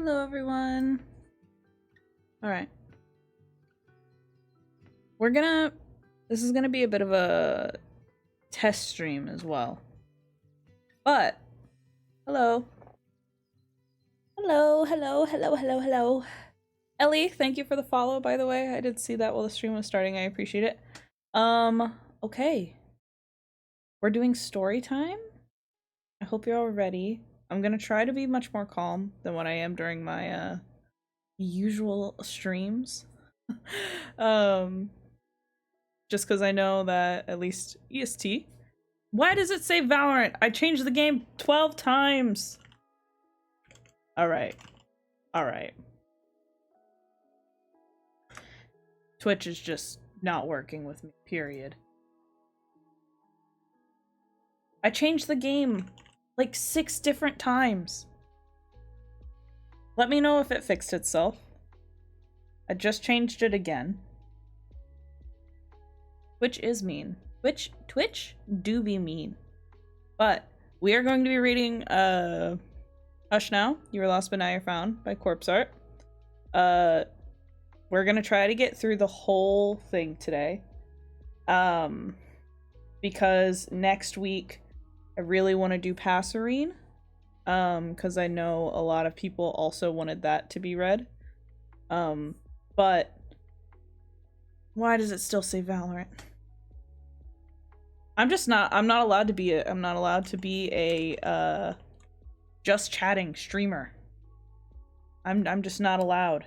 Hello, everyone. All right. This is gonna be a bit of a test stream as well. But, hello. Hello. Ellie, thank you for the follow, by the way. I did see that while the stream was starting. I appreciate it. Okay. We're doing story time. I hope you're all ready. I'm gonna try to be much more calm than what I am during my, usual streams. Just because I know that at least EST. Why does it say Valorant? I changed the game 12 times. Alright. Twitch is just not working with me, period. I changed the game like 6 different times. Let me know if it fixed itself. I just changed it again. Twitch is mean. Twitch do be mean. But we are going to be reading Hush Now, You Were Lost But Now You're Found by Corpse Art. We're gonna try to get through the whole thing today. Because next week I really want to do Passerine. Because I know a lot of people also wanted that to be read. But why does it still say Valorant? I'm not allowed to be a just chatting streamer. I'm just not allowed.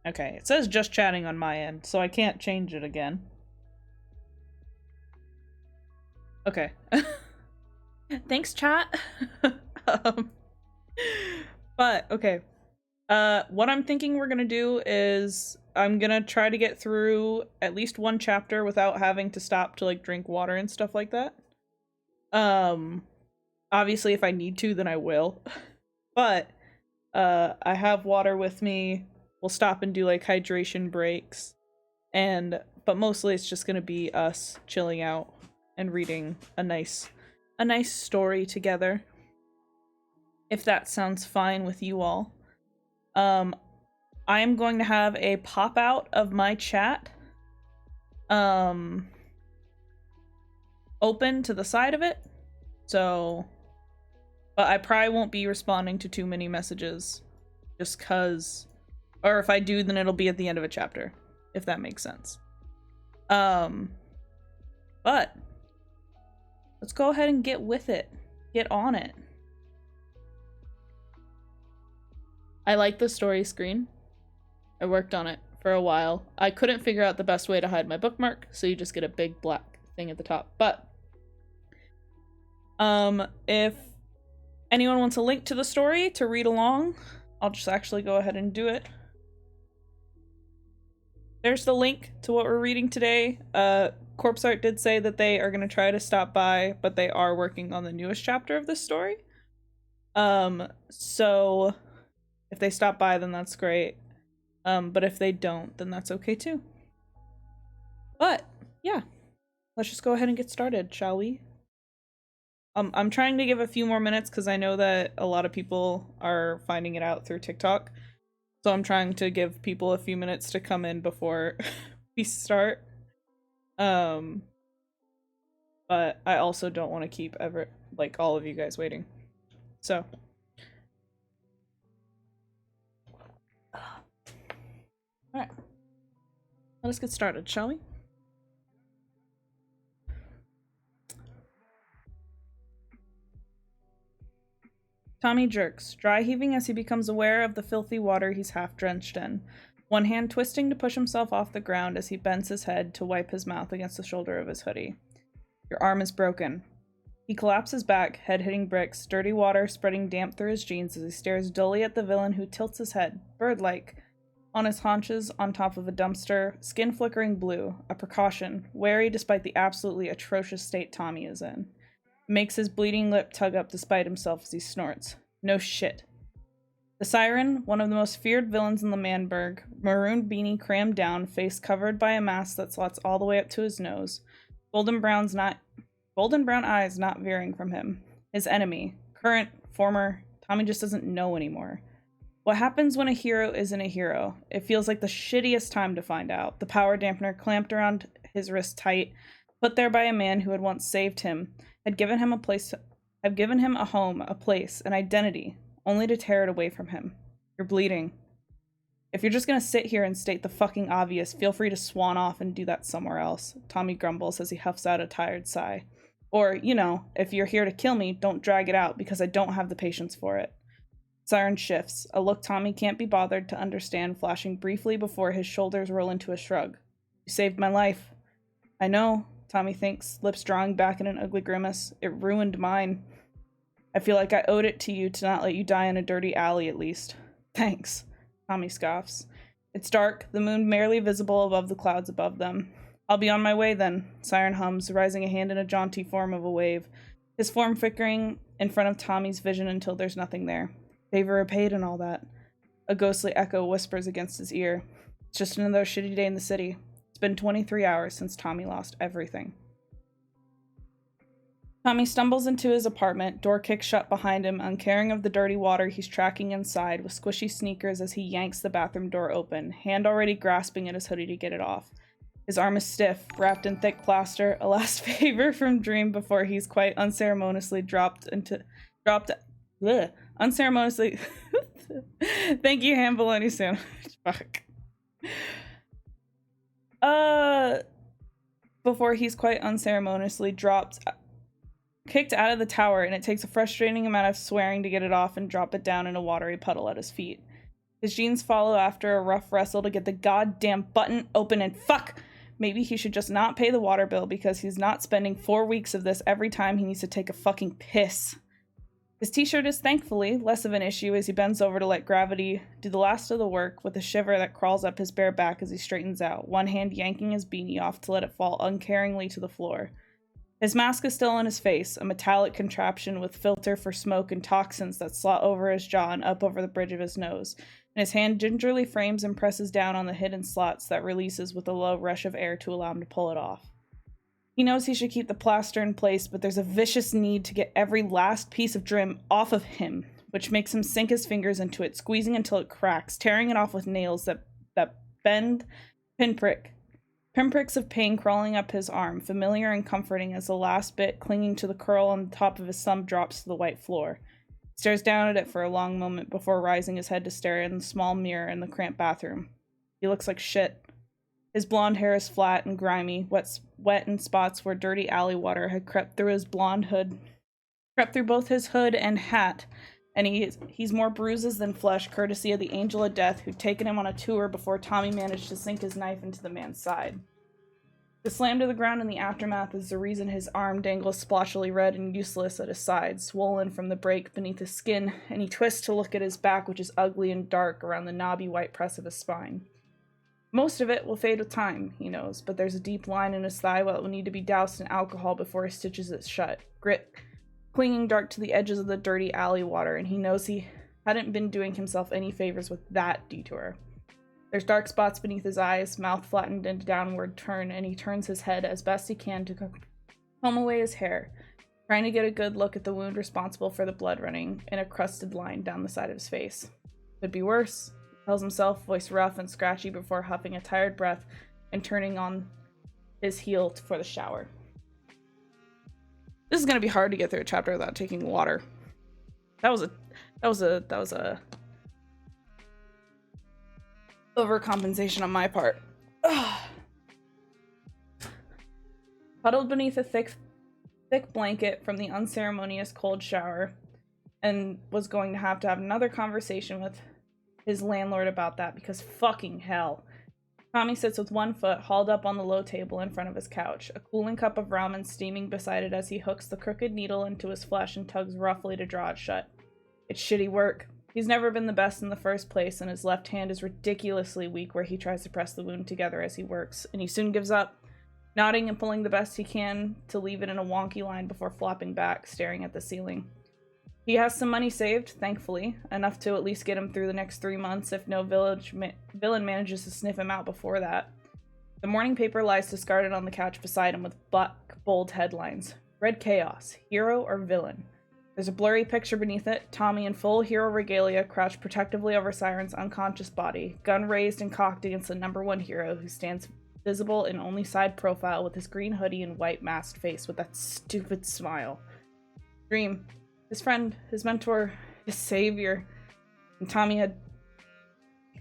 Okay, it says just chatting on my end, so I can't change it again. Okay. Thanks, chat. But okay. What I'm thinking we're gonna do is I'm gonna try to get through at least one chapter without having to stop to like drink water and stuff like that. Obviously if I need to, then I will. But I have water with me. We'll stop and do like hydration breaks. But mostly it's just gonna be us chilling out and reading a nice story together. If that sounds fine with you all. I am going to have a pop out of my chat open to the side of it. So, but I probably won't be responding to too many messages just cuz, or if I do, then it'll be at the end of a chapter, if that makes sense. But let's go ahead and get with it. Get on it. I like the story screen. I worked on it for a while. I couldn't figure out the best way to hide my bookmark, so you just get a big black thing at the top. But if anyone wants a link to the story to read along, I'll just actually go ahead and do it. There's the link to what we're reading today. Corpse Art did say that they are going to try to stop by, but they are working on the newest chapter of this story. So if they stop by, then that's great. But if they don't, then that's okay too. But yeah, let's just go ahead and get started, shall we? I'm trying to give a few more minutes because I know that a lot of people are finding it out through TikTok. So I'm trying to give people a few minutes to come in before we start. But I also don't want to keep all of you guys waiting. So alright. Let us get started, shall we? Tommy jerks, dry heaving as he becomes aware of the filthy water he's half drenched in, one hand twisting to push himself off the ground as he bends his head to wipe his mouth against the shoulder of his hoodie. Your arm is broken. He collapses back, head hitting bricks, dirty water spreading damp through his jeans as he stares dully at the villain who tilts his head, bird-like, on his haunches on top of a dumpster, skin flickering blue, a precaution, wary despite the absolutely atrocious state Tommy is in. Makes his bleeding lip tug up despite himself as he snorts. No shit. The Siren, one of the most feared villains in the Manberg, maroon beanie crammed down, face covered by a mask that slots all the way up to his nose, golden brown eyes not veering from him. His enemy, current, former, Tommy just doesn't know anymore. What happens when a hero isn't a hero? It feels like the shittiest time to find out. The power dampener clamped around his wrist tight, put there by a man who had once saved him, had given him a home, a place, an identity, only to tear it away from him. You're bleeding. If you're just gonna sit here and state the fucking obvious, feel free to swan off and do that somewhere else, Tommy grumbles as he huffs out a tired sigh. Or, if you're here to kill me, don't drag it out, because I don't have the patience for it. Siren shifts, a look Tommy can't be bothered to understand flashing briefly before his shoulders roll into a shrug. You saved my life. I know, Tommy thinks, lips drawing back in an ugly grimace. It ruined mine. I feel like I owed it to you to not let you die in a dirty alley, at least. Thanks, Tommy scoffs. It's dark, the moon barely visible above the clouds above them. I'll be on my way then, Siren hums, raising a hand in a jaunty form of a wave, his form flickering in front of Tommy's vision until there's nothing there. Favor repaid and all that. A ghostly echo whispers against his ear. It's just another shitty day in the city. It's been 23 hours since Tommy lost everything. Tommy stumbles into his apartment, door kicks shut behind him, uncaring of the dirty water he's tracking inside with squishy sneakers as he yanks the bathroom door open, hand already grasping at his hoodie to get it off. His arm is stiff, wrapped in thick plaster, a last favor from Dream before he's quite unceremoniously unceremoniously thank you, ham bologna sandwich. Fuck. Before he's quite unceremoniously kicked out of the tower, and it takes a frustrating amount of swearing to get it off and drop it down in a watery puddle at his feet. His jeans follow after a rough wrestle to get the goddamn button open, and fuck! Maybe he should just not pay the water bill because he's not spending 4 weeks of this every time he needs to take a fucking piss. His t-shirt is thankfully less of an issue as he bends over to let gravity do the last of the work with a shiver that crawls up his bare back as he straightens out, one hand yanking his beanie off to let it fall uncaringly to the floor. His mask is still on his face, a metallic contraption with filter for smoke and toxins that slot over his jaw and up over the bridge of his nose, and his hand gingerly frames and presses down on the hidden slots that releases with a low rush of air to allow him to pull it off. He knows he should keep the plaster in place, but there's a vicious need to get every last piece of Drim off of him, which makes him sink his fingers into it, squeezing until it cracks, tearing it off with nails that bend, pinpricks of pain crawling up his arm, familiar and comforting as the last bit clinging to the curl on the top of his thumb drops to the white floor. He stares down at it for a long moment before rising his head to stare in the small mirror in the cramped bathroom. He looks like shit. His blonde hair is flat and grimy, wet in spots where dirty alley water had crept through both his hood and hat, and he's more bruises than flesh, courtesy of the Angel of Death who'd taken him on a tour before Tommy managed to sink his knife into the man's side. The slam to the ground in the aftermath is the reason his arm dangles splotchily red and useless at his side, swollen from the break beneath his skin, and he twists to look at his back, which is ugly and dark around the knobby white press of his spine. Most of it will fade with time, he knows, but there's a deep line in his thigh that will need to be doused in alcohol before he stitches it shut, grit clinging dark to the edges of the dirty alley water, and he knows he hadn't been doing himself any favors with that detour. There's dark spots beneath his eyes, mouth flattened in a downward turn, and he turns his head as best he can to comb away his hair, trying to get a good look at the wound responsible for the blood running in a crusted line down the side of his face. Could be worse, he tells himself, voice rough and scratchy before huffing a tired breath and turning on his heel for the shower. This is going to be hard to get through a chapter without taking water. That was a overcompensation on my part. Ugh. Huddled beneath a thick blanket from the unceremonious cold shower, and was going to have another conversation with his landlord about that because fucking hell. Tommy sits with one foot hauled up on the low table in front of his couch, a cooling cup of ramen steaming beside it as he hooks the crooked needle into his flesh and tugs roughly to draw it shut. It's shitty work. He's never been the best in the first place, and his left hand is ridiculously weak where he tries to press the wound together as he works, and he soon gives up, nodding and pulling the best he can to leave it in a wonky line before flopping back, staring at the ceiling. He has some money saved, thankfully, enough to at least get him through the next 3 months if no villain manages to sniff him out before that. The morning paper lies discarded on the couch beside him with black, bold headlines. Red Chaos, hero or villain? There's a blurry picture beneath it, Tommy in full hero regalia crouched protectively over Siren's unconscious body, gun raised and cocked against the #1 hero who stands visible in only side profile with his green hoodie and white masked face with that stupid smile. Dream, his friend, his mentor, his savior. And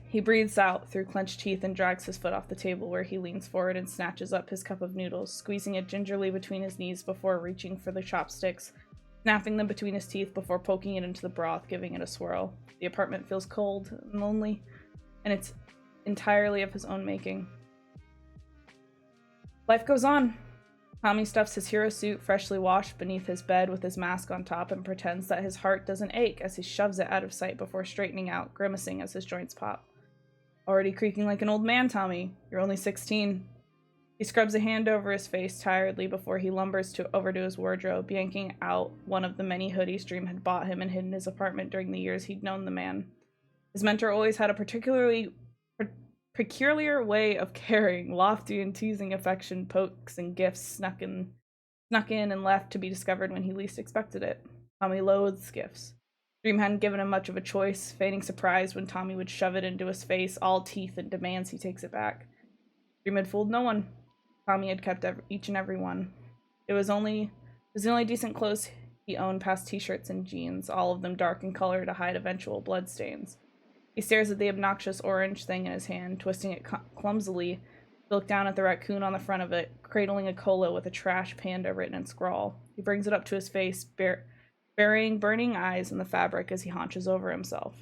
he breathes out through clenched teeth and drags his foot off the table where he leans forward and snatches up his cup of noodles, squeezing it gingerly between his knees before reaching for the chopsticks, snapping them between his teeth before poking it into the broth, giving it a swirl. The apartment feels cold and lonely, and it's entirely of his own making. Life goes on. Tommy stuffs his hero suit, freshly washed, beneath his bed with his mask on top and pretends that his heart doesn't ache as he shoves it out of sight before straightening out, grimacing as his joints pop. Already creaking like an old man, Tommy. You're only 16. He scrubs a hand over his face tiredly before he lumbers over to his wardrobe, yanking out one of the many hoodies Dream had bought him and hid in his apartment during the years he'd known the man. His mentor always had a peculiar way of carrying, lofty and teasing affection, pokes, and gifts snuck in and left to be discovered when he least expected it. Tommy loathes gifts. Dream hadn't given him much of a choice, feigning surprise when Tommy would shove it into his face, all teeth, and demands he takes it back. Dream had fooled no one. Tommy had kept each and every one. It was the only decent clothes he owned past t-shirts and jeans, all of them dark in color to hide eventual bloodstains. He stares at the obnoxious orange thing in his hand, twisting it clumsily, to look down at the raccoon on the front of it, cradling a cola with a trash panda written in scrawl. He brings it up to his face, burying burning eyes in the fabric as he haunches over himself.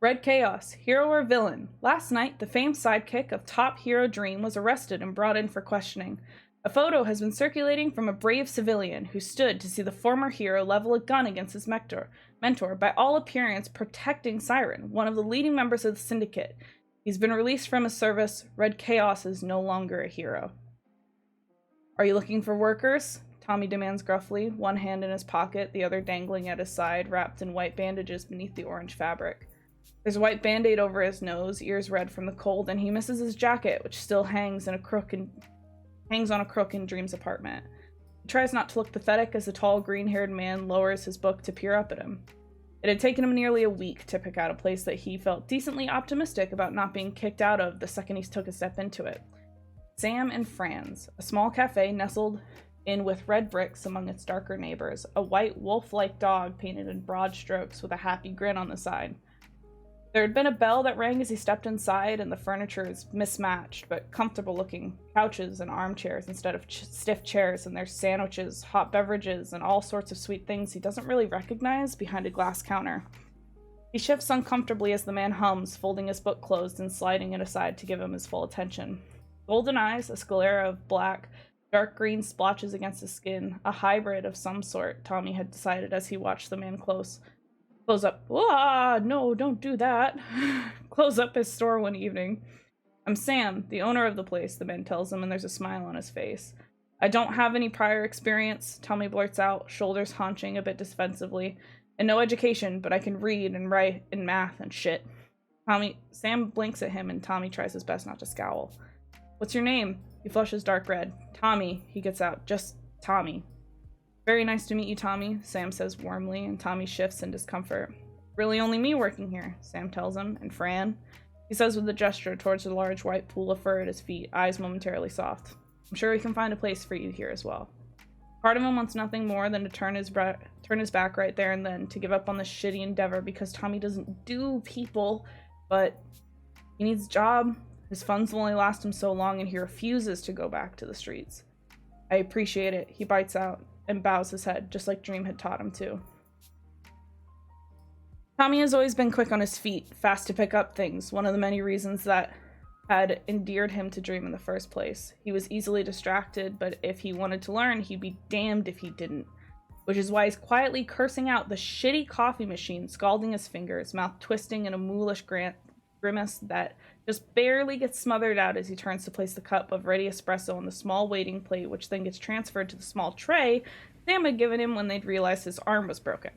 Red Chaos, hero or villain? Last night, the famed sidekick of top hero Dream was arrested and brought in for questioning. A photo has been circulating from a brave civilian who stood to see the former hero level a gun against his mentor, by all appearance protecting Siren, one of the leading members of the Syndicate. He's been released from his service. Red Chaos is no longer a hero. Are you looking for workers? Tommy demands gruffly, one hand in his pocket, the other dangling at his side, wrapped in white bandages beneath the orange fabric. There's a white band-aid over his nose, ears red from the cold, and he misses his jacket, which still hangs on a crook in Dream's apartment. He tries not to look pathetic as the tall, green-haired man lowers his book to peer up at him. It had taken him nearly a week to pick out a place that he felt decently optimistic about not being kicked out of the second he took a step into it. Sam and Fran's, a small cafe nestled in with red bricks among its darker neighbors, a white wolf-like dog painted in broad strokes with a happy grin on the side. There had been a bell that rang as he stepped inside, and the furniture is mismatched, but comfortable-looking couches and armchairs instead of stiff chairs, and there's sandwiches, hot beverages, and all sorts of sweet things he doesn't really recognize behind a glass counter. He shifts uncomfortably as the man hums, folding his book closed and sliding it aside to give him his full attention. Golden eyes, a sclera of black, dark green splotches against his skin, a hybrid of some sort, Tommy had decided as he watched the man close up. Ah, no, don't do that. Close up his store one evening. I'm Sam, the owner of the place, the man tells him, and there's a smile on his face. I don't have any prior experience, Tommy blurts out, shoulders haunching a bit defensively, and no education, but I can read and write and math and shit. Sam blinks at him, and Tommy tries his best not to scowl. What's your name? He flushes dark red. Tommy, he gets out. Just Tommy. Very nice to meet you, Tommy, Sam says warmly, and Tommy shifts in discomfort. Really only me working here, Sam tells him, and Fran, he says with a gesture towards the large white pool of fur at his feet, eyes momentarily soft. I'm sure we can find a place for you here as well. Part of him wants nothing more than to turn his back right there and then, to give up on this shitty endeavor because Tommy doesn't do people, but he needs a job. His funds will only last him so long, and he refuses to go back to the streets. I appreciate it, he bites out and bows his head, just like Dream had taught him to. Tommy has always been quick on his feet, fast to pick up things, one of the many reasons that had endeared him to Dream in the first place. He was easily distracted, but if he wanted to learn, he'd be damned if he didn't. Which is why he's quietly cursing out the shitty coffee machine, scalding his fingers, mouth twisting in a mulish grimace that just barely gets smothered out as he turns to place the cup of ready espresso on the small waiting plate, which then gets transferred to the small tray Sam had given him when they'd realized his arm was broken.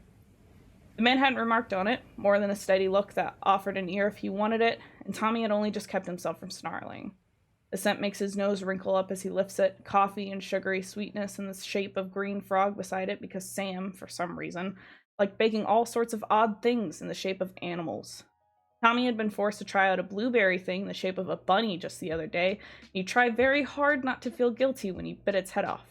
The man hadn't remarked on it, more than a steady look that offered an ear if he wanted it, and Tommy had only just kept himself from snarling. The scent makes his nose wrinkle up as he lifts it, coffee and sugary sweetness in the shape of green frog beside it because Sam, for some reason, liked baking all sorts of odd things in the shape of animals. Tommy had been forced to try out a blueberry thing in the shape of a bunny just the other day, and he tried very hard not to feel guilty when he bit its head off.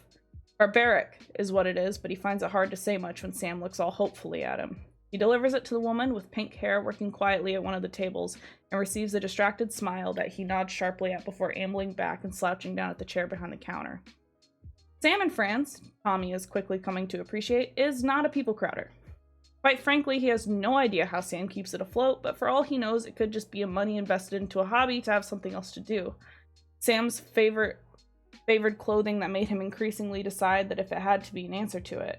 Barbaric is what it is, but he finds it hard to say much when Sam looks all hopefully at him. He delivers it to the woman with pink hair working quietly at one of the tables and receives a distracted smile that he nods sharply at before ambling back and slouching down at the chair behind the counter. Sam in France, Tommy is quickly coming to appreciate, is not a people crowder. Quite frankly, he has no idea how Sam keeps it afloat, but for all he knows, it could just be a money invested into a hobby to have something else to do. Sam's favored clothing that made him increasingly decide that if it had to be an answer to it.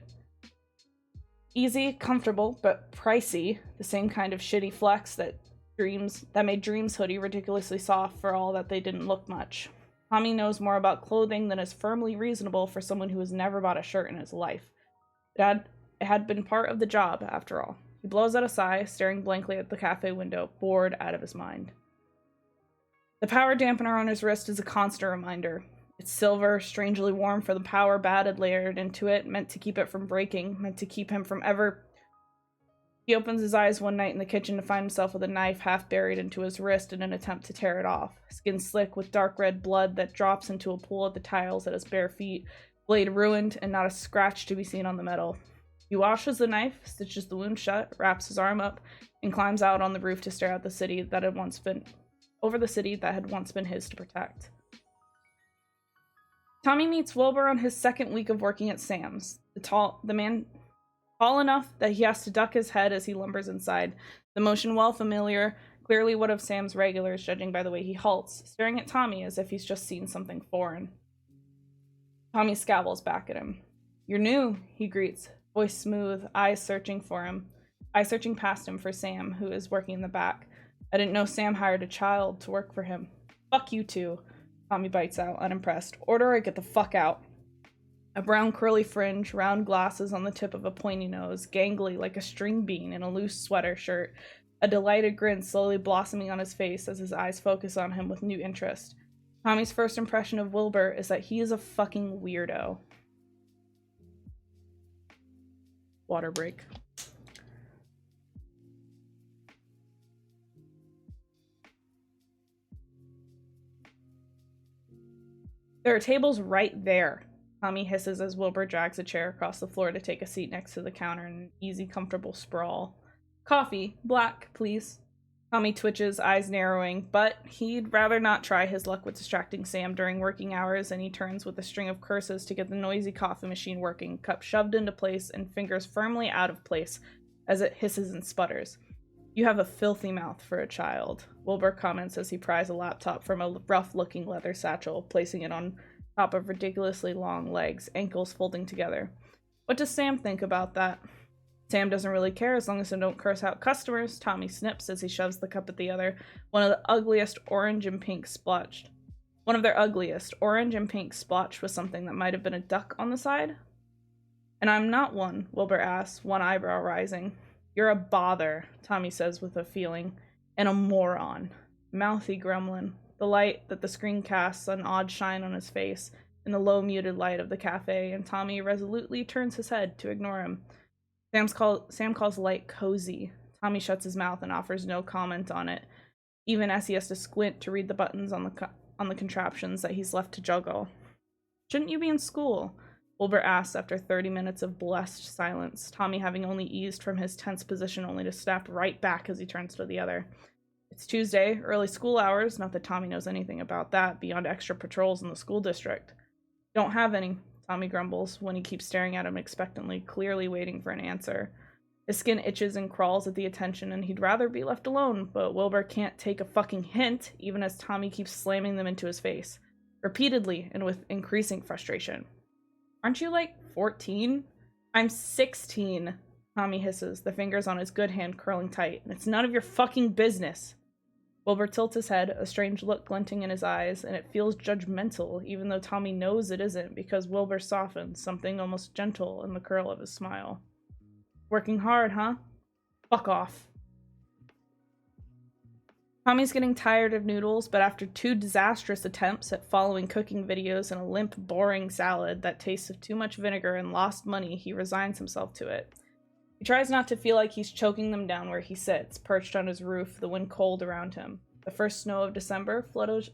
Easy, comfortable, but pricey, the same kind of shitty flex that made Dream's hoodie ridiculously soft for all that they didn't look much. Tommy knows more about clothing than is firmly reasonable for someone who has never bought a shirt in his life. It had been part of the job, after all. He blows out a sigh, staring blankly at the cafe window, bored out of his mind. The power dampener on his wrist is a constant reminder. It's silver, strangely warm for the power Bad had layered into it, meant to keep it from breaking, meant to keep him from ever... He opens his eyes one night in the kitchen to find himself with a knife half buried into his wrist in an attempt to tear it off. Skin slick with dark red blood that drops into a pool at the tiles at his bare feet, blade ruined and not a scratch to be seen on the metal. He washes the knife, stitches the wound shut, wraps his arm up, and climbs out on the roof to stare at the city that had once been his to protect. Tommy meets Wilbur on his second week of working at Sam's. The man tall enough that he has to duck his head as he lumbers inside. The motion well familiar, clearly one of Sam's regulars, judging by the way he halts, staring at Tommy as if he's just seen something foreign. Tommy scowls back at him. "You're new," he greets, voice smooth, eyes searching past him for Sam, who is working in the back. "I didn't know Sam hired a child to work for him." "Fuck you too," Tommy bites out, unimpressed. "Order or get the fuck out." A brown curly fringe, round glasses on the tip of a pointy nose, gangly like a string bean in a loose sweater shirt, a delighted grin slowly blossoming on his face as his eyes focus on him with new interest. Tommy's first impression of Wilbur is that he is a fucking weirdo. Water break. "There are tables right there," Tommy hisses as Wilbur drags a chair across the floor to take a seat next to the counter in an easy, comfortable sprawl. "Coffee, black, please." Tommy twitches, eyes narrowing, but he'd rather not try his luck with distracting Sam during working hours, and he turns with a string of curses to get the noisy coffee machine working, cup shoved into place and fingers firmly out of place as it hisses and sputters. "You have a filthy mouth for a child," Wilbur comments as he pries a laptop from a rough-looking leather satchel, placing it on top of ridiculously long legs, ankles folding together. "What does Sam think about that?" "Sam doesn't really care as long as I don't curse out customers," Tommy snips as he shoves the cup at the other, one of their ugliest, orange and pink splotched with something that might have been a duck on the side. "And I'm not one," Wilbur asks, one eyebrow rising. "You're a bother," Tommy says with a feeling, "and a moron." Mouthy gremlin. The light that the screen casts an odd shine on his face in the low muted light of the cafe, and Tommy resolutely turns his head to ignore him. Sam calls the light cozy. Tommy shuts his mouth and offers no comment on it, even as he has to squint to read the buttons on the contraptions that he's left to juggle. "Shouldn't you be in school?" Wilbur asks after 30 minutes of blessed silence, Tommy having only eased from his tense position only to snap right back as he turns to the other. It's Tuesday, early school hours, not that Tommy knows anything about that, beyond extra patrols in the school district. "Don't have any," Tommy grumbles, when he keeps staring at him expectantly, clearly waiting for an answer. His skin itches and crawls at the attention, and he'd rather be left alone, but Wilbur can't take a fucking hint, even as Tommy keeps slamming them into his face, repeatedly and with increasing frustration. "Aren't you, 14? "I'm 16, Tommy hisses, the fingers on his good hand curling tight. "And it's none of your fucking business." Wilbur tilts his head, a strange look glinting in his eyes, and it feels judgmental, even though Tommy knows it isn't, because Wilbur softens, something almost gentle in the curl of his smile. "Working hard, huh? Fuck off." Tommy's getting tired of noodles, but after 2 disastrous attempts at following cooking videos and a limp, boring salad that tastes of too much vinegar and lost money, he resigns himself to it. He tries not to feel like he's choking them down where he sits, perched on his roof, the wind cold around him. The first snow of December flutters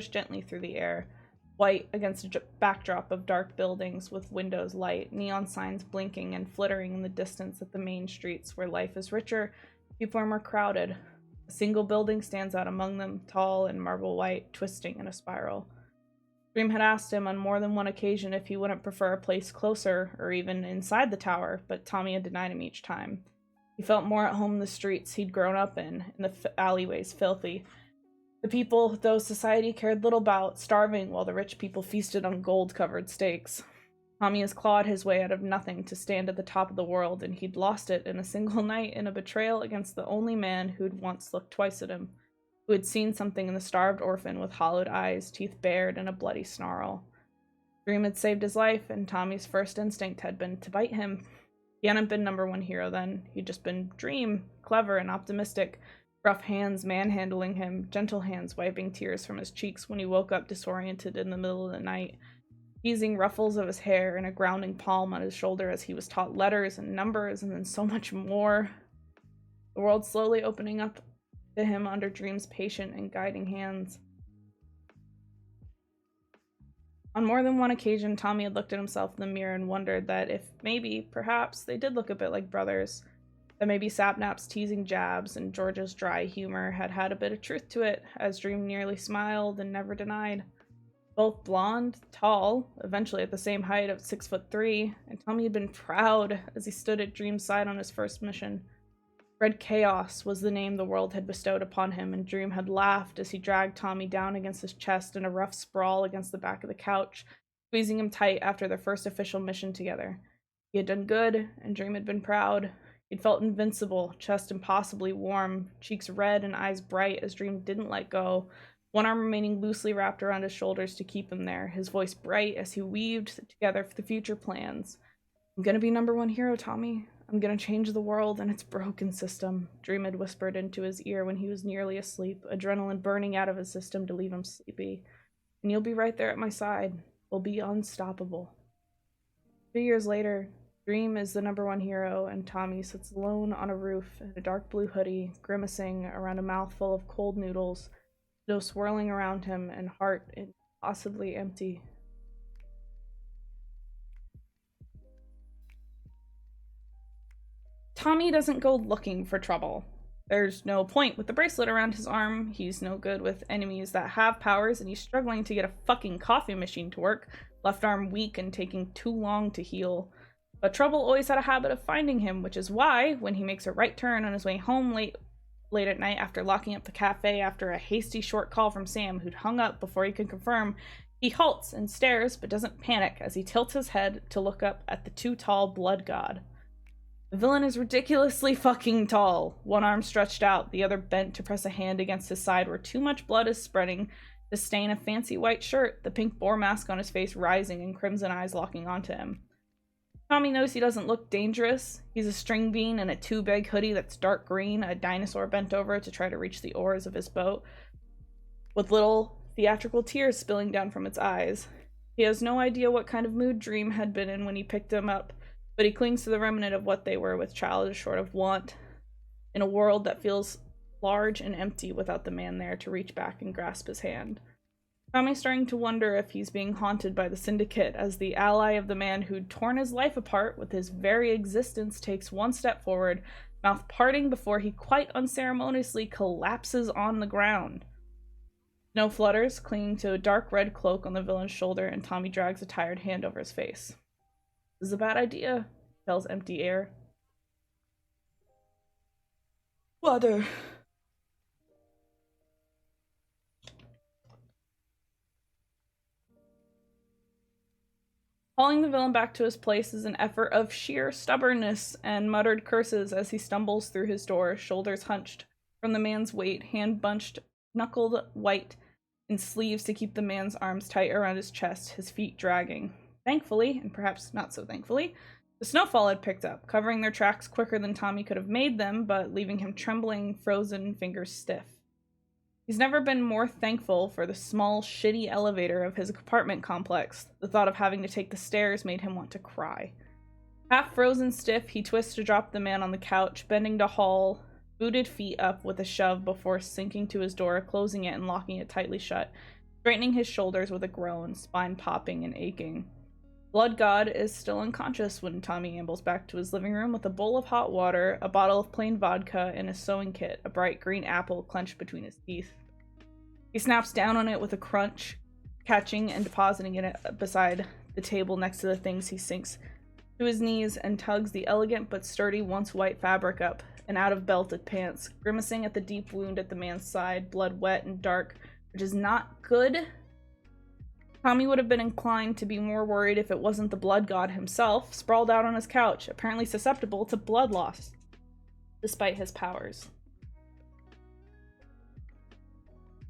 gently through the air, white against a backdrop of dark buildings with windows light, neon signs blinking and flittering in the distance at the main streets where life is richer, people are more crowded. A single building stands out among them, tall and marble white, twisting in a spiral. Dream had asked him on more than one occasion if he wouldn't prefer a place closer, or even inside the tower, but Tommy had denied him each time. He felt more at home in the streets he'd grown up in the alleyways filthy. The people, those society cared little about, starving while the rich people feasted on gold-covered steaks. Tommy has clawed his way out of nothing to stand at the top of the world, and he'd lost it in a single night in a betrayal against the only man who'd once looked twice at him, who had seen something in the starved orphan with hollowed eyes, teeth bared, and a bloody snarl. Dream had saved his life, and Tommy's first instinct had been to bite him. He hadn't been number one hero then. He'd just been Dream, clever and optimistic, rough hands manhandling him, gentle hands wiping tears from his cheeks when he woke up disoriented in the middle of the night, teasing ruffles of his hair and a grounding palm on his shoulder as he was taught letters and numbers and then so much more. The world slowly opening up to him under Dream's patient and guiding hands. On more than one occasion, Tommy had looked at himself in the mirror and wondered that if maybe, perhaps, they did look a bit like brothers, that maybe Sapnap's teasing jabs and George's dry humor had had a bit of truth to it, as Dream nearly smiled and never denied. Both blonde, tall, eventually at the same height of 6'3", and Tommy had been proud as he stood at Dream's side on his first mission. Red Chaos was the name the world had bestowed upon him, and Dream had laughed as he dragged Tommy down against his chest in a rough sprawl against the back of the couch, squeezing him tight after their first official mission together. He had done good, and Dream had been proud. He'd felt invincible, chest impossibly warm, cheeks red and eyes bright as Dream didn't let go, one arm remaining loosely wrapped around his shoulders to keep him there, his voice bright as he weaved together for the future plans. "I'm gonna be number one hero, Tommy. I'm gonna change the world and its broken system," Dream had whispered into his ear when he was nearly asleep, adrenaline burning out of his system to leave him sleepy. "And you'll be right there at my side. We'll be unstoppable." 2 years later, Dream is the number one hero, and Tommy sits alone on a roof in a dark blue hoodie, grimacing around a mouthful of cold noodles, dough swirling around him, and heart impossibly empty. Tommy doesn't go looking for trouble. There's no point with the bracelet around his arm, he's no good with enemies that have powers, and he's struggling to get a fucking coffee machine to work, left arm weak and taking too long to heal. But trouble always had a habit of finding him, which is why, when he makes a right turn on his way home late at night after locking up the cafe after a hasty short call from Sam, who'd hung up before he could confirm, he halts and stares but doesn't panic as he tilts his head to look up at the too tall blood god. The villain is ridiculously fucking tall, one arm stretched out, the other bent to press a hand against his side where too much blood is spreading to stain a fancy white shirt, the pink boar mask on his face rising and crimson eyes locking onto him. Tommy knows he doesn't look dangerous. He's a string bean in a too-big hoodie that's dark green, a dinosaur bent over to try to reach the oars of his boat, with little theatrical tears spilling down from its eyes. He has no idea what kind of mood Dream had been in when he picked him up, but he clings to the remnant of what they were with childish sort of want, in a world that feels large and empty without the man there to reach back and grasp his hand. Tommy's starting to wonder if he's being haunted by the Syndicate, as the ally of the man who'd torn his life apart with his very existence takes one step forward, mouth parting before he quite unceremoniously collapses on the ground. Snow flutters, clinging to a dark red cloak on the villain's shoulder, and Tommy drags a tired hand over his face. "This is a bad idea," tells empty air. "Water." Hauling the villain back to his place is an effort of sheer stubbornness and muttered curses as he stumbles through his door, shoulders hunched from the man's weight, hand bunched, knuckled white, in sleeves to keep the man's arms tight around his chest, his feet dragging. Thankfully, and perhaps not so thankfully, the snowfall had picked up, covering their tracks quicker than Tommy could have made them, but leaving him trembling, frozen, fingers stiff. He's never been more thankful for the small, shitty elevator of his apartment complex. The thought of having to take the stairs made him want to cry. Half frozen stiff, he twists to drop the man on the couch, bending to haul booted feet up with a shove before sinking to his door, closing it and locking it tightly shut, straightening his shoulders with a groan, spine popping and aching. Blood God is still unconscious when Tommy ambles back to his living room with a bowl of hot water, a bottle of plain vodka, and a sewing kit, a bright green apple clenched between his teeth. He snaps down on it with a crunch, catching and depositing it beside the table next to the things. He sinks to his knees and tugs the elegant but sturdy once white fabric up and out of belted pants, grimacing at the deep wound at the man's side, blood wet and dark, which is not good. Tommy would have been inclined to be more worried if it wasn't the blood god himself, sprawled out on his couch, apparently susceptible to blood loss, despite his powers.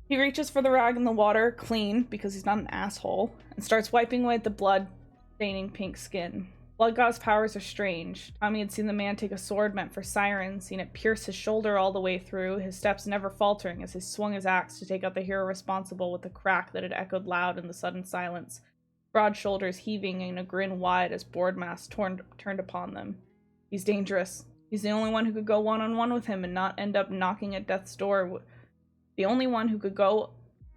He reaches for the rag in the water, clean, because he's not an asshole, and starts wiping away the blood, staining pink skin. Blood God's powers are strange. Tommy had seen the man take a sword meant for Siren, seen it pierce his shoulder all the way through, his steps never faltering as he swung his axe to take out the hero responsible with a crack that had echoed loud in the sudden silence, broad shoulders heaving and a grin wide as Boardmass turned upon them. He's dangerous. He's the only one who could go one-on-one with him and not end up knocking at death's door. The only one who could go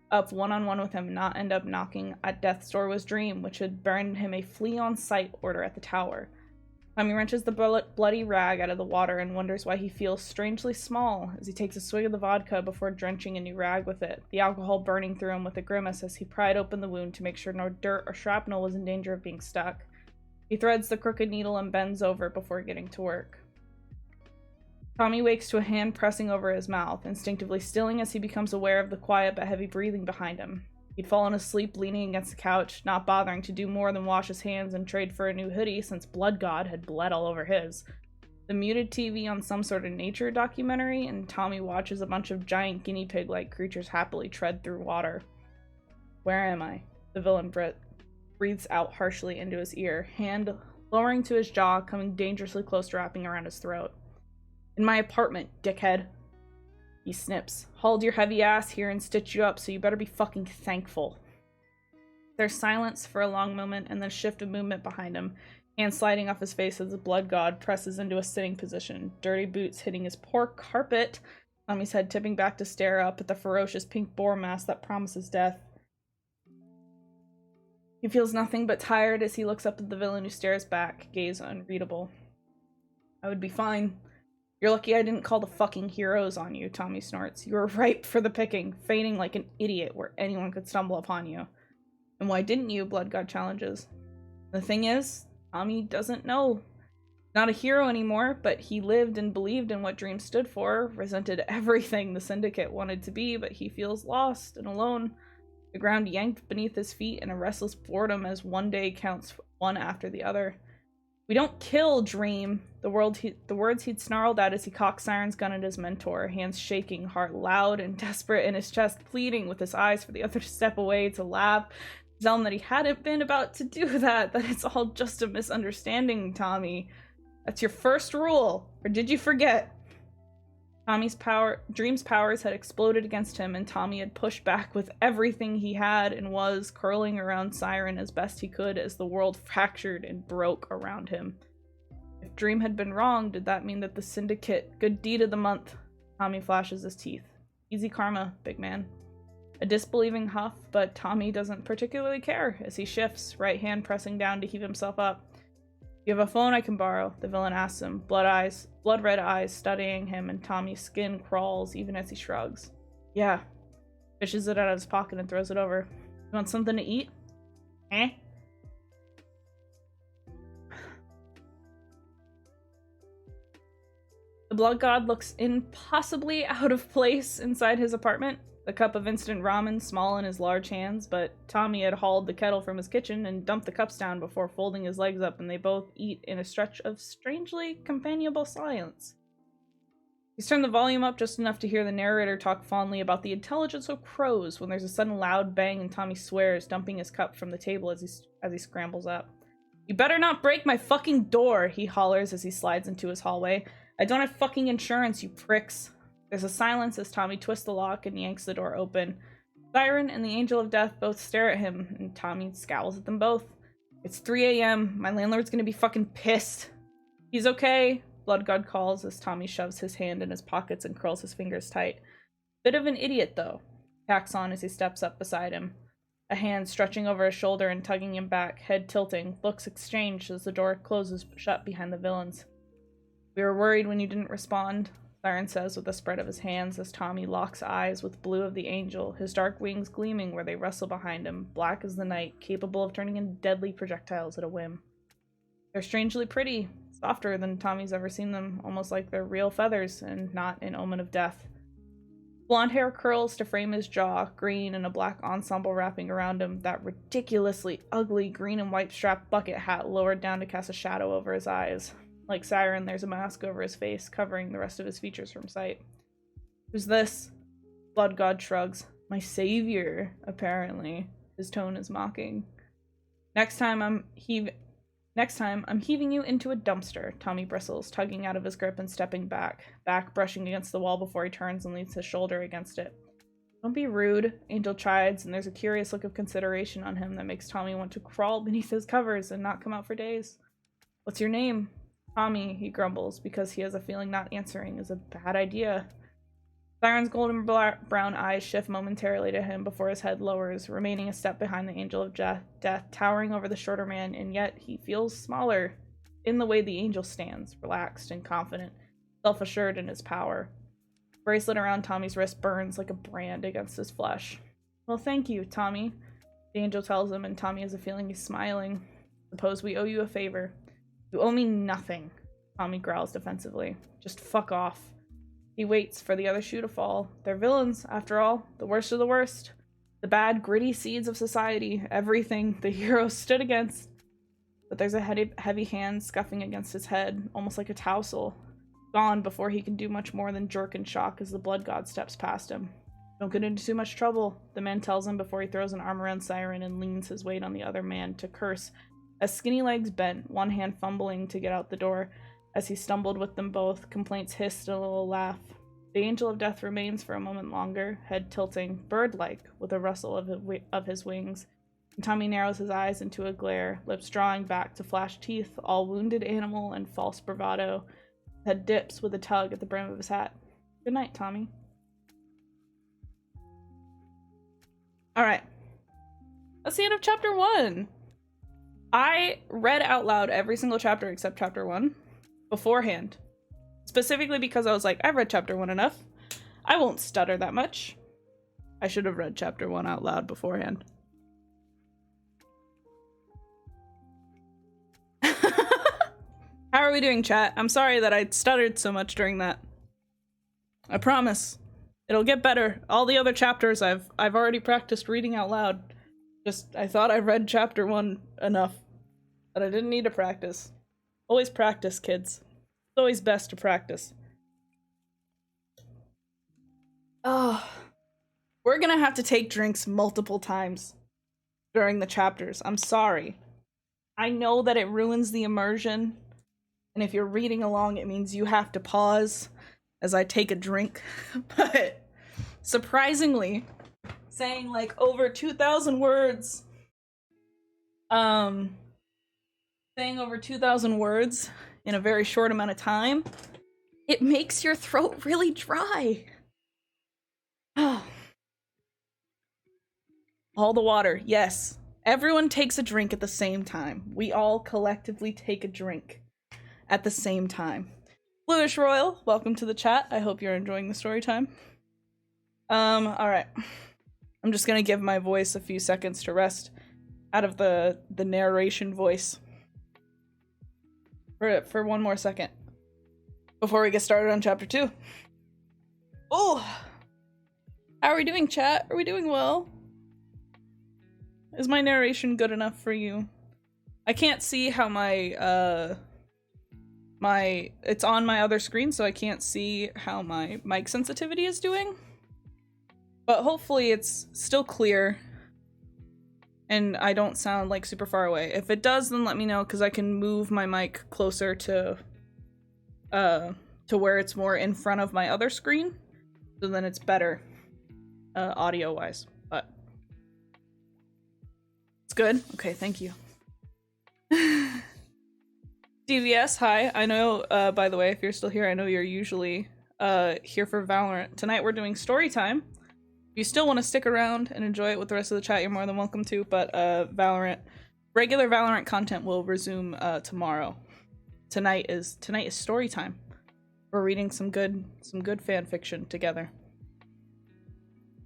up one-on-one with him and not end up knocking at death's door was Dream, which had burned him a flee-on-sight order at the tower. Tommy wrenches the bloody rag out of the water and wonders why he feels strangely small as he takes a swig of the vodka before drenching a new rag with it, the alcohol burning through him with a grimace as he pried open the wound to make sure no dirt or shrapnel was in danger of being stuck. He threads the crooked needle and bends over before getting to work. Tommy wakes to a hand pressing over his mouth, instinctively stilling as he becomes aware of the quiet but heavy breathing behind him. He'd fallen asleep leaning against the couch, not bothering to do more than wash his hands and trade for a new hoodie since Blood God had bled all over his. The muted TV on some sort of nature documentary, and Tommy watches a bunch of giant guinea pig-like creatures happily tread through water. "Where am I?" The villain breathes out harshly into his ear, hand lowering to his jaw, coming dangerously close to wrapping around his throat. "In my apartment, dickhead." He snips. "Hauled your heavy ass here and stitched you up, so you better be fucking thankful." There's silence for a long moment, and then a shift of movement behind him, hand sliding off his face as the blood god presses into a sitting position, dirty boots hitting his poor carpet, Tommy's head tipping back to stare up at the ferocious pink boar mask that promises death. He feels nothing but tired as he looks up at the villain who stares back, gaze unreadable. "I would be fine. You're lucky I didn't call the fucking heroes on you," Tommy snorts. "You were ripe for the picking, fainting like an idiot where anyone could stumble upon you." "And why didn't you?" Blood God challenges. The thing is, Tommy doesn't know. Not a hero anymore, but he lived and believed in what Dream stood for, resented everything the Syndicate wanted to be, but he feels lost and alone. The ground yanked beneath his feet in a restless boredom as one day counts one after the other. "We don't kill, Dream," the words he'd snarled out as he cocked Siren's gun at his mentor, hands shaking, heart loud and desperate in his chest, pleading with his eyes for the other to step away, to laugh, tell him that he hadn't been about to do that it's all just a misunderstanding, Tommy. That's your first rule, or did you forget? Dream's powers had exploded against him, and Tommy had pushed back with everything he had and was, curling around Siren as best he could as the world fractured and broke around him. If Dream had been wrong, did that mean that the Syndicate, good deed of the month? Tommy flashes his teeth. Easy karma, big man. A disbelieving huff, but Tommy doesn't particularly care as he shifts, right hand pressing down to heave himself up. "You have a phone I can borrow?" the villain asks him, blood-red eyes studying him, and Tommy's skin crawls even as he shrugs. "Yeah." Fishes it out of his pocket and throws it over. "You want something to eat?" "Eh?" The blood god looks impossibly out of place inside his apartment. The cup of instant ramen small in his large hands, but Tommy had hauled the kettle from his kitchen and dumped the cups down before folding his legs up, and they both eat in a stretch of strangely companionable silence. He's turned the volume up just enough to hear the narrator talk fondly about the intelligence of crows when there's a sudden loud bang and Tommy swears, dumping his cup from the table as he scrambles up. "You better not break my fucking door," he hollers as he slides into his hallway. "I don't have fucking insurance, you pricks." There's a silence as Tommy twists the lock and yanks the door open. Siren and the Angel of Death both stare at him, and Tommy scowls at them both. It's 3 a.m. My landlord's gonna be fucking pissed. He's okay, Blood God calls as Tommy shoves his hand in his pockets and curls his fingers tight. Bit of an idiot, though, tacks on as he steps up beside him. A hand stretching over his shoulder and tugging him back, head tilting, looks exchanged as the door closes shut behind the villains. We were worried when you didn't respond, Siren says with a spread of his hands as Tommy locks eyes with Blue of the Angel, his dark wings gleaming where they wrestle behind him, black as the night, capable of turning into deadly projectiles at a whim. They're strangely pretty, softer than Tommy's ever seen them, almost like they're real feathers and not an omen of death. Blonde hair curls to frame his jaw, green and a black ensemble wrapping around him, that ridiculously ugly green and white strap bucket hat lowered down to cast a shadow over his eyes. Like Siren, there's a mask over his face, covering the rest of his features from sight. Who's this? Blood God shrugs. My savior, apparently. His tone is mocking. Next time I'm heaving you into a dumpster, Tommy bristles, tugging out of his grip and stepping back brushing against the wall before he turns and leans his shoulder against it. Don't be rude, Angel chides, and there's a curious look of consideration on him that makes Tommy want to crawl beneath his covers and not come out for days. What's your name? Tommy, he grumbles, because he has a feeling not answering is a bad idea. Siren's golden brown eyes shift momentarily to him before his head lowers, remaining a step behind the Angel of Death, towering over the shorter man, and yet he feels smaller in the way the Angel stands, relaxed and confident, self-assured in his power. The bracelet around Tommy's wrist burns like a brand against his flesh. Well, thank you, Tommy, the Angel tells him, and Tommy has a feeling he's smiling. Suppose we owe you a favor. You owe me nothing, Tommy growls defensively. Just fuck off. He waits for the other shoe to fall. They're villains, after all, the worst of the worst. The bad, gritty seeds of society, everything the heroes stood against. But there's a heavy hand scuffing against his head, almost like a tousle. Gone before he can do much more than jerk in shock as the Blood God steps past him. Don't get into too much trouble, the man tells him before he throws an arm around Siren and leans his weight on the other man to curse, as skinny legs bent, one hand fumbling to get out the door. As he stumbled with them both, complaints hissed and a little laugh. The Angel of Death remains for a moment longer, head tilting, bird-like, with a rustle of his wings. And Tommy narrows his eyes into a glare, lips drawing back to flash teeth, all wounded animal and false bravado. Head dips with a tug at the brim of his hat. Good night, Tommy. Alright. That's the end of chapter 1. I read out loud every single chapter except chapter 1 beforehand. Specifically because I was like, I've read chapter 1 enough. I won't stutter that much. I should have read chapter 1 out loud beforehand. How are we doing, chat? I'm sorry that I stuttered so much during that. I promise. It'll get better. All the other chapters I've already practiced reading out loud. Just, I thought I read chapter 1 enough that I didn't need to practice. Always practice, kids. It's always best to practice. Oh, we're gonna have to take drinks multiple times during the chapters. I'm sorry. I know that it ruins the immersion, and if you're reading along, it means you have to pause as I take a drink. But surprisingly, saying like over 2,000 words, saying over 2,000 words in a very short amount of time, it makes your throat really dry. All the water, yes. Everyone takes a drink at the same time. We all collectively take a drink at the same time. Bluish Royal, welcome to the chat. I hope you're enjoying the story time. Alright. I'm just gonna give my voice a few seconds to rest out of the narration voice. For one more second. Before we get started on chapter 2. Oh! How are we doing, chat? Are we doing well? Is my narration good enough for you? I can't see how my, it's on my other screen, so I can't see how my mic sensitivity is doing. But hopefully it's still clear and I don't sound like super far away. If it does, then let me know, because I can move my mic closer to where it's more in front of my other screen. So then it's better, audio-wise, but it's good. Okay, thank you. DVS, hi. I know, by the way, if you're still here, I know you're usually here for Valorant. Tonight we're doing story time. If you still want to stick around and enjoy it with the rest of the chat, you're more than welcome to, but regular Valorant content will resume tomorrow. Tonight is story time. We're reading some good fan fiction together.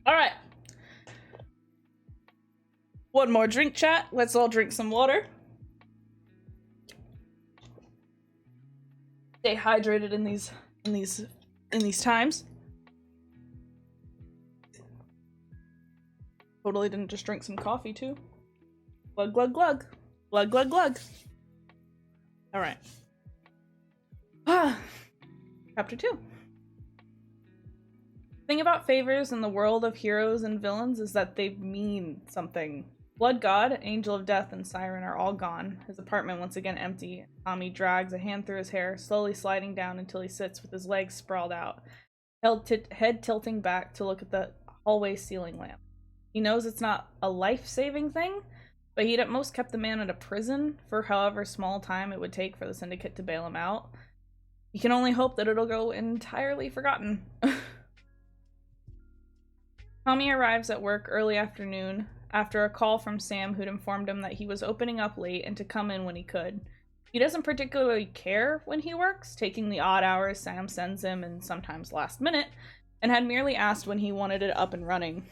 All right. One more drink, chat. Let's all drink some water. Stay hydrated in these times. Totally didn't just drink some coffee too. Glug glug glug. Glug glug glug. All right. Chapter 2. The thing about favors in the world of heroes and villains is that they mean something. Blood God, Angel of Death, and Siren are all gone. His apartment once again empty. Tommy drags a hand through his hair, slowly sliding down until he sits with his legs sprawled out, head tilting back to look at the hallway ceiling lamp. He knows it's not a life-saving thing, but he'd at most kept the man in a prison for however small time it would take for the Syndicate to bail him out. He can only hope that it'll go entirely forgotten. Tommy arrives at work early afternoon after a call from Sam, who'd informed him that he was opening up late and to come in when he could. He doesn't particularly care when he works, taking the odd hours Sam sends him and sometimes last minute, and had merely asked when he wanted it up and running.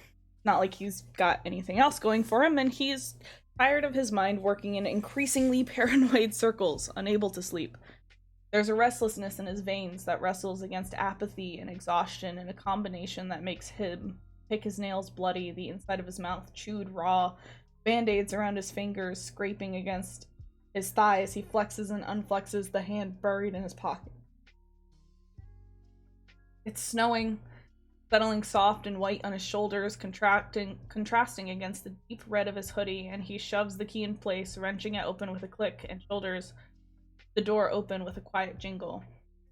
Not like he's got anything else going for him, and he's tired of his mind working in increasingly paranoid circles, unable to sleep. There's a restlessness in his veins that wrestles against apathy and exhaustion in a combination that makes him pick his nails bloody, the inside of his mouth chewed raw, band-aids around his fingers scraping against his thighs. He flexes and unflexes the hand buried in his pocket. It's snowing, settling soft and white on his shoulders, contrasting against the deep red of his hoodie, and he shoves the key in place, wrenching it open with a click, and shoulders the door open with a quiet jingle.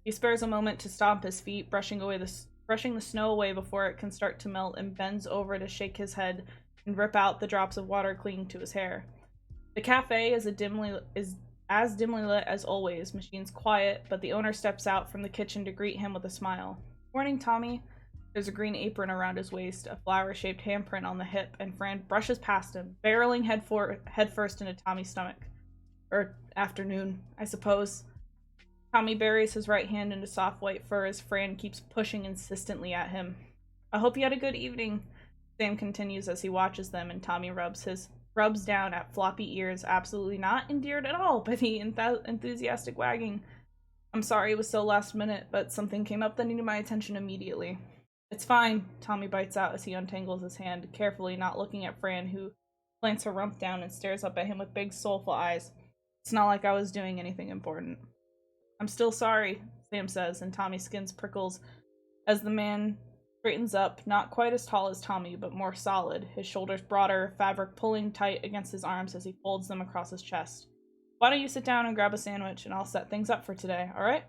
He spares a moment to stomp his feet, brushing the snow away before it can start to melt, and bends over to shake his head and rip out the drops of water clinging to his hair. The cafe is as dimly lit as always, machines quiet, but the owner steps out from the kitchen to greet him with a smile. "Morning, Tommy." There's a green apron around his waist, a flower-shaped handprint on the hip, and Fran brushes past him, barreling headfirst into Tommy's stomach. Or afternoon, I suppose. Tommy buries his right hand into soft white fur as Fran keeps pushing insistently at him. "I hope you had a good evening," Sam continues as he watches them, and Tommy rubs down at floppy ears, absolutely not endeared at all by the enthusiastic wagging. "I'm sorry it was so last minute, but something came up that needed my attention immediately." "It's fine," Tommy bites out as he untangles his hand, carefully not looking at Fran, who plants her rump down and stares up at him with big soulful eyes. "It's not like I was doing anything important." "I'm still sorry," Sam says, and Tommy's skin prickles as the man straightens up, not quite as tall as Tommy, but more solid, his shoulders broader, fabric pulling tight against his arms as he folds them across his chest. "Why don't you sit down and grab a sandwich, and I'll set things up for today, alright?"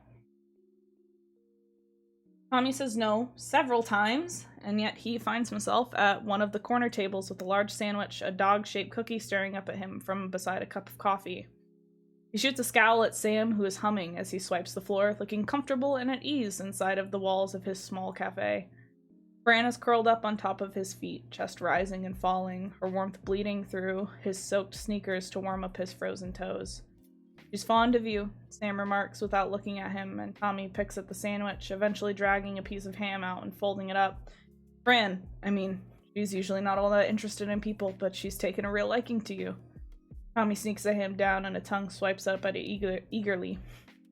Tommy says no several times, and yet he finds himself at one of the corner tables with a large sandwich, a dog-shaped cookie staring up at him from beside a cup of coffee. He shoots a scowl at Sam, who is humming as he swipes the floor, looking comfortable and at ease inside of the walls of his small cafe. Fran is curled up on top of his feet, chest rising and falling, her warmth bleeding through his soaked sneakers to warm up his frozen toes. "She's fond of you," Sam remarks without looking at him, and Tommy picks at the sandwich, eventually dragging a piece of ham out and folding it up. She's usually not all that interested in people, but she's taken a real liking to you." Tommy sneaks a ham down and a tongue swipes up at it eagerly.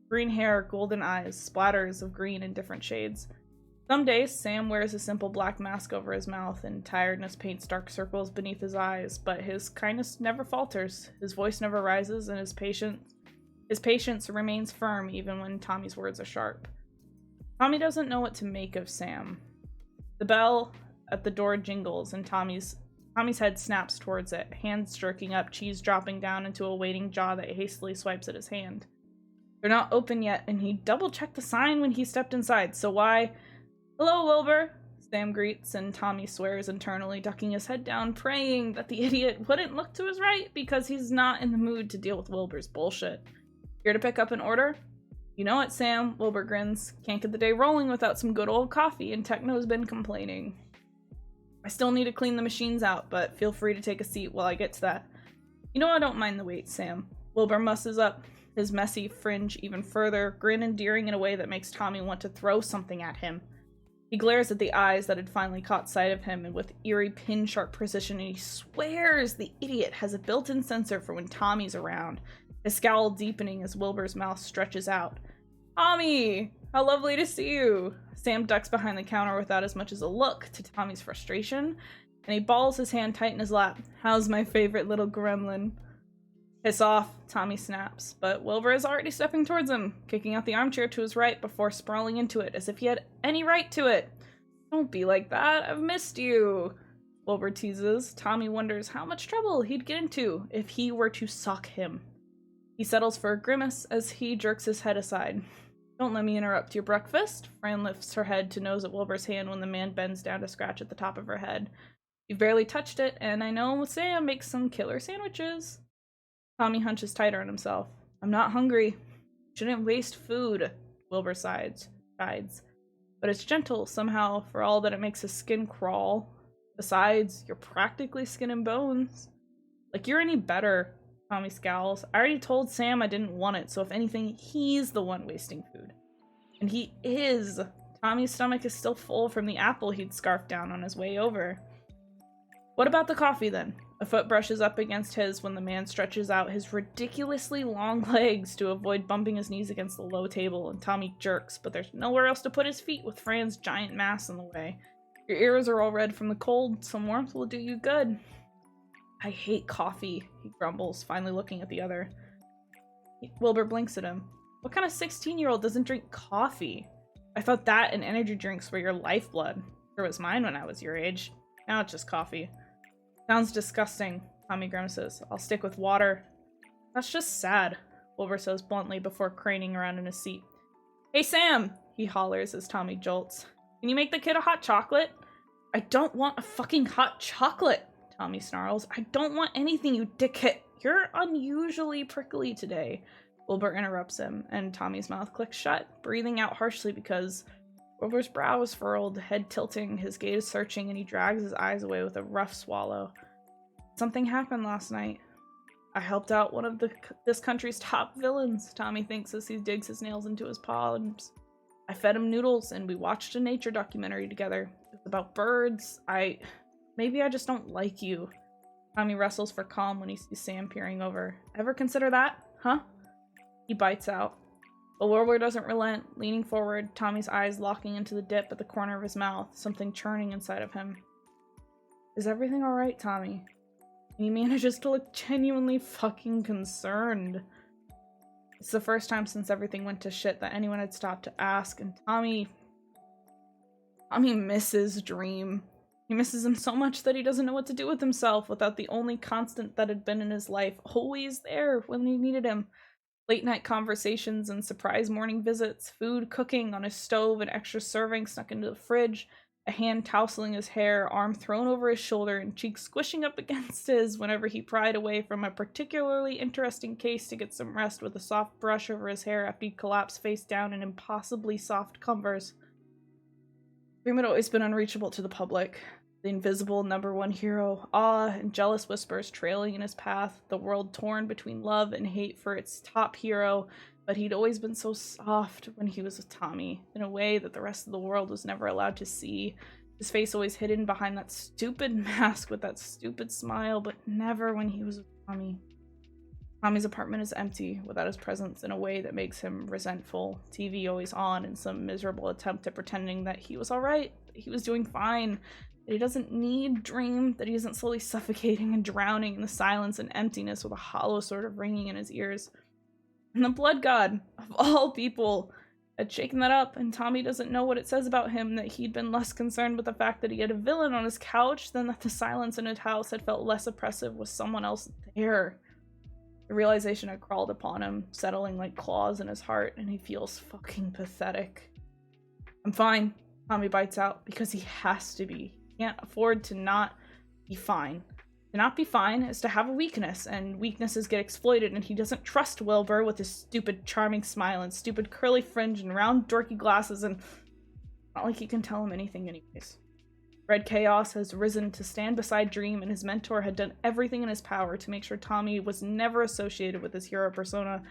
Green hair, golden eyes, splatters of green in different shades. Some days, Sam wears a simple black mask over his mouth, and tiredness paints dark circles beneath his eyes, but his kindness never falters, his voice never rises, and his patience remains firm even when Tommy's words are sharp. Tommy doesn't know what to make of Sam. The bell at the door jingles, and Tommy's head snaps towards it, hands jerking up, cheese dropping down into a waiting jaw that hastily swipes at his hand. They're not open yet, and he double-checked the sign when he stepped inside, so why... "Hello, Wilbur," Sam greets, and Tommy swears internally, ducking his head down, praying that the idiot wouldn't look to his right because he's not in the mood to deal with Wilbur's bullshit. Here to pick up an order? You know it, Sam, Wilbur grins. Can't get the day rolling without some good old coffee, and Techno's been complaining. I still need to clean the machines out, but feel free to take a seat while I get to that. You know I don't mind the wait, Sam. Wilbur musses up his messy fringe even further, grin endearing in a way that makes Tommy want to throw something at him. He glares at the eyes that had finally caught sight of him and with eerie pin-sharp precision, and he swears the idiot has a built-in sensor for when Tommy's around, his scowl deepening as Wilbur's mouth stretches out. Tommy! How lovely to see you! Sam ducks behind the counter without as much as a look to Tommy's frustration, and he balls his hand tight in his lap. How's my favorite little gremlin? Piss off, Tommy snaps, but Wilbur is already stepping towards him, kicking out the armchair to his right before sprawling into it, as if he had any right to it. Don't be like that, I've missed you, Wilbur teases. Tommy wonders how much trouble he'd get into if he were to sock him. He settles for a grimace as he jerks his head aside. Don't let me interrupt your breakfast. Fran lifts her head to nose at Wilbur's hand when the man bends down to scratch at the top of her head. You've barely touched it, and I know Sam makes some killer sandwiches. Tommy hunches tighter on himself. I'm not hungry. Shouldn't waste food, Wilbur sides. But it's gentle, somehow, for all that it makes his skin crawl. Besides, you're practically skin and bones. Like you're any better, Tommy scowls. I already told Sam I didn't want it, so if anything, he's the one wasting food. And he is. Tommy's stomach is still full from the apple he'd scarfed down on his way over. What about the coffee, then? A foot brushes up against his when the man stretches out his ridiculously long legs to avoid bumping his knees against the low table, and Tommy jerks, but there's nowhere else to put his feet with Fran's giant mass in the way. Your ears are all red from the cold. Some warmth will do you good. I hate coffee, he grumbles, finally looking at the other. Wilbur blinks at him. What kind of 16-year-old doesn't drink coffee? I thought that and energy drinks were your lifeblood. Sure was mine when I was your age. Now it's just coffee. Sounds disgusting, Tommy grimaces. I'll stick with water. That's just sad, Wilbur says bluntly before craning around in his seat. Hey, Sam, he hollers as Tommy jolts. Can you make the kid a hot chocolate? I don't want a fucking hot chocolate, Tommy snarls. I don't want anything, you dickhead. You're unusually prickly today, Wilbur interrupts him, and Tommy's mouth clicks shut, breathing out harshly because Wilbur's brow is furrowed, head tilting, his gaze searching, and he drags his eyes away with a rough swallow. Something happened last night. I helped out one of this country's top villains, Tommy thinks as he digs his nails into his palms. I fed him noodles, and we watched a nature documentary together. It was about birds. Maybe I just don't like you. Tommy wrestles for calm when he sees Sam peering over. Ever consider that? Huh? He bites out. But Wilbur doesn't relent, leaning forward, Tommy's eyes locking into the dip at the corner of his mouth, something churning inside of him. Is everything alright, Tommy? And he manages to look genuinely fucking concerned. It's the first time since everything went to shit that anyone had stopped to ask, and Tommy misses Dream. He misses him so much that he doesn't know what to do with himself without the only constant that had been in his life, always there when he needed him. Late night conversations and surprise morning visits, food cooking on his stove, an extra serving snuck into the fridge, a hand tousling his hair, arm thrown over his shoulder, and cheek squishing up against his whenever he pried away from a particularly interesting case to get some rest with a soft brush over his hair after he collapsed face down in impossibly soft covers. Dream had always been unreachable to the public. The invisible #1 hero, awe and jealous whispers trailing in his path, the world torn between love and hate for its top hero, but he'd always been so soft when he was with Tommy, in a way that the rest of the world was never allowed to see. His face always hidden behind that stupid mask with that stupid smile, but never when he was with Tommy. Tommy's apartment is empty, without his presence, in a way that makes him resentful, TV always on in some miserable attempt at pretending that he was alright, that he was doing fine, that he doesn't need Dream, that he isn't slowly suffocating and drowning in the silence and emptiness with a hollow sort of ringing in his ears. And the blood god, of all people, had shaken that up, and Tommy doesn't know what it says about him that he'd been less concerned with the fact that he had a villain on his couch than that the silence in his house had felt less oppressive with someone else there. The realization had crawled upon him, settling like claws in his heart, and he feels fucking pathetic. I'm fine, Tommy bites out, because he has to be. He can't afford to not be fine. To not be fine is to have a weakness, and weaknesses get exploited, and he doesn't trust Wilbur with his stupid, charming smile and stupid curly fringe and round, dorky glasses, and not like he can tell him anything anyways. Red Chaos has risen to stand beside Dream, and his mentor had done everything in his power to make sure Tommy was never associated with his hero persona,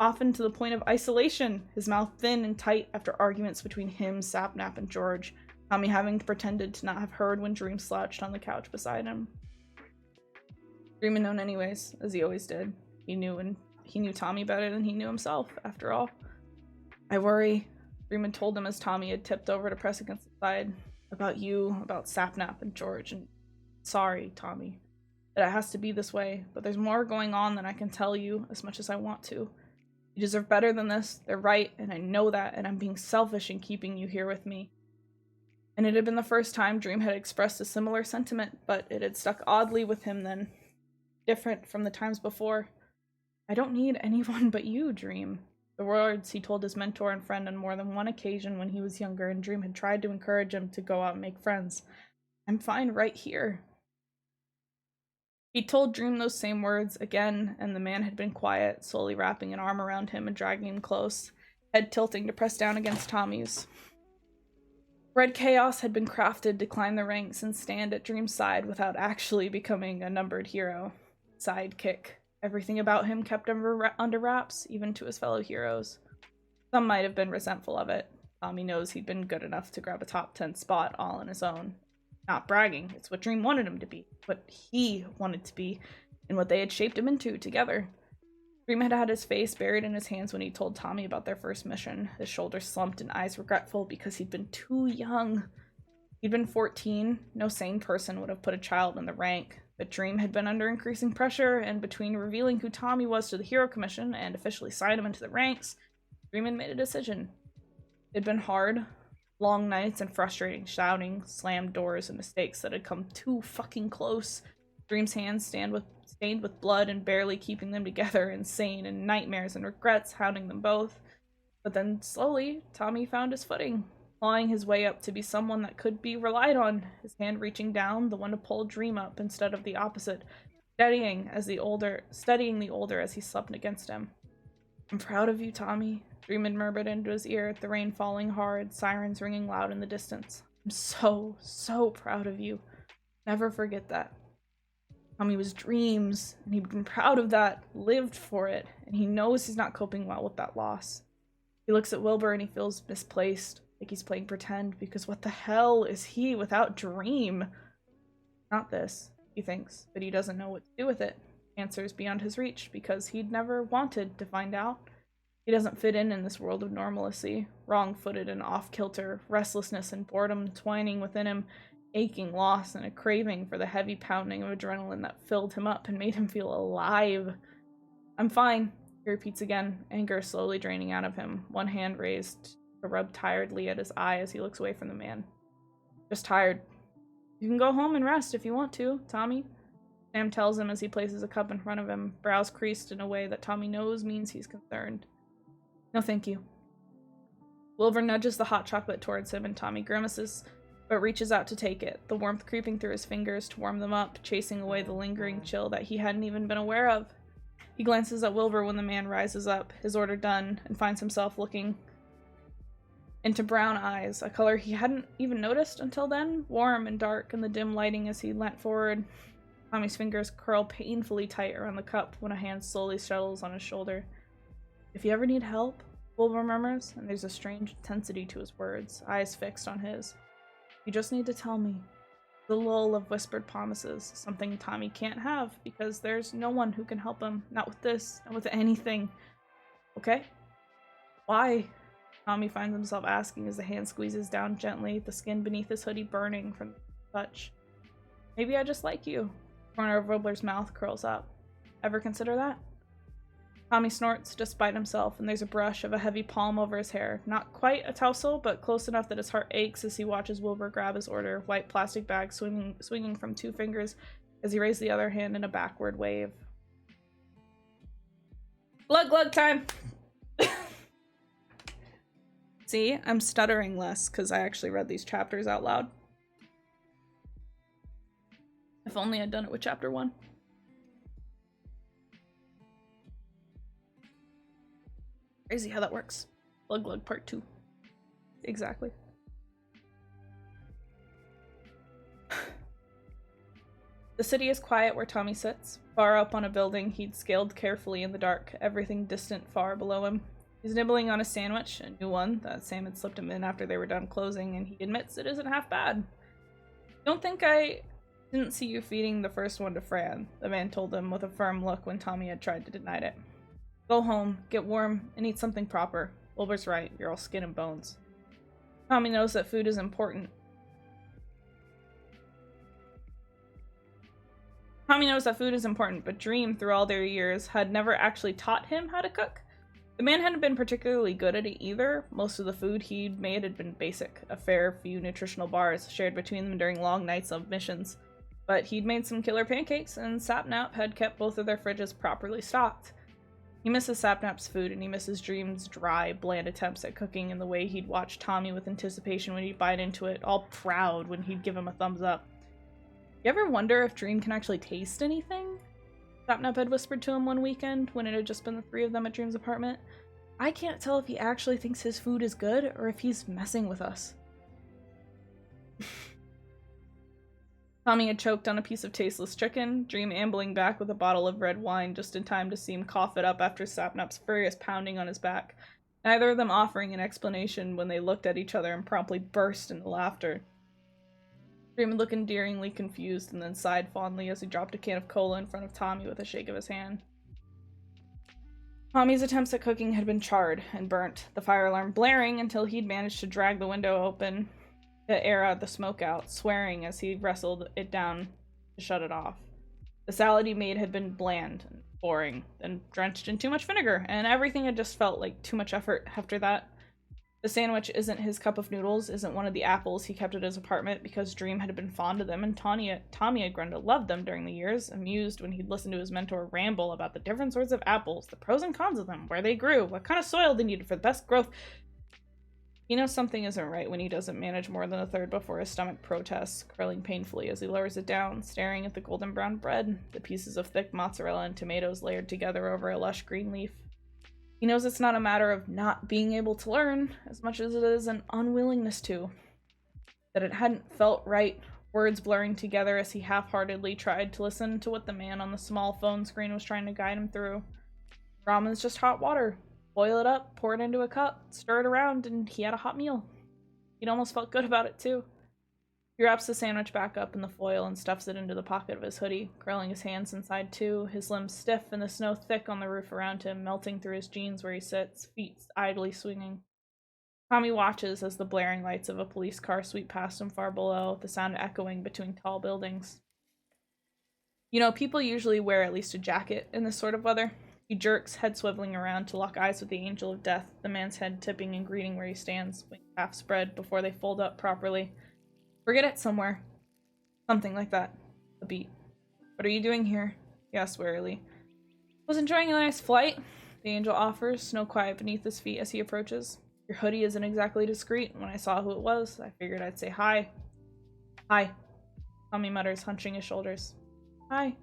often to the point of isolation, his mouth thin and tight after arguments between him, Sapnap, and George, Tommy having pretended to not have heard when Dream slouched on the couch beside him. Dream had known anyways, as he always did. He knew Tommy better than he knew himself, after all. I worry, Dream had told him as Tommy had tipped over to press against the side. About you, about Sapnap and George, and sorry, Tommy, that it has to be this way, but there's more going on than I can tell you as much as I want to. You deserve better than this, they're right, and I know that, and I'm being selfish in keeping you here with me. And it had been the first time Dream had expressed a similar sentiment, but it had stuck oddly with him then, different from the times before. I don't need anyone but you, Dream. The words he told his mentor and friend on more than one occasion when he was younger, and Dream had tried to encourage him to go out and make friends. I'm fine right here. He told Dream those same words again, and the man had been quiet, slowly wrapping an arm around him and dragging him close, head tilting to press down against Tommy's. Red Chaos had been crafted to climb the ranks and stand at Dream's side without actually becoming a numbered hero. Sidekick. Everything about him kept under wraps, even to his fellow heroes. Some might have been resentful of it. Tommy knows he'd been good enough to grab a top 10 spot all on his own. Not bragging, it's what Dream wanted him to be, what he wanted to be, and what they had shaped him into together. Dream had had his face buried in his hands when he told Tommy about their first mission, his shoulders slumped and eyes regretful because he'd been too young. He'd been 14, no sane person would have put a child in the rank. But Dream had been under increasing pressure, and between revealing who Tommy was to the Hero Commission and officially signed him into the ranks, Dream had made a decision. It'd been hard, long nights and frustrating shouting, slammed doors, and mistakes that had come too fucking close. Dream's hands stained with blood and barely keeping them together, insane and nightmares and regrets hounding them both. But then slowly, Tommy found his footing, clawing his way up to be someone that could be relied on, his hand reaching down, the one to pull Dream up instead of the opposite, studying the older as he slept against him. I'm proud of you, Tommy, Dream had murmured into his ear, the rain falling hard, sirens ringing loud in the distance. I'm so, so proud of you. Never forget that. Tommy was Dream's, and he'd been proud of that, lived for it, and he knows he's not coping well with that loss. He looks at Wilbur and he feels misplaced. Like he's playing pretend, because what the hell is he without Dream? Not this, he thinks, but he doesn't know what to do with it. Answers beyond his reach, because he'd never wanted to find out. He doesn't fit in this world of normalcy, wrong-footed and off-kilter, restlessness and boredom twining within him, aching loss and a craving for the heavy pounding of adrenaline that filled him up and made him feel alive. I'm fine, he repeats again, anger slowly draining out of him, one hand raised to rub tiredly at his eye as he looks away from the man. Just tired. You can go home and rest if you want to, Tommy, Sam tells him as he places a cup in front of him, brows creased in a way that Tommy knows means he's concerned. No thank you. Wilbur nudges the hot chocolate towards him and Tommy grimaces, but reaches out to take it, the warmth creeping through his fingers to warm them up, chasing away the lingering chill that he hadn't even been aware of. He glances at Wilbur when the man rises up, his order done, and finds himself looking into brown eyes, a color he hadn't even noticed until then, warm and dark in the dim lighting as he leant forward. Tommy's fingers curl painfully tight around the cup when a hand slowly settles on his shoulder. If you ever need help, Wilbur murmurs, and there's a strange intensity to his words, eyes fixed on his. You just need to tell me. The lull of whispered promises, something Tommy can't have, because there's no one who can help him, not with this, not with anything. Okay? Why? Tommy finds himself asking as the hand squeezes down gently, the skin beneath his hoodie burning from the touch. Maybe I just like you. The corner of Wilbur's mouth curls up. Ever consider that? Tommy snorts, despite himself, and there's a brush of a heavy palm over his hair. Not quite a tussle, but close enough that his heart aches as he watches Wilbur grab his order, white plastic bag swinging from 2 fingers as he raises the other hand in a backward wave. Glug glug time! See, I'm stuttering less because I actually read these chapters out loud. If only I'd done it with chapter 1. Crazy how that works. Glug Glug Part 2. Exactly. The city is quiet where Tommy sits. Far up on a building he'd scaled carefully in the dark, everything distant far below him. He's nibbling on a sandwich, a new one that Sam had slipped him in after they were done closing, and he admits it isn't half bad. Don't think I didn't see you feeding the first one to Fran, the man told him with a firm look when Tommy had tried to deny it. Go home, get warm, and eat something proper. Wilbur's right, you're all skin and bones. Tommy knows that food is important. But Dream, through all their years, had never actually taught him how to cook. The man hadn't been particularly good at it either. Most of the food he'd made had been basic, a fair few nutritional bars shared between them during long nights of missions. But he'd made some killer pancakes, and Sapnap had kept both of their fridges properly stocked. He misses Sapnap's food, and he misses Dream's dry, bland attempts at cooking and the way he'd watch Tommy with anticipation when he'd bite into it, all proud when he'd give him a thumbs up. You ever wonder if Dream can actually taste anything? Sapnap had whispered to him one weekend when it had just been the three of them at Dream's apartment. I can't tell if he actually thinks his food is good or if he's messing with us. Tommy had choked on a piece of tasteless chicken, Dream ambling back with a bottle of red wine just in time to see him cough it up after Sapnap's furious pounding on his back, neither of them offering an explanation when they looked at each other and promptly burst into laughter. Dream looked endearingly confused and then sighed fondly as he dropped a can of cola in front of Tommy with a shake of his hand. Tommy's attempts at cooking had been charred and burnt, the fire alarm blaring until he'd managed to drag the window open to air out the smoke out, swearing as he wrestled it down to shut it off. The salad he made had been bland and boring, and drenched in too much vinegar, and everything had just felt like too much effort after that. The sandwich isn't his cup of noodles, isn't one of the apples he kept at his apartment because Dream had been fond of them, and Tommy had grown to love them during the years, amused when he'd listened to his mentor ramble about the different sorts of apples, the pros and cons of them, where they grew, what kind of soil they needed for the best growth. He knows something isn't right when he doesn't manage more than a third before his stomach protests, curling painfully as he lowers it down, staring at the golden brown bread, the pieces of thick mozzarella and tomatoes layered together over a lush green leaf. He knows it's not a matter of not being able to learn, as much as it is an unwillingness to. That it hadn't felt right, words blurring together as he half-heartedly tried to listen to what the man on the small phone screen was trying to guide him through. Ramen's just hot water. Boil it up, pour it into a cup, stir it around, and he had a hot meal. He'd almost felt good about it, too. He wraps the sandwich back up in the foil and stuffs it into the pocket of his hoodie, curling his hands inside too, his limbs stiff and the snow thick on the roof around him, melting through his jeans where he sits, feet idly swinging. Tommy watches as the blaring lights of a police car sweep past him far below, the sound echoing between tall buildings. You know, people usually wear at least a jacket in this sort of weather. He jerks, head swiveling around to lock eyes with the Angel of Death, the man's head tipping and greeting where he stands, wings half spread before they fold up properly. Forget it somewhere. Something like that. A beat. What are you doing here? He asks warily. Was enjoying a nice flight, the Angel offers, snow quiet beneath his feet as he approaches. Your hoodie isn't exactly discreet. When I saw who it was, I figured I'd say hi. Hi, Tommy mutters, hunching his shoulders. Hi,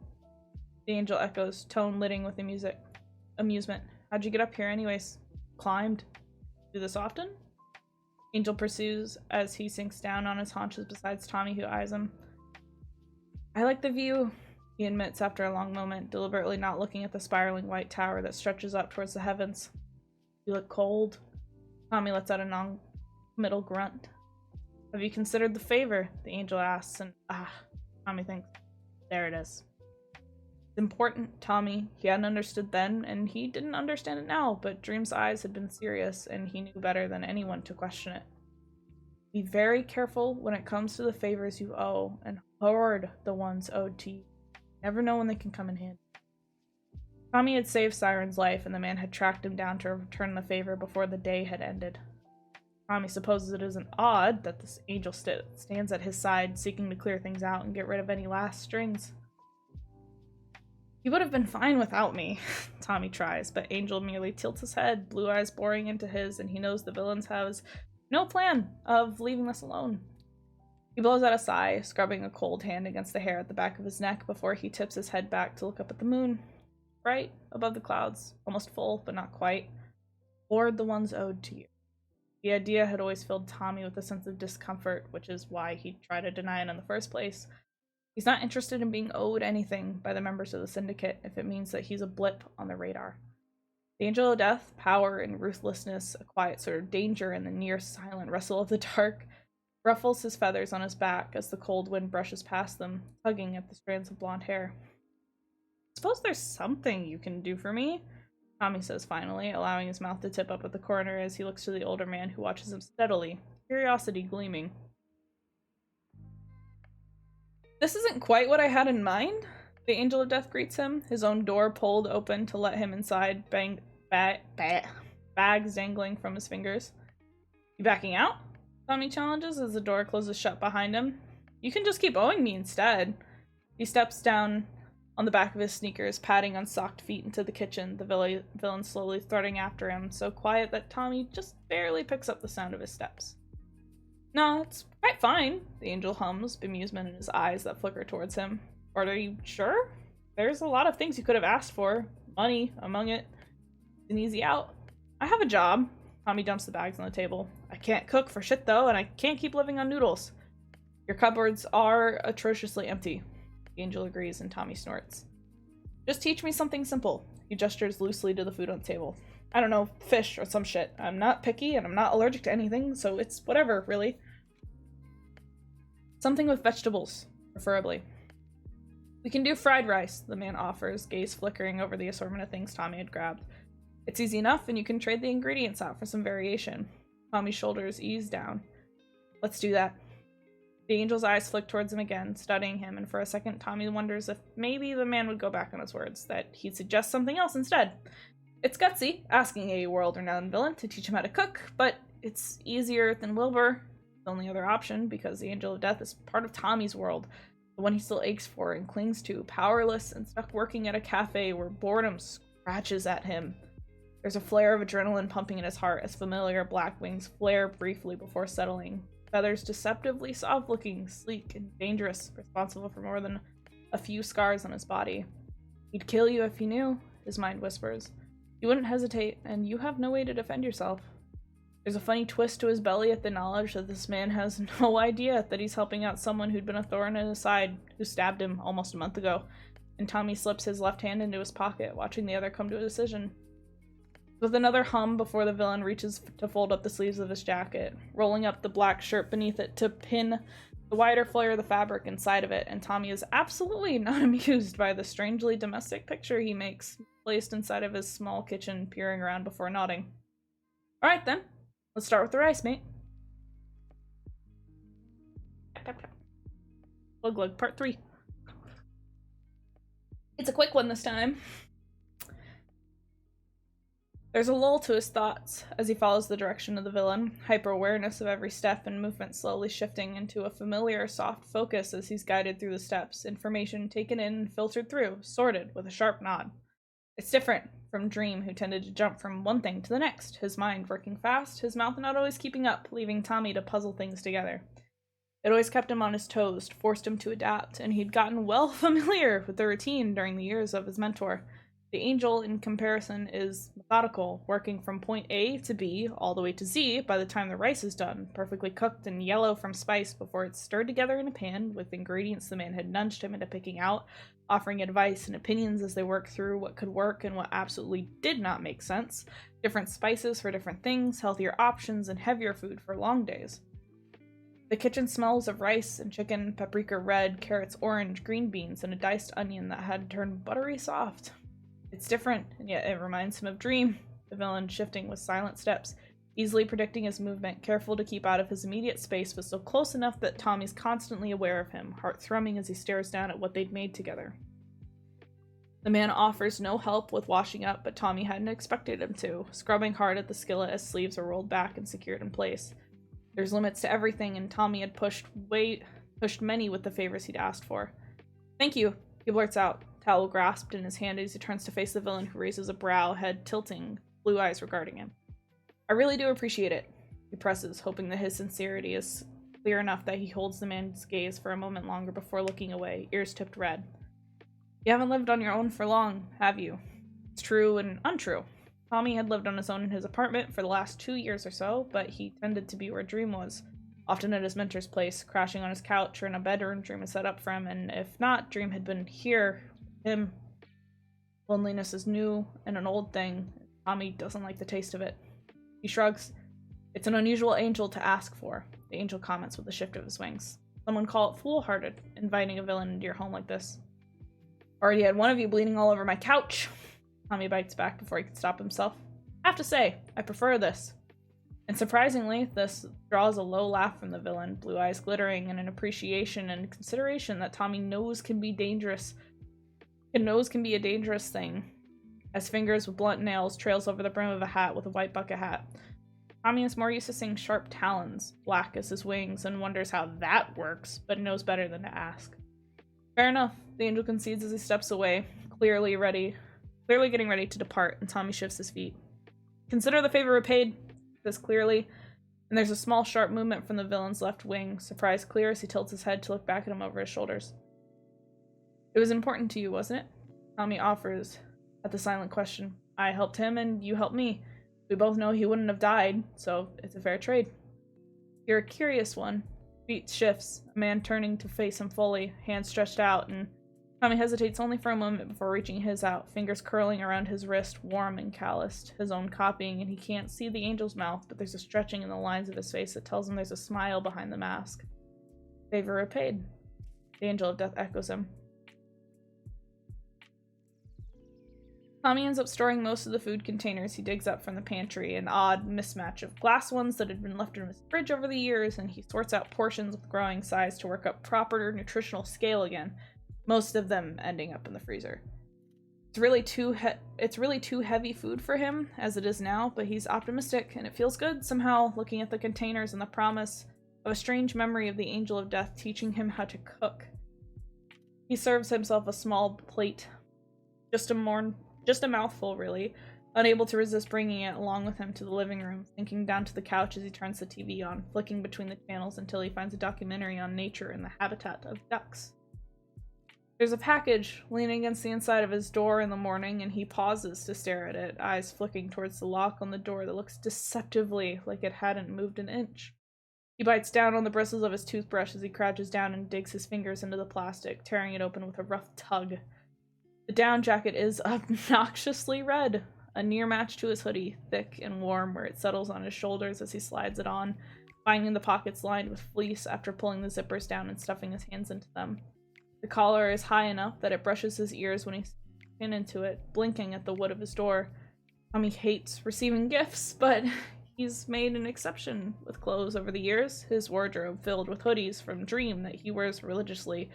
the Angel echoes, tone litting with amusement. How'd you get up here anyways? Climbed. Do this often? Angel pursues as he sinks down on his haunches beside Tommy, who eyes him. I like the view, he admits after a long moment, deliberately not looking at the spiraling white tower that stretches up towards the heavens. You look cold. Tommy lets out a non-committal grunt. Have you considered the favor? The Angel asks, and Tommy thinks, there it is. It's important, Tommy. He hadn't understood then, and he didn't understand it now, but Dream's eyes had been serious, and he knew better than anyone to question it. Be very careful when it comes to the favors you owe, and hoard the ones owed to you. Never know when they can come in handy. Tommy had saved Siren's life, and the man had tracked him down to return the favor before the day had ended. Tommy supposes it isn't odd that this Angel stands at his side, seeking to clear things out and get rid of any last strings. You would have been fine without me, Tommy tries, but Angel merely tilts his head, blue eyes boring into his, and he knows the villains has no plan of leaving us alone. He blows out a sigh, scrubbing a cold hand against the hair at the back of his neck before he tips his head back to look up at the moon. Bright above the clouds, almost full, but not quite. Lord, the ones owed to you. The idea had always filled Tommy with a sense of discomfort, which is why he'd try to deny it in the first place. He's not interested in being owed anything by the members of the Syndicate if it means that he's a blip on the radar. The Angel of Death, power and ruthlessness, a quiet sort of danger in the near silent rustle of the dark, ruffles his feathers on his back as the cold wind brushes past them, tugging at the strands of blonde hair. Suppose there's something you can do for me, Tommy says finally, allowing his mouth to tip up at the corner as he looks to the older man who watches him steadily, curiosity gleaming. This isn't quite what I had in mind, the Angel of Death greets him, his own door pulled open to let him inside, bags dangling from his fingers. You backing out? Tommy challenges as the door closes shut behind him. You can just keep owing me instead. He steps down on the back of his sneakers, padding unsocked feet into the kitchen, the villain slowly threading after him, so quiet that Tommy just barely picks up the sound of his steps. No, it's quite fine, the Angel hums, bemusement in his eyes that flicker towards him. Or are you sure? There's a lot of things you could have asked for. Money, among it. It's an easy out. I have a job. Tommy dumps the bags on the table. I can't cook for shit though, and I can't keep living on noodles. Your cupboards are atrociously empty. The Angel agrees, and Tommy snorts. Just teach me something simple. He gestures loosely to the food on the table. I don't know, fish or some shit. I'm not picky, and I'm not allergic to anything, so it's whatever, really. Something with vegetables, preferably. We can do fried rice, the man offers, gaze flickering over the assortment of things Tommy had grabbed. It's easy enough, and you can trade the ingredients out for some variation. Tommy's shoulders ease down. Let's do that. The Angel's eyes flick towards him again, studying him, and for a second Tommy wonders if maybe the man would go back on his words, that he'd suggest something else instead. It's gutsy, asking a world-renowned villain to teach him how to cook, but it's easier than Wilbur. The only other option, because the Angel of Death is part of Tommy's world, the one he still aches for and clings to, powerless and stuck working at a cafe where boredom scratches at him. There's a flare of adrenaline pumping in his heart as familiar black wings flare briefly before settling. Feathers deceptively soft-looking, sleek, and dangerous, responsible for more than a few scars on his body. He'd kill you if he knew, his mind whispers. You wouldn't hesitate, and you have no way to defend yourself. There's a funny twist to his belly at the knowledge that this man has no idea that he's helping out someone who'd been a thorn in his side, who stabbed him almost a month ago, and Tommy slips his left hand into his pocket, watching the other come to a decision. With another hum before the villain reaches to fold up the sleeves of his jacket, rolling up the black shirt beneath it to pin the wider flare of the fabric inside of it, and Tommy is absolutely not amused by the strangely domestic picture he makes, placed inside of his small kitchen, peering around before nodding. Alright then, let's start with the rice, mate. Glug Glug, part 3. It's a quick one this time. There's a lull to his thoughts as he follows the direction of the villain, hyper-awareness of every step and movement slowly shifting into a familiar, soft focus as he's guided through the steps, information taken in and filtered through, sorted with a sharp nod. It's different from Dream, who tended to jump from one thing to the next, his mind working fast, his mouth not always keeping up, leaving Tommy to puzzle things together. It always kept him on his toes, forced him to adapt, and he'd gotten well familiar with the routine during the years of his mentor. The Angel, in comparison, is methodical, working from point A to B, all the way to Z by the time the rice is done, perfectly cooked and yellow from spice before it's stirred together in a pan with ingredients the man had nudged him into picking out, offering advice and opinions as they work through what could work and what absolutely did not make sense, different spices for different things, healthier options, and heavier food for long days. The kitchen smells of rice and chicken, paprika red, carrots orange, green beans, and a diced onion that had turned buttery soft. It's different, and yet it reminds him of Dream, the villain shifting with silent steps, easily predicting his movement, careful to keep out of his immediate space, but still close enough that Tommy's constantly aware of him, heart thrumming as he stares down at what they'd made together. The man offers no help with washing up, but Tommy hadn't expected him to, scrubbing hard at the skillet as sleeves are rolled back and secured in place. There's limits to everything, and Tommy had pushed many with the favors he'd asked for. Thank you, he blurts out, towel grasped in his hand as he turns to face the villain, who raises a brow, head tilting, blue eyes regarding him. I really do appreciate it, he presses, hoping that his sincerity is clear enough that he holds the man's gaze for a moment longer before looking away, ears tipped red. You haven't lived on your own for long, have you? It's true and untrue. Tommy had lived on his own in his apartment for the last 2 years or so, but he tended to be where Dream was, often at his mentor's place, crashing on his couch or in a bedroom Dream had set up for him, and if not, Dream had been here with him. Loneliness is new and an old thing. Tommy doesn't like the taste of it. He shrugs. It's an unusual angel to ask for, the angel comments with a shift of his wings. Someone call it foolhardy, inviting a villain into your home like this. Already had one of you bleeding all over my couch. Tommy bites back before he can stop himself. I have to say, I prefer this. And surprisingly, this draws a low laugh from the villain, blue eyes glittering in an appreciation and consideration that Tommy knows can be dangerous. He knows can be a dangerous thing, as fingers with blunt nails trails over the brim of a hat with a white bucket hat. Tommy is more used to seeing sharp talons, black as his wings, and wonders how that works, but knows better than to ask. Fair enough, the angel concedes as he steps away, clearly getting ready to depart, and Tommy shifts his feet. Consider the favor repaid, says clearly, and there's a small sharp movement from the villain's left wing, surprise clear as he tilts his head to look back at him over his shoulders. It was important to you, wasn't it? Tommy offers at the silent question. I helped him and you helped me. We both know he wouldn't have died, so it's a fair trade. You're a curious one. Feet shifts, a man turning to face him fully, hands stretched out, and Tommy hesitates only for a moment before reaching his out, fingers curling around his wrist, warm and calloused, his own copying, and he can't see the angel's mouth, but there's a stretching in the lines of his face that tells him there's a smile behind the mask. Favor repaid. The angel of death echoes him. Tommy ends up storing most of the food containers he digs up from the pantry, an odd mismatch of glass ones that had been left in his fridge over the years, and he sorts out portions with growing size to work up proper nutritional scale again, most of them ending up in the freezer. It's really too heavy food for him, as it is now, but he's optimistic, and it feels good somehow, looking at the containers and the promise of a strange memory of the angel of death teaching him how to cook. He serves himself a small plate, just a mouthful, really, unable to resist bringing it along with him to the living room, sinking down to the couch as he turns the TV on, flicking between the channels until he finds a documentary on nature and the habitat of ducks. There's a package leaning against the inside of his door in the morning, and he pauses to stare at it, eyes flicking towards the lock on the door that looks deceptively like it hadn't moved an inch. He bites down on the bristles of his toothbrush as he crouches down and digs his fingers into the plastic, tearing it open with a rough tug. The down jacket is obnoxiously red, a near match to his hoodie, thick and warm where it settles on his shoulders as he slides it on, finding the pockets lined with fleece after pulling the zippers down and stuffing his hands into them. The collar is high enough that it brushes his ears when he's into it, blinking at the wood of his door. Tommy hates receiving gifts, but he's made an exception with clothes over the years, his wardrobe filled with hoodies from Dream that he wears religiously,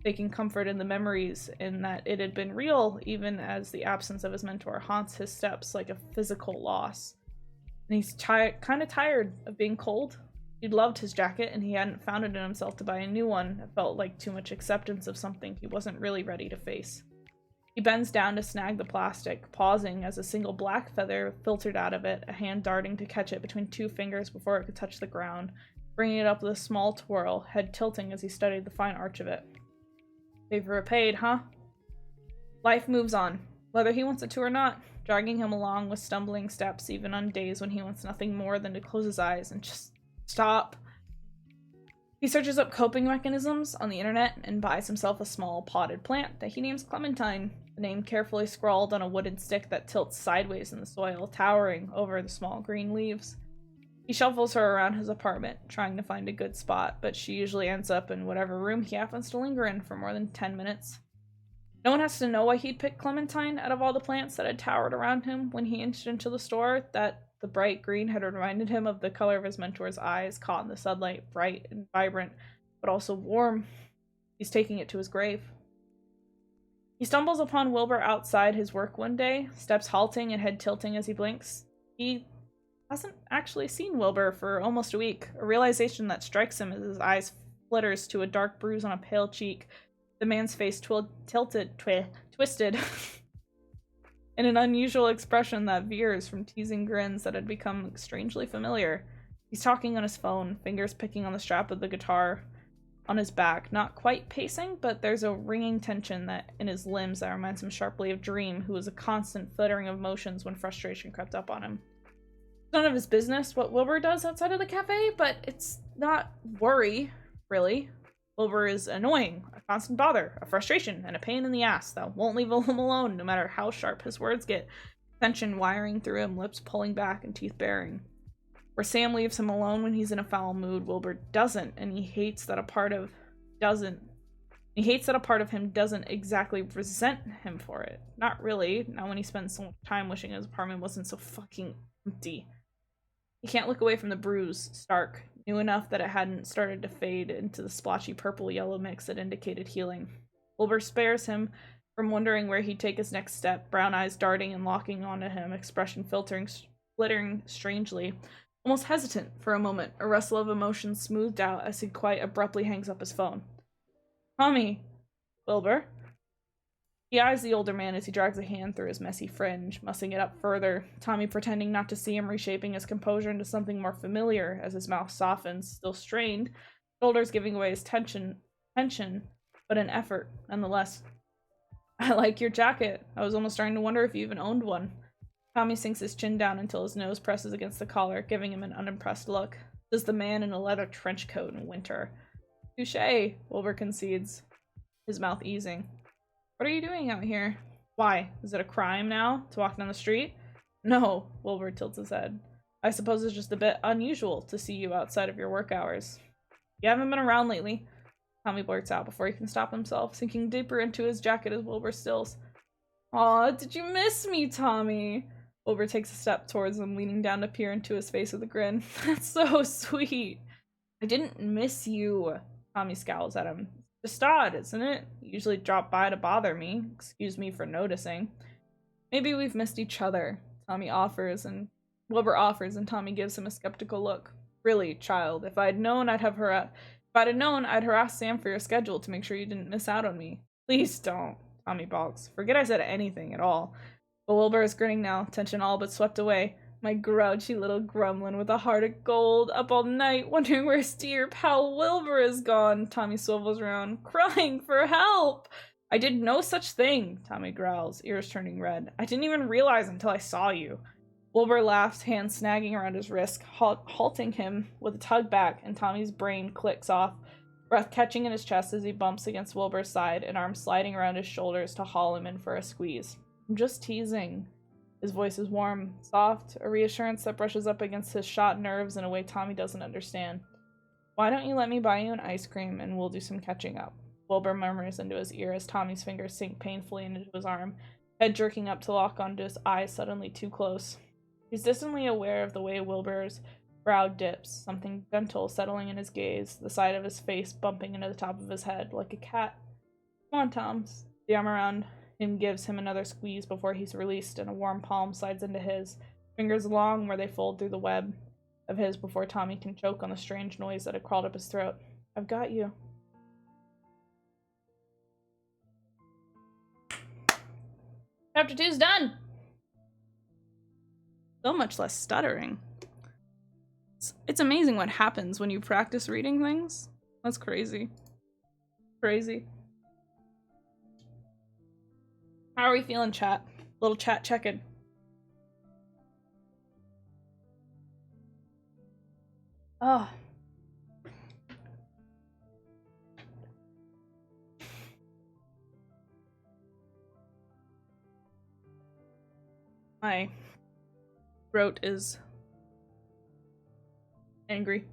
taking comfort in the memories in that it had been real, even as the absence of his mentor haunts his steps like a physical loss. And he's kind of tired of being cold. He'd loved his jacket, and he hadn't found it in himself to buy a new one. It felt like too much acceptance of something he wasn't really ready to face. He bends down to snag the plastic, pausing as a single black feather filtered out of it, a hand darting to catch it between two fingers before it could touch the ground, bringing it up with a small twirl, head tilting as he studied the fine arch of it. Favor repaid, huh? Life moves on, whether he wants it to or not, dragging him along with stumbling steps even on days when he wants nothing more than to close his eyes and just stop. He searches up coping mechanisms on the internet and buys himself a small potted plant that he names Clementine, the name carefully scrawled on a wooden stick that tilts sideways in the soil, towering over the small green leaves. He shuffles her around his apartment, trying to find a good spot, but she usually ends up in whatever room he happens to linger in for more than 10 minutes. No one has to know why he'd picked Clementine out of all the plants that had towered around him when he inched into the store, that the bright green had reminded him of the color of his mentor's eyes caught in the sunlight, bright and vibrant, but also warm. He's taking it to his grave. He stumbles upon Wilbur outside his work one day, steps halting and head tilting as he blinks. He hasn't actually seen Wilbur for almost a week, a realization that strikes him as his eyes flitters to a dark bruise on a pale cheek The man's face twisted in an unusual expression that veers from teasing grins that had become strangely familiar. He's talking on his phone, fingers picking on the strap of the guitar on his back, not quite pacing, but there's a ringing tension that in his limbs that reminds him sharply of Dream, who was a constant flittering of motions when frustration crept up on him. It's none of his business what Wilbur does outside of the cafe, but it's not worry, really. Wilbur is annoying, a constant bother, a frustration, and a pain in the ass that won't leave him alone no matter how sharp his words get, tension wiring through him, lips pulling back and teeth baring. Where Sam leaves him alone when he's in a foul mood, Wilbur doesn't, and he hates that a part of him doesn't exactly resent him for it. Not really, not when he spends so much time wishing his apartment wasn't so fucking empty. He can't look away from the bruise, stark, new enough that it hadn't started to fade into the splotchy purple-yellow mix that indicated healing. Wilbur spares him from wondering where he'd take his next step, brown eyes darting and locking onto him, expression flittering strangely, almost hesitant for a moment, a rustle of emotion smoothed out as he quite abruptly hangs up his phone. Tommy! Wilbur? He eyes the older man as he drags a hand through his messy fringe, mussing it up further, Tommy pretending not to see him, reshaping his composure into something more familiar as his mouth softens, still strained, shoulders giving away his tension, but an effort, nonetheless. I like your jacket. I was almost starting to wonder if you even owned one. Tommy sinks his chin down until his nose presses against the collar, giving him an unimpressed look. Says the man in a leather trench coat in winter. Touché, Wilbur concedes, his mouth easing. What are you doing out here? Why? Is it a crime now to walk down the street? No, Wilbur tilts his head. I suppose it's just a bit unusual to see you outside of your work hours. You haven't been around lately, Tommy blurts out before he can stop himself, sinking deeper into his jacket as Wilbur stills. Aw, did you miss me, Tommy? Wilbur takes a step towards him, leaning down to peer into his face with a grin. That's so sweet. I didn't miss you, Tommy scowls at him. Just odd, isn't it? You usually drop by to bother me. Excuse me for noticing. Maybe we've missed each other, Wilbur offers, and Tommy gives him a skeptical look. Really, child, if I'd known, I'd harass Sam for your schedule to make sure you didn't miss out on me. Please don't, Tommy balks. Forget I said anything at all. But Wilbur is grinning now, tension all but swept away. My grouchy little gremlin with a heart of gold, up all night, wondering where his dear pal Wilbur is gone. Tommy swivels around, crying for help. I did no such thing, Tommy growls, ears turning red. I didn't even realize until I saw you. Wilbur laughs, hands snagging around his wrist, halting him with a tug back, and Tommy's brain clicks off, breath catching in his chest as he bumps against Wilbur's side, and arms sliding around his shoulders to haul him in for a squeeze. I'm just teasing. His voice is warm, soft, a reassurance that brushes up against his shot nerves in a way Tommy doesn't understand. Why don't you let me buy you an ice cream and we'll do some catching up? Wilbur murmurs into his ear as Tommy's fingers sink painfully into his arm, head jerking up to lock onto his eyes suddenly too close. He's distantly aware of the way Wilbur's brow dips, something gentle settling in his gaze, the side of his face bumping into the top of his head, like a cat. Come on, Toms. The arm around him gives him another squeeze before he's released, and a warm palm slides into his, fingers long where they fold through the web of his before Tommy can choke on the strange noise that had crawled up his throat. I've got you. Chapter 2's done! So much less stuttering. It's amazing what happens when you practice reading things. That's crazy. Crazy. How are we feeling, chat? Little chat check-in. Oh. My throat is angry.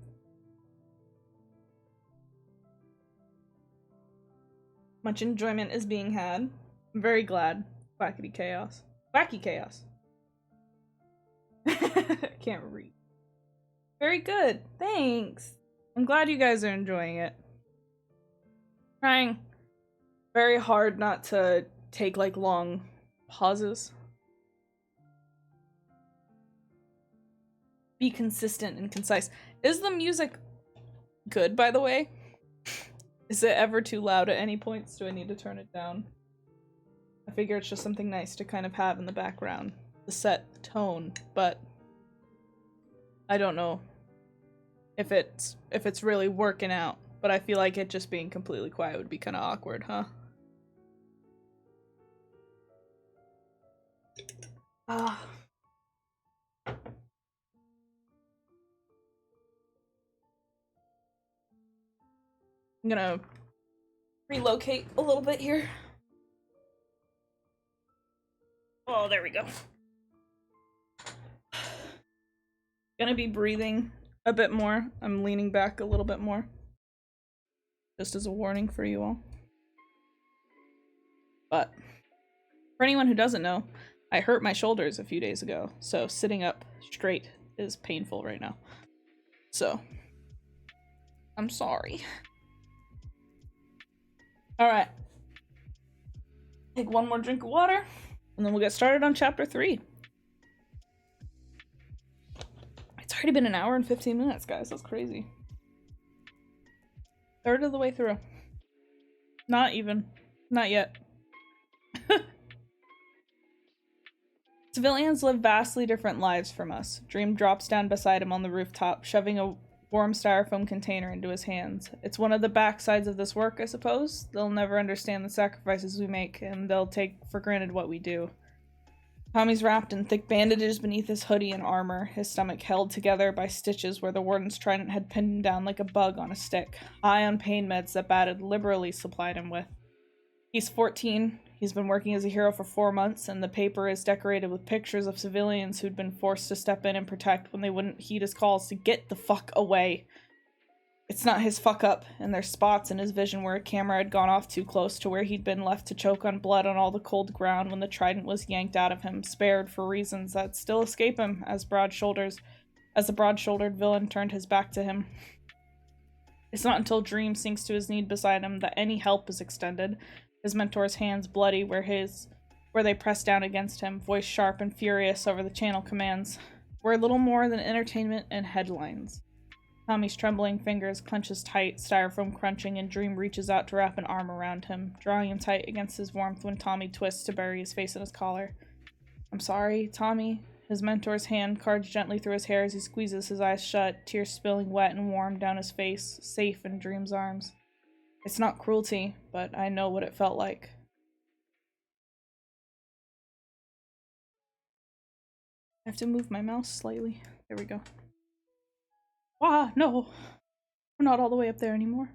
Much enjoyment is being had. I'm very glad. Quackity chaos. Wacky chaos. Can't read. Very good. Thanks. I'm glad you guys are enjoying it. Trying very hard not to take like long pauses. Be consistent and concise. Is the music good, by the way? Is it ever too loud at any points? Do I need to turn it down? I figure it's just something nice to kind of have in the background. The set tone, but I don't know if it's really working out. But I feel like it just being completely quiet would be kind of awkward, huh? Ah. I'm gonna relocate a little bit here. Oh, there we go. Gonna be breathing a bit more. I'm leaning back a little bit more. Just as a warning for you all. But for anyone who doesn't know, I hurt my shoulders a few days ago, so sitting up straight is painful right now. So, I'm sorry. Alright. Take one more drink of water, and then we'll get started on chapter 3. It's already been an hour and 15 minutes, guys. That's crazy. Third of the way through. Not even. Not yet. Civilians live vastly different lives from us. Dream drops down beside him on the rooftop, shoving a warm styrofoam container into his hands. It's one of the backsides of this work, I suppose. They'll never understand the sacrifices we make, and they'll take for granted what we do. Tommy's wrapped in thick bandages beneath his hoodie and armor, his stomach held together by stitches where the warden's trident had pinned him down like a bug on a stick, high on pain meds that Bat had liberally supplied him with. He's 14. He's been working as a hero for 4 months, and the paper is decorated with pictures of civilians who'd been forced to step in and protect when they wouldn't heed his calls to get the fuck away. It's not his fuck up, and there's spots in his vision where a camera had gone off too close to where he'd been left to choke on blood on all the cold ground when the trident was yanked out of him, spared for reasons that still escape him as the broad-shouldered villain turned his back to him. It's not until Dream sinks to his knee beside him that any help is extended. His mentor's hands bloody where they press down against him, voice sharp and furious over the channel commands. We're little more than entertainment and headlines. Tommy's trembling fingers clenches tight, styrofoam crunching, and Dream reaches out to wrap an arm around him, drawing him tight against his warmth when Tommy twists to bury his face in his collar. I'm sorry, Tommy. His mentor's hand cards gently through his hair as he squeezes his eyes shut, tears spilling wet and warm down his face, safe in Dream's arms. It's not cruelty, but I know what it felt like. I have to move my mouse slightly. There we go. Ah, no! We're not all the way up there anymore.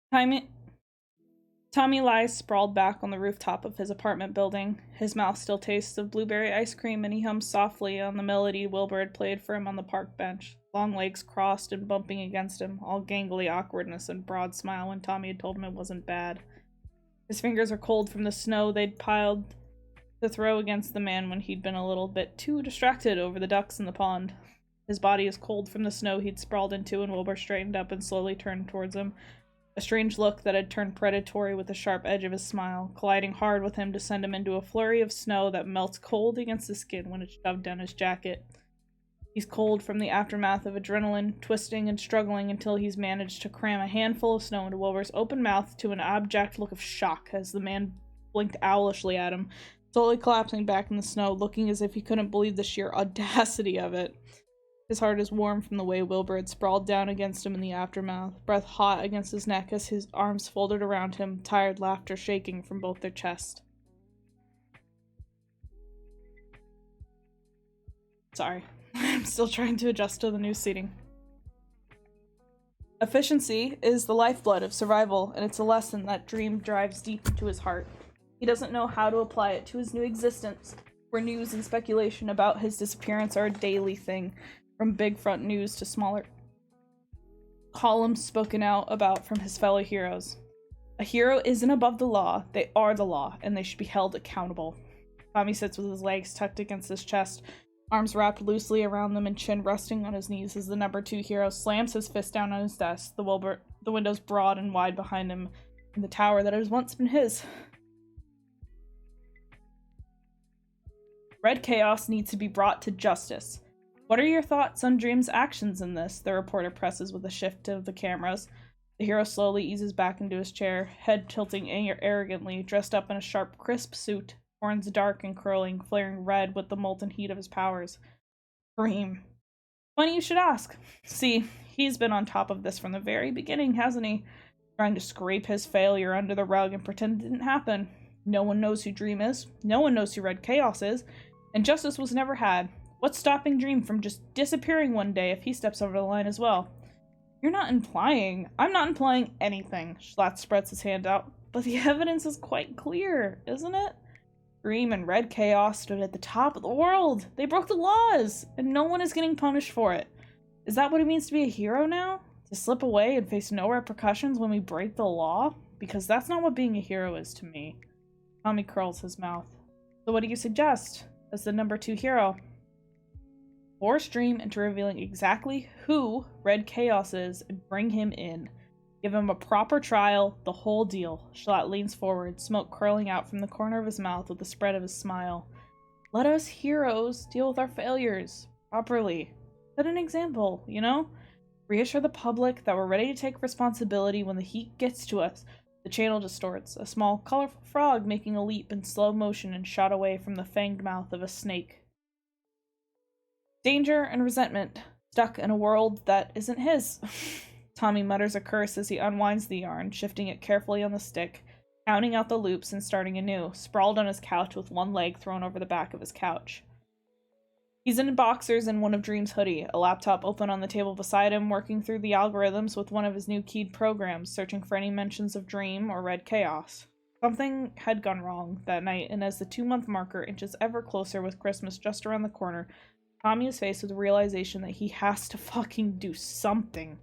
Tommy lies sprawled back on the rooftop of his apartment building. His mouth still tastes of blueberry ice cream, and he hums softly on the melody Wilbur had played for him on the park bench. Long legs crossed and bumping against him, all gangly awkwardness and broad smile when Tommy had told him it wasn't bad. His fingers are cold from the snow they'd piled to throw against the man when he'd been a little bit too distracted over the ducks in the pond. His body is cold from the snow he'd sprawled into, and Wilbur straightened up and slowly turned towards him. A strange look that had turned predatory with the sharp edge of his smile, colliding hard with him to send him into a flurry of snow that melts cold against his skin when it's shoved down his jacket. He's cold from the aftermath of adrenaline, twisting and struggling until he's managed to cram a handful of snow into Wilbur's open mouth to an abject look of shock as the man blinked owlishly at him, slowly collapsing back in the snow, looking as if he couldn't believe the sheer audacity of it. His heart is warm from the way Wilbur had sprawled down against him in the aftermath, breath hot against his neck as his arms folded around him, tired laughter shaking from both their chests. Sorry, I'm still trying to adjust to the new seating. Efficiency is the lifeblood of survival, and it's a lesson that Dream drives deep into his heart. He doesn't know how to apply it to his new existence, where news and speculation about his disappearance are a daily thing, from big front news to smaller columns spoken out about from his fellow heroes. A hero isn't above the law, they are the law, and they should be held accountable. Tommy sits with his legs tucked against his chest, arms wrapped loosely around them and chin resting on his knees as the number 2 hero slams his fist down on his desk, the windows broad and wide behind him, in the tower that has once been his. Red Chaos needs to be brought to justice. What are your thoughts on Dream's actions in this? The reporter presses with a shift of the cameras. The hero slowly eases back into his chair, head tilting arrogantly, dressed up in a sharp, crisp suit, horns dark and curling, flaring red with the molten heat of his powers. Dream. Funny you should ask. See, he's been on top of this from the very beginning, hasn't he? Trying to scrape his failure under the rug and pretend it didn't happen. No one knows who Dream is, no one knows who Red Chaos is, and justice was never had. What's stopping Dream from just disappearing one day if he steps over the line as well? You're not implying. I'm not implying anything. Schlatt spreads his hand out. But the evidence is quite clear, isn't it? Dream and Red Chaos stood at the top of the world. They broke the laws, and no one is getting punished for it. Is that what it means to be a hero now? To slip away and face no repercussions when we break the law? Because that's not what being a hero is to me. Tommy curls his mouth. So what do you suggest as the number 2 hero? Force Dream into revealing exactly who Red Chaos is and bring him in. Give him a proper trial, the whole deal. Schlatt leans forward, smoke curling out from the corner of his mouth with the spread of his smile. Let us heroes deal with our failures properly. Set an example, you know? Reassure the public that we're ready to take responsibility when the heat gets to us. The channel distorts, a small, colorful frog making a leap in slow motion and shot away from the fanged mouth of a snake. Danger and resentment, stuck in a world that isn't his. Tommy mutters a curse as he unwinds the yarn, shifting it carefully on the stick, counting out the loops and starting anew, sprawled on his couch with one leg thrown over the back of his couch. He's in boxers and one of Dream's hoodie, a laptop open on the table beside him, working through the algorithms with one of his new keyed programs, searching for any mentions of Dream or Red Chaos. Something had gone wrong that night, and as the 2-month marker inches ever closer with Christmas just around the corner, Tommy is faced with the realization that he has to fucking do something.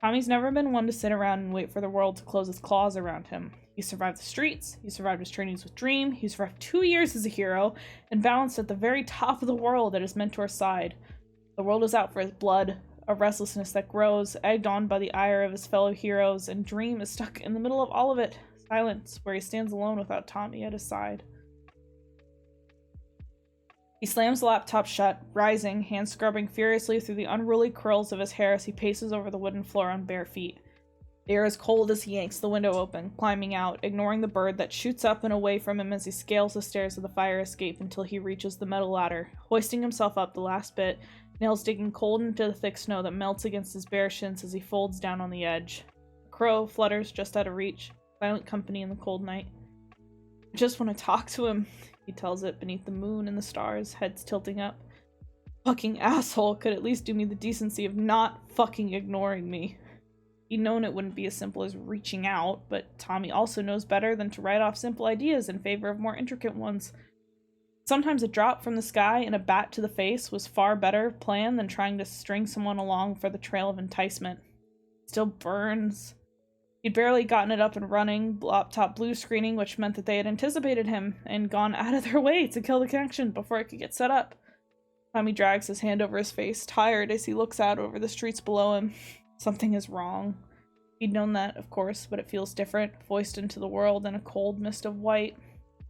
Tommy's never been one to sit around and wait for the world to close its claws around him. He survived the streets, he survived his trainings with Dream, he survived 2 years as a hero, and balanced at the very top of the world at his mentor's side. The world is out for his blood, a restlessness that grows, egged on by the ire of his fellow heroes, and Dream is stuck in the middle of all of it, silence, where he stands alone without Tommy at his side. He slams the laptop shut, rising, hands scrubbing furiously through the unruly curls of his hair as he paces over the wooden floor on bare feet. The air is cold as he yanks the window open, climbing out, ignoring the bird that shoots up and away from him as he scales the stairs of the fire escape until he reaches the metal ladder, hoisting himself up the last bit, nails digging cold into the thick snow that melts against his bare shins as he folds down on the edge. A crow flutters just out of reach, silent company in the cold night. I just want to talk to him, he tells it beneath the moon and the stars, heads tilting up. Fucking asshole could at least do me the decency of not fucking ignoring me. He'd known it wouldn't be as simple as reaching out, but Tommy also knows better than to write off simple ideas in favor of more intricate ones. Sometimes a drop from the sky and a bat to the face was far better plan than trying to string someone along for the trail of enticement. It still burns. He'd barely gotten it up and running, laptop blue screening, which meant that they had anticipated him and gone out of their way to kill the connection before it could get set up. Tommy drags his hand over his face, tired as he looks out over the streets below him. Something is wrong. He'd known that, of course, but it feels different, voiced into the world in a cold mist of white.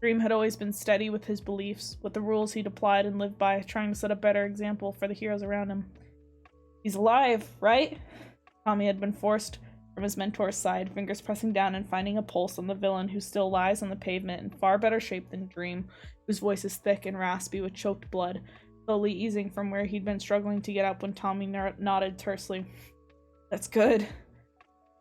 Dream had always been steady with his beliefs, with the rules he'd applied and lived by, trying to set a better example for the heroes around him. He's alive, right? Tommy had been forced from his mentor's side, fingers pressing down and finding a pulse on the villain who still lies on the pavement in far better shape than Dream, whose voice is thick and raspy with choked blood, slowly easing from where he'd been struggling to get up when Tommy nodded tersely. That's good.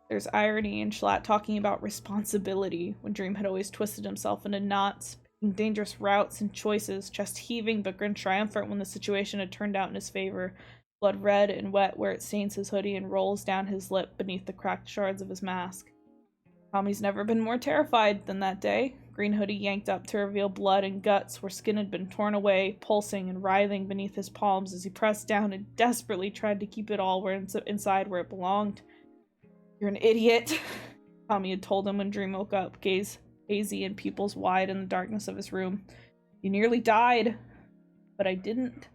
There's irony in Schlatt talking about responsibility, when Dream had always twisted himself into knots, picking dangerous routes and choices, chest heaving but grin triumphant when the situation had turned out in his favor, blood red and wet where it stains his hoodie and rolls down his lip beneath the cracked shards of his mask. Tommy's never been more terrified than that day. Green hoodie yanked up to reveal blood and guts where skin had been torn away, pulsing and writhing beneath his palms as he pressed down and desperately tried to keep it all inside where it belonged. You're an idiot, Tommy had told him when Dream woke up, gaze hazy and pupils wide in the darkness of his room. You nearly died. But I didn't.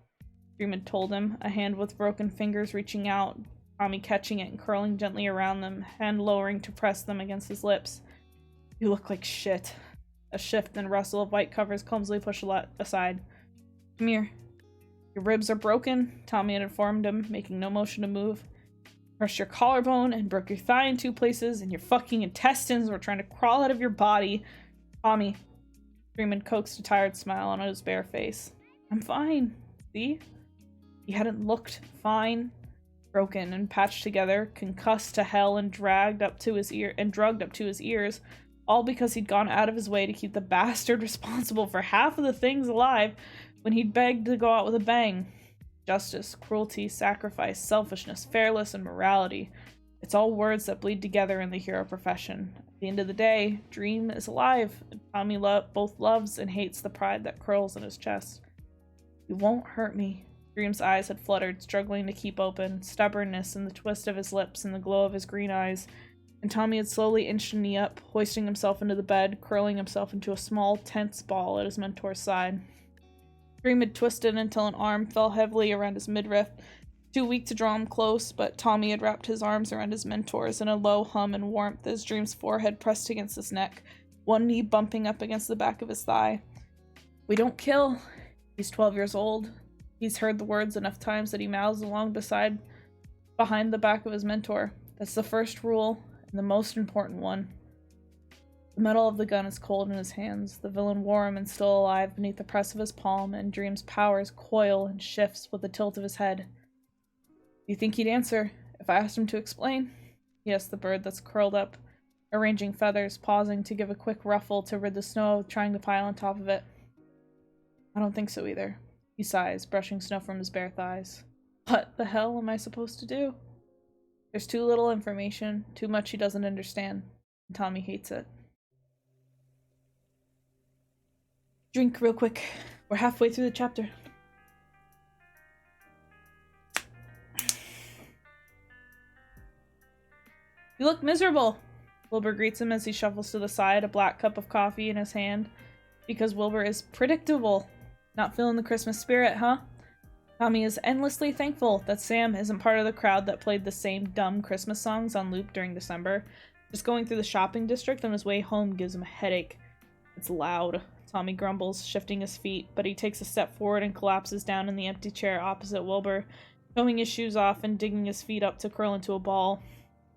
Dream had told him, a hand with broken fingers reaching out, Tommy catching it and curling gently around them, hand lowering to press them against his lips. You look like shit. A shift and rustle of white covers clumsily pushed aside. Come here. Your ribs are broken, Tommy had informed him, making no motion to move. crushed your collarbone and broke your thigh in 2 places, and your fucking intestines were trying to crawl out of your body. Tommy, Freeman coaxed a tired smile on his bare face. I'm fine. See? He hadn't looked fine. Broken and patched together, concussed to hell and drugged up to his ears, all because he'd gone out of his way to keep the bastard responsible for half of the things alive when he'd begged to go out with a bang. Justice, cruelty, sacrifice, selfishness, fairness, and morality. It's all words that bleed together in the hero profession. At the end of the day, Dream is alive, and Tommy both loves and hates the pride that curls in his chest. You won't hurt me. Dream's eyes had fluttered, struggling to keep open, stubbornness in the twist of his lips and the glow of his green eyes, and Tommy had slowly inched a knee up, hoisting himself into the bed, curling himself into a small, tense ball at his mentor's side. Dream had twisted until an arm fell heavily around his midriff, too weak to draw him close, but Tommy had wrapped his arms around his mentor's in a low hum and warmth as Dream's forehead pressed against his neck, one knee bumping up against the back of his thigh. We don't kill. He's 12 years old. He's heard the words enough times that he mouths along behind the back of his mentor. That's the first rule, and the most important one. The metal of the gun is cold in his hands, the villain warm and still alive beneath the press of his palm, and Dream's powers coil and shifts with the tilt of his head. You think he'd answer if I asked him to explain? He asked the bird that's curled up, arranging feathers, pausing to give a quick ruffle to rid the snow trying to pile on top of it. I don't think so either. He sighs, brushing snow from his bare thighs. What the hell am I supposed to do? There's too little information, too much he doesn't understand, and Tommy hates it. Drink real quick. We're halfway through the chapter. You look miserable, Wilbur greets him as he shuffles to the side, a black cup of coffee in his hand. Because Wilbur is predictable. Not feeling the Christmas spirit, huh? Tommy is endlessly thankful that Sam isn't part of the crowd that played the same dumb Christmas songs on loop during December. Just going through the shopping district on his way home gives him a headache. It's loud. Tommy grumbles, shifting his feet, but he takes a step forward and collapses down in the empty chair opposite Wilbur, toeing his shoes off and digging his feet up to curl into a ball.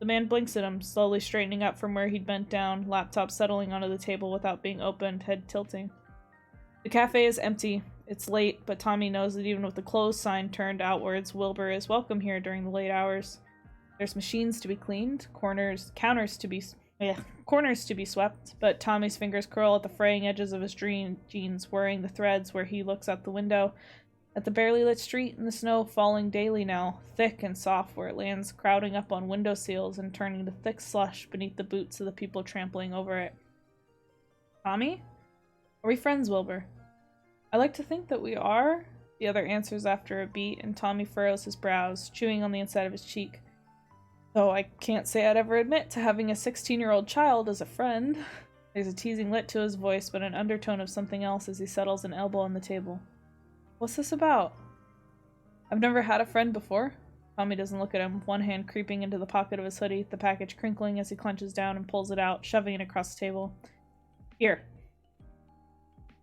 The man blinks at him, slowly straightening up from where he'd bent down, laptop settling onto the table without being opened, head tilting. The cafe is empty. It's late, but Tommy knows that even with the closed sign turned outwards, Wilbur is welcome here during the late hours. There's machines to be cleaned, counters to be swept, but Tommy's fingers curl at the fraying edges of his jeans, worrying the threads where he looks out the window at the barely lit street and the snow falling daily now, thick and soft where it lands, crowding up on window sills and turning to thick slush beneath the boots of the people trampling over it. Tommy? Are we friends, Wilbur? I like to think that we are, the other answers after a beat, and Tommy furrows his brows, chewing on the inside of his cheek. Though I can't say I'd ever admit to having a 16-year-old child as a friend. There's a teasing lit to his voice, but an undertone of something else as he settles an elbow on the table. What's this about? I've never had a friend before. Tommy doesn't look at him, one hand creeping into the pocket of his hoodie, the package crinkling as he clenches down and pulls it out, shoving it across the table. Here.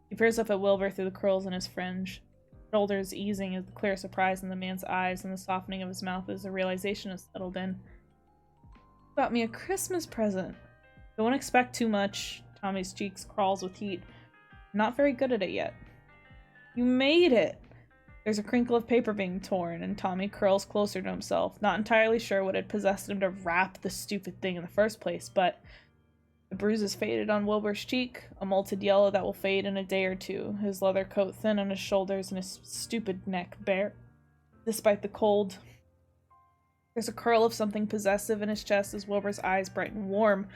He peers up at Wilbur through the curls in his fringe, shoulders easing as the clear surprise in the man's eyes and the softening of his mouth as the realization has settled in. You got me a Christmas present. Don't expect too much. Tommy's cheeks crawls with heat. Not very good at it yet. You made it! There's a crinkle of paper being torn, and Tommy curls closer to himself, not entirely sure what had possessed him to wrap the stupid thing in the first place, but the bruises faded on Wilbur's cheek, a molted yellow that will fade in a day or two, his leather coat thin on his shoulders and his stupid neck bare, despite the cold. There's a curl of something possessive in his chest as Wilbur's eyes brighten warm,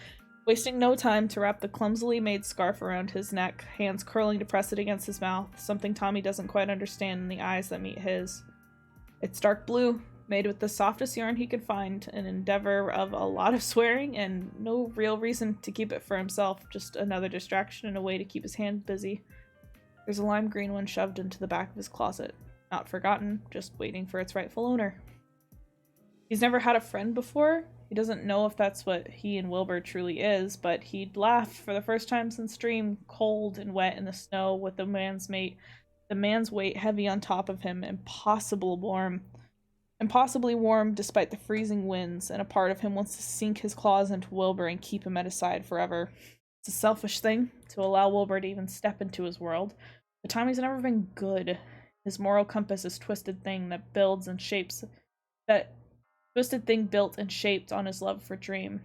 wasting no time to wrap the clumsily made scarf around his neck, hands curling to press it against his mouth, something Tommy doesn't quite understand in the eyes that meet his. It's dark blue, made with the softest yarn he could find, an endeavor of a lot of swearing and no real reason to keep it for himself, just another distraction and a way to keep his hand busy. There's a lime green one shoved into the back of his closet. Not forgotten, just waiting for its rightful owner. He's never had a friend before. He doesn't know if that's what he and Wilbur truly is, but he'd laughed for the first time since Dream, cold and wet in the snow with the man's weight heavy on top of him, impossible warm. impossibly warm despite the freezing winds, and a part of him wants to sink his claws into Wilbur and keep him at his side forever. It's a selfish thing to allow Wilbur to even step into his world, but Tommy's never been good. His moral compass is that twisted thing built and shaped on his love for Dream.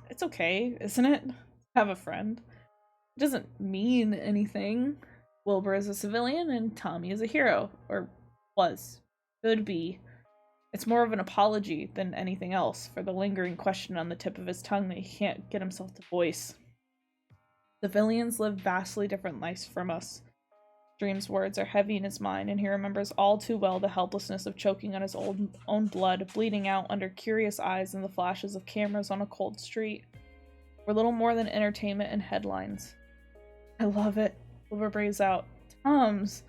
It's okay, isn't it? Have a friend. It doesn't mean anything. Wilbur is a civilian and Tommy is a hero. Or was. Could be. It's more of an apology than anything else for the lingering question on the tip of his tongue that he can't get himself to voice. Civilians live vastly different lives from us. Dream's words are heavy in his mind, and he remembers all too well the helplessness of choking on his own blood, bleeding out under curious eyes and the flashes of cameras on a cold street. We're little more than entertainment and headlines. I love it. Wilbur breathes out. Toms,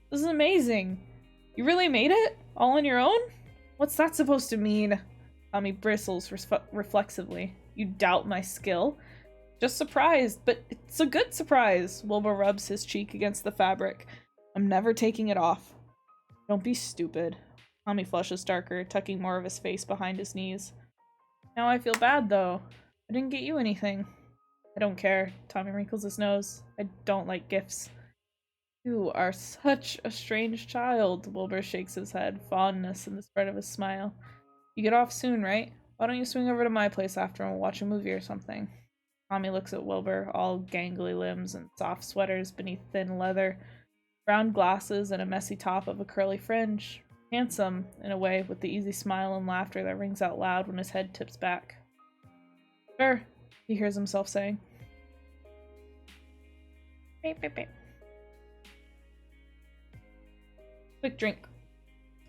this is amazing. You really made it? All on your own? What's that supposed to mean? Tommy bristles reflexively. You doubt my skill? Just surprised, but it's a good surprise. Wilbur rubs his cheek against the fabric. I'm never taking it off. Don't be stupid. Tommy flushes darker, tucking more of his face behind his knees. Now I feel bad, though. I didn't get you anything. I don't care. Tommy wrinkles his nose. I don't like gifts. You are such a strange child. Wilbur shakes his head, fondness in the spread of his smile. You get off soon, right? Why don't you swing over to my place after and watch a movie or something? Tommy looks at Wilbur, all gangly limbs and soft sweaters beneath thin leather, round glasses and a messy top of a curly fringe. Handsome, in a way, with the easy smile and laughter that rings out loud when his head tips back. Sure, he hears himself saying. Beep, beep, beep. Quick drink.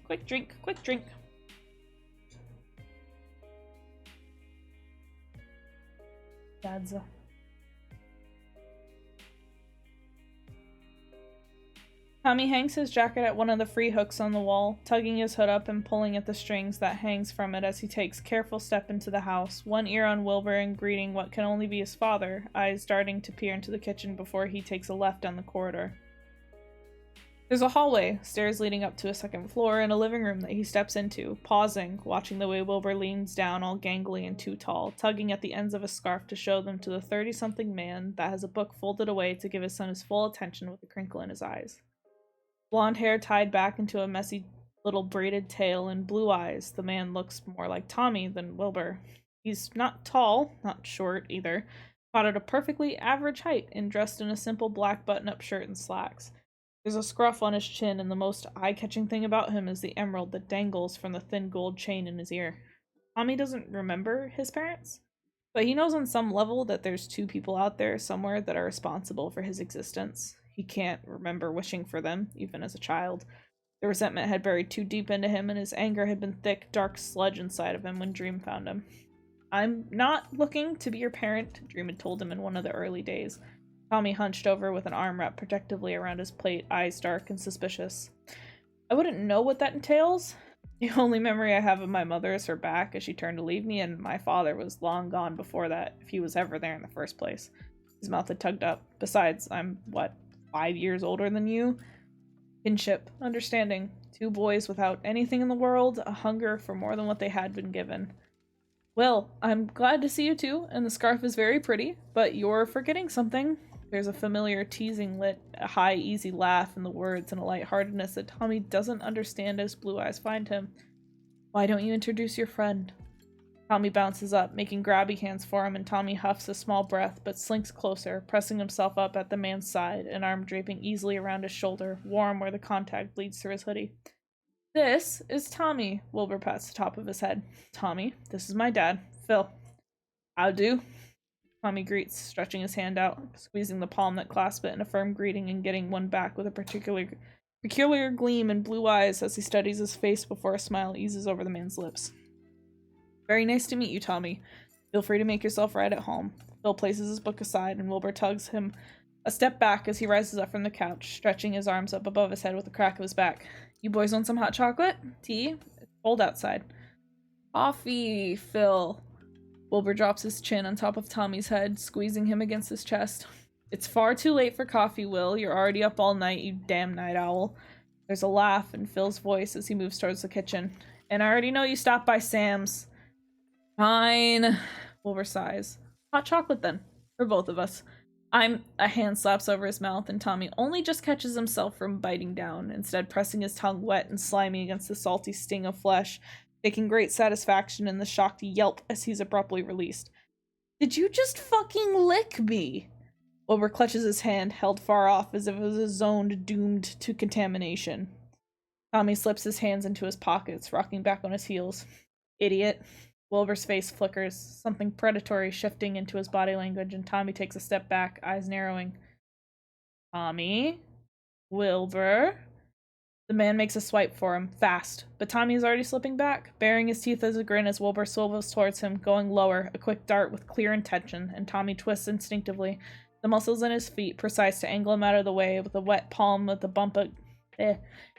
Quick drink, quick drink. Dadza. Tommy hangs his jacket at one of the free hooks on the wall, tugging his hood up and pulling at the strings that hangs from it as he takes careful step into the house, one ear on Wilbur and greeting what can only be his father, eyes darting to peer into the kitchen before he takes a left down the corridor. There's a hallway, stairs leading up to a second floor, and a living room that he steps into, pausing, watching the way Wilbur leans down all gangly and too tall, tugging at the ends of a scarf to show them to the 30-something man that has a book folded away to give his son his full attention with a crinkle in his eyes. Blonde hair tied back into a messy little braided tail and blue eyes, the man looks more like Tommy than Wilbur. He's not tall, not short either, caught at a perfectly average height and dressed in a simple black button-up shirt and slacks. There's a scruff on his chin, and the most eye-catching thing about him is the emerald that dangles from the thin gold chain in his ear. Tommy doesn't remember his parents, but he knows on some level that there's two people out there somewhere that are responsible for his existence. He can't remember wishing for them, even as a child. The resentment had buried too deep into him, and his anger had been thick, dark sludge inside of him when Dream found him. I'm not looking to be your parent, Dream had told him in one of the early days. Tommy hunched over with an arm wrapped protectively around his plate, eyes dark and suspicious. I wouldn't know what that entails. The only memory I have of my mother is her back as she turned to leave me, and my father was long gone before that, if he was ever there in the first place. His mouth had tugged up. Besides, I'm, 5 years older than you? Kinship, understanding. Two boys without anything in the world, a hunger for more than what they had been given. Well, I'm glad to see you too, and the scarf is very pretty, but you're forgetting something. There's a familiar teasing lit, a high, easy laugh in the words and a lightheartedness that Tommy doesn't understand as blue eyes find him. Why don't you introduce your friend? Tommy bounces up, making grabby hands for him, and Tommy huffs a small breath, but slinks closer, pressing himself up at the man's side, an arm draping easily around his shoulder, warm where the contact bleeds through his hoodie. This is Tommy, Wilbur pats the top of his head. Tommy, this is my dad, Phil. How do? Tommy greets, stretching his hand out, squeezing the palm that clasped it in a firm greeting and getting one back with a peculiar gleam in blue eyes as he studies his face before a smile eases over the man's lips. Very nice to meet you, Tommy. Feel free to make yourself right at home. Phil places his book aside and Wilbur tugs him a step back as he rises up from the couch, stretching his arms up above his head with a crack of his back. You boys want some hot chocolate? Tea? It's cold outside. Coffee, Phil. Wilbur drops his chin on top of Tommy's head, squeezing him against his chest. It's far too late for coffee, Will. You're already up all night, you damn night owl. There's a laugh in Phil's voice as he moves towards the kitchen. And I already know you stopped by Sam's. Fine. Wilbur sighs. Hot chocolate then, for both of us. A hand slaps over his mouth, and Tommy only just catches himself from biting down, instead pressing his tongue wet and slimy against the salty sting of flesh, taking great satisfaction in the shocked yelp as he's abruptly released. Did you just fucking lick me? Wilbur clutches his hand, held far off as if it was a zone doomed to contamination. Tommy slips his hands into his pockets, rocking back on his heels. Idiot. Wilbur's face flickers, something predatory shifting into his body language, and Tommy takes a step back, eyes narrowing. Tommy? Wilbur? The man makes a swipe for him, fast, but Tommy is already slipping back, baring his teeth as a grin as Wilbur swivels towards him, going lower, a quick dart with clear intention, and Tommy twists instinctively, the muscles in his feet precise to angle him out of the way with a wet palm with a bump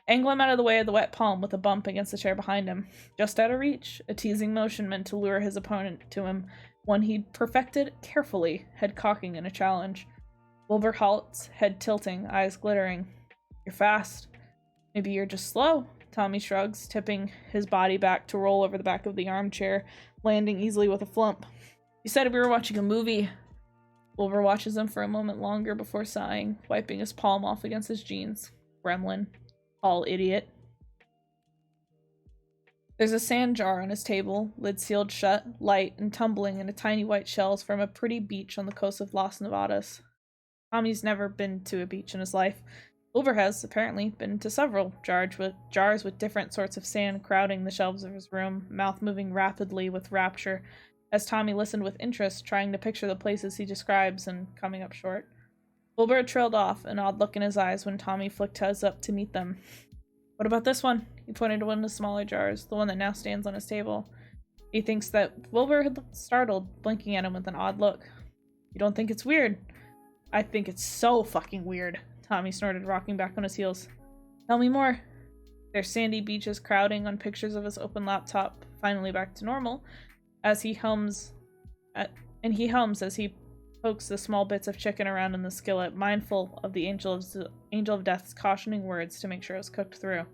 angle him out of the way of the wet palm with a bump against the chair behind him. Just out of reach, a teasing motion meant to lure his opponent to him, one he'd perfected carefully, head cocking in a challenge. Wilbur halts, head tilting, eyes glittering. You're fast. Maybe you're just slow, Tommy shrugs, tipping his body back to roll over the back of the armchair, landing easily with a flump. You said we were watching a movie. Wilbur watches him for a moment longer before sighing, wiping his palm off against his jeans. Gremlin. All idiot. There's a sand jar on his table, lid sealed shut, light and tumbling into tiny white shells from a pretty beach on the coast of Las Nevadas. Tommy's never been to a beach in his life. Wilbur has, apparently, been to several jars with different sorts of sand crowding the shelves of his room, mouth moving rapidly with rapture, as Tommy listened with interest, trying to picture the places he describes and coming up short. Wilbur trailed off, an odd look in his eyes when Tommy flicked his up to meet them. What about this one? He pointed to one of the smaller jars, the one that now stands on his table. He thinks that Wilbur had looked startled, blinking at him with an odd look. You don't think it's weird? I think it's so fucking weird, Tommy snorted, rocking back on his heels. Tell me more. There's sandy beaches crowding on pictures of his open laptop, finally back to normal, as he hums as he pokes the small bits of chicken around in the skillet, mindful of the Angel of Death's cautioning words to make sure it was cooked through.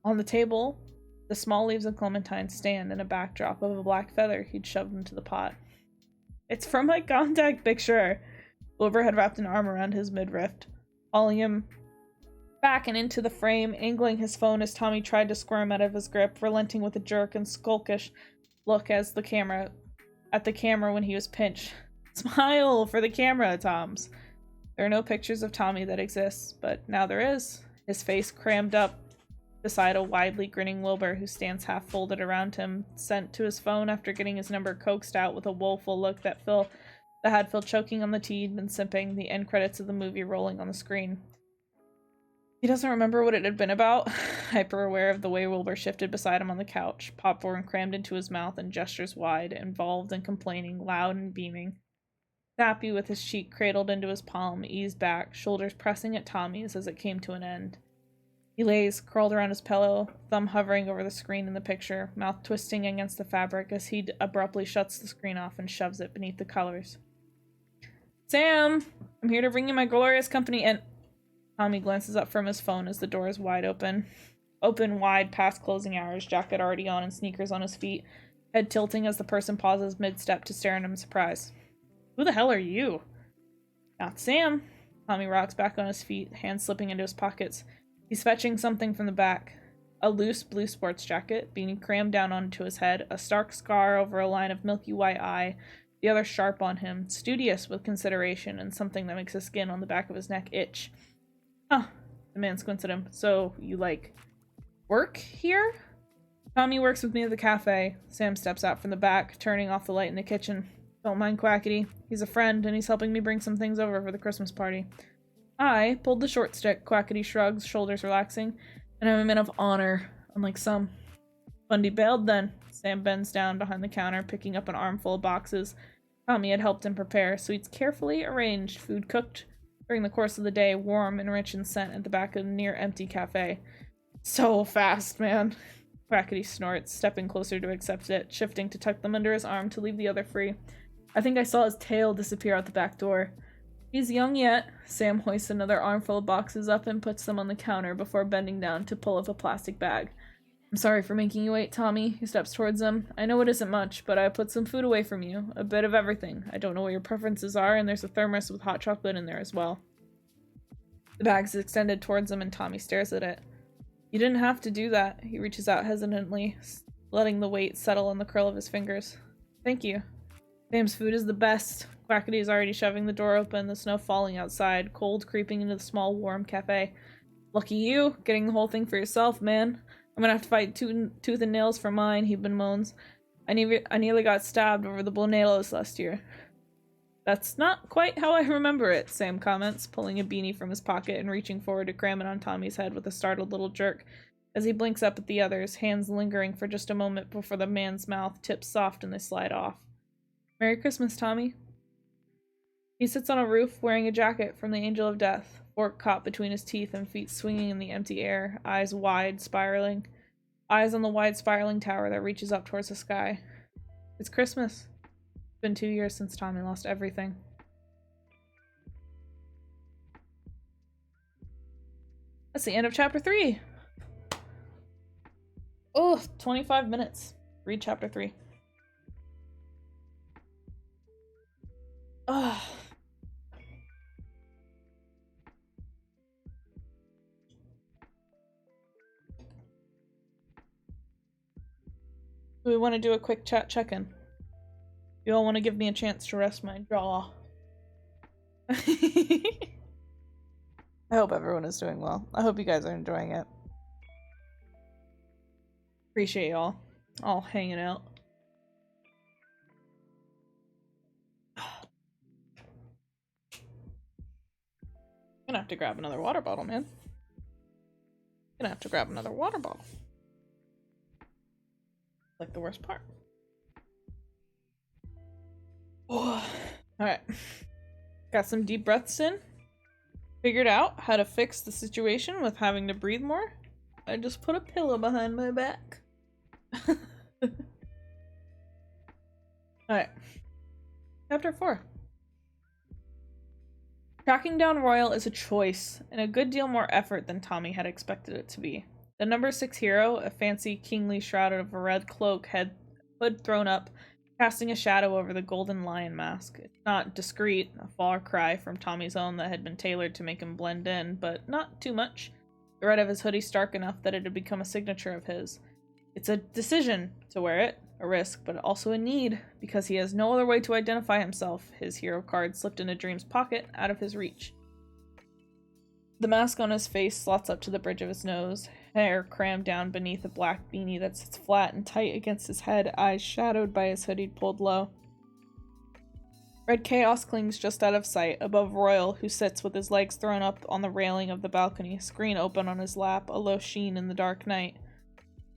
On the table, the small leaves of clementine stand in a backdrop of a black feather he'd shoved into the pot. It's from my contact picture! Wilbur had wrapped an arm around his midriff, hauling him back and into the frame, angling his phone as Tommy tried to squirm out of his grip, relenting with a jerk and skulkish look at the camera when he was pinched. Smile for the camera, Toms. There are no pictures of Tommy that exist, but now there is. His face crammed up beside a widely grinning Wilbur who stands half folded around him, sent to his phone after getting his number coaxed out with a woeful look that had Phil choking on the tea and sipping, the end credits of the movie rolling on the screen. He doesn't remember what it had been about, hyper aware of the way Wilbur shifted beside him on the couch, popcorn crammed into his mouth and gestures wide, involved and complaining, loud and beaming. Sappy, with his cheek cradled into his palm, eased back, shoulders pressing at Tommy's as it came to an end. He lays, curled around his pillow, thumb hovering over the screen in the picture, mouth twisting against the fabric as he abruptly shuts the screen off and shoves it beneath the colors. Sam! I'm here to bring you my glorious company and... Tommy glances up from his phone as the door is wide open. Open wide past closing hours, jacket already on and sneakers on his feet, head tilting as the person pauses mid-step to stare at him in surprise. Who the hell are you? Not Sam. Tommy rocks back on his feet, hands slipping into his pockets. He's fetching something from the back. A loose blue sports jacket, being crammed down onto his head, a stark scar over a line of milky white eye, the other sharp on him, studious with consideration, and something that makes the skin on the back of his neck itch. Huh. The man squints at him. So, you, work here? Tommy works with me at the cafe. Sam steps out from the back, turning off the light in the kitchen. Don't mind Quackity. He's a friend, and he's helping me bring some things over for the Christmas party. I pulled the short stick, Quackity shrugs, shoulders relaxing, and I'm a man of honor, unlike some. Bundy bailed then. Sam bends down behind the counter, picking up an armful of boxes Tommy had helped him prepare, sweets carefully arranged, food cooked during the course of the day, warm and rich in scent at the back of the near-empty cafe. So fast, man. Quackity snorts, stepping closer to accept it, shifting to tuck them under his arm to leave the other free. I think I saw his tail disappear out the back door. He's young yet. Sam hoists another armful of boxes up and puts them on the counter before bending down to pull up a plastic bag. I'm sorry for making you wait, Tommy. He steps towards him. I know it isn't much, but I put some food away from you. A bit of everything. I don't know what your preferences are, and there's a thermos with hot chocolate in there as well. The bag's extended towards him, and Tommy stares at it. You didn't have to do that. He reaches out hesitantly, letting the weight settle on the curl of his fingers. Thank you. Sam's food is the best. Quackity is already shoving the door open, the snow falling outside, cold creeping into the small, warm cafe. Lucky you, getting the whole thing for yourself, man. I'm gonna have to fight tooth and nails for mine, he bemoans. I nearly got stabbed over the Blonelos last year. That's not quite how I remember it, Sam comments, pulling a beanie from his pocket and reaching forward to cram it on Tommy's head with a startled little jerk, as he blinks up at the others, hands lingering for just a moment before the man's mouth tips soft and they slide off. Merry Christmas, Tommy. He sits on a roof wearing a jacket from the Angel of Death, fork caught between his teeth and feet swinging in the empty air, eyes wide, spiraling. Eyes on the wide spiraling tower that reaches up towards the sky. It's Christmas. It's been 2 years since Tommy lost everything. That's the end of chapter 3. Oh, 25 minutes. Read chapter 3. Ugh. We want to do a quick chat check-in. You all want to give me a chance to rest my jaw. I hope everyone is doing well. I hope you guys are enjoying it. Appreciate y'all all hanging out. Gonna have to grab another water bottle, man. Gonna have to grab another water bottle. Like the worst part. Oh. Alright. Got some deep breaths in. Figured out how to fix the situation with having to breathe more. I just put a pillow behind my back. Alright. Chapter 4. Tracking down Royal is a choice, and a good deal more effort than Tommy had expected it to be. The number 6 hero, a fancy kingly shroud of a red cloak, hood thrown up, casting a shadow over the golden lion mask. It's not discreet, a far cry from Tommy's own that had been tailored to make him blend in, but not too much. The red of his hoodie stark enough that it had become a signature of his. It's a decision to wear it, a risk, but also a need, because he has no other way to identify himself. His hero card slipped into Dream's pocket, out of his reach. The mask on his face slots up to the bridge of his nose, hair crammed down beneath a black beanie that sits flat and tight against his head, eyes shadowed by his hoodie pulled low. Red chaos clings just out of sight, above Royal, who sits with his legs thrown up on the railing of the balcony, screen open on his lap, a low sheen in the dark night.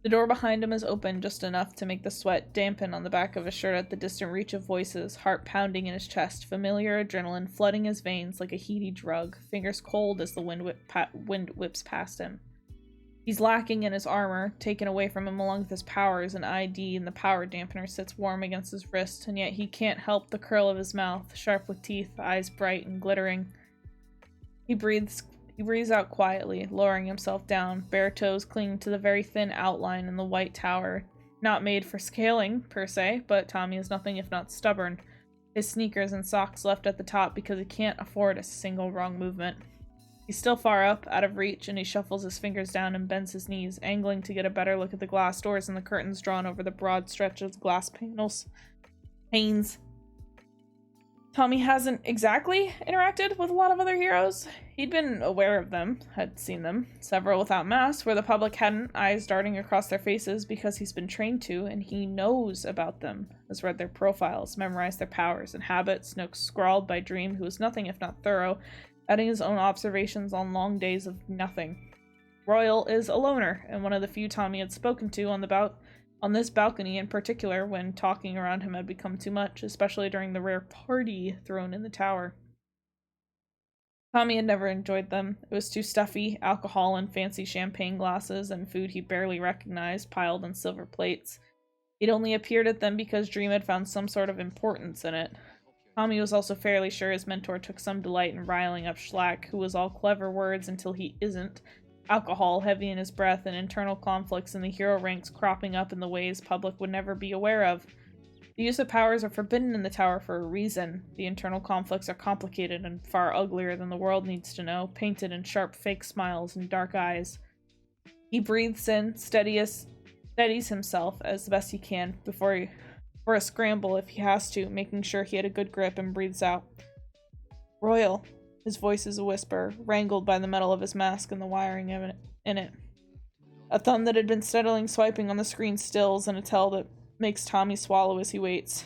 The door behind him is open just enough to make the sweat dampen on the back of his shirt at the distant reach of voices, heart pounding in his chest, familiar adrenaline flooding his veins like a heady drug, fingers cold as the wind whips past him. He's lacking in his armor, taken away from him along with his powers and ID, and the power dampener sits warm against his wrist, and yet he can't help the curl of his mouth, sharp with teeth, eyes bright and glittering. He breathes out quietly, lowering himself down, bare toes clinging to the very thin outline in the white tower. Not made for scaling, per se, but Tommy is nothing if not stubborn. His sneakers and socks left at the top because he can't afford a single wrong movement. He's still far up, out of reach, and he shuffles his fingers down and bends his knees, angling to get a better look at the glass doors and the curtains drawn over the broad stretch of glass panes. Tommy hasn't exactly interacted with a lot of other heroes. He'd been aware of them, had seen them, several without masks, where the public hadn't, eyes darting across their faces because he's been trained to, and he knows about them, has read their profiles, memorized their powers and habits, notes scrawled by Dream, who is nothing if not thorough, adding his own observations on long days of nothing. Royal is a loner, and one of the few Tommy had spoken to on this balcony in particular when talking around him had become too much, especially during the rare party thrown in the tower. Tommy had never enjoyed them. It was too stuffy, alcohol and fancy champagne glasses and food he barely recognized piled on silver plates. He'd only appeared at them because Dream had found some sort of importance in it. Tommy was also fairly sure his mentor took some delight in riling up Schlack, who was all clever words until he isn't, alcohol heavy in his breath and internal conflicts in the hero ranks cropping up in the ways public would never be aware of. The use of powers are forbidden in the tower for a reason. The internal conflicts are complicated and far uglier than the world needs to know, painted in sharp fake smiles and dark eyes. He breathes in, steadies himself as best he can for a scramble if he has to, making sure he had a good grip, and breathes out. Royal. His voice is a whisper, wrangled by the metal of his mask and the wiring in it. A thumb that had been steadily swiping on the screen stills, and a tell that makes Tommy swallow as he waits.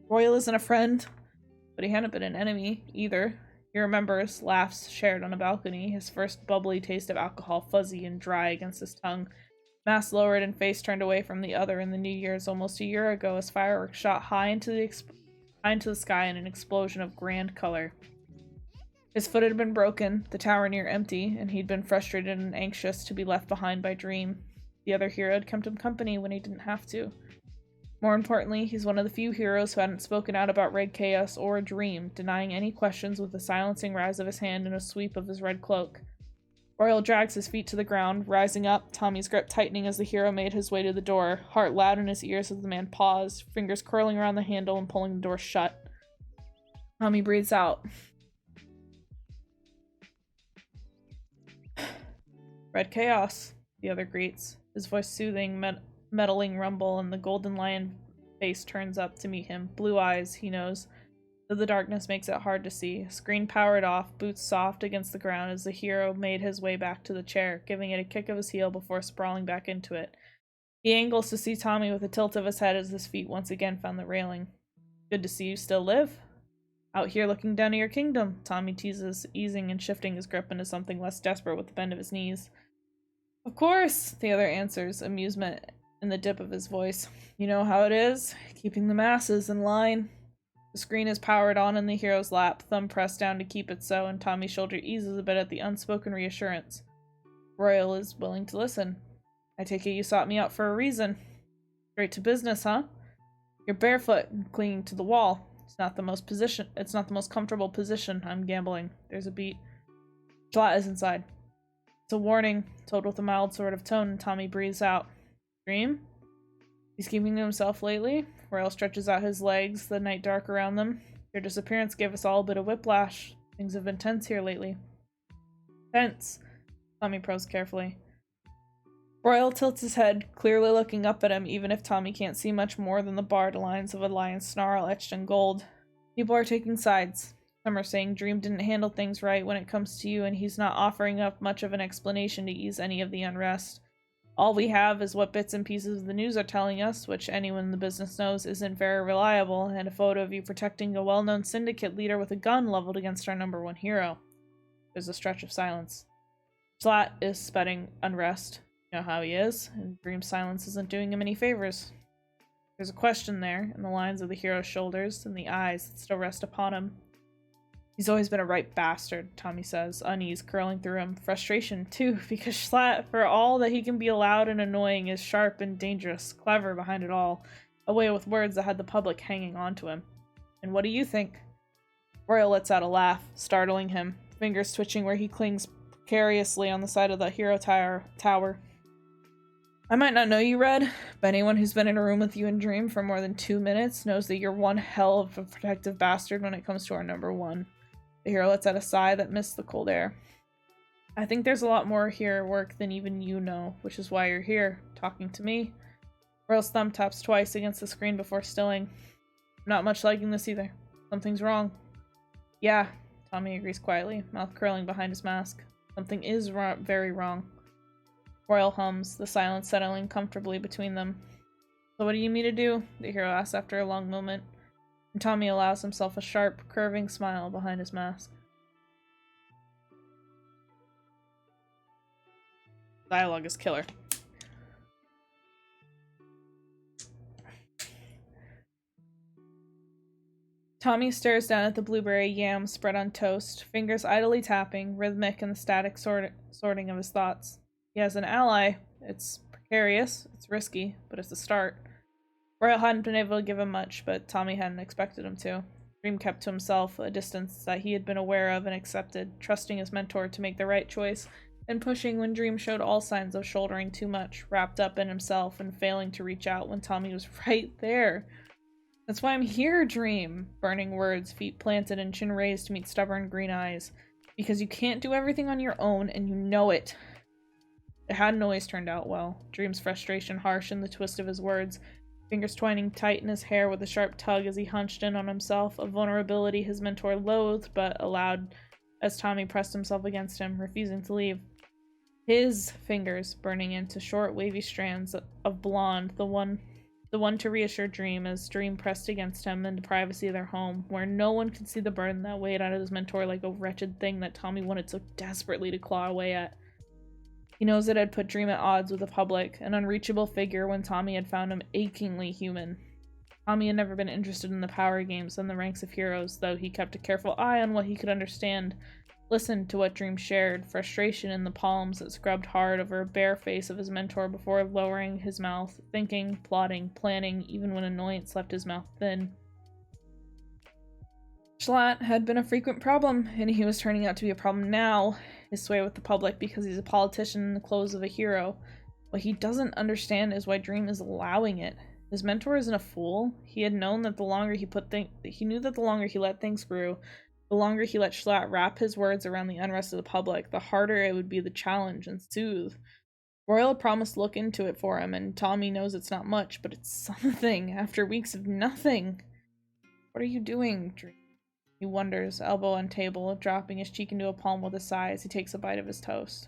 Royal isn't a friend, but he hadn't been an enemy, either. He remembers laughs shared on a balcony, his first bubbly taste of alcohol fuzzy and dry against his tongue, mask lowered and face turned away from the other in the New Year's almost a year ago as fireworks shot high into the sky in an explosion of grand color. His foot had been broken, the tower near empty, and he'd been frustrated and anxious to be left behind by Dream. The other hero had kept him company when he didn't have to. More importantly, he's one of the few heroes who hadn't spoken out about Red Chaos or Dream, denying any questions with a silencing rise of his hand and a sweep of his red cloak. Royal drags his feet to the ground, rising up, Tommy's grip tightening as the hero made his way to the door, heart loud in his ears as the man paused, fingers curling around the handle and pulling the door shut. Tommy breathes out. Red Chaos, the other greets, his voice soothing, meddling rumble, and the golden lion face turns up to meet him. Blue eyes, he knows, though the darkness makes it hard to see. Screen powered off, boots soft against the ground as the hero made his way back to the chair, giving it a kick of his heel before sprawling back into it. He angles to see Tommy with a tilt of his head as his feet once again found the railing. Good to see you still live. Out here looking down at your kingdom, Tommy teases, easing and shifting his grip into something less desperate with the bend of his knees. Of course, the other answers, amusement in the dip of his voice. You know how it is, keeping the masses in line. The screen is powered on in the hero's lap, thumb pressed down to keep it so, and Tommy's shoulder eases a bit at the unspoken reassurance. Royal is willing to listen. I take it you sought me out for a reason. Straight to business, huh? You're barefoot and clinging to the wall. It's not the most comfortable position, I'm gambling. There's a beat. Schlatt is inside. It's a warning, told with a mild sort of tone, and Tommy breathes out. Dream? He's keeping to himself lately? Royal stretches out his legs, the night dark around them. Your disappearance gave us all a bit of whiplash. Things have been tense here lately. Tense? Tommy probes carefully. Royal tilts his head, clearly looking up at him, even if Tommy can't see much more than the barred lines of a lion's snarl etched in gold. People are taking sides. Some are saying Dream didn't handle things right when it comes to you, and he's not offering up much of an explanation to ease any of the unrest. All we have is what bits and pieces of the news are telling us, which anyone in the business knows isn't very reliable, and a photo of you protecting a well-known syndicate leader with a gun leveled against our number one hero. There's a stretch of silence. Schlatt is spreading unrest. You know how he is, and Dream's silence isn't doing him any favors. There's a question there, in the lines of the hero's shoulders, and the eyes that still rest upon him. He's always been a right bastard, Tommy says, unease curling through him. Frustration, too, because Schlatt, for all that he can be loud and annoying, is sharp and dangerous, clever behind it all, a way with words that had the public hanging on to him. And what do you think? Royal lets out a laugh, startling him, fingers twitching where he clings precariously on the side of the hero tower. I might not know you, Red, but anyone who's been in a room with you and Dream for more than 2 minutes knows that you're one hell of a protective bastard when it comes to our number one. The hero lets out a sigh that missed the cold air. I think there's a lot more here at work than even you know, which is why you're here, talking to me. Royal's thumb taps twice against the screen before stilling. I'm not much liking this either. Something's wrong. Yeah, Tommy agrees quietly, mouth curling behind his mask. Something is very wrong. Royal hums, the silence settling comfortably between them. So what do you mean to do? The hero asks after a long moment. And Tommy allows himself a sharp, curving smile behind his mask. Dialogue is killer. Tommy stares down at the blueberry yam spread on toast, fingers idly tapping, rhythmic in the static sorting of his thoughts. He has an ally. It's precarious, it's risky, but it's a start. Royal hadn't been able to give him much, but Tommy hadn't expected him to. Dream kept to himself, a distance that he had been aware of and accepted, trusting his mentor to make the right choice, and pushing when Dream showed all signs of shouldering too much, wrapped up in himself and failing to reach out when Tommy was right there. That's why I'm here, Dream. Burning words, feet planted and chin raised to meet stubborn green eyes. Because you can't do everything on your own, and you know it. It hadn't always turned out well. Dream's frustration harsh in the twist of his words, fingers twining tight in his hair with a sharp tug as he hunched in on himself, a vulnerability his mentor loathed but allowed as Tommy pressed himself against him, refusing to leave. His fingers burning into short, wavy strands of blonde, the one to reassure Dream as Dream pressed against him in the privacy of their home, where no one could see the burden that weighed on his mentor like a wretched thing that Tommy wanted so desperately to claw away at. He knows it had put Dream at odds with the public, an unreachable figure when Tommy had found him achingly human. Tommy had never been interested in the power games and the ranks of heroes, though he kept a careful eye on what he could understand, listened to what Dream shared, frustration in the palms that scrubbed hard over a bare face of his mentor before lowering his mouth, thinking, plotting, planning, even when annoyance left his mouth thin. Schlatt had been a frequent problem, and he was turning out to be a problem now, his sway with the public because he's a politician in the clothes of a hero. What he doesn't understand is why Dream is allowing it. His mentor isn't a fool. He had known that the longer he knew that the longer he let things brew, the longer he let Schlatt wrap his words around the unrest of the public, the harder it would be to challenge and soothe. Royal promised to look into it for him, and Tommy knows it's not much, but it's something after weeks of nothing. What are you doing, Dream? He wonders, elbow on table, dropping his cheek into a palm with a sigh as he takes a bite of his toast.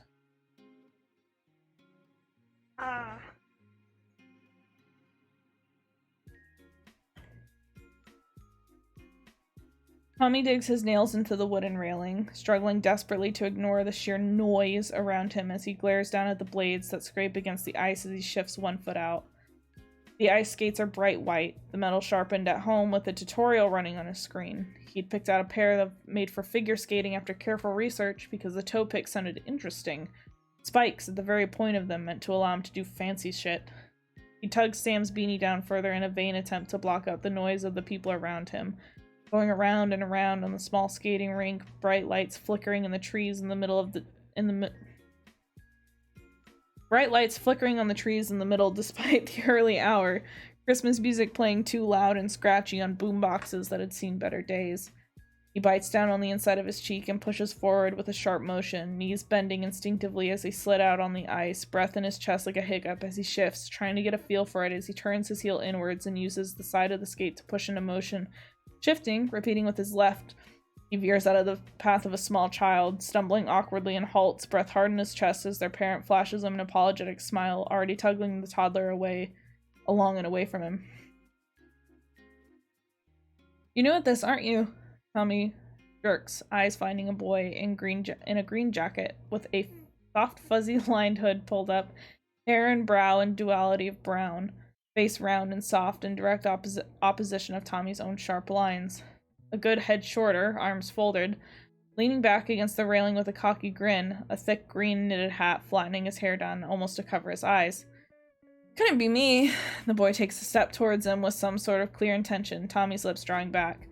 Tommy digs his nails into the wooden railing, struggling desperately to ignore the sheer noise around him as he glares down at the blades that scrape against the ice as he shifts one foot out. The ice skates are bright white, the metal sharpened at home with a tutorial running on his screen. He'd picked out a pair made for figure skating after careful research because the toe pick sounded interesting. Spikes at the very point of them meant to allow him to do fancy shit. He tugs Sam's beanie down further in a vain attempt to block out the noise of the people around him. Going around and around on the small skating rink, bright lights flickering in the trees in the middle of bright lights flickering on the trees in the middle despite the early hour, Christmas music playing too loud and scratchy on boom boxes that had seen better days. He bites down on the inside of his cheek and pushes forward with a sharp motion, knees bending instinctively as he slid out on the ice, breath in his chest like a hiccup as he shifts, trying to get a feel for it as he turns his heel inwards and uses the side of the skate to push into motion. Shifting, repeating with his left, he veers out of the path of a small child, stumbling awkwardly and halts, breath hard in his chest as their parent flashes him an apologetic smile, already tugging the toddler along and away from him. You new at this, aren't you? Tommy jerks, eyes finding a boy in a green jacket with a soft fuzzy lined hood pulled up, hair and brow in duality of brown. Face round and soft in direct opposition of Tommy's own sharp lines. A good head shorter, arms folded, leaning back against the railing with a cocky grin, a thick green knitted hat flattening his hair down almost to cover his eyes. Couldn't be me. The boy takes a step towards him with some sort of clear intention, Tommy's lips drawing back.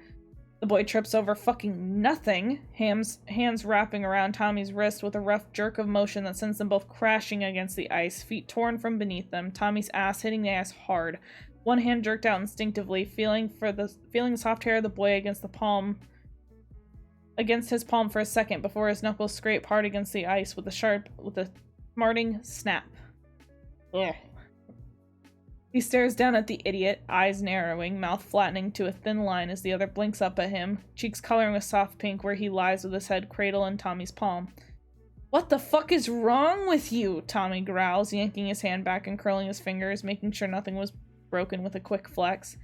The boy trips over fucking nothing, hands wrapping around Tommy's wrist with a rough jerk of motion that sends them both crashing against the ice, feet torn from beneath them, Tommy's ass hitting the ice hard. One hand jerked out instinctively, feeling the soft hair of the boy against his palm for a second before his knuckles scrape hard against the ice with a smarting snap. Ugh. He stares down at the idiot, eyes narrowing, mouth flattening to a thin line as the other blinks up at him, cheeks coloring a soft pink where he lies with his head cradled in Tommy's palm. What the fuck is wrong with you? Tommy growls, yanking his hand back and curling his fingers, making sure nothing was broken with a quick flex.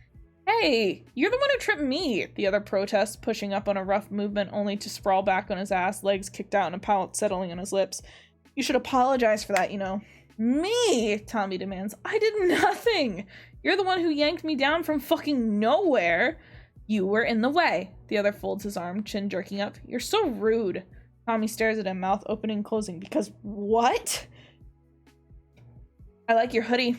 Hey, you're the one who tripped me, the other protests, pushing up on a rough movement only to sprawl back on his ass, legs kicked out and a pout settling on his lips. You should apologize for that, you know. Me, Tommy demands. I did nothing. You're the one who yanked me down from fucking nowhere. You were in the way. The other folds his arm, chin jerking up. You're so rude. Tommy stares at him, mouth opening and closing. Because what? I like your hoodie.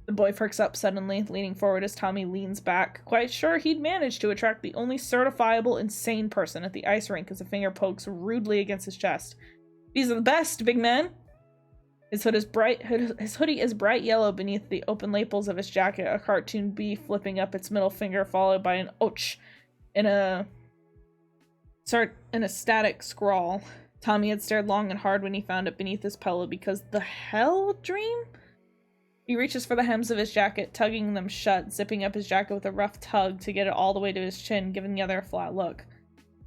The boy perks up suddenly, leaning forward as Tommy leans back, quite sure he'd managed to attract the only certifiable insane person at the ice rink as a finger pokes rudely against his chest. These are the best, big man. His hoodie is bright yellow beneath the open lapels of his jacket, a cartoon bee flipping up its middle finger, followed by an ouch in a static scrawl. Tommy had stared long and hard when he found it beneath his pillow because the hell dream? He reaches for the hems of his jacket, tugging them shut, zipping up his jacket with a rough tug to get it all the way to his chin, giving the other a flat look.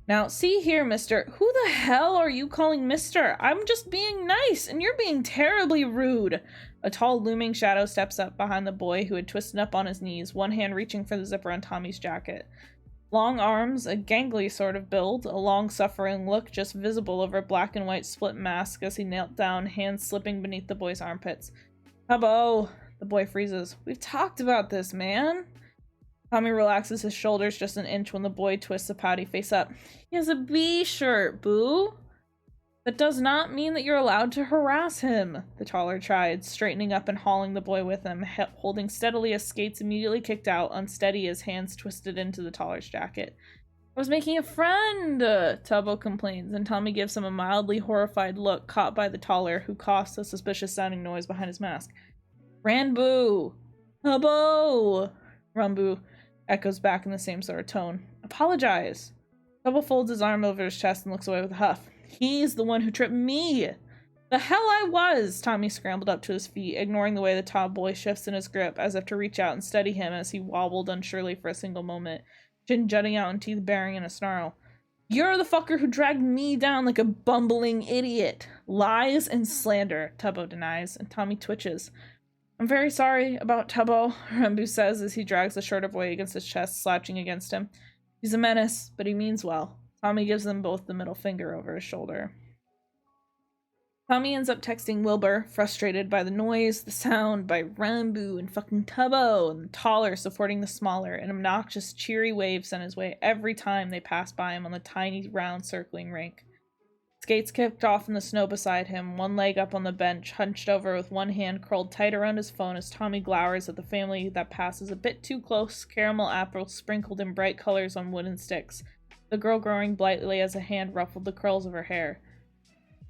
Now, see here, mister. Who the hell are you calling mister? I'm just being nice, and you're being terribly rude. A tall, looming shadow steps up behind the boy who had twisted up on his knees, one hand reaching for the zipper on Tommy's jacket. Long arms, a gangly sort of build, a long-suffering look just visible over a black and white split mask as he knelt down, hands slipping beneath the boy's armpits. Hubbo! The boy freezes. We've talked about this, man. Tommy relaxes his shoulders just an inch when the boy twists a pouty face up. He has a B shirt, boo! That does not mean that you're allowed to harass him, the taller tried, straightening up and hauling the boy with him, holding steadily as skates immediately kicked out, unsteady as hands twisted into the taller's jacket. I was making a friend, Tubbo complains, and Tommy gives him a mildly horrified look caught by the taller, who coughs a suspicious-sounding noise behind his mask. Ranboo! Hubbo! Rumbu echoes back in the same sort of tone. Apologize! Tubbo folds his arm over his chest and looks away with a huff. He's the one who tripped me! The hell I was! Tommy scrambled up to his feet, ignoring the way the tall boy shifts in his grip, as if to reach out and steady him as he wobbled unsurely for a single moment, chin jutting out and teeth baring in a snarl. You're the fucker who dragged me down like a bumbling idiot! Lies and slander, Tubbo denies, and Tommy twitches. I'm very sorry about Tubbo, Rambu says as he drags the shorter boy against his chest, slouching against him. He's a menace, but he means well. Tommy gives them both the middle finger over his shoulder. Tommy ends up texting Wilbur, frustrated by the noise, the sound, by Rambu and fucking Tubbo, and the taller supporting the smaller, an obnoxious, cheery wave sent his way every time they passed by him on the tiny, round, circling rink. Skates kicked off in the snow beside him, one leg up on the bench, hunched over with one hand curled tight around his phone as Tommy glowers at the family that passes a bit too close, caramel apples sprinkled in bright colors on wooden sticks, the girl growing blithely as a hand ruffled the curls of her hair.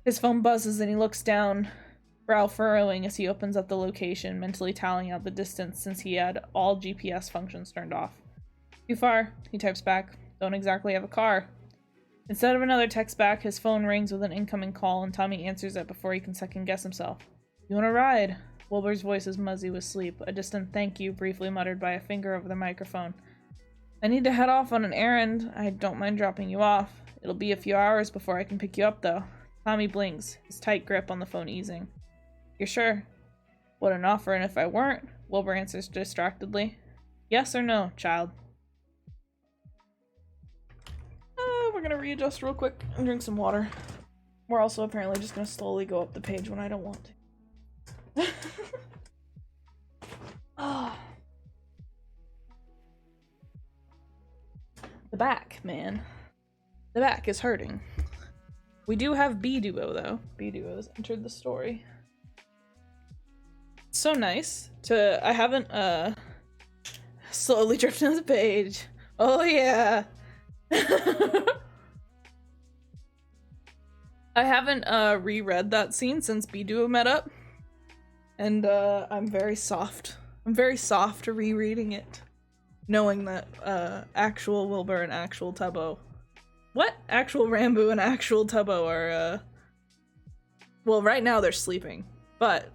His phone buzzes and he looks down, brow furrowing as he opens up the location, mentally tallying out the distance since he had all GPS functions turned off. Too far, he types back. Don't exactly have a car. Instead of another text back, his phone rings with an incoming call, and Tommy answers it before he can second-guess himself. You want a ride? Wilbur's voice is muzzy with sleep, a distant thank you briefly muttered by a finger over the microphone. I need to head off on an errand. I don't mind dropping you off. It'll be a few hours before I can pick you up, though. Tommy blinks, his tight grip on the phone easing. You're sure? Wouldn't offer, and if I weren't, Wilbur answers distractedly. Yes or no, child? We're gonna readjust real quick and drink some water. We're also apparently just gonna slowly go up the page when I don't want to. Oh. The back, man. The back is hurting. We do have B-Duo, though. B-Duo has entered the story. It's so nice to... I haven't, slowly drifted on the page. Oh, yeah! I haven't reread that scene since B-Duo met up, and I'm very soft. I'm very soft to rereading it, knowing that actual Wilbur and actual Tubbo, actual Rambu and actual Tubbo are well, right now they're sleeping, but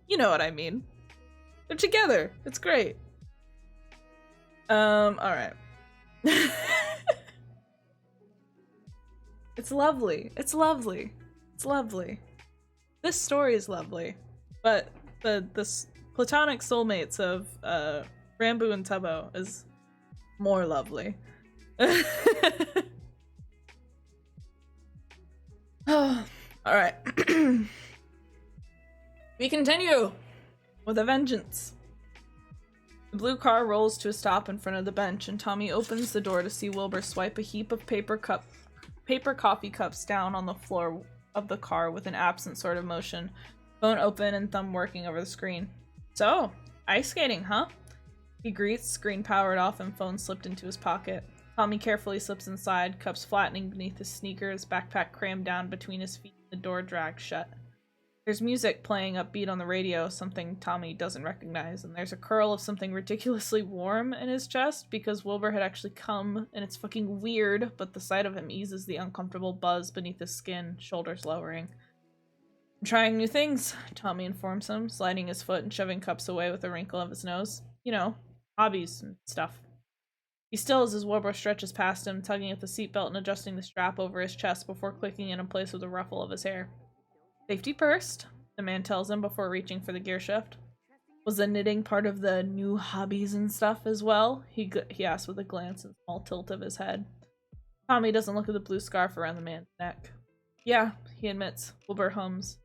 you know what I mean. They're together. It's great. All right. It's lovely. It's lovely. It's lovely. This story is lovely. But the platonic soulmates of Rambu and Tubbo is more lovely. Alright. We continue with a vengeance. The blue car rolls to a stop in front of the bench, and Tommy opens the door to see Wilbur swipe a heap of paper coffee cups down on the floor of the car with an absent sort of motion, phone open and thumb working over the screen. So, ice skating, huh? He greets, screen powered off and phone slipped into his pocket. Tommy carefully slips inside, cups flattening beneath his sneakers, backpack crammed down between his feet, The door dragged shut. There's music playing upbeat on the radio, something Tommy doesn't recognize, and there's a curl of something ridiculously warm in his chest because Wilbur had actually come, and it's fucking weird, but the sight of him eases the uncomfortable buzz beneath his skin, shoulders lowering. I'm trying new things, Tommy informs him, sliding his foot and shoving cups away with a wrinkle of his nose. You know, hobbies and stuff. He stills as Wilbur stretches past him, tugging at the seatbelt and adjusting the strap over his chest before clicking it in place with a ruffle of his hair. Safety first, the man tells him before reaching for the gear shift. Was the knitting part of the new hobbies and stuff as well? He asked with a glance and small tilt of his head. Tommy doesn't look at the blue scarf around the man's neck. Yeah, he admits. Wilbur hums.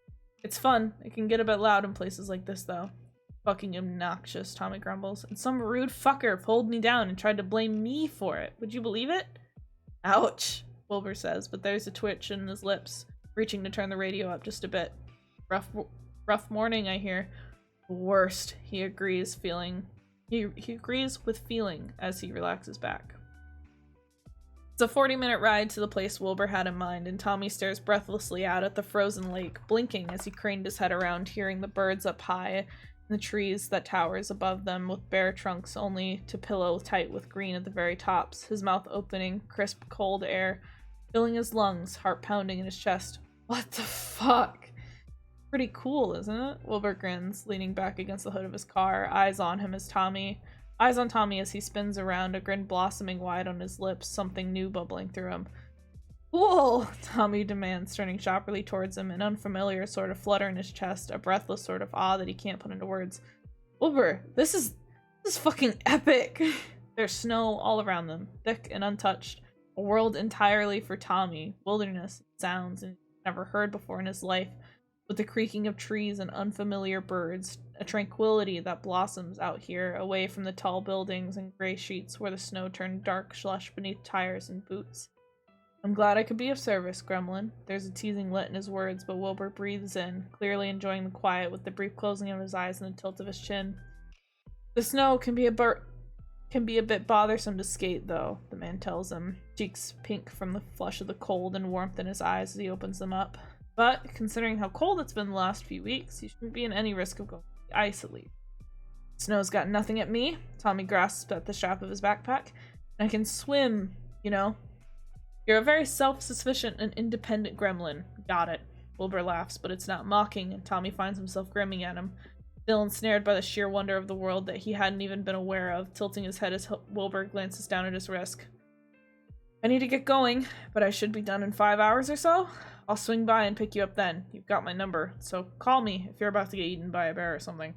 It's fun. It can get a bit loud in places like this, though. Fucking obnoxious, Tommy grumbles. And some rude fucker pulled me down and tried to blame me for it. Would you believe it? Ouch, Wilbur says, but there's a twitch in his lips, reaching to turn the radio up just a bit. Rough morning, I hear. Worst, he agrees, he agrees with feeling as he relaxes back. It's a 40-minute ride to the place Wilbur had in mind, and Tommy stares breathlessly out at the frozen lake, blinking as he craned his head around, hearing the birds up high and the trees that towers above them with bare trunks only to pillow tight with green at the very tops, his mouth opening, crisp, cold air filling his lungs, heart pounding in his chest. What the fuck? Pretty cool, isn't it? Wilbur grins, leaning back against the hood of his car, eyes on Tommy as he spins around, a grin blossoming wide on his lips, something new bubbling through him. Cool, Tommy demands, turning sharply towards him, an unfamiliar sort of flutter in his chest, a breathless sort of awe that he can't put into words. Wilbur, this is fucking epic! There's snow all around them, thick and untouched. A world entirely for Tommy, wilderness, sounds he's never heard before in his life, with the creaking of trees and unfamiliar birds, a tranquility that blossoms out here, away from the tall buildings and gray sheets where the snow turned dark slush beneath tires and boots. I'm glad I could be of service, Gremlin. There's a teasing lit in his words, but Wilbur breathes in, clearly enjoying the quiet with the brief closing of his eyes and the tilt of his chin. The snow can be a bit bothersome to skate, though, the man tells him, cheeks pink from the flush of the cold and warmth in his eyes as he opens them up. But, considering how cold it's been the last few weeks, you shouldn't be in any risk of going to the ice, at least. Snow's got nothing at me, Tommy grasped at the strap of his backpack, and I can swim, you know. You're a very self-sufficient and independent gremlin. Got it. Wilbur laughs, but it's not mocking, and Tommy finds himself grinning at him, still ensnared by the sheer wonder of the world that he hadn't even been aware of, tilting his head as Wilbur glances down at his wrist. I need to get going, but I should be done in 5 hours or so. I'll swing by and pick you up then. You've got my number, so call me if you're about to get eaten by a bear or something.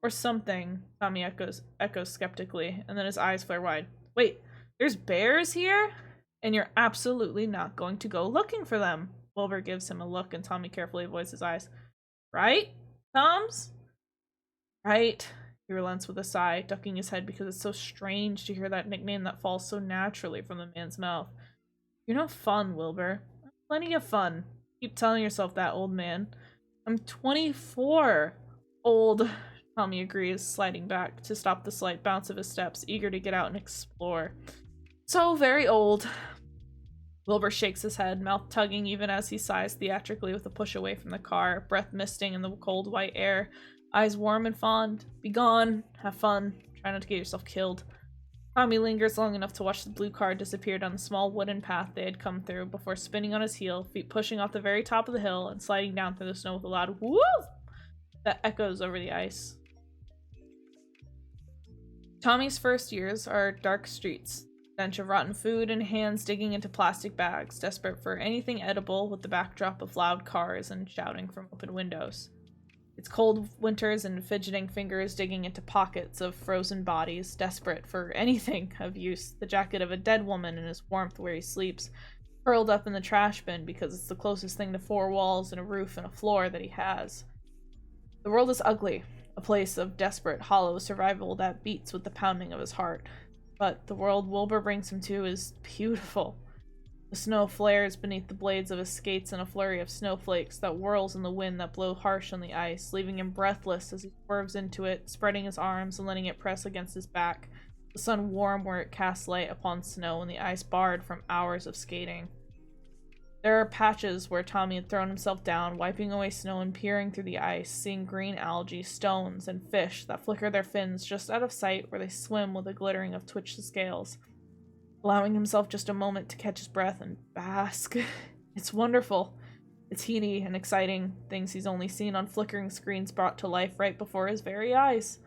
Or something, Tommy echoes skeptically, and then his eyes flare wide. Wait, there's bears here? And you're absolutely not going to go looking for them. Wilbur gives him a look, and Tommy carefully avoids his eyes. Right, Toms? Right, he relents with a sigh, ducking his head because it's so strange to hear that nickname that falls so naturally from the man's mouth. You're no fun, Wilbur. Plenty of fun. Keep telling yourself that, old man. I'm 24. Old, Tommy agrees, sliding back to stop the slight bounce of his steps, eager to get out and explore. So very old. Wilbur shakes his head, mouth tugging even as he sighs theatrically with a push away from the car, breath misting in the cold white air, eyes warm and fond. Be gone. Have fun. Try not to get yourself killed. Tommy lingers long enough to watch the blue car disappear down the small wooden path they had come through before spinning on his heel, feet pushing off the very top of the hill and sliding down through the snow with a loud whoop that echoes over the ice. Tommy's first years are dark streets, stench of rotten food and hands digging into plastic bags, desperate for anything edible with the backdrop of loud cars and shouting from open windows. It's cold winters and fidgeting fingers digging into pockets of frozen bodies, desperate for anything of use. The jacket of a dead woman in his warmth where he sleeps, curled up in the trash bin because it's the closest thing to four walls and a roof and a floor that he has. The world is ugly, a place of desperate, hollow survival that beats with the pounding of his heart. But the world Wilbur brings him to is beautiful. The snow flares beneath the blades of his skates in a flurry of snowflakes that whirls in the wind that blow harsh on the ice, leaving him breathless as he swerves into it, spreading his arms and letting it press against his back, the sun warm where it casts light upon snow and the ice barred from hours of skating. There are patches where Tommy had thrown himself down, wiping away snow and peering through the ice, seeing green algae, stones, and fish that flicker their fins just out of sight where they swim with a glittering of twitched scales. Allowing himself just a moment to catch his breath and bask. It's wonderful. It's heady and exciting, things he's only seen on flickering screens brought to life right before his very eyes.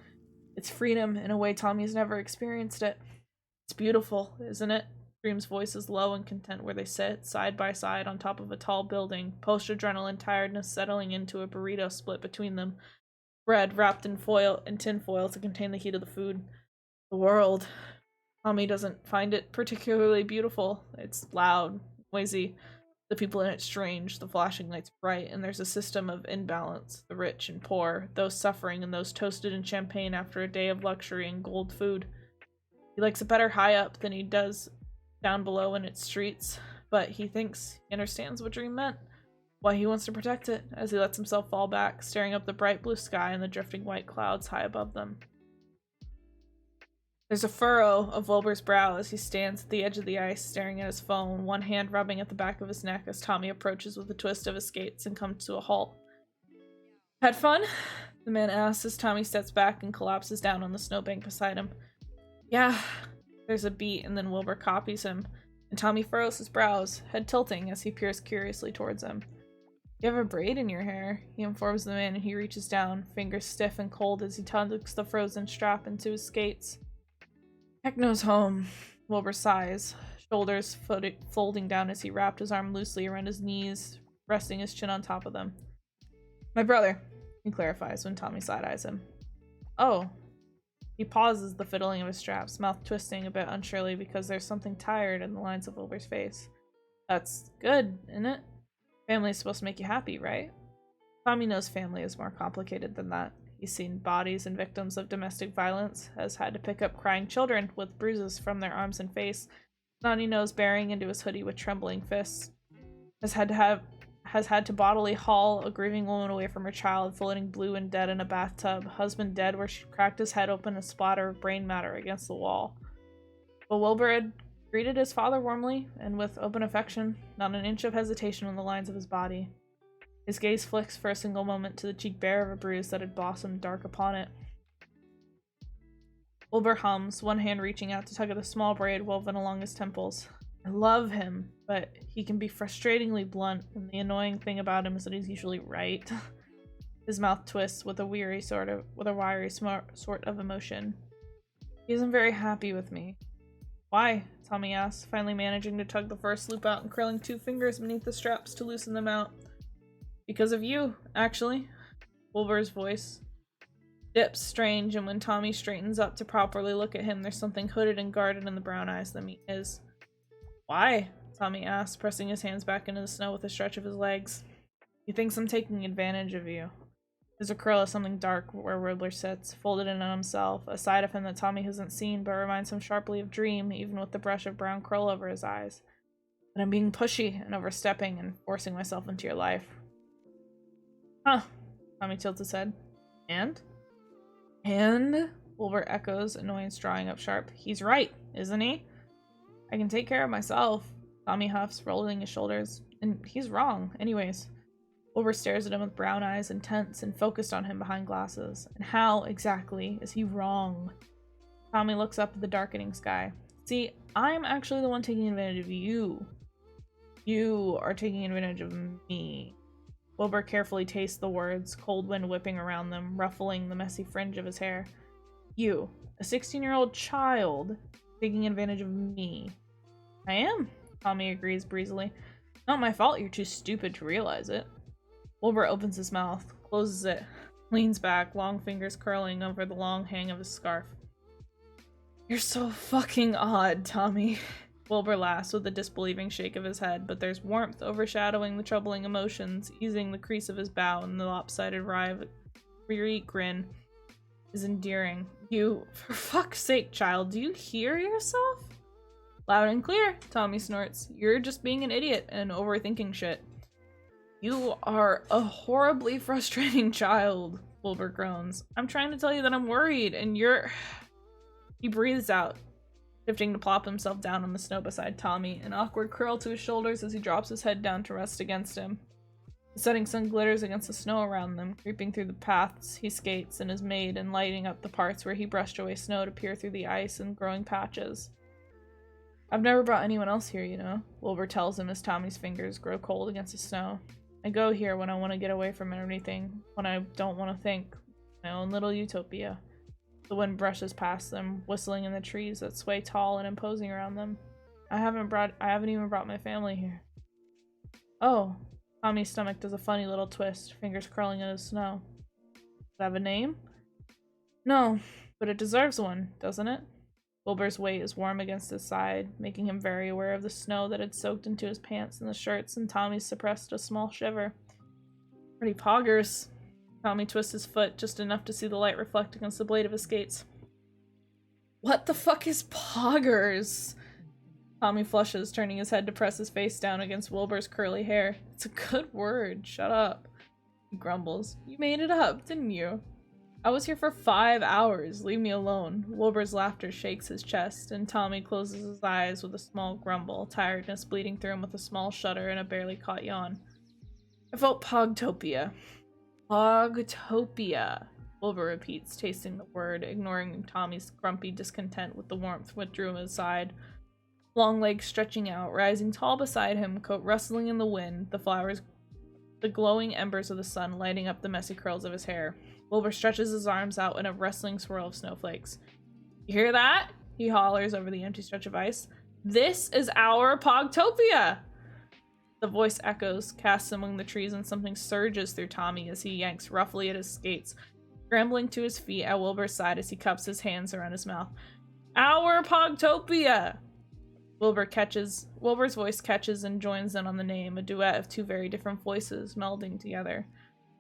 It's freedom in a way Tommy's never experienced it. It's beautiful, isn't it? Dream's voice is low and content where they sit, side by side on top of a tall building, post-adrenaline tiredness settling into a burrito split between them, bread wrapped in tin foil to contain the heat of the food. The world. Tommy doesn't find it particularly beautiful. It's loud, noisy, the people in it strange, the flashing lights bright, and there's a system of imbalance, the rich and poor, those suffering and those toasted in champagne after a day of luxury and gold food. He likes it better high up than he does down below in its streets, but he thinks he understands what Dream meant, why he wants to protect it, as he lets himself fall back, staring up the bright blue sky and the drifting white clouds high above them. There's a furrow of Wilbur's brow as he stands at the edge of the ice, staring at his phone, one hand rubbing at the back of his neck as Tommy approaches with a twist of his skates and comes to a halt. Had fun? The man asks as Tommy steps back and collapses down on the snowbank beside him. Yeah. There's a beat, and then Wilbur copies him, and Tommy furrows his brows, head tilting as he peers curiously towards him. You have a braid in your hair, he informs the man, and he reaches down, fingers stiff and cold as he tucks the frozen strap into his skates. Techno's home, Wilbur sighs, shoulders folding down as he wrapped his arm loosely around his knees, resting his chin on top of them. My brother, he clarifies when Tommy side-eyes him. Oh. He pauses the fiddling of his straps, mouth twisting a bit unsurely because there's something tired in the lines of Wilbur's face. That's good, isn't it? Family's supposed to make you happy, right? Tommy knows family is more complicated than that. He's seen bodies and victims of domestic violence, has had to pick up crying children with bruises from their arms and face, snotty nose bearing into his hoodie with trembling fists, has had to bodily haul a grieving woman away from her child, floating blue and dead in a bathtub, husband dead where she cracked his head open, a splatter of brain matter against the wall. But Wilbur had greeted his father warmly and with open affection, not an inch of hesitation on the lines of his body. His gaze flicks for a single moment to the cheek bare of a bruise that had blossomed dark upon it. Wilbur hums, one hand reaching out to tug at the small braid woven along his temples. I love him, but he can be frustratingly blunt, and the annoying thing about him is that he's usually right. His mouth twists with a wiry sort of emotion. He isn't very happy with me. Why? Tommy asks, finally managing to tug the first loop out and curling 2 fingers beneath the straps to loosen them out. Because of you, actually. Wilbur's voice dips strange, and when Tommy straightens up to properly look at him, there's something hooded and guarded in the brown eyes that meet his. Why? Tommy asks, pressing his hands back into the snow with a stretch of his legs. He thinks I'm taking advantage of you. There's a curl of something dark where Wilbur sits, folded in on himself, a side of him that Tommy hasn't seen but reminds him sharply of Dream, even with the brush of brown curl over his eyes. But I'm being pushy and overstepping and forcing myself into your life. Huh, Tommy tilts his head. And? Wilbur echoes, annoyance drawing up sharp. He's right, isn't he? I can take care of myself, Tommy huffs, rolling his shoulders. And he's wrong, anyways. Wilbur stares at him with brown eyes, intense and focused on him behind glasses. And how, exactly, is he wrong? Tommy looks up at the darkening sky. See, I'm actually the one taking advantage of you. You are taking advantage of me. Wilbur carefully tastes the words, cold wind whipping around them, ruffling the messy fringe of his hair. You, a 16-year-old child, taking advantage of me. I am, Tommy agrees breezily. Not my fault you're too stupid to realize it. Wilbur opens his mouth, closes it, leans back, long fingers curling over the long hang of his scarf. You're so fucking odd, Tommy. Wilbur laughs with a disbelieving shake of his head, but there's warmth overshadowing the troubling emotions, easing the crease of his bow, and the lopsided wry grin is endearing. You, for fuck's sake, child, do you hear yourself? Loud and clear, Tommy snorts. You're just being an idiot and overthinking shit. You are a horribly frustrating child, Wilbur groans. I'm trying to tell you that I'm worried, and you're... He breathes out. shifting to plop himself down on the snow beside Tommy, an awkward curl to his shoulders as he drops his head down to rest against him. The setting sun glitters against the snow around them, creeping through the paths he skates and is made and lighting up the parts where he brushed away snow to peer through the ice and growing patches. I've never brought anyone else here, you know, Wilbur tells him as Tommy's fingers grow cold against the snow. I go here when I want to get away from everything, when I don't want to think. My own little utopia. The wind brushes past them, whistling in the trees that sway tall and imposing around them. I haven't even brought my family here. Oh. Tommy's stomach does a funny little twist, fingers curling in the snow. Does it have a name? No, but it deserves one, doesn't it? Wilbur's weight is warm against his side, making him very aware of the snow that had soaked into his pants and the shirts, and Tommy suppressed a small shiver. Pretty poggers. Tommy twists his foot just enough to see the light reflect against the blade of his skates. What the fuck is poggers? Tommy flushes, turning his head to press his face down against Wilbur's curly hair. It's a good word. Shut up. He grumbles. You made it up, didn't you? I was here for 5 hours. Leave me alone. Wilbur's laughter shakes his chest, and Tommy closes his eyes with a small grumble, tiredness bleeding through him with a small shudder and a barely caught yawn. I felt Pogtopia. Pogtopia. Wilbur repeats, tasting the word, ignoring Tommy's grumpy discontent with the warmth withdrew his side. Long legs stretching out, rising tall beside him, coat rustling in the wind, the glowing embers of the sun lighting up the messy curls of his hair. Wilbur stretches his arms out in a wrestling swirl of snowflakes. You hear that? He hollers over the empty stretch of ice. This is our Pogtopia! The voice echoes, casts among the trees, and something surges through Tommy as he yanks roughly at his skates, scrambling to his feet at Wilbur's side as he cups his hands around his mouth. Our Pogtopia! Wilbur's voice catches and joins in on the name, a duet of two very different voices melding together.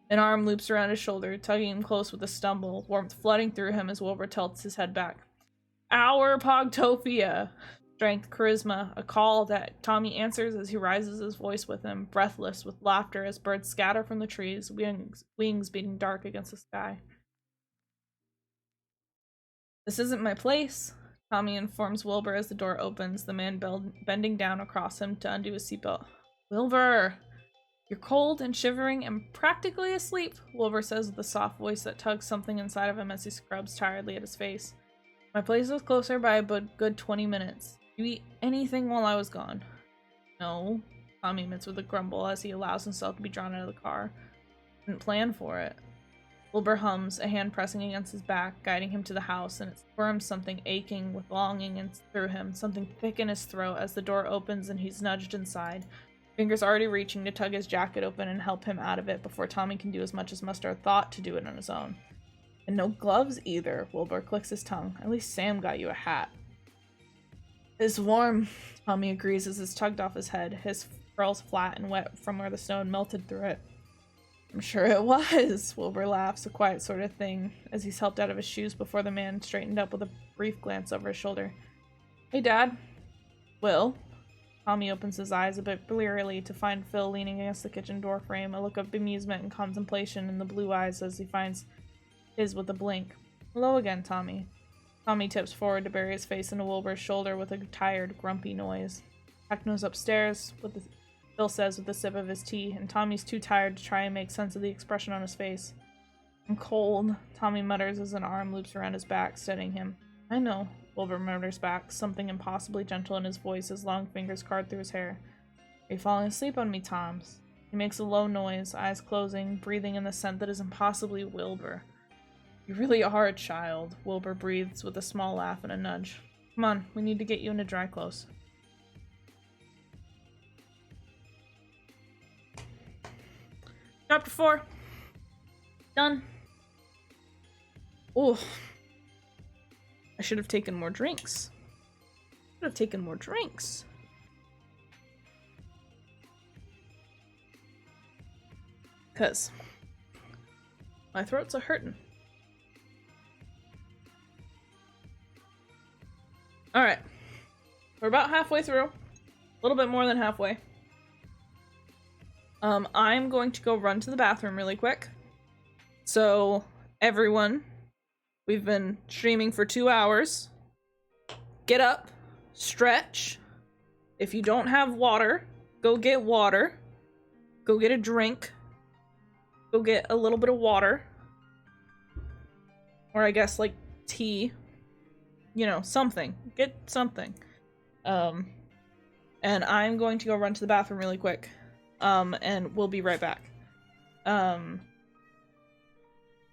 An arm loops around his shoulder, tugging him close with a stumble, warmth flooding through him as Wilbur tilts his head back. Our Pogtopia! Strength, charisma, a call that Tommy answers as he rises his voice with him, breathless with laughter as birds scatter from the trees, wings beating dark against the sky. This isn't my place, Tommy informs Wilbur as the door opens, the man bending down across him to undo his seatbelt. Wilbur! You're cold and shivering and practically asleep, Wilbur says with a soft voice that tugs something inside of him as he scrubs tiredly at his face. My place was closer by a good 20 minutes. You eat anything while I was gone? No, Tommy admits with a grumble as he allows himself to be drawn out of the car. Didn't plan for it. Wilbur hums, a hand pressing against his back, guiding him to the house, and it squirms something aching with longing through him, something thick in his throat as the door opens and he's nudged inside. Fingers already reaching to tug his jacket open and help him out of it before Tommy can do as much as muster a thought to do it on his own. And no gloves either, Wilbur clicks his tongue. At least Sam got you a hat. It's warm, Tommy agrees as it's tugged off his head, his curls flat and wet from where the snow had melted through it. I'm sure it was, Wilbur laughs, a quiet sort of thing, as he's helped out of his shoes before the man straightened up with a brief glance over his shoulder. Hey, Dad. Will? Tommy opens his eyes a bit blearily to find Phil leaning against the kitchen door frame, a look of bemusement and contemplation in the blue eyes as he finds his with a blink. Hello again, Tommy. Tommy tips forward to bury his face into Wilbur's shoulder with a tired, grumpy noise. Techno's upstairs, Phil says with a sip of his tea, and Tommy's too tired to try and make sense of the expression on his face. I'm cold, Tommy mutters as an arm loops around his back, steadying him. I know, Wilbur mutters back, something impossibly gentle in his voice as long fingers card through his hair. Are you falling asleep on me, Toms? He makes a low noise, eyes closing, breathing in the scent that is impossibly Wilbur. You really are a child, Wilbur breathes with a small laugh and a nudge. Come on, we need to get you into dry clothes. Chapter 4. Done. Oh. I should have taken more drinks. Because my throat's a hurtin'. Alright. We're about halfway through. A little bit more than halfway. I'm going to go run to the bathroom really quick. So, everyone, we've been streaming for 2 hours. get up, stretch. If you don't have water, go get water. Go get a drink. Go get a little bit of water. Or I guess like tea. You know, something. Get something. And I'm going to go run to the bathroom really quick. And we'll be right back.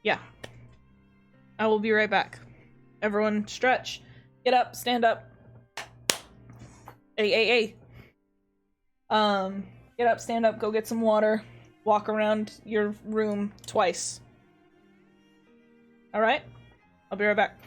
Yeah. I will be right back. Everyone stretch. Get up, stand up. Hey. Get up, stand up, go get some water. Walk around your room twice. Alright? I'll be right back.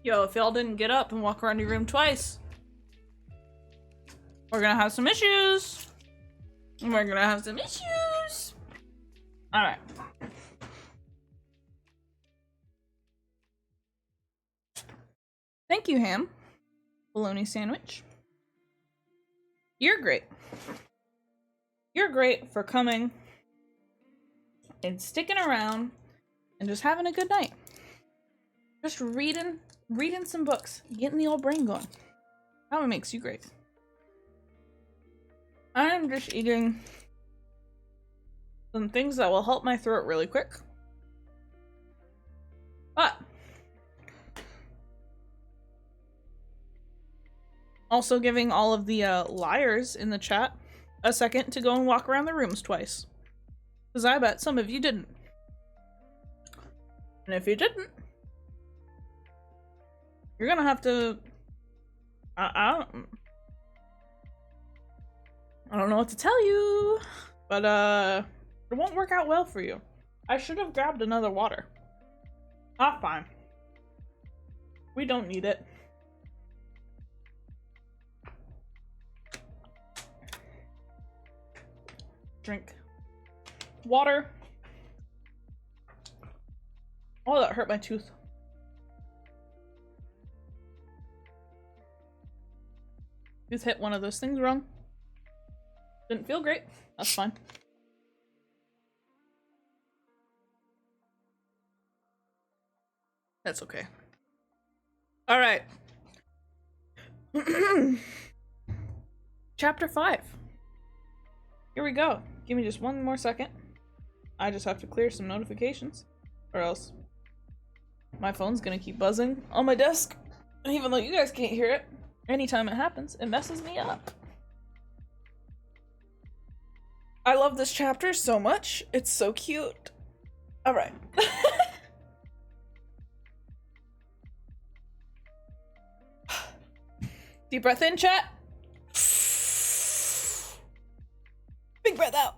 Yo, if y'all didn't get up and walk around your room twice, we're gonna have some issues. Alright. Thank you, Ham. Bologna sandwich. You're great. You're great for coming and sticking around and just having a good night. Just reading some books, getting the old brain going. That one makes you great. I'm just eating some things that will help my throat really quick. But also giving all of the liars in the chat a second to go and walk around the rooms twice. Because I bet some of you didn't. And if you didn't, you're gonna have to... I don't know what to tell you, but it won't work out well for you. I should have grabbed another water. Ah, fine. We don't need it. Drink water. Oh, that hurt my tooth. Tooth hit one of those things wrong. Didn't feel great. That's fine. That's okay. All right. Chapter 5. Here we go. Give me just one more second. I just have to clear some notifications, or else my phone's gonna keep buzzing on my desk. And even though you guys can't hear it, anytime it happens, it messes me up. I love this chapter so much. It's so cute. All right. Deep breath in, chat. Big breath out.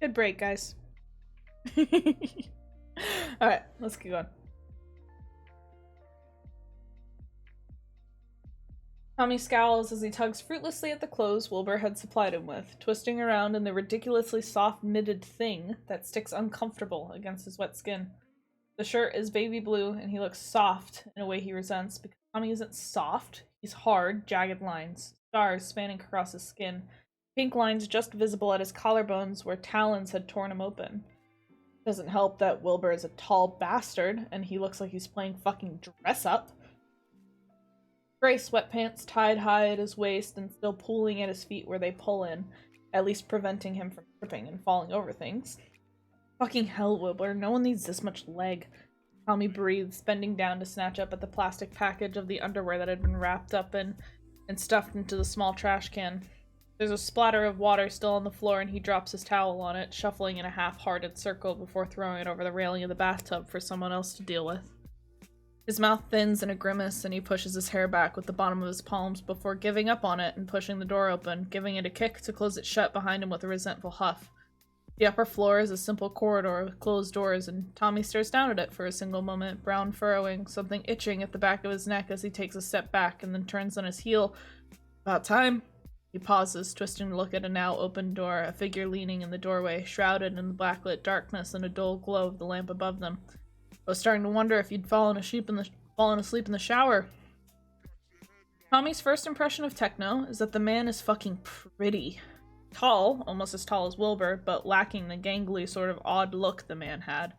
Good break, guys. Alright, let's keep going. Tommy scowls as he tugs fruitlessly at the clothes Wilbur had supplied him with, twisting around in the ridiculously soft knitted thing that sticks uncomfortable against his wet skin. The shirt is baby blue, and he looks soft in a way he resents, because Tommy isn't soft. He's hard, jagged lines, scars spanning across his skin, pink lines just visible at his collarbones where talons had torn him open. Doesn't help that Wilbur is a tall bastard, and he looks like he's playing fucking dress-up. Gray sweatpants tied high at his waist and still pooling at his feet where they pull in, at least preventing him from tripping and falling over things. Fucking hell, Wilbur, no one needs this much leg. Tommy breathes, bending down to snatch up at the plastic package of the underwear that had been wrapped up in and stuffed into the small trash can. There's a splatter of water still on the floor, and he drops his towel on it, shuffling in a half-hearted circle before throwing it over the railing of the bathtub for someone else to deal with. His mouth thins in a grimace, and he pushes his hair back with the bottom of his palms before giving up on it and pushing the door open, giving it a kick to close it shut behind him with a resentful huff. The upper floor is a simple corridor with closed doors, and Tommy stares down at it for a single moment, brown furrowing, something itching at the back of his neck as he takes a step back and then turns on his heel. About time. He pauses, twisting to look at a now open door, a figure leaning in the doorway, shrouded in the blacklit darkness and a dull glow of the lamp above them. I was starting to wonder if you'd fallen asleep in the shower. Tommy's first impression of Techno is that the man is fucking pretty. Tall, almost as tall as Wilbur, but lacking the gangly sort of odd look the man had.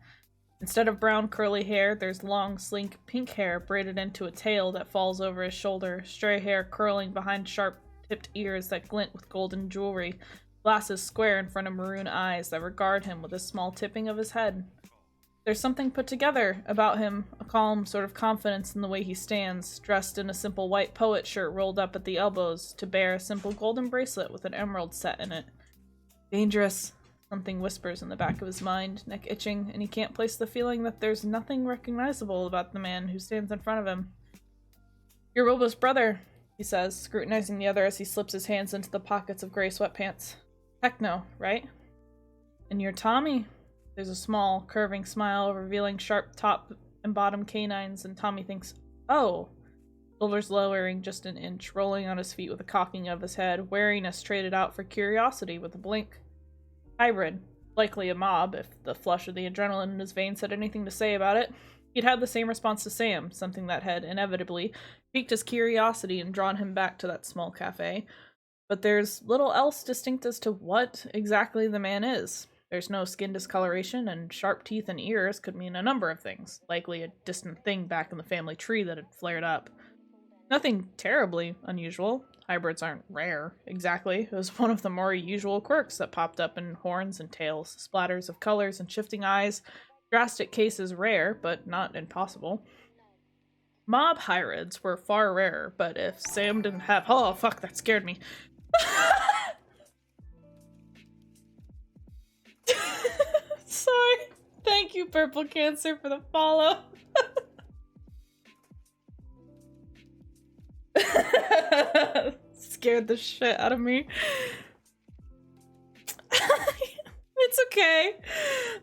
Instead of brown curly hair, there's long, sleek pink hair braided into a tail that falls over his shoulder, stray hair curling behind sharp-tipped ears that glint with golden jewelry, glasses square in front of maroon eyes that regard him with a small tipping of his head. There's something put together about him, a calm sort of confidence in the way he stands, dressed in a simple white poet shirt rolled up at the elbows to bear a simple golden bracelet with an emerald set in it. Dangerous, something whispers in the back of his mind, neck itching, and he can't place the feeling that there's nothing recognizable about the man who stands in front of him. You're Wilbur's brother, he says, scrutinizing the other as he slips his hands into the pockets of gray sweatpants. Techno, right? And you're Tommy. There's a small, curving smile revealing sharp top and bottom canines, and Tommy thinks, oh. Shoulders lowering just an inch, rolling on his feet with a cocking of his head, wariness traded out for curiosity with a blink. Hybrid. Likely a mob, if the flush of the adrenaline in his veins had anything to say about it. He'd had the same response to Sam, something that had, inevitably, piqued his curiosity and drawn him back to that small cafe. But there's little else distinct as to what exactly the man is. There's no skin discoloration, and sharp teeth and ears could mean a number of things, likely a distant thing back in the family tree that had flared up. Nothing terribly unusual. Hybrids aren't rare, exactly. It was one of the more usual quirks that popped up in horns and tails, splatters of colors and shifting eyes. Drastic cases rare, but not impossible. Mob hybrids were far rarer, but if Sam didn't have— oh, fuck, that scared me. Sorry. Thank you, Purple Cancer, for the follow. Scared the shit out of me. It's okay.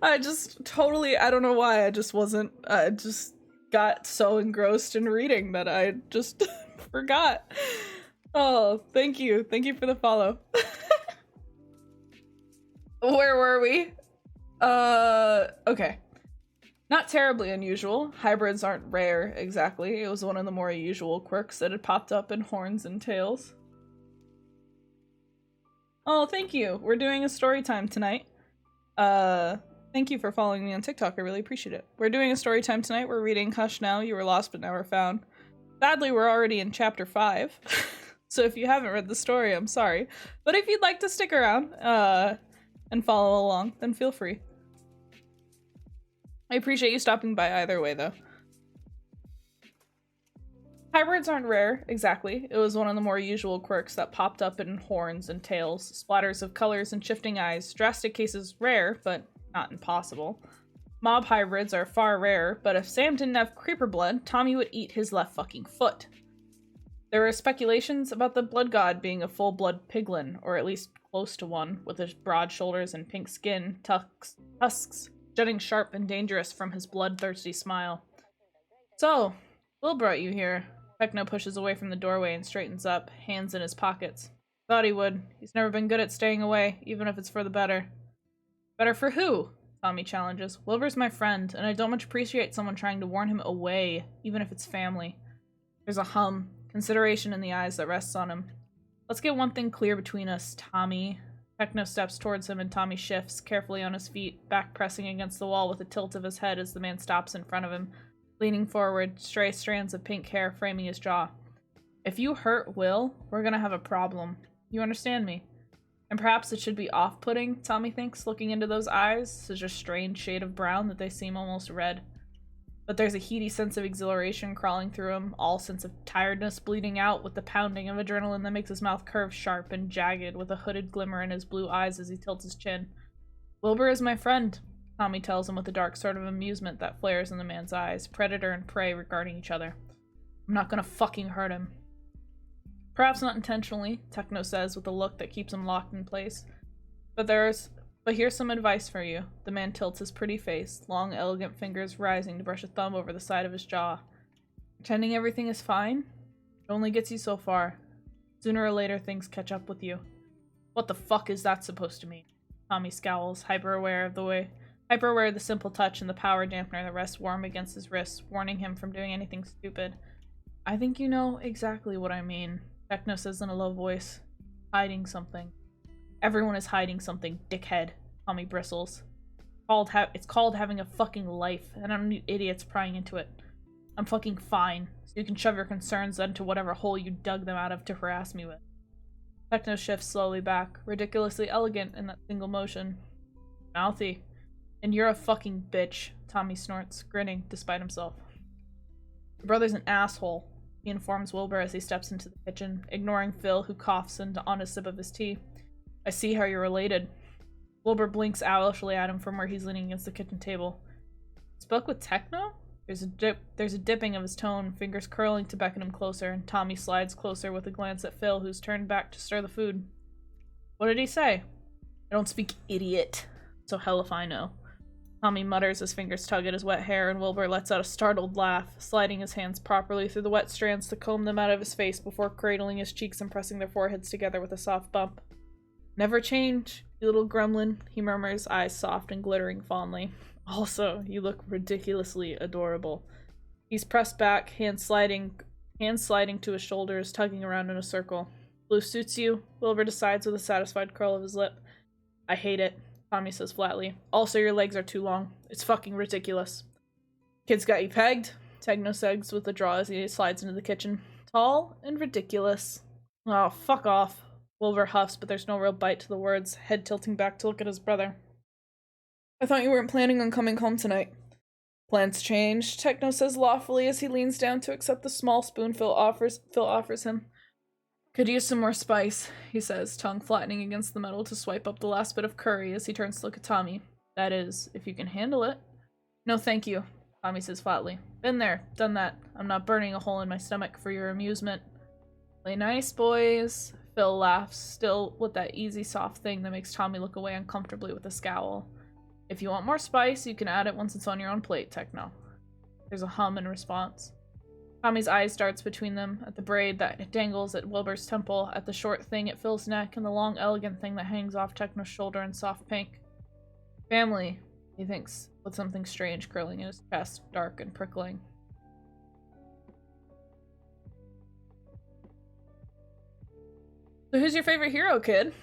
I don't know why, I just got so engrossed in reading that I just forgot. Oh, thank you. Thank you for the follow. Where were we? Okay. Not terribly unusual. Hybrids aren't rare, exactly. It was one of the more usual quirks that had popped up in horns and tails. Oh, thank you. We're doing a story time tonight. Thank you for following me on TikTok. I really appreciate it. We're doing a story time tonight. We're reading Hush Now, You Were Lost But Never Found. Sadly, we're already in chapter 5. So if you haven't read the story, I'm sorry. But if you'd like to stick around, and follow along, then feel free. I appreciate you stopping by either way, though. Hybrids aren't rare, exactly. It was one of the more usual quirks that popped up in horns and tails, splatters of colors and shifting eyes. Drastic cases rare, but not impossible. Mob hybrids are far rarer, but if Sam didn't have creeper blood, Tommy would eat his left fucking foot. There were speculations about the blood god being a full-blood piglin, or at least close to one, with his broad shoulders and pink skin, tusks jutting sharp and dangerous from his bloodthirsty smile. So, Will brought you here. Techno pushes away from the doorway and straightens up, hands in his pockets. Thought he would. He's never been good at staying away, even if it's for the better. Better for who? Tommy challenges. Wilbur's my friend, and I don't much appreciate someone trying to warn him away, even if it's family. There's a hum, consideration in the eyes that rests on him. Let's get one thing clear between us, Tommy. Techno steps towards him and Tommy shifts, carefully on his feet, back pressing against the wall with a tilt of his head as the man stops in front of him, leaning forward, stray strands of pink hair framing his jaw. If you hurt Will, we're gonna have a problem. You understand me? And perhaps it should be off-putting, Tommy thinks, looking into those eyes, such a strange shade of brown that they seem almost red. But there's a heady sense of exhilaration crawling through him, all sense of tiredness bleeding out with the pounding of adrenaline that makes his mouth curve sharp and jagged with a hooded glimmer in his blue eyes as he tilts his chin. Wilbur is my friend, Tommy tells him with a dark sort of amusement that flares in the man's eyes, predator and prey regarding each other. I'm not gonna fucking hurt him. Perhaps not intentionally, Techno says with a look that keeps him locked in place. But here's some advice for you. The man tilts his pretty face, long, elegant fingers rising to brush a thumb over the side of his jaw. Pretending everything is fine? It only gets you so far. Sooner or later, things catch up with you. What the fuck is that supposed to mean? Tommy scowls, hyper-aware of the simple touch and the power dampener that rests warm against his wrists, warning him from doing anything stupid. I think you know exactly what I mean, Techno says in a low voice. Hiding something. Everyone is hiding something, dickhead. Tommy bristles. It's called having a fucking life, and I don't need idiots prying into it. I'm fucking fine, so you can shove your concerns into whatever hole you dug them out of to harass me with. Techno shifts slowly back, ridiculously elegant in that single motion. Mouthy. And you're a fucking bitch, Tommy snorts, grinning despite himself. Your brother's an asshole, he informs Wilbur as he steps into the kitchen, ignoring Phil, who coughs on a sip of his tea. I see how you're related. Wilbur blinks owlishly at him from where he's leaning against the kitchen table. Spoke with Techno? There's a dipping of his tone, fingers curling to beckon him closer, and Tommy slides closer with a glance at Phil, who's turned back to stir the food. What did he say? I don't speak idiot, so hell if I know. Tommy mutters as fingers tug at his wet hair, and Wilbur lets out a startled laugh, sliding his hands properly through the wet strands to comb them out of his face before cradling his cheeks and pressing their foreheads together with a soft bump. Never change, you little gremlin, he murmurs, eyes soft and glittering fondly. Also, you look ridiculously adorable. He's pressed back, hands sliding to his shoulders, tugging around in a circle. Blue suits you, Wilbur decides with a satisfied curl of his lip. I hate it, Tommy says flatly. Also, your legs are too long. It's fucking ridiculous. Kid's got you pegged, Techno says with a draw as he slides into the kitchen. Tall and ridiculous. Oh, fuck off. Wilbur huffs, but there's no real bite to the words, head tilting back to look at his brother. I thought you weren't planning on coming home tonight. Plans changed, Techno says loftily as he leans down to accept the small spoon Phil offers him. Could use some more spice, he says, tongue flattening against the metal to swipe up the last bit of curry as he turns to look at Tommy. That is, if you can handle it. No thank you, Tommy says flatly. Been there, done that. I'm not burning a hole in my stomach for your amusement. Play nice, boys. Phil laughs, still with that easy, soft thing that makes Tommy look away uncomfortably with a scowl. If you want more spice, you can add it once it's on your own plate, Techno. There's a hum in response. Tommy's eyes darts between them, at the braid that dangles at Wilbur's temple, at the short thing at Phil's neck, and the long, elegant thing that hangs off Techno's shoulder in soft pink. Family, he thinks, with something strange curling in his chest, dark and prickling. So who's your favorite hero, kid?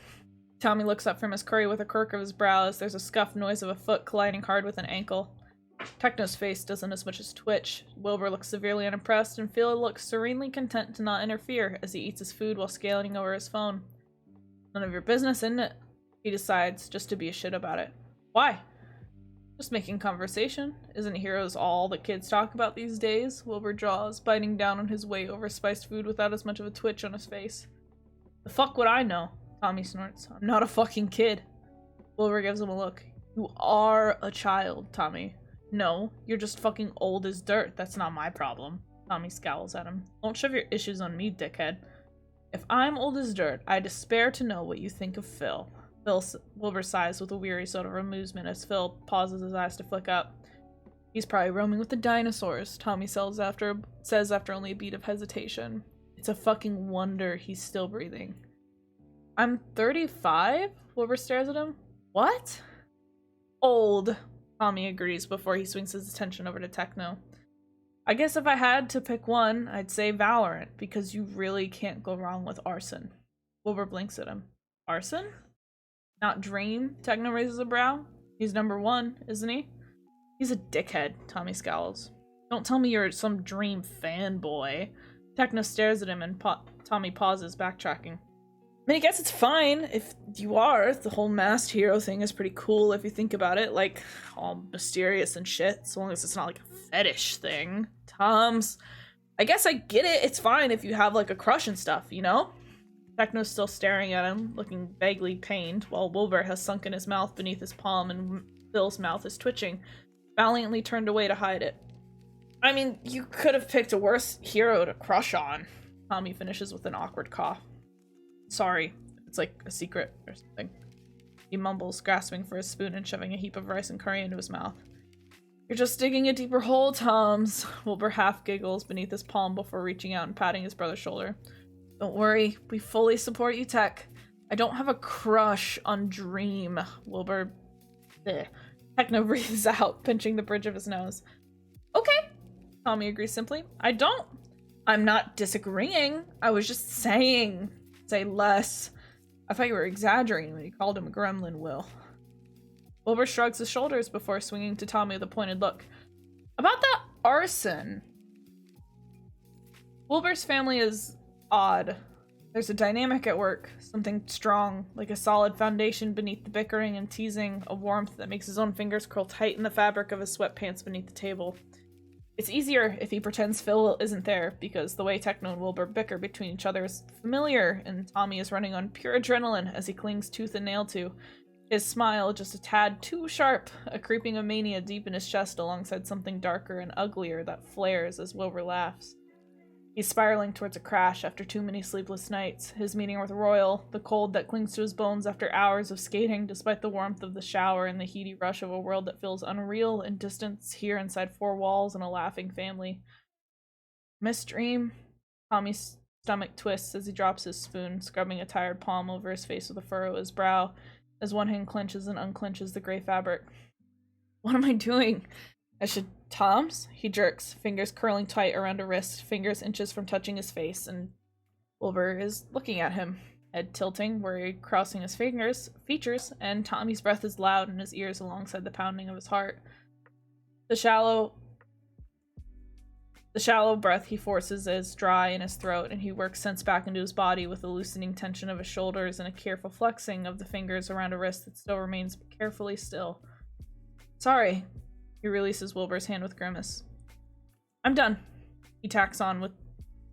Tommy looks up from his curry with a quirk of his brow as there's a scuffed noise of a foot colliding hard with an ankle. Techno's face doesn't as much as twitch. Wilbur looks severely unimpressed, and Phil looks serenely content to not interfere as he eats his food while scaling over his phone. None of your business, isn't it? He decides, just to be a shit about it. Why? Just making conversation. Isn't heroes all that kids talk about these days? Wilbur draws, biting down on his way over spiced food without as much of a twitch on his face. The fuck would I know? Tommy snorts. I'm not a fucking kid. Wilbur gives him a look. You are a child, Tommy. No, you're just fucking old as dirt. That's not my problem. Tommy scowls at him. Don't shove your issues on me, dickhead. If I'm old as dirt, I despair to know what you think of Phil. Wilbur sighs with a weary sort of amusement as Phil pauses his eyes to flick up. He's probably roaming with the dinosaurs, Tommy says after only a beat of hesitation. It's a fucking wonder he's still breathing. I'm 35? Wilbur stares at him. What? Old, Tommy agrees before he swings his attention over to Techno. I guess if I had to pick one, I'd say Valorant, because you really can't go wrong with arson. Wilbur blinks at him. Arson? Not Dream? Techno raises a brow. He's number one, isn't he? He's a dickhead, Tommy scowls. Don't tell me you're some Dream fanboy. Techno stares at him and Tommy pauses, backtracking. I mean, I guess it's fine if you are. The whole masked hero thing is pretty cool if you think about it. Like, all mysterious and shit, so long as it's not like a fetish thing. Toms, I guess I get it. It's fine if you have like a crush and stuff, you know? Techno's still staring at him, looking vaguely pained, while Wilbur has sunken his mouth beneath his palm and Phil's mouth is twitching, valiantly turned away to hide it. I mean, you could have picked a worse hero to crush on. Tommy finishes with an awkward cough. Sorry, it's like a secret or something. He mumbles, grasping for his spoon and shoving a heap of rice and curry into his mouth. You're just digging a deeper hole, Toms. Wilbur half giggles beneath his palm before reaching out and patting his brother's shoulder. Don't worry, we fully support you, Tech. I don't have a crush on Dream, Wilbur. Ugh. Techno breathes out, pinching the bridge of his nose. Okay, Tommy agrees simply. I don't. I'm not disagreeing. I was just saying. Say less. I thought you were exaggerating when you called him a gremlin, Will. Wilbur shrugs his shoulders before swinging to Tommy with a pointed look. About that arson. Wilbur's family is odd. There's a dynamic at work, something strong, like a solid foundation beneath the bickering and teasing, a warmth that makes his own fingers curl tight in the fabric of his sweatpants beneath the table. It's easier if he pretends Phil isn't there, because the way Techno and Wilbur bicker between each other is familiar, and Tommy is running on pure adrenaline as he clings tooth and nail to his smile, just a tad too sharp, a creeping of mania deep in his chest alongside something darker and uglier that flares as Wilbur laughs. He's spiraling towards a crash after too many sleepless nights, his meeting with Royal, the cold that clings to his bones after hours of skating despite the warmth of the shower and the heady rush of a world that feels unreal and distant here inside four walls and a laughing family. Miss Dream? Tommy's stomach twists as he drops his spoon, scrubbing a tired palm over his face with a furrow his brow, as one hand clenches and unclenches the gray fabric. What am I doing? I should... Tom's? He jerks, fingers curling tight around a wrist, fingers inches from touching his face, and Wilbur is looking at him. head tilting, worry crossing his features, and Tommy's breath is loud in his ears alongside the pounding of his heart. The shallow breath he forces is dry in his throat, and he works sense back into his body with a loosening tension of his shoulders and a careful flexing of the fingers around a wrist that still remains carefully still. Sorry. He releases Wilbur's hand with grimace. I'm done. He tacks on with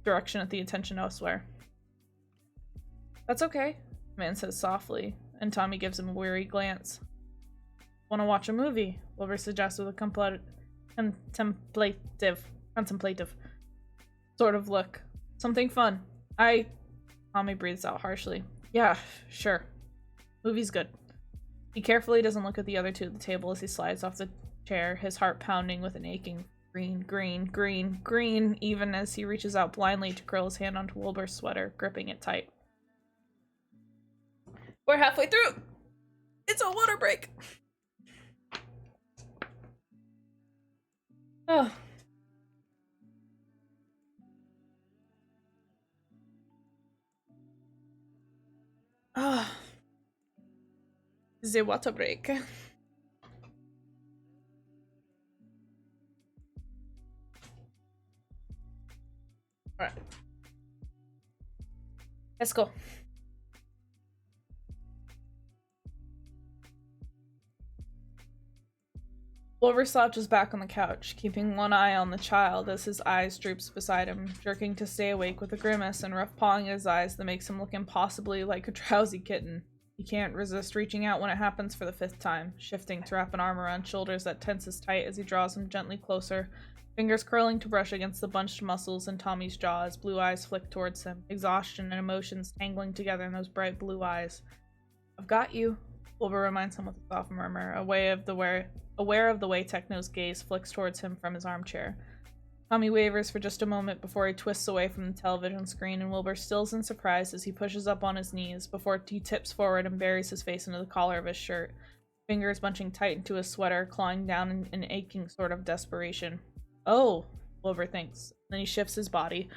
direction at the attention elsewhere. That's okay, the man says softly, and Tommy gives him a weary glance. Want to watch a movie? Wilbur suggests with a contemplative sort of look. Something fun. Tommy breathes out harshly. Yeah, sure. Movie's good. He carefully doesn't look at the other two at the table as he slides off the chair, his heart pounding with an aching green, even as he reaches out blindly to curl his hand onto Wilbur's sweater, gripping it tight. We're halfway through! It's a water break! Oh. Ah. The water break. Alright. Let's go. Wilbur slouches back on the couch, keeping one eye on the child as his eyes droops beside him, jerking to stay awake with a grimace and rough pawing at his eyes that makes him look impossibly like a drowsy kitten. He can't resist reaching out when it happens for the 5th time, shifting to wrap an arm around shoulders that tenses tight as he draws him gently closer, fingers curling to brush against the bunched muscles in Tommy's jaw as blue eyes flick towards him, exhaustion and emotions tangling together in those bright blue eyes. I've got you, Wilbur reminds him with a soft murmur, aware of the way Techno's gaze flicks towards him from his armchair. Tommy wavers for just a moment before he twists away from the television screen, and Wilbur stills in surprise as he pushes up on his knees before he tips forward and buries his face into the collar of his shirt, fingers bunching tight into his sweater, clawing down in an aching sort of desperation. Oh, Wilbur thinks. Then he shifts his body,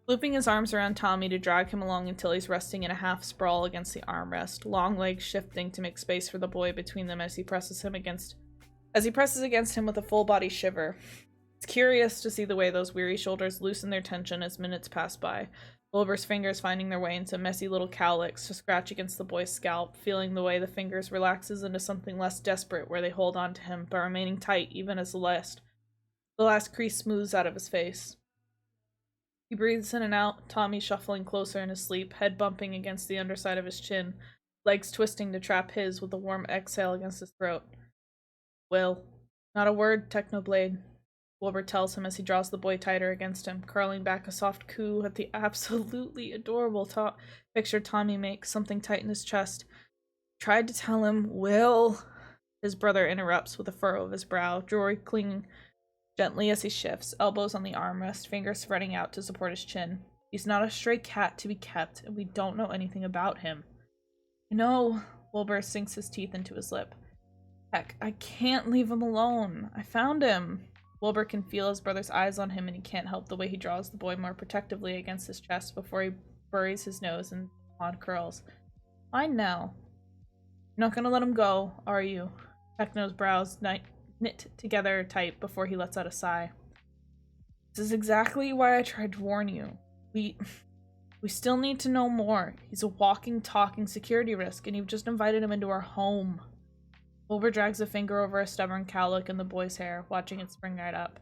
looping his arms around Tommy to drag him along until he's resting in a half sprawl against the armrest, long legs shifting to make space for the boy between them as he presses against him with a full body shiver. It's curious to see the way those weary shoulders loosen their tension as minutes pass by, Wilbur's fingers finding their way into messy little cowlicks to scratch against the boy's scalp, feeling the way the fingers relaxes into something less desperate where they hold on to him, but remaining tight even as the last crease smooths out of his face. He breathes in and out, Tommy shuffling closer in his sleep, head bumping against the underside of his chin, legs twisting to trap his with a warm exhale against his throat. Will. Not a word, Technoblade, Wilbur tells him as he draws the boy tighter against him, curling back a soft coo at the absolutely adorable picture Tommy makes, something tight in his chest. Tried to tell him, Will. His brother interrupts with a furrow of his brow, Jory clinging gently as he shifts, elbows on the armrest, fingers spreading out to support his chin. He's not a stray cat to be kept, and we don't know anything about him. No, Wilbur sinks his teeth into his lip. Heck, I can't leave him alone. I found him. Wilbur can feel his brother's eyes on him, and he can't help the way he draws the boy more protectively against his chest before he buries his nose in odd curls. Fine now. You're not gonna let him go, are you? Techno's brows knit together tight before he lets out a sigh. This is exactly why I tried to warn you. We still need to know more. He's a walking, talking security risk, and you've just invited him into our home. Wilbur drags a finger over a stubborn cowlick in the boy's hair, watching it spring right up.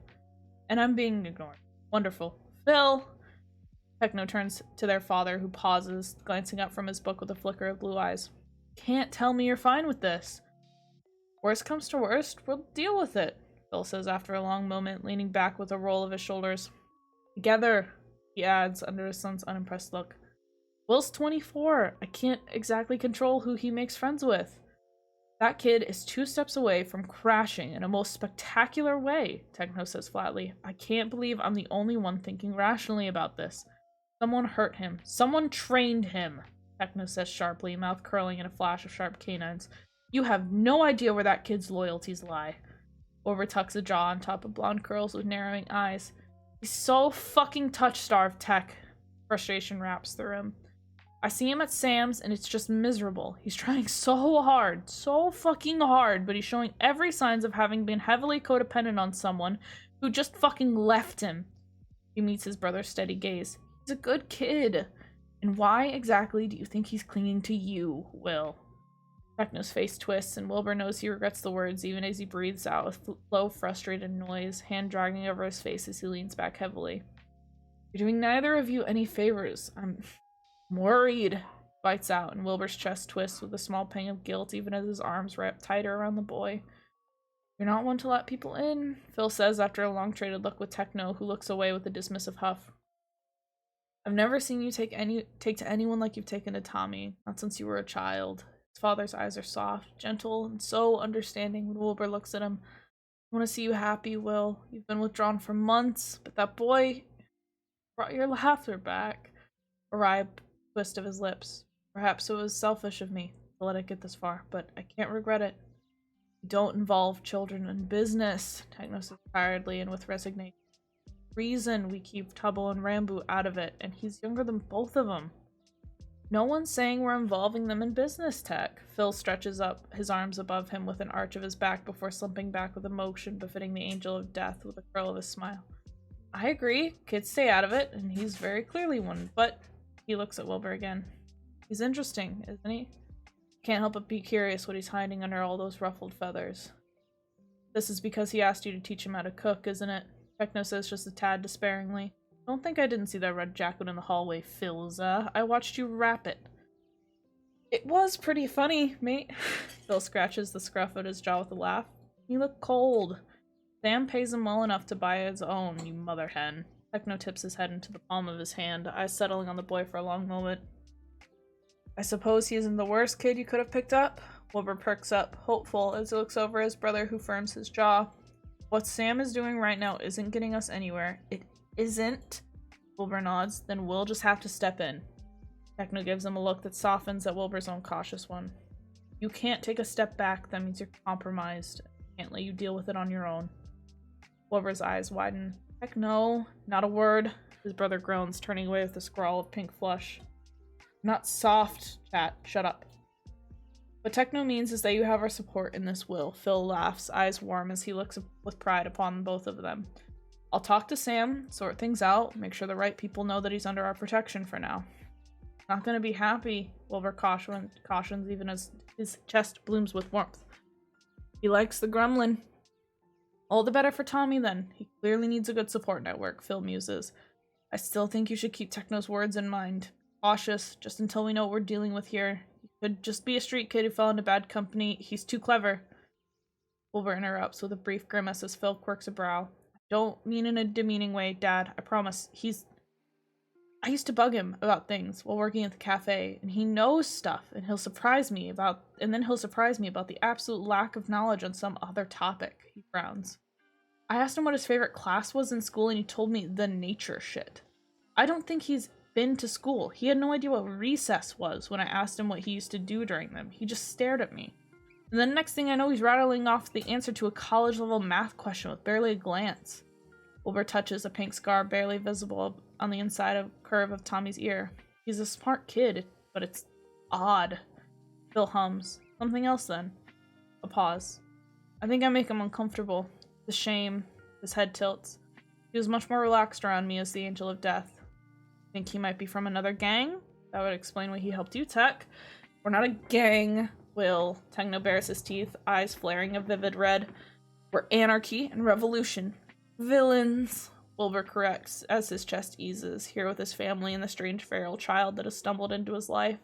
And I'm being ignored. Wonderful. Phil! Techno turns to their father, who pauses, glancing up from his book with a flicker of blue eyes. Can't tell me you're fine with this. Worst comes to worst, we'll deal with it, Phil says after a long moment, leaning back with a roll of his shoulders. Together, he adds, under his son's unimpressed look. Will's 24. I can't exactly control who he makes friends with. That kid is 2 steps away from crashing in a most spectacular way, Techno says flatly. I can't believe I'm the only one thinking rationally about this. Someone hurt him. Someone trained him, Techno says sharply, mouth curling in a flash of sharp canines. You have no idea where that kid's loyalties lie. Wilbur tucks a jaw on top of blonde curls with narrowing eyes. He's so fucking touch-starved, Tech. Frustration wraps through him. I see him at Sam's, and it's just miserable. He's trying so hard, so fucking hard, but he's showing every signs of having been heavily codependent on someone who just fucking left him. He meets his brother's steady gaze. He's a good kid. And why exactly do you think he's clinging to you, Will? Techno's face twists, and Wilbur knows he regrets the words even as he breathes out with low, frustrated noise, hand dragging over his face as he leans back heavily. You're doing neither of you any favors. I'm worried, bites out, and Wilbur's chest twists with a small pang of guilt even as his arms wrap tighter around the boy. You're not one to let people in, Phil says after a long traded look with Techno, who looks away with a dismissive huff. I've never seen you take to anyone like you've taken to Tommy, not since you were a child. His father's eyes are soft, gentle, and so understanding when Wilbur looks at him. I want to see you happy, Will. You've been withdrawn for months, but that boy brought your laughter back. A wry twist of his lips. Perhaps it was selfish of me to let it get this far, but I can't regret it. Don't involve children in business, Techno says tiredly and with resignation. Reason we keep Tubbo and Rambo out of it, and he's younger than both of them. No one's saying we're involving them in business, Tech. Phil stretches up his arms above him with an arch of his back before slumping back with a motion befitting the angel of death with a curl of his smile. I agree, kids stay out of it, and he's very clearly one, but he looks at Wilbur again. He's interesting, isn't he? Can't help but be curious what he's hiding under all those ruffled feathers. This is because he asked you to teach him how to cook, isn't it? Techno says just a tad despairingly. Don't think I didn't see that red jacket in the hallway, Philza. I watched you wrap it. It was pretty funny, mate. Phil scratches the scruff at his jaw with a laugh. You look cold. Sam pays him well enough to buy his own, you mother hen. Techno tips his head into the palm of his hand, eyes settling on the boy for a long moment. I suppose he isn't the worst kid you could have picked up? Wilbur perks up, hopeful, as he looks over his brother who firms his jaw. What Sam is doing right now isn't getting us anywhere. It isn't? Wilbur nods. Then we'll just have to step in. Techno gives him a look that softens at Wilbur's own cautious one. You can't take a step back, that means you're compromised. I can't let you deal with it on your own. Wilbur's eyes widen. Heck no, not a word. His brother groans, turning away with a scrawl of pink flush. Not soft, chat. Shut up. What Techno means is that you have our support in this, Will. Phil laughs, eyes warm as he looks with pride upon both of them. I'll talk to Sam, sort things out, make sure the right people know that he's under our protection for now. Not gonna be happy, Wilbur cautions even as his chest blooms with warmth. He likes the gremlin. All the better for Tommy then. He clearly needs a good support network, Phil muses. I still think you should keep Techno's words in mind. Cautious, just until we know what we're dealing with here. He could just be a street kid who fell into bad company. He's too clever. Wilbur interrupts with a brief grimace as Phil quirks a brow. I don't mean in a demeaning way, Dad. I promise. I used to bug him about things while working at the cafe, and he knows stuff, and he'll surprise me about the absolute lack of knowledge on some other topic. He frowns. I asked him what his favorite class was in school, and he told me the nature shit. I don't think he's been to school. He had no idea what recess was when I asked him what he used to do during them. He just stared at me. And then next thing I know, he's rattling off the answer to a college-level math question with barely a glance. Wilbur touches a pink scar barely visible on the inside of curve of Tommy's ear. He's a smart kid, but it's odd. Phil hums. Something else then. A pause. I think I make him uncomfortable. The shame. His head tilts. He was much more relaxed around me as the angel of death. Think he might be from another gang? That would explain why he helped you, Tech. We're not a gang, Will. Techno bares his teeth, eyes flaring a vivid red. We're anarchy and revolution. Villains, Wilbur corrects as his chest eases, here with his family and the strange feral child that has stumbled into his life.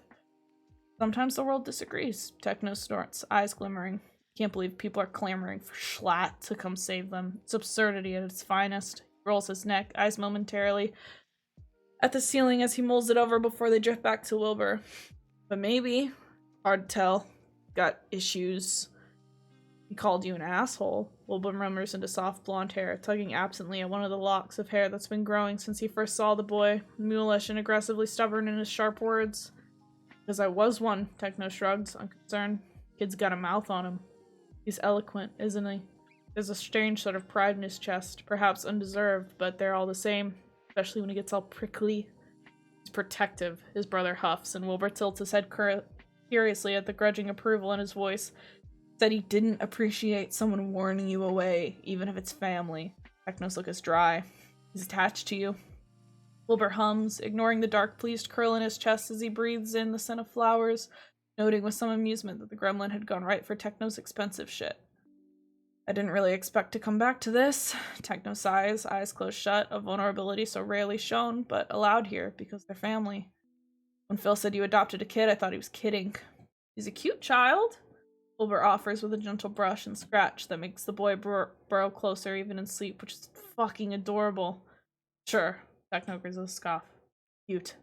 Sometimes the world disagrees, Techno snorts, eyes glimmering. Can't believe people are clamoring for Schlatt to come save them. It's absurdity at its finest. He rolls his neck, eyes momentarily at the ceiling as he mulls it over before they drift back to Wilbur. But maybe, hard to tell, got issues. He called you an asshole. Wilbur murmurs into soft blonde hair, tugging absently at one of the locks of hair that's been growing since he first saw the boy, mulish and aggressively stubborn in his sharp words. Because I was one, Techno shrugs, unconcerned. Kid's got a mouth on him. He's eloquent, isn't he? There's a strange sort of pride in his chest, perhaps undeserved, but they're all the same, especially when he gets all prickly. He's protective, his brother huffs, and Wilbur tilts his head curiously at the grudging approval in his voice. Said he didn't appreciate someone warning you away, even if it's family. Techno's look is dry. He's attached to you. Wilbur hums, ignoring the dark, pleased curl in his chest as he breathes in the scent of flowers, noting with some amusement that the gremlin had gone right for Techno's expensive shit. I didn't really expect to come back to this. Techno sighs, eyes closed shut, a vulnerability so rarely shown, but allowed here because they're family. When Phil said you adopted a kid, I thought he was kidding. He's a cute child, Wilbur offers with a gentle brush and scratch that makes the boy burrow closer even in sleep, which is fucking adorable. Sure, Techno agrees with a scoff. Cute.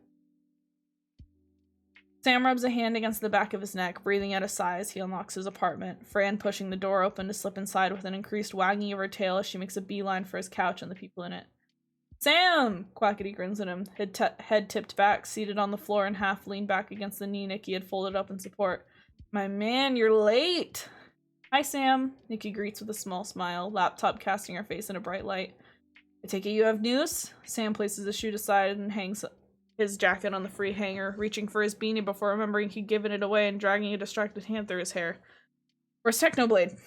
Sam rubs a hand against the back of his neck, breathing out a sigh as he unlocks his apartment, Fran pushing the door open to slip inside with an increased wagging of her tail as she makes a beeline for his couch and the people in it. Sam! Quackity grins at him, head tipped back, seated on the floor and half leaned back against the knee Nikki had folded up in support. My man, you're late! Hi, Sam, Nikki greets with a small smile, laptop casting her face in a bright light. I take it you have news? Sam places his shoe aside and hangs his jacket on the free hanger, reaching for his beanie before remembering he'd given it away and dragging a distracted hand through his hair. Where's Technoblade?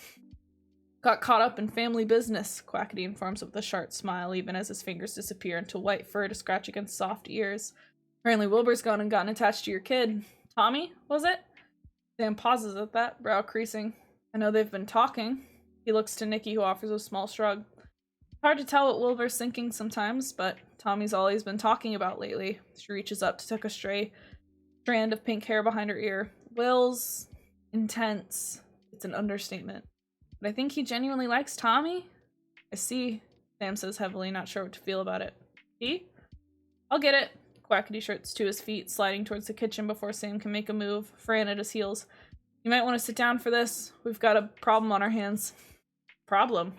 Got caught up in family business, Quackity informs with a sharp smile, even as his fingers disappear into white fur to scratch against soft ears. Apparently Wilbur's gone and gotten attached to your kid. Tommy, was it? Sam pauses at that, brow creasing. I know they've been talking. He looks to Nikki, who offers a small shrug. Hard to tell what Wilbur's thinking sometimes, but Tommy's all he's been talking about lately. She reaches up to tuck a stray strand of pink hair behind her ear. Will's intense. It's an understatement. But I think he genuinely likes Tommy. I see, Sam says heavily, not sure what to feel about it. See? I'll get it. Quackity shirts to his feet, sliding towards the kitchen before Sam can make a move, Fran at his heels. You might want to sit down for this. We've got a problem on our hands. Problem?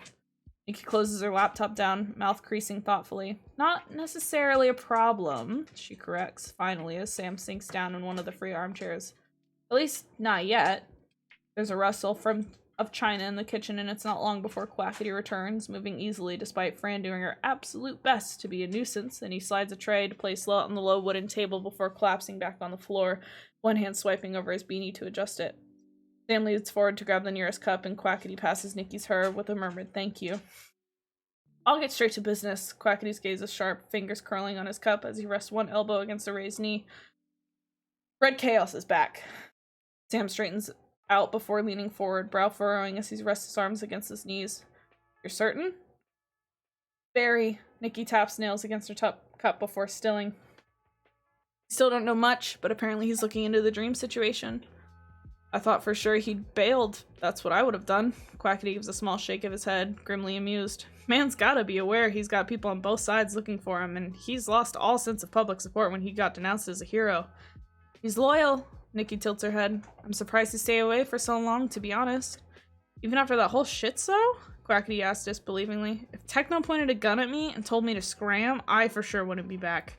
Nikki closes her laptop down, mouth creasing thoughtfully. Not necessarily a problem, she corrects, finally, as Sam sinks down in one of the free armchairs. At least, not yet. There's a rustle of china in the kitchen, and it's not long before Quackity returns, moving easily despite Fran doing her absolute best to be a nuisance, and he slides a tray to place on the low wooden table before collapsing back on the floor, one hand swiping over his beanie to adjust it. Sam leads forward to grab the nearest cup, and Quackity passes Nikki's her with a murmured thank you. I'll get straight to business. Quackity's gaze is sharp, fingers curling on his cup as he rests one elbow against a raised knee. Red Chaos is back. Sam straightens out before leaning forward, brow furrowing as he rests his arms against his knees. You're certain? Very. Nikki taps nails against her cup before stilling. Still don't know much, but apparently he's looking into the dream situation. I thought for sure he'd bailed. That's what I would have done. Quackity gives a small shake of his head, grimly amused. Man's gotta be aware he's got people on both sides looking for him, and he's lost all sense of public support when he got denounced as a hero. He's loyal. Nikki tilts her head. I'm surprised he stayed away for so long, to be honest. Even after that whole shit-so? Quackity asked disbelievingly. If Techno pointed a gun at me and told me to scram, I for sure wouldn't be back.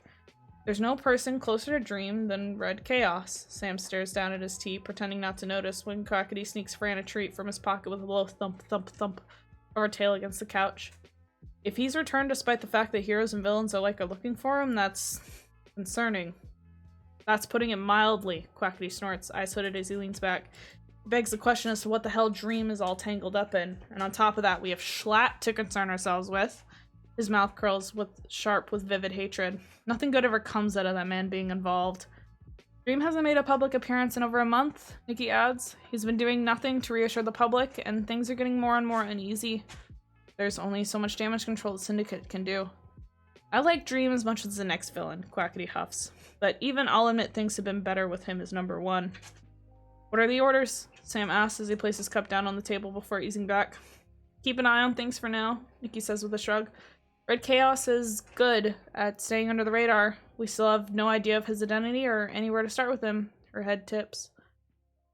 There's no person closer to Dream than Red Chaos. Sam stares down at his tea, pretending not to notice when Quackity sneaks Fran a treat from his pocket with a low thump, thump, thump of her tail against the couch. If he's returned despite the fact that heroes and villains alike are looking for him, that's concerning. That's putting it mildly, Quackity snorts, eyes hooded as he leans back. It begs the question as to what the hell Dream is all tangled up in. And on top of that, we have Schlatt to concern ourselves with. His mouth curls sharp with vivid hatred. Nothing good ever comes out of that man being involved. Dream hasn't made a public appearance in over a month, Nikki adds. He's been doing nothing to reassure the public, and things are getting more and more uneasy. There's only so much damage control the Syndicate can do. I like Dream as much as the next villain, Quackity huffs. But even I'll admit things have been better with him as number one. What are the orders? Sam asks as he places his cup down on the table before easing back. Keep an eye on things for now, Nikki says with a shrug. Red Chaos is good at staying under the radar. We still have no idea of his identity or anywhere to start with him. Her head tips.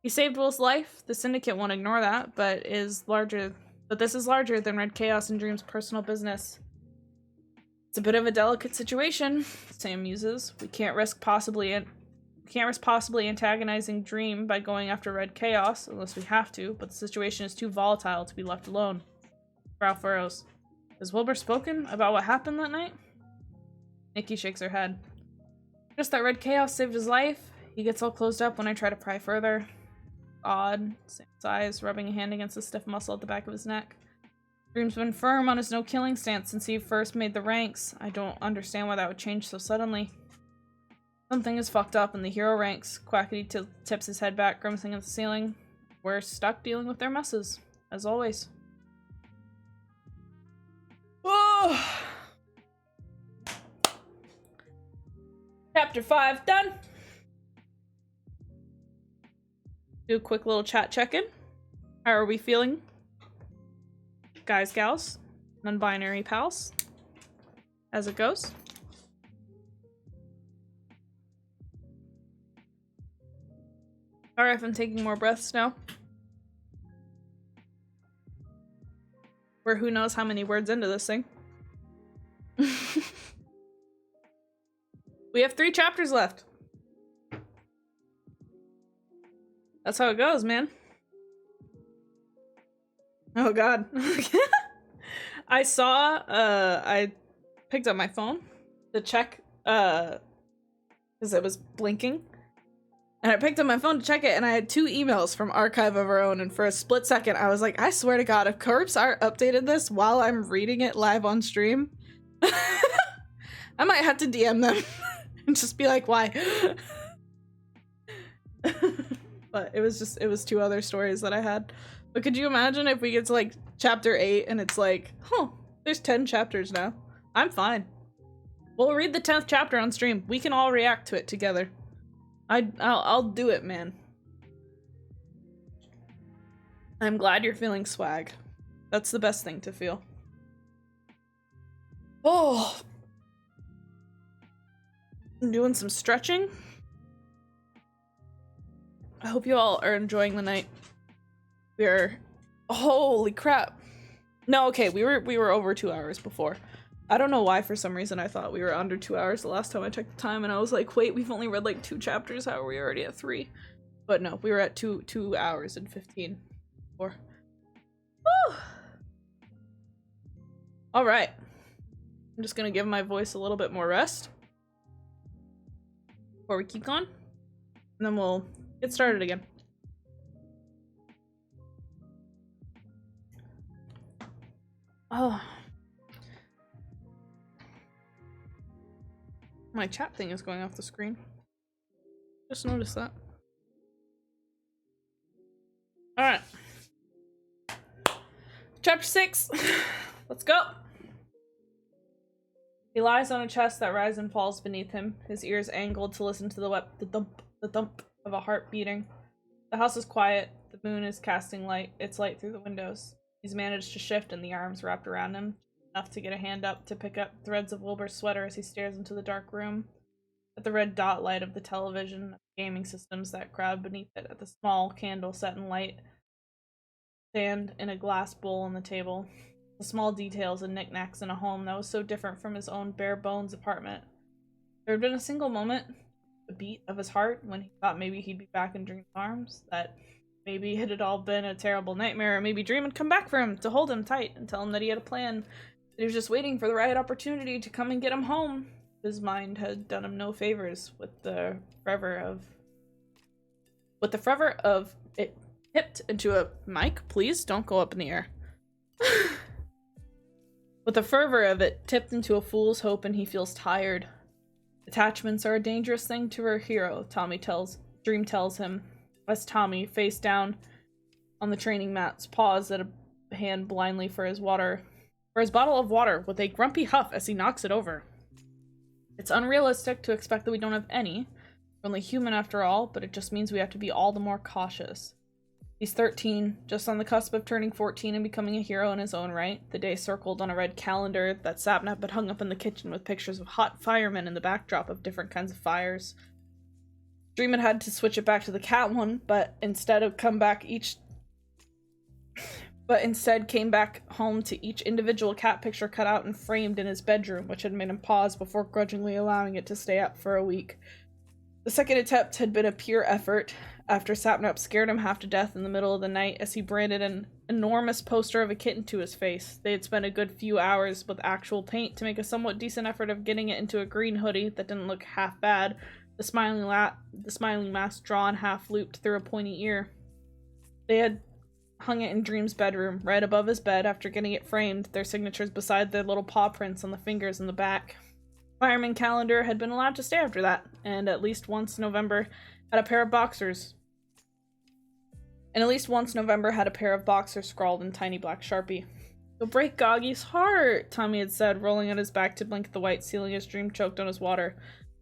He saved Will's life. The Syndicate won't ignore that, but this is larger than Red Chaos and Dream's personal business. It's a bit of a delicate situation, Sam muses. We can't risk possibly antagonizing Dream by going after Red Chaos, unless we have to, but the situation is too volatile to be left alone. Brow furrows. Has Wilbur spoken about what happened that night? Nikki shakes her head. Just that red chaos saved his life. He gets all closed up when I try to pry further. Odd. Sam's eyes, rubbing a hand against the stiff muscle at the back of his neck. Dream's been firm on his no-killing stance since he first made the ranks. I don't understand why that would change so suddenly. Something is fucked up in the hero ranks. Quackity tips his head back, grimacing at the ceiling. We're stuck dealing with their messes, as always. Oh! Chapter 5 done. Do a quick little chat check-in. How are we feeling? Guys, gals, non-binary pals, as it goes. Alright, I'm taking more breaths now. We're who knows how many words into this thing. We have 3 chapters left. That's how it goes, man. Oh god. I saw, I picked up my phone to check, because it was blinking. And I picked up my phone to check it, and I had 2 emails from Archive of Our Own, and for a split second, I was like, I swear to god, if Corpse Art updated this while I'm reading it live on stream, I might have to DM them and just be like, why? But it was 2 other stories that I had. But could you imagine if we get to like chapter 8 and it's like, huh, there's 10 chapters now. I'm fine. We'll read the 10th chapter on stream. We can all react to it together. I'll do it, man. I'm glad you're feeling swag. That's the best thing to feel. Oh. I'm doing some stretching. I hope you all are enjoying the night. Holy crap. No, okay, we were over 2 hours before. I don't know why, for some reason I thought we were under 2 hours the last time I checked the time, and I was like, wait, we've only read like 2 chapters, how are we already at 3? But no, we were at 2 hours and 15. Woo! Alright. I'm just gonna give my voice a little bit more rest before we keep going, and then we'll get started again. Oh. My chat thing is going off the screen. Just noticed that. Alright. Chapter 6. Let's go. He lies on a chest that rises and falls beneath him, his ears angled to listen to the thump of a heart beating. The house is quiet. The moon is casting its light through the windows. He's managed to shift, and the arms wrapped around him, enough to get a hand up to pick up threads of Wilbur's sweater as he stares into the dark room, at the red dot light of the television, at the gaming systems that crowd beneath it, at the small candle set in light stand in a glass bowl on the table, the small details and knickknacks in a home that was so different from his own bare-bones apartment. There had been a single moment, the beat of his heart, when he thought maybe he'd be back in Dream's arms, that maybe it had all been a terrible nightmare, or maybe Dream had come back for him to hold him tight and tell him that he had a plan, that he was just waiting for the right opportunity to come and get him home. His mind had done him no favors with the fervor of it tipped into a mic. Please don't go up in the air. With the fervor of it tipped into a fool's hope, and he feels tired. Attachments are a dangerous thing to a hero, Dream tells him, as Tommy, face down on the training mats, paws at a hand blindly for his bottle of water with a grumpy huff as he knocks it over. It's unrealistic to expect that we don't have any. We're only human after all, but it just means we have to be all the more cautious. He's 13, just on the cusp of turning 14 and becoming a hero in his own right. The day circled on a red calendar that Sapnap had hung up in the kitchen with pictures of hot firemen in the backdrop of different kinds of fires. Dream had to switch it back to the cat one, but instead came back home to each individual cat picture cut out and framed in his bedroom, which had made him pause before grudgingly allowing it to stay up for a week. The second attempt had been a pure effort, after Sapnap scared him half to death in the middle of the night as he branded an enormous poster of a kitten to his face. They had spent a good few hours with actual paint to make a somewhat decent effort of getting it into a green hoodie that didn't look half bad, the smiling mask drawn half-looped through a pointy ear. They had hung it in Dream's bedroom, right above his bed after getting it framed, their signatures beside their little paw prints on the fingers in the back. Fireman Calendar had been allowed to stay after that, and at least once November had a pair of boxers scrawled in tiny black Sharpie. "You'll break Goggy's heart," Tommy had said, rolling on his back to blink at the white ceiling as Dream choked on his water.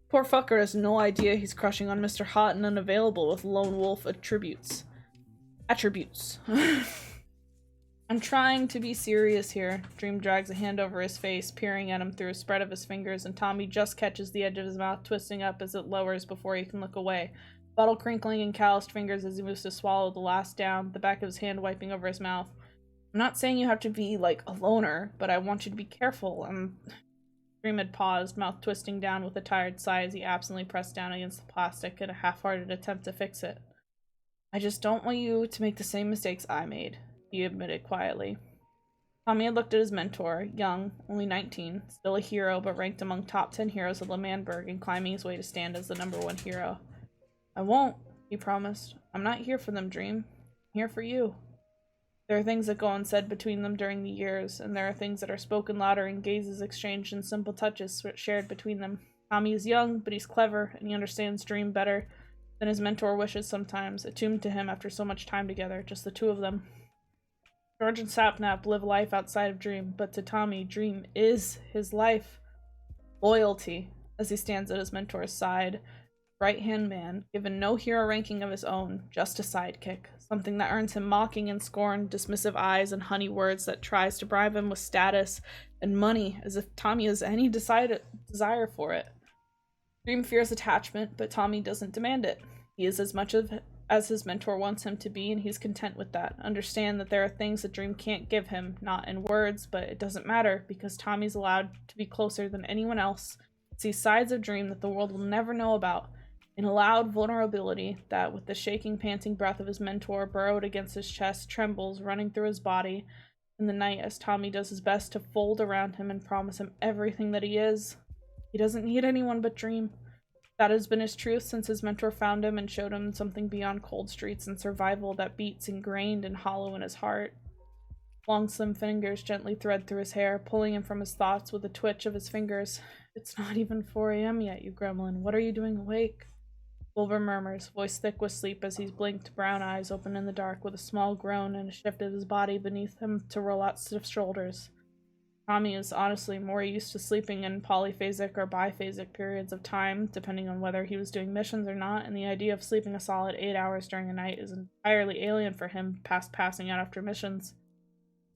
"Poor fucker has no idea he's crushing on Mr. Hot and Unavailable with lone wolf attributes. I'm trying to be serious here." Dream drags a hand over his face, peering at him through a spread of his fingers, and Tommy just catches the edge of his mouth twisting up as it lowers before he can look away. Bottle crinkling in calloused fingers as he moves to swallow the last down, the back of his hand wiping over his mouth. "I'm not saying you have to be, like, a loner, but I want you to be careful." Dream had paused, mouth twisting down with a tired sigh as he absently pressed down against the plastic in a half-hearted attempt to fix it. "I just don't want you to make the same mistakes I made," he admitted quietly. Tommy had looked at his mentor, young, only 19, still a hero but ranked among top 10 heroes of L'Manberg and climbing his way to stand as the #1 hero. "I won't," he promised. "I'm not here for them, Dream. I'm here for you." There are things that go unsaid between them during the years, and there are things that are spoken louder in gazes exchanged and simple touches shared between them. Tommy is young, but he's clever, and he understands Dream better than his mentor wishes sometimes, attuned to him after so much time together, just the two of them. George and Sapnap live life outside of Dream, but to Tommy, Dream is his life. Loyalty, as he stands at his mentor's side. Right-hand man, given no hero ranking of his own, just a sidekick. Something that earns him mocking and scorn, dismissive eyes, and honey words that tries to bribe him with status and money, as if Tommy has any desire for it. Dream fears attachment, but Tommy doesn't demand it. He is as much as his mentor wants him to be, and he's content with that. Understand that there are things that Dream can't give him, not in words, but it doesn't matter, because Tommy's allowed to be closer than anyone else, see sides of Dream that the world will never know about, in a loud vulnerability that, with the shaking, panting breath of his mentor burrowed against his chest, trembles, running through his body in the night as Tommy does his best to fold around him and promise him everything that he is. He doesn't need anyone but Dream. That has been his truth since his mentor found him and showed him something beyond cold streets and survival that beats ingrained and hollow in his heart. Long, slim fingers gently thread through his hair, pulling him from his thoughts with a twitch of his fingers. "It's not even 4 a.m. yet, you gremlin. What are you doing awake?" Wilbur murmurs, voice thick with sleep as his blinked brown eyes open in the dark with a small groan and a shift of his body beneath him to roll out stiff shoulders. Tommy is honestly more used to sleeping in polyphasic or biphasic periods of time, depending on whether he was doing missions or not, and the idea of sleeping a solid 8 hours during a night is entirely alien for him past passing out after missions.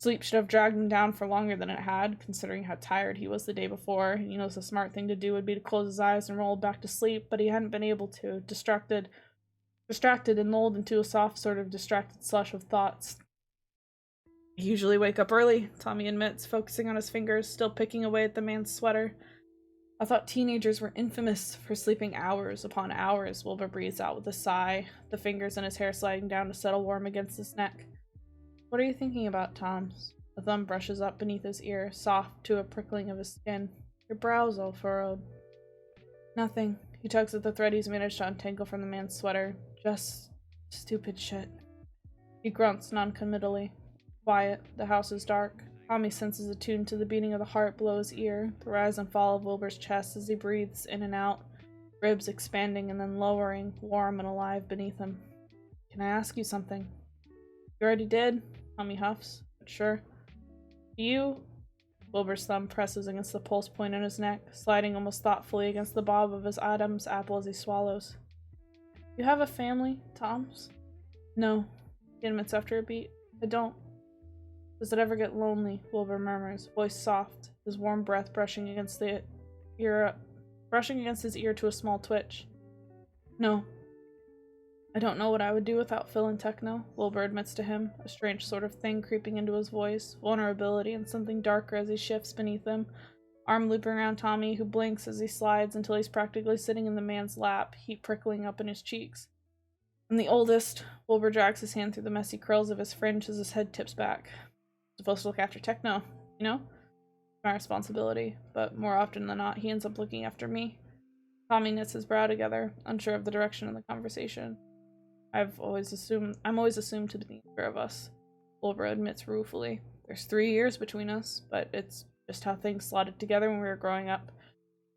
Sleep should have dragged him down for longer than it had, considering how tired he was the day before. He knows the smart thing to do would be to close his eyes and roll back to sleep, but he hadn't been able to, distracted and lulled into a soft sort of distracted slush of thoughts. "I usually wake up early," Tommy admits, focusing on his fingers, still picking away at the man's sweater. "I thought teenagers were infamous for sleeping hours upon hours," Wilbur breathes out with a sigh, the fingers in his hair sliding down to settle warm against his neck. "What are you thinking about, Toms?" A thumb brushes up beneath his ear, soft to a prickling of his skin. "Your brow's all furrowed." "Nothing." He tugs at the thread he's managed to untangle from the man's sweater. "Just stupid shit." He grunts noncommittally. Quiet. The house is dark. Tommy senses attuned to the beating of the heart below his ear, the rise and fall of Wilbur's chest as he breathes in and out, ribs expanding and then lowering, warm and alive beneath him. "Can I ask you something?" "You already did," Tommy huffs. "But sure." "Do you—" Wilbur's thumb presses against the pulse point in his neck, sliding almost thoughtfully against the bob of his Adam's apple as he swallows. "You have a family, Toms?" "No," he admits after a beat. "I don't." "Does it ever get lonely?" Wilbur murmurs, voice soft, his warm breath brushing against his ear to a small twitch. "No." "I don't know what I would do without Phil and Techno," Wilbur admits to him, a strange sort of thing creeping into his voice, vulnerability and something darker as he shifts beneath him, arm looping around Tommy, who blinks as he slides until he's practically sitting in the man's lap, heat prickling up in his cheeks. I'm the oldest. Wilbur drags his hand through the messy curls of his fringe as his head tips back. I'm supposed to look after Techno, you know? My responsibility, but more often than not, he ends up looking after me. Tommy knits his brow together, unsure of the direction of the conversation. I'm always assumed to be the younger of us. Wilbur admits ruefully. There's 3 years between us, but it's just how things slotted together when we were growing up.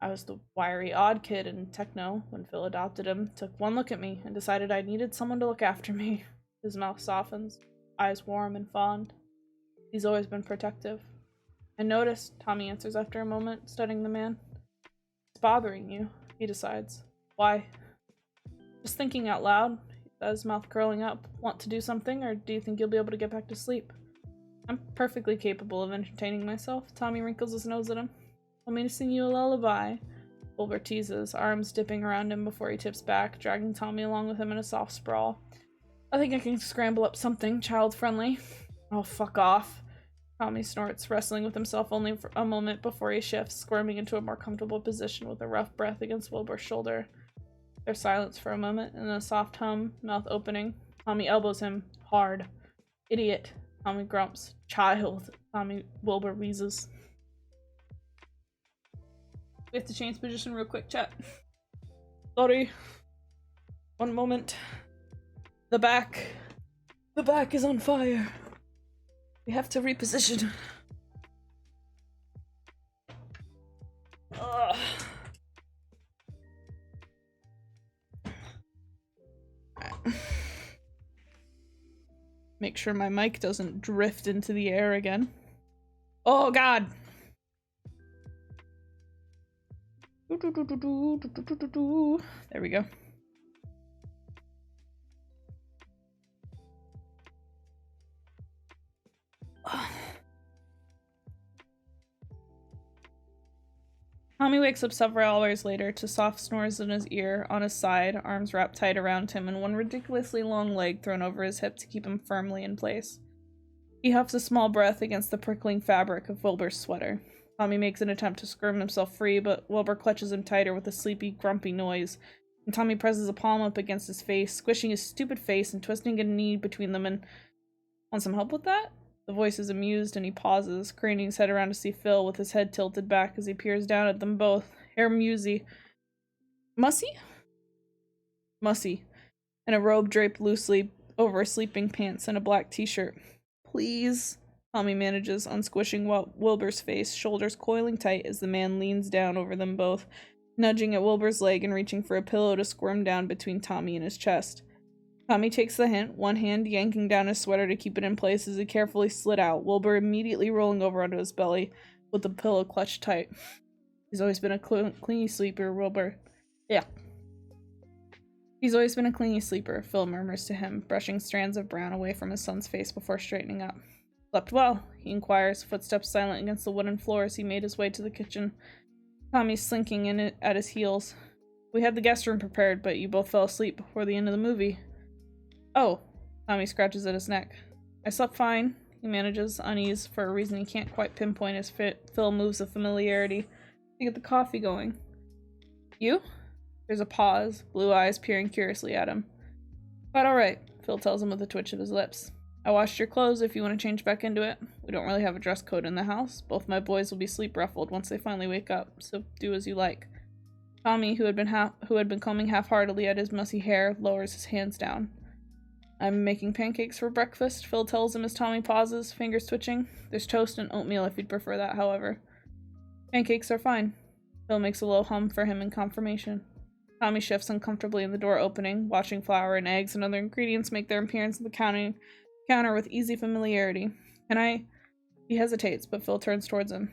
I was the wiry, odd kid in Techno when Phil adopted him, took one look at me, and decided I needed someone to look after me. His mouth softens, eyes warm and fond. He's always been protective. I noticed, Tommy answers after a moment, studying the man. It's bothering you, he decides. Why? Just thinking out loud, he says, mouth curling up. Want to do something, or do you think you'll be able to get back to sleep? I'm perfectly capable of entertaining myself. Tommy wrinkles his nose at him. Want me to sing you a lullaby? Wilbur teases, arms dipping around him before he tips back, dragging Tommy along with him in a soft sprawl. I think I can scramble up something child-friendly. Oh, fuck off. Tommy snorts, wrestling with himself only for a moment before he shifts, squirming into a more comfortable position with a rough breath against Wilbur's shoulder. There's silence for a moment, and then a soft hum, mouth opening. Tommy elbows him, hard. Idiot. Tommy grumps. Child. Wilbur wheezes. We have to change position real quick, chat. Sorry. One moment. The back is on fire. We have to reposition. Ugh. Make sure my mic doesn't drift into the air again. Oh god! There we go. Tommy wakes up several hours later to soft snores in his ear, on his side, arms wrapped tight around him, and one ridiculously long leg thrown over his hip to keep him firmly in place. He huffs a small breath against the prickling fabric of Wilbur's sweater. Tommy makes an attempt to squirm himself free, but Wilbur clutches him tighter with a sleepy, grumpy noise, and Tommy presses a palm up against his face, squishing his stupid face and twisting a knee between them and... Want some help with that? The voice is amused, and he pauses, craning his head around to see Phil with his head tilted back as he peers down at them both, hair musy. Mussy, and a robe draped loosely over sleeping pants and a black t-shirt. Please, Tommy manages, unsquishing Wilbur's face, shoulders coiling tight as the man leans down over them both, nudging at Wilbur's leg and reaching for a pillow to squirm down between Tommy and his chest. Tommy takes the hint, one hand yanking down his sweater to keep it in place as he carefully slid out, Wilbur immediately rolling over onto his belly with the pillow clutched tight. He's always been a clingy sleeper, Wilbur. Yeah. He's always been a clingy sleeper, Phil murmurs to him, brushing strands of brown away from his son's face before straightening up. Slept well, he inquires, footsteps silent against the wooden floor as he made his way to the kitchen. Tommy's slinking in it at his heels. We had the guest room prepared, but you both fell asleep before the end of the movie. Oh, Tommy scratches at his neck. I slept fine, he manages, unease for a reason he can't quite pinpoint as Phil moves with familiarity to get the coffee going. You? There's a pause, blue eyes peering curiously at him. Quite alright, Phil tells him with a twitch of his lips. I washed your clothes if you want to change back into it. We don't really have a dress code in the house. Both my boys will be sleep ruffled once they finally wake up, so do as you like. Tommy, who had been combing half-heartedly at his mussy hair, lowers his hands down. I'm making pancakes for breakfast, Phil tells him as Tommy pauses, fingers twitching. There's toast and oatmeal if you'd prefer that, however. Pancakes are fine. Phil makes a low hum for him in confirmation. Tommy shifts uncomfortably in the door opening, watching flour and eggs and other ingredients make their appearance at the counter with easy familiarity. He hesitates, but Phil turns towards him.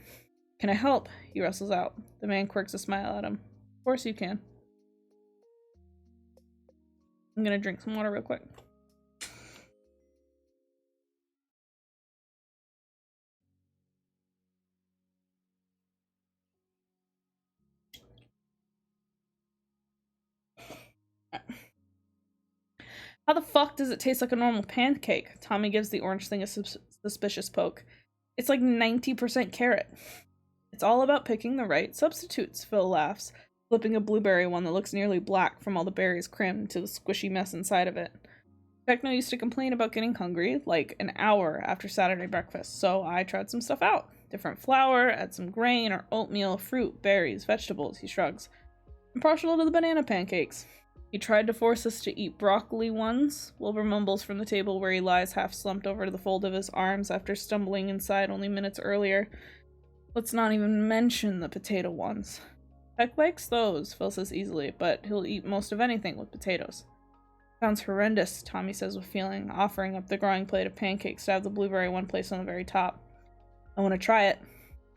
Can I help? He wrestles out. The man quirks a smile at him. Of course you can. I'm gonna drink some water real quick. How the fuck does it taste like a normal pancake? Tommy gives the orange thing a suspicious poke. It's like 90% carrot. It's all about picking the right substitutes, Phil laughs, flipping a blueberry one that looks nearly black from all the berries crammed into the squishy mess inside of it. Techno used to complain about getting hungry like an hour after Saturday breakfast, so I tried some stuff out. Different flour, add some grain or oatmeal, fruit, berries, vegetables, he shrugs. I'm partial to the banana pancakes. He tried to force us to eat broccoli ones. Wilbur mumbles from the table where he lies half slumped over to the fold of his arms after stumbling inside only minutes earlier. Let's not even mention the potato ones. Peck likes those, Phil says easily, but he'll eat most of anything with potatoes. Sounds horrendous, Tommy says with feeling, offering up the growing plate of pancakes to have the blueberry one placed on the very top. I want to try it.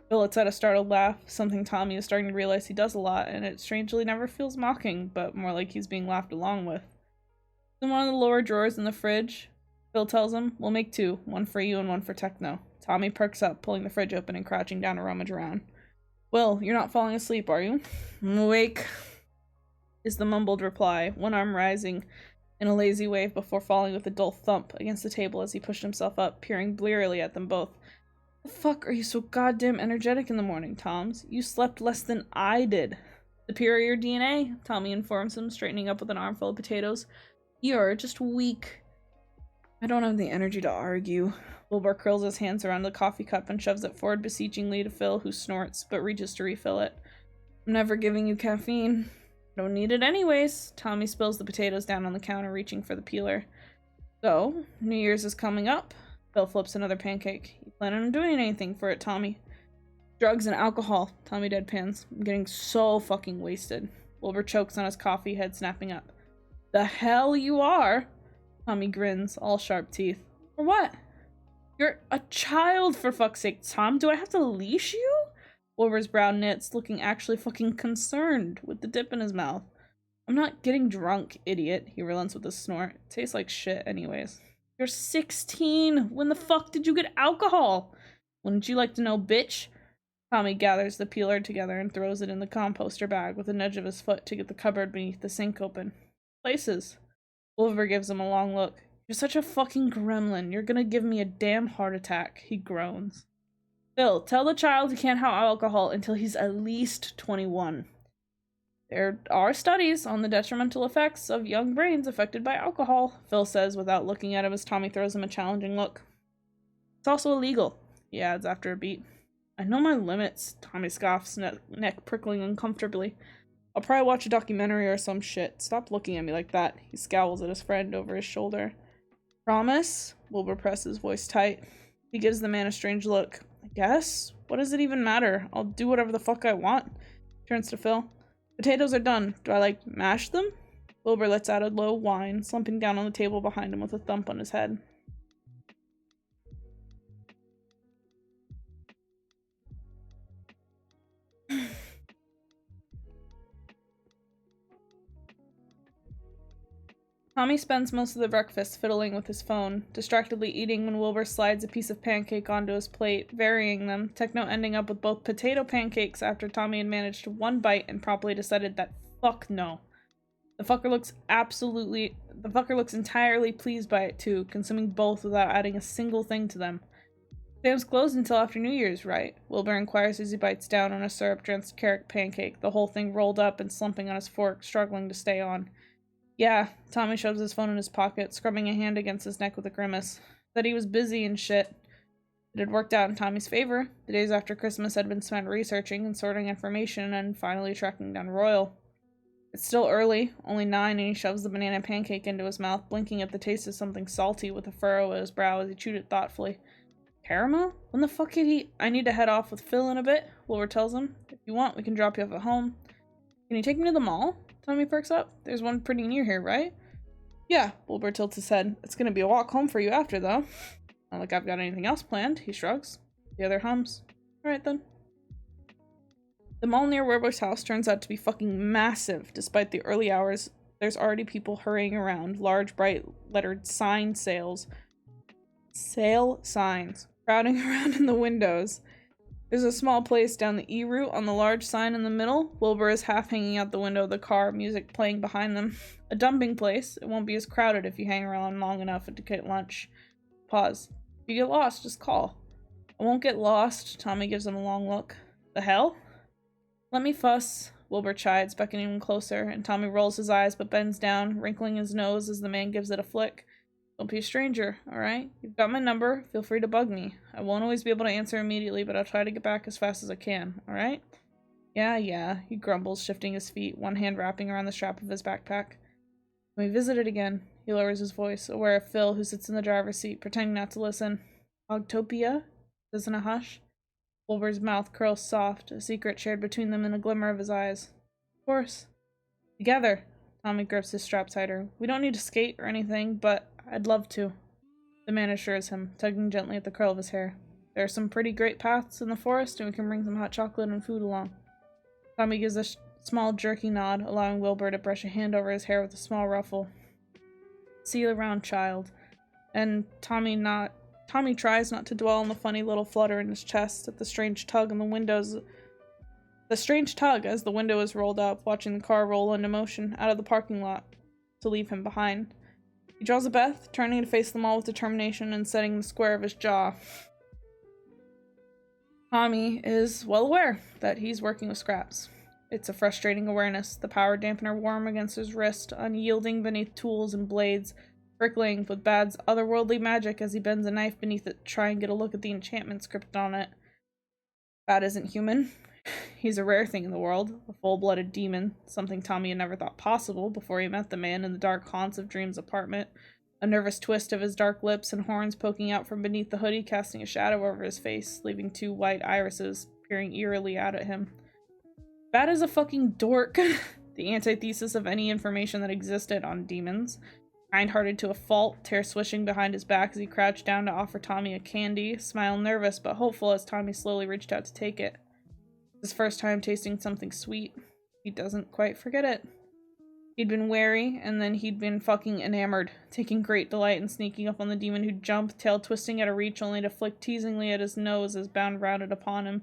Phil lets out a startled laugh, something Tommy is starting to realize he does a lot, and it strangely never feels mocking, but more like he's being laughed along with. In one of the lower drawers in the fridge, Phil tells him, we'll make two, one for you and one for Techno. Tommy perks up, pulling the fridge open and crouching down to rummage around. Will, you're not falling asleep, are you? I'm awake, is the mumbled reply, one arm rising in a lazy wave before falling with a dull thump against the table as he pushed himself up, peering blearily at them both. The fuck are you so goddamn energetic in the morning, Toms? You slept less than I did. Superior DNA, Tommy informs him, straightening up with an armful of potatoes. You're just weak. I don't have the energy to argue. Wilbur curls his hands around the coffee cup and shoves it forward beseechingly to Phil, who snorts, but reaches to refill it. I'm never giving you caffeine. Don't need it anyways. Tommy spills the potatoes down on the counter, reaching for the peeler. So, New Year's is coming up. Phil flips another pancake. You planning on doing anything for it, Tommy? Drugs and alcohol, Tommy deadpans. I'm getting so fucking wasted. Wilbur chokes on his coffee, head snapping up. The hell you are? Tommy grins, all sharp teeth. For what? You're a child, for fuck's sake, Tom. Do I have to leash you? Wilbur's brow knits, looking actually fucking concerned, with the dip in his mouth. I'm not getting drunk, idiot, he relents with a snort. It tastes like shit anyways. You're 16! When the fuck did you get alcohol? Wouldn't you like to know, bitch? Tommy gathers the peeler together and throws it in the composter bag with a nudge of his foot to get the cupboard beneath the sink open. Places. Wilbur gives him a long look. You're such a fucking gremlin. You're gonna give me a damn heart attack, he groans. Phil, tell the child he can't have alcohol until he's at least 21. There are studies on the detrimental effects of young brains affected by alcohol, Phil says without looking at him as Tommy throws him a challenging look. It's also illegal, he adds after a beat. I know my limits, Tommy scoffs, neck prickling uncomfortably. I'll probably watch a documentary or some shit. Stop looking at me like that. He scowls at his friend over his shoulder. Promise? Wilbur presses, voice tight. He gives the man a strange look. I guess? What does it even matter? I'll do whatever the fuck I want. Turns to Phil. Potatoes are done. Do I, mash them? Wilbur lets out a low whine, slumping down on the table behind him with a thump on his head. Tommy spends most of the breakfast fiddling with his phone, distractedly eating when Wilbur slides a piece of pancake onto his plate, varying them, Techno ending up with both potato pancakes after Tommy had managed one bite and promptly decided that fuck no. The fucker looks entirely pleased by it too, consuming both without adding a single thing to them. Sam's closed until after New Year's, right? Wilbur inquires as he bites down on a syrup-drenched carrot pancake, the whole thing rolled up and slumping on his fork, struggling to stay on. Yeah, Tommy shoves his phone in his pocket, scrubbing a hand against his neck with a grimace. Said he was busy and shit. It had worked out in Tommy's favor. The days after Christmas had been spent researching and sorting information and finally tracking down Royal. It's still early, only 9, and he shoves the banana pancake into his mouth, blinking at the taste of something salty with a furrow at his brow as he chewed it thoughtfully. Caramel? When the fuck did he— I need to head off with Phil in a bit, Wilbur tells him. If you want, we can drop you off at home. Can you take me to the mall? Tommy perks up. There's one pretty near here, right? Yeah, Wilbur tilts his head. It's gonna be a walk home for you after, though. Not like I've got anything else planned, he shrugs. The other hums. Alright then. The mall near Wilbur's house turns out to be fucking massive. Despite the early hours, there's already people hurrying around, large, bright lettered sale signs, crowding around in the windows. There's a small place down the E route on the large sign in the middle. Wilbur is half hanging out the window of the car, music playing behind them. A dumping place. It won't be as crowded if you hang around long enough to get lunch. Pause. If you get lost, just call. I won't get lost. Tommy gives him a long look. The hell? Let me fuss. Wilbur chides, beckoning him closer, and Tommy rolls his eyes but bends down, wrinkling his nose as the man gives it a flick. Don't be a stranger, alright? You've got my number. Feel free to bug me. I won't always be able to answer immediately, but I'll try to get back as fast as I can, alright? Yeah, he grumbles, shifting his feet, one hand wrapping around the strap of his backpack. When we visit it again, he lowers his voice, aware of Phil, who sits in the driver's seat, pretending not to listen. Ogtopia? Says in a hush. Wilbur's mouth curls soft, a secret shared between them in a glimmer of his eyes. Of course. Together. Tommy grips his strap tighter. We don't need to skate or anything, but I'd love to. The man assures him, tugging gently at the curl of his hair. There are some pretty great paths in the forest, and we can bring some hot chocolate and food along. Tommy gives a small jerky nod, allowing Wilbur to brush a hand over his hair with a small ruffle. See you around, child. And Tommy tries not to dwell on the funny little flutter in his chest at the strange tug on the windows. The strange tug as the window is rolled up, watching the car roll into motion out of the parking lot to leave him behind. He draws a breath, turning to face them all with determination and setting the square of his jaw. Tommy is well aware that he's working with scraps. It's a frustrating awareness, the power dampener warm against his wrist, unyielding beneath tools and blades, prickling with Bad's otherworldly magic as he bends a knife beneath it to try and get a look at the enchantment script on it. Bad isn't human. He's a rare thing in the world, a full-blooded demon, something Tommy had never thought possible before he met the man in the dark haunts of Dream's apartment, a nervous twist of his dark lips and horns poking out from beneath the hoodie, casting a shadow over his face, leaving two white irises peering eerily out at him. Bad is a fucking dork, the antithesis of any information that existed on demons. Kind-hearted to a fault, tear swishing behind his back as he crouched down to offer Tommy a candy, smile nervous but hopeful as Tommy slowly reached out to take it. His first time tasting something sweet. He doesn't quite forget it. He'd been wary, and then he'd been fucking enamored, taking great delight in sneaking up on the demon who'd jump, tail twisting at a reach only to flick teasingly at his nose as Bound rounded upon him,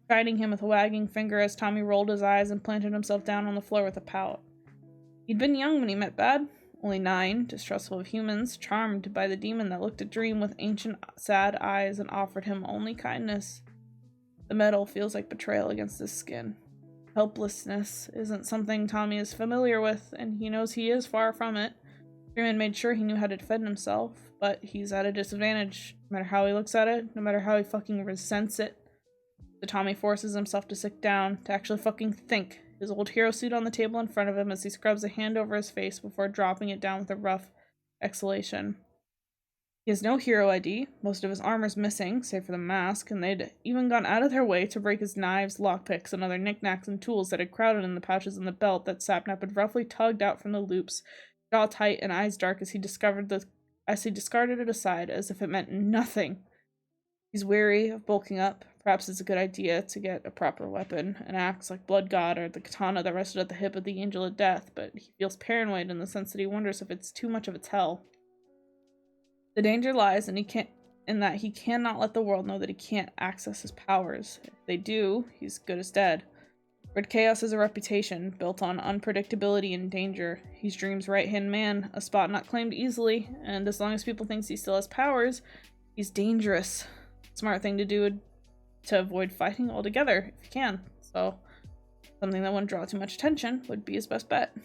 guiding him with a wagging finger as Tommy rolled his eyes and planted himself down on the floor with a pout. He'd been young when he met Bad, only 9, distrustful of humans, charmed by the demon that looked at Dream with ancient, sad eyes and offered him only kindness. The metal feels like betrayal against his skin. Helplessness isn't something Tommy is familiar with, and he knows he is far from it. Freeman made sure he knew how to defend himself, but he's at a disadvantage, no matter how he looks at it, no matter how he fucking resents it. So Tommy forces himself to sit down, to actually fucking think, his old hero suit on the table in front of him as he scrubs a hand over his face before dropping it down with a rough exhalation. He has no hero ID, most of his armor's missing, save for the mask, and they'd even gone out of their way to break his knives, lockpicks, and other knickknacks and tools that had crowded in the pouches in the belt that Sapnap had roughly tugged out from the loops, jaw tight and eyes dark as he discarded it aside as if it meant nothing. He's wary of bulking up. Perhaps it's a good idea to get a proper weapon, an axe like Blood God or the katana that rested at the hip of the Angel of Death, but he feels paranoid in the sense that he wonders if it's too much of its hell. The danger lies in that he cannot let the world know that he can't access his powers. If they do, he's good as dead. Red Chaos has a reputation, built on unpredictability and danger. He's Dream's right-hand man, a spot not claimed easily, and as long as people think he still has powers, he's dangerous. Smart thing to do would to avoid fighting altogether, if he can. So, something that wouldn't draw too much attention would be his best bet.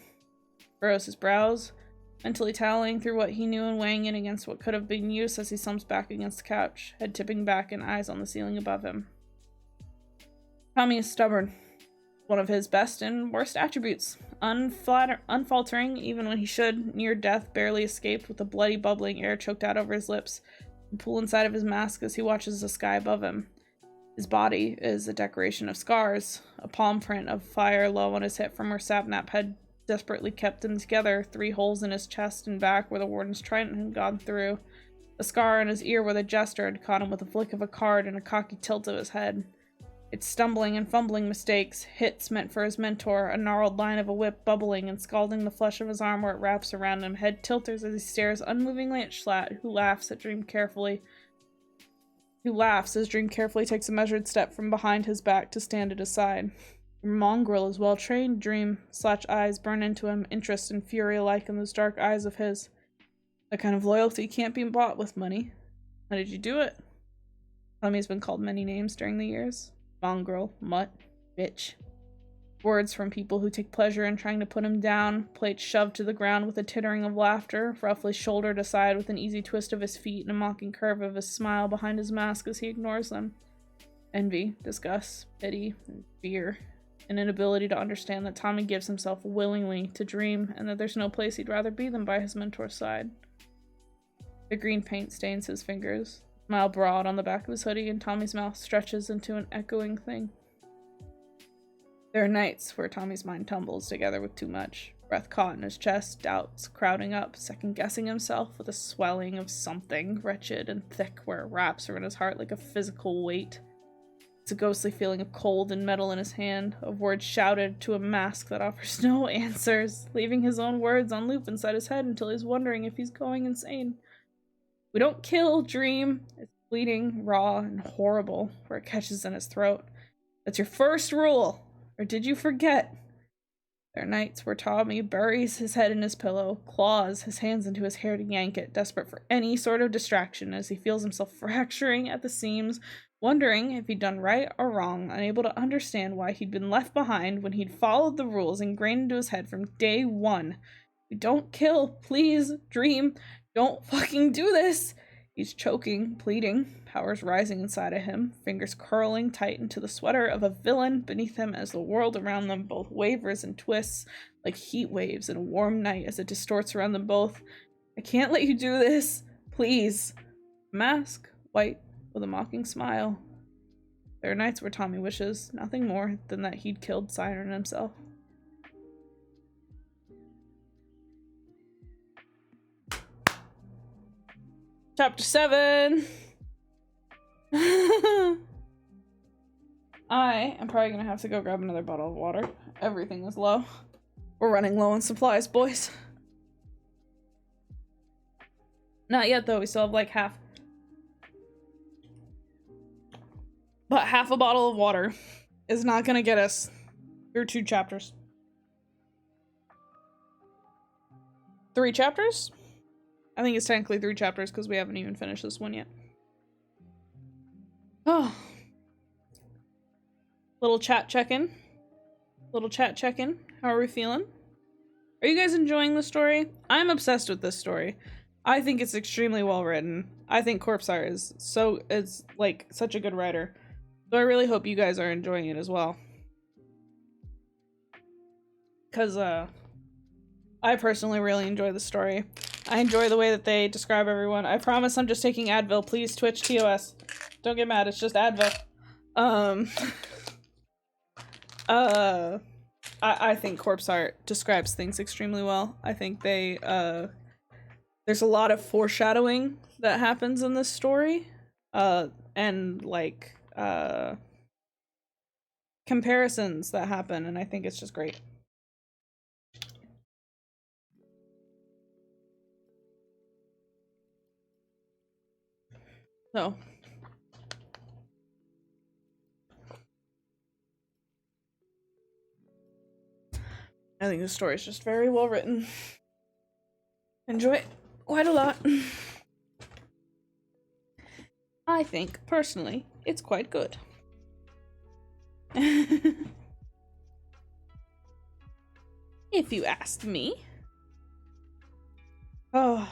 Furrows his brows, mentally tallying through what he knew and weighing it against what could have been use as he slumps back against the couch, head tipping back and eyes on the ceiling above him. Tommy is stubborn. One of his best and worst attributes. Unfaltering, even when he should, near death, barely escaped with the bloody bubbling air choked out over his lips, the pool inside of his mask as he watches the sky above him. His body is a decoration of scars, a palm print of fire low on his hip from where Sapnap had desperately kept them together, 3 holes in his chest and back where the warden's trident had gone through, a scar on his ear where the jester had caught him with a flick of a card and a cocky tilt of his head. It's stumbling and fumbling mistakes, hits meant for his mentor, a gnarled line of a whip bubbling and scalding the flesh of his arm where it wraps around him, head tilters as he stares unmovingly at Schlatt, who laughs as Dream carefully takes a measured step from behind his back to stand at his side. Your mongrel is well trained, Dream. Slash eyes burn into him, interest and fury alike in those dark eyes of his. That kind of loyalty can't be bought with money. How did you do it? Tommy's been called many names during the years. Mongrel, mutt, bitch. Words from people who take pleasure in trying to put him down, plates shoved to the ground with a tittering of laughter, roughly shouldered aside with an easy twist of his feet and a mocking curve of his smile behind his mask as he ignores them. Envy, disgust, pity, and fear. An inability to understand that Tommy gives himself willingly to Dream and that there's no place he'd rather be than by his mentor's side. The green paint stains his fingers, smile broad on the back of his hoodie, and Tommy's mouth stretches into an echoing thing. There are nights where Tommy's mind tumbles together with too much, breath caught in his chest, doubts crowding up, second-guessing himself with a swelling of something wretched and thick where it wraps around his heart like a physical weight. It's a ghostly feeling of cold and metal in his hand, of words shouted to a mask that offers no answers, leaving his own words on loop inside his head until he's wondering if he's going insane. We don't kill Dream. It's bleeding, raw, and horrible where it catches in his throat. That's your first rule. Or did you forget? There are nights where Tommy buries his head in his pillow, claws his hands into his hair to yank it, desperate for any sort of distraction as he feels himself fracturing at the seams, wondering if he'd done right or wrong, unable to understand why he'd been left behind when he'd followed the rules ingrained into his head from day one. We don't kill, please, Dream. Don't fucking do this! He's choking, pleading, powers rising inside of him, fingers curling tight into the sweater of a villain beneath him as the world around them both wavers and twists like heat waves in a warm night as it distorts around them both. I can't let you do this. Please. Mask, white, with a mocking smile. There are nights where Tommy wishes nothing more than that he'd killed Siren himself. Chapter 7! I am probably gonna have to go grab another bottle of water. Everything is low. We're running low on supplies, boys. Not yet, though. We still have like half. But half a bottle of water is not gonna get us through 2 chapters. 3 chapters? I think it's technically 3 chapters because we haven't even finished this one yet. Oh. Little chat check-in. How are we feeling? Are you guys enjoying the story? I'm obsessed with this story. I think it's extremely well written. I think Corpse Art is like such a good writer. So I really hope you guys are enjoying it as well. Cause I personally really enjoy the story. I enjoy the way that they describe everyone. I promise I'm just taking Advil. Please, Twitch TOS. Don't get mad, it's just Advil. I think Corpse Art describes things extremely well. I think they, there's a lot of foreshadowing that happens in this story. And, like, comparisons that happen, and I think it's just great. So, I think the story is just very well written. Enjoy it quite a lot. I think, personally, it's quite good. If you asked me. Oh.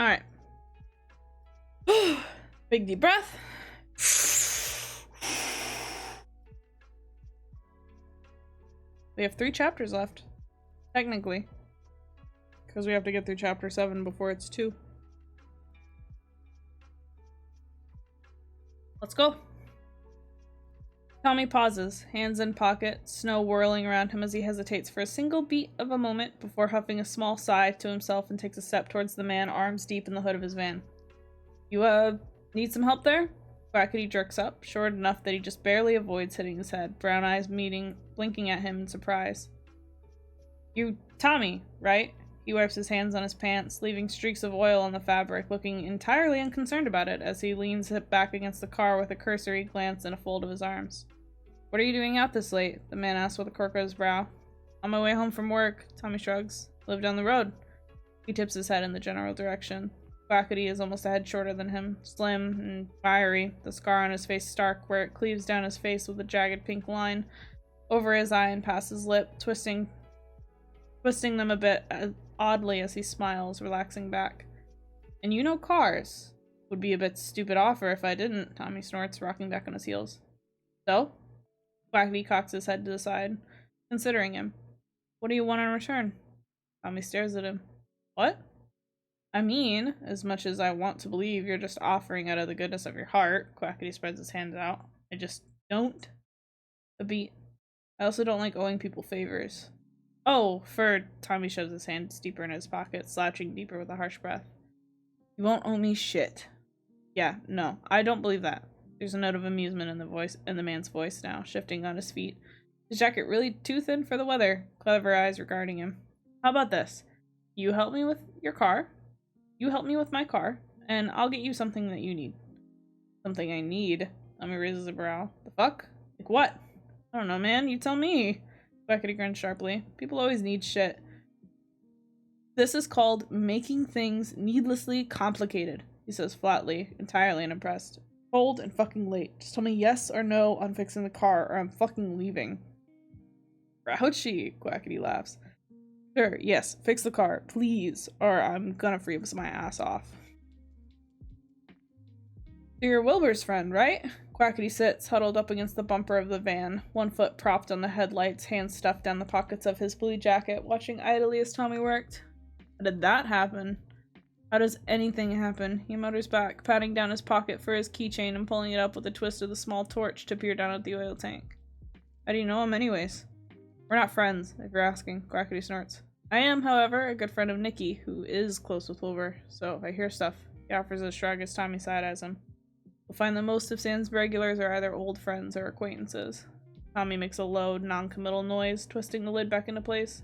Alright. Big deep breath. We have 3 chapters left. Technically. Because we have to get through chapter 7 before it's 2. Let's go. Tommy pauses, hands in pocket, snow whirling around him as he hesitates for a single beat of a moment before huffing a small sigh to himself and takes a step towards the man, arms deep in the hood of his van. You, need some help there? Quackity jerks up, short enough that he just barely avoids hitting his head, brown eyes blinking at him in surprise. You Tommy, right? He wipes his hands on his pants, leaving streaks of oil on the fabric, looking entirely unconcerned about it as he leans back against the car with a cursory glance and a fold of his arms. What are you doing out this late? The man asks with a quirk of his brow. On my way home from work, Tommy shrugs. Live down the road. He tips his head in the general direction. Quackity is almost a head shorter than him, slim and wiry, the scar on his face stark, where it cleaves down his face with a jagged pink line over his eye and past his lip, twisting them a bit oddly as he smiles, relaxing back. And you know cars. Would be a bit stupid offer if I didn't, Tommy snorts, rocking back on his heels. So? Quackity cocks his head to the side, considering him. What do you want in return? Tommy stares at him. What? I mean, as much as I want to believe you're just offering out of the goodness of your heart, Quackity spreads his hands out. I just don't. A beat. I also don't like owing people favors. Oh, Tommy shoves his hands deeper in his pocket, slouching deeper with a harsh breath. You won't owe me shit. Yeah, no, I don't believe that. There's a note of amusement in the man's voice now, shifting on his feet. His jacket really too thin for the weather, clever eyes regarding him. How about this? You help me with your car, you help me with my car, and I'll get you something that you need. Something I need? Tommy raises a brow. The fuck? Like what? I don't know, man, you tell me. Quackity grins sharply. People always need shit. This is called making things needlessly complicated, he says flatly, entirely unimpressed. Cold and fucking late. Just tell me yes or no on fixing the car, or I'm fucking leaving. Grouchy, Quackity laughs. Sure, yes, fix the car, please, or I'm gonna freeze my ass off. So you're Wilbur's friend, right? Quackity sits, huddled up against the bumper of the van, one foot propped on the headlights, hands stuffed down the pockets of his blue jacket, watching idly as Tommy worked. How did that happen? How does anything happen? He mutters back, patting down his pocket for his keychain and pulling it up with a twist of the small torch to peer down at the oil tank. How do you know him anyways? We're not friends, if you're asking, Quackity snorts. I am, however, a good friend of Nikki, who is close with Wilbur, so I hear stuff. He offers a shrug as Tommy side-eyes him. You'll find that most of Sam's regulars are either old friends or acquaintances. Tommy makes a low, non-committal noise, twisting the lid back into place.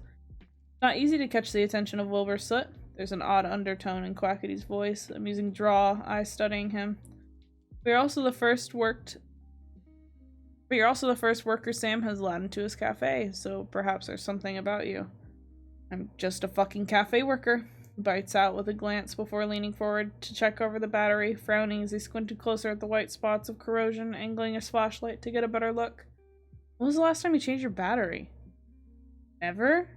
Not easy to catch the attention of Wilbur Soot. There's an odd undertone in Quackity's voice, amusing drawl, eyes studying him. But you're also the first worker Sam has allowed into his cafe, so perhaps there's something about you. I'm just a fucking cafe worker, he bites out with a glance before leaning forward to check over the battery, frowning as he squinted closer at the white spots of corrosion, angling his flashlight to get a better look. When was the last time you changed your battery? Never?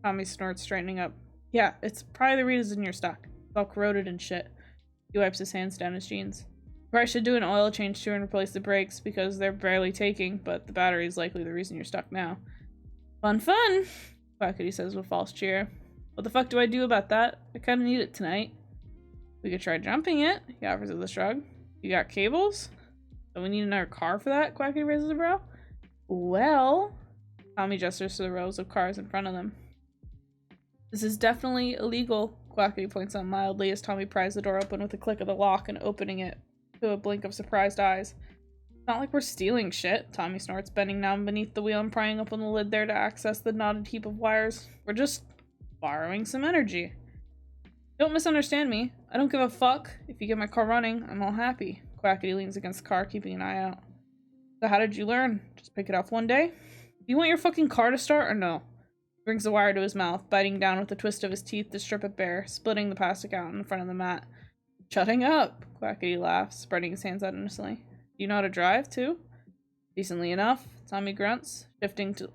Tommy snorts, straightening up. Yeah, it's probably the reason you're stuck. It's all corroded and shit. He wipes his hands down his jeans. Or I should do an oil change too and replace the brakes because they're barely taking, but the battery is likely the reason you're stuck now. Fun, fun! Quackity says with false cheer. What the fuck do I do about that? I kinda need it tonight. We could try jumping it, he offers with a shrug. You got cables? Do we need another car for that? Quackity raises a brow. Well... Tommy gestures to the rows of cars in front of them. This is definitely illegal, Quackity points out mildly as Tommy pries the door open with a click of the lock and opening it to a blink of surprised eyes. It's not like we're stealing shit, Tommy snorts, bending down beneath the wheel and prying open the lid there to access the knotted heap of wires. We're just borrowing some energy. Don't misunderstand me. I don't give a fuck. If you get my car running, I'm all happy. Quackity leans against the car, keeping an eye out. So how did you learn? Just pick it up one day? Do you want your fucking car to start or no? He brings the wire to his mouth, biting down with a twist of his teeth to strip it bare, splitting the plastic out in front of the mat. Shutting up, Quackity laughs, spreading his hands out innocently. Do you know how to drive, too? Decently enough, Tommy grunts, shifting to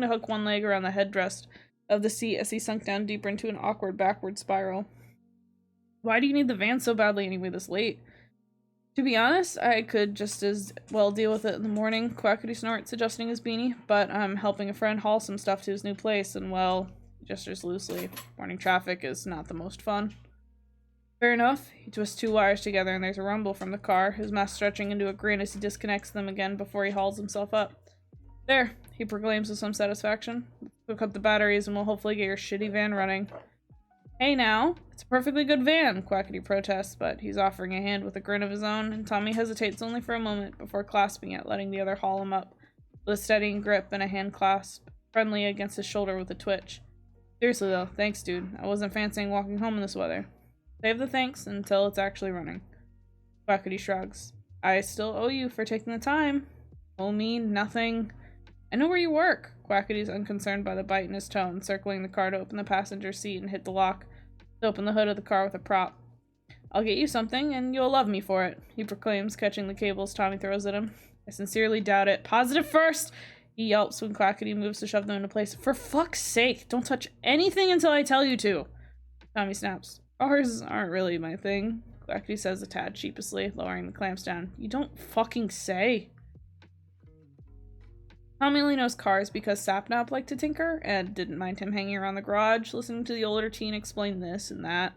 hook one leg around the headrest of the seat as he sunk down deeper into an awkward backward spiral. Why do you need the van so badly anyway this late? To be honest, I could just as well deal with it in the morning, Quackity snorts, adjusting his beanie, but I'm helping a friend haul some stuff to his new place, and well, he gestures loosely. Morning traffic is not the most fun. Fair enough. He twists two wires together and there's a rumble from the car, his mouth stretching into a grin as he disconnects them again before he hauls himself up. There, he proclaims with some satisfaction. Hook up the batteries and we'll hopefully get your shitty van running. Hey now, it's a perfectly good van, Quackity protests, but he's offering a hand with a grin of his own, and Tommy hesitates only for a moment before clasping it, letting the other haul him up, with a steadying grip and a hand clasp, friendly against his shoulder with a twitch. Seriously though, thanks dude, I wasn't fancying walking home in this weather. Save the thanks until it's actually running. Quackity shrugs. I still owe you for taking the time. Owe me nothing. I know where you work. Quackity's unconcerned by the bite in his tone, circling the car to open the passenger seat and hit the lock. To open the hood of the car with a prop. I'll get you something, and you'll love me for it, he proclaims, catching the cables Tommy throws at him. I sincerely doubt it. Positive first! He yelps when Quackity moves to shove them into place. For fuck's sake, don't touch anything until I tell you to! Tommy snaps. Cars aren't really my thing, Quackity says a tad sheepishly, lowering the clamps down. You don't fucking say. Tommy only knows cars because Sapnap liked to tinker, and didn't mind him hanging around the garage, listening to the older teen explain this and that.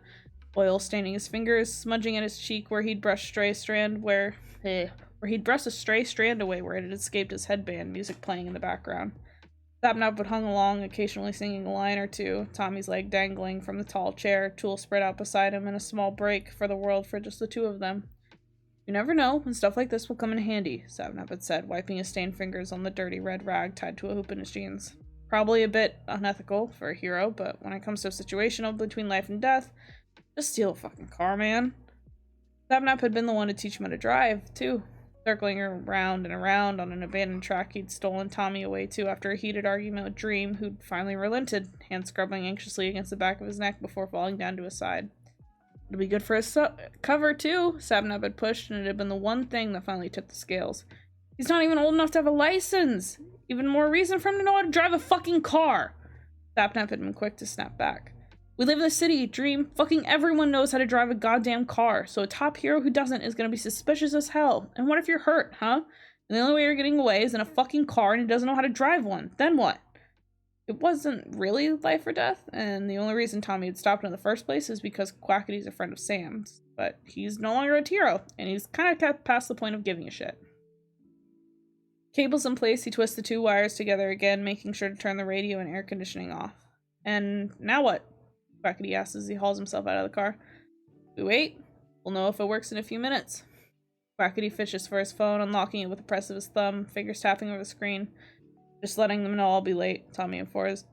Oil staining his fingers, smudging at his cheek where he'd brushed a stray strand away where it had escaped his headband, music playing in the background. Sapnap would hung along, occasionally singing a line or two, Tommy's leg dangling from the tall chair, tool spread out beside him, and a small break for the world for just the two of them. You never know when stuff like this will come in handy, Sapnap had said, wiping his stained fingers on the dirty red rag tied to a hoop in his jeans. Probably a bit unethical for a hero, but when it comes to a situation between life and death, just steal a fucking car, man. Sapnap had been the one to teach him how to drive, too. Circling around and around on an abandoned track he'd stolen Tommy away to after a heated argument with Dream, who'd finally relented, hand scrubbing anxiously against the back of his neck before falling down to his side. It'll be good for his cover, too, Sapnap had pushed, and it had been the one thing that finally tipped the scales. He's not even old enough to have a license! Even more reason for him to know how to drive a fucking car! Sapnap had been quick to snap back. We live in the city, Dream. Fucking everyone knows how to drive a goddamn car, so a top hero who doesn't is gonna be suspicious as hell. And what if you're hurt, huh? And the only way you're getting away is in a fucking car and he doesn't know how to drive one. Then what? It wasn't really life or death, and the only reason Tommy had stopped in the first place is because Quackity's a friend of Sam's. But he's no longer a hero, and he's kind of kept past the point of giving a shit. Cables in place, he twists the two wires together again, making sure to turn the radio and air conditioning off. And now what? Quackity asks as he hauls himself out of the car. We wait. We'll know if it works in a few minutes. Quackity fishes for his phone, unlocking it with a press of his thumb, fingers tapping over the screen. Just letting them know I'll be late,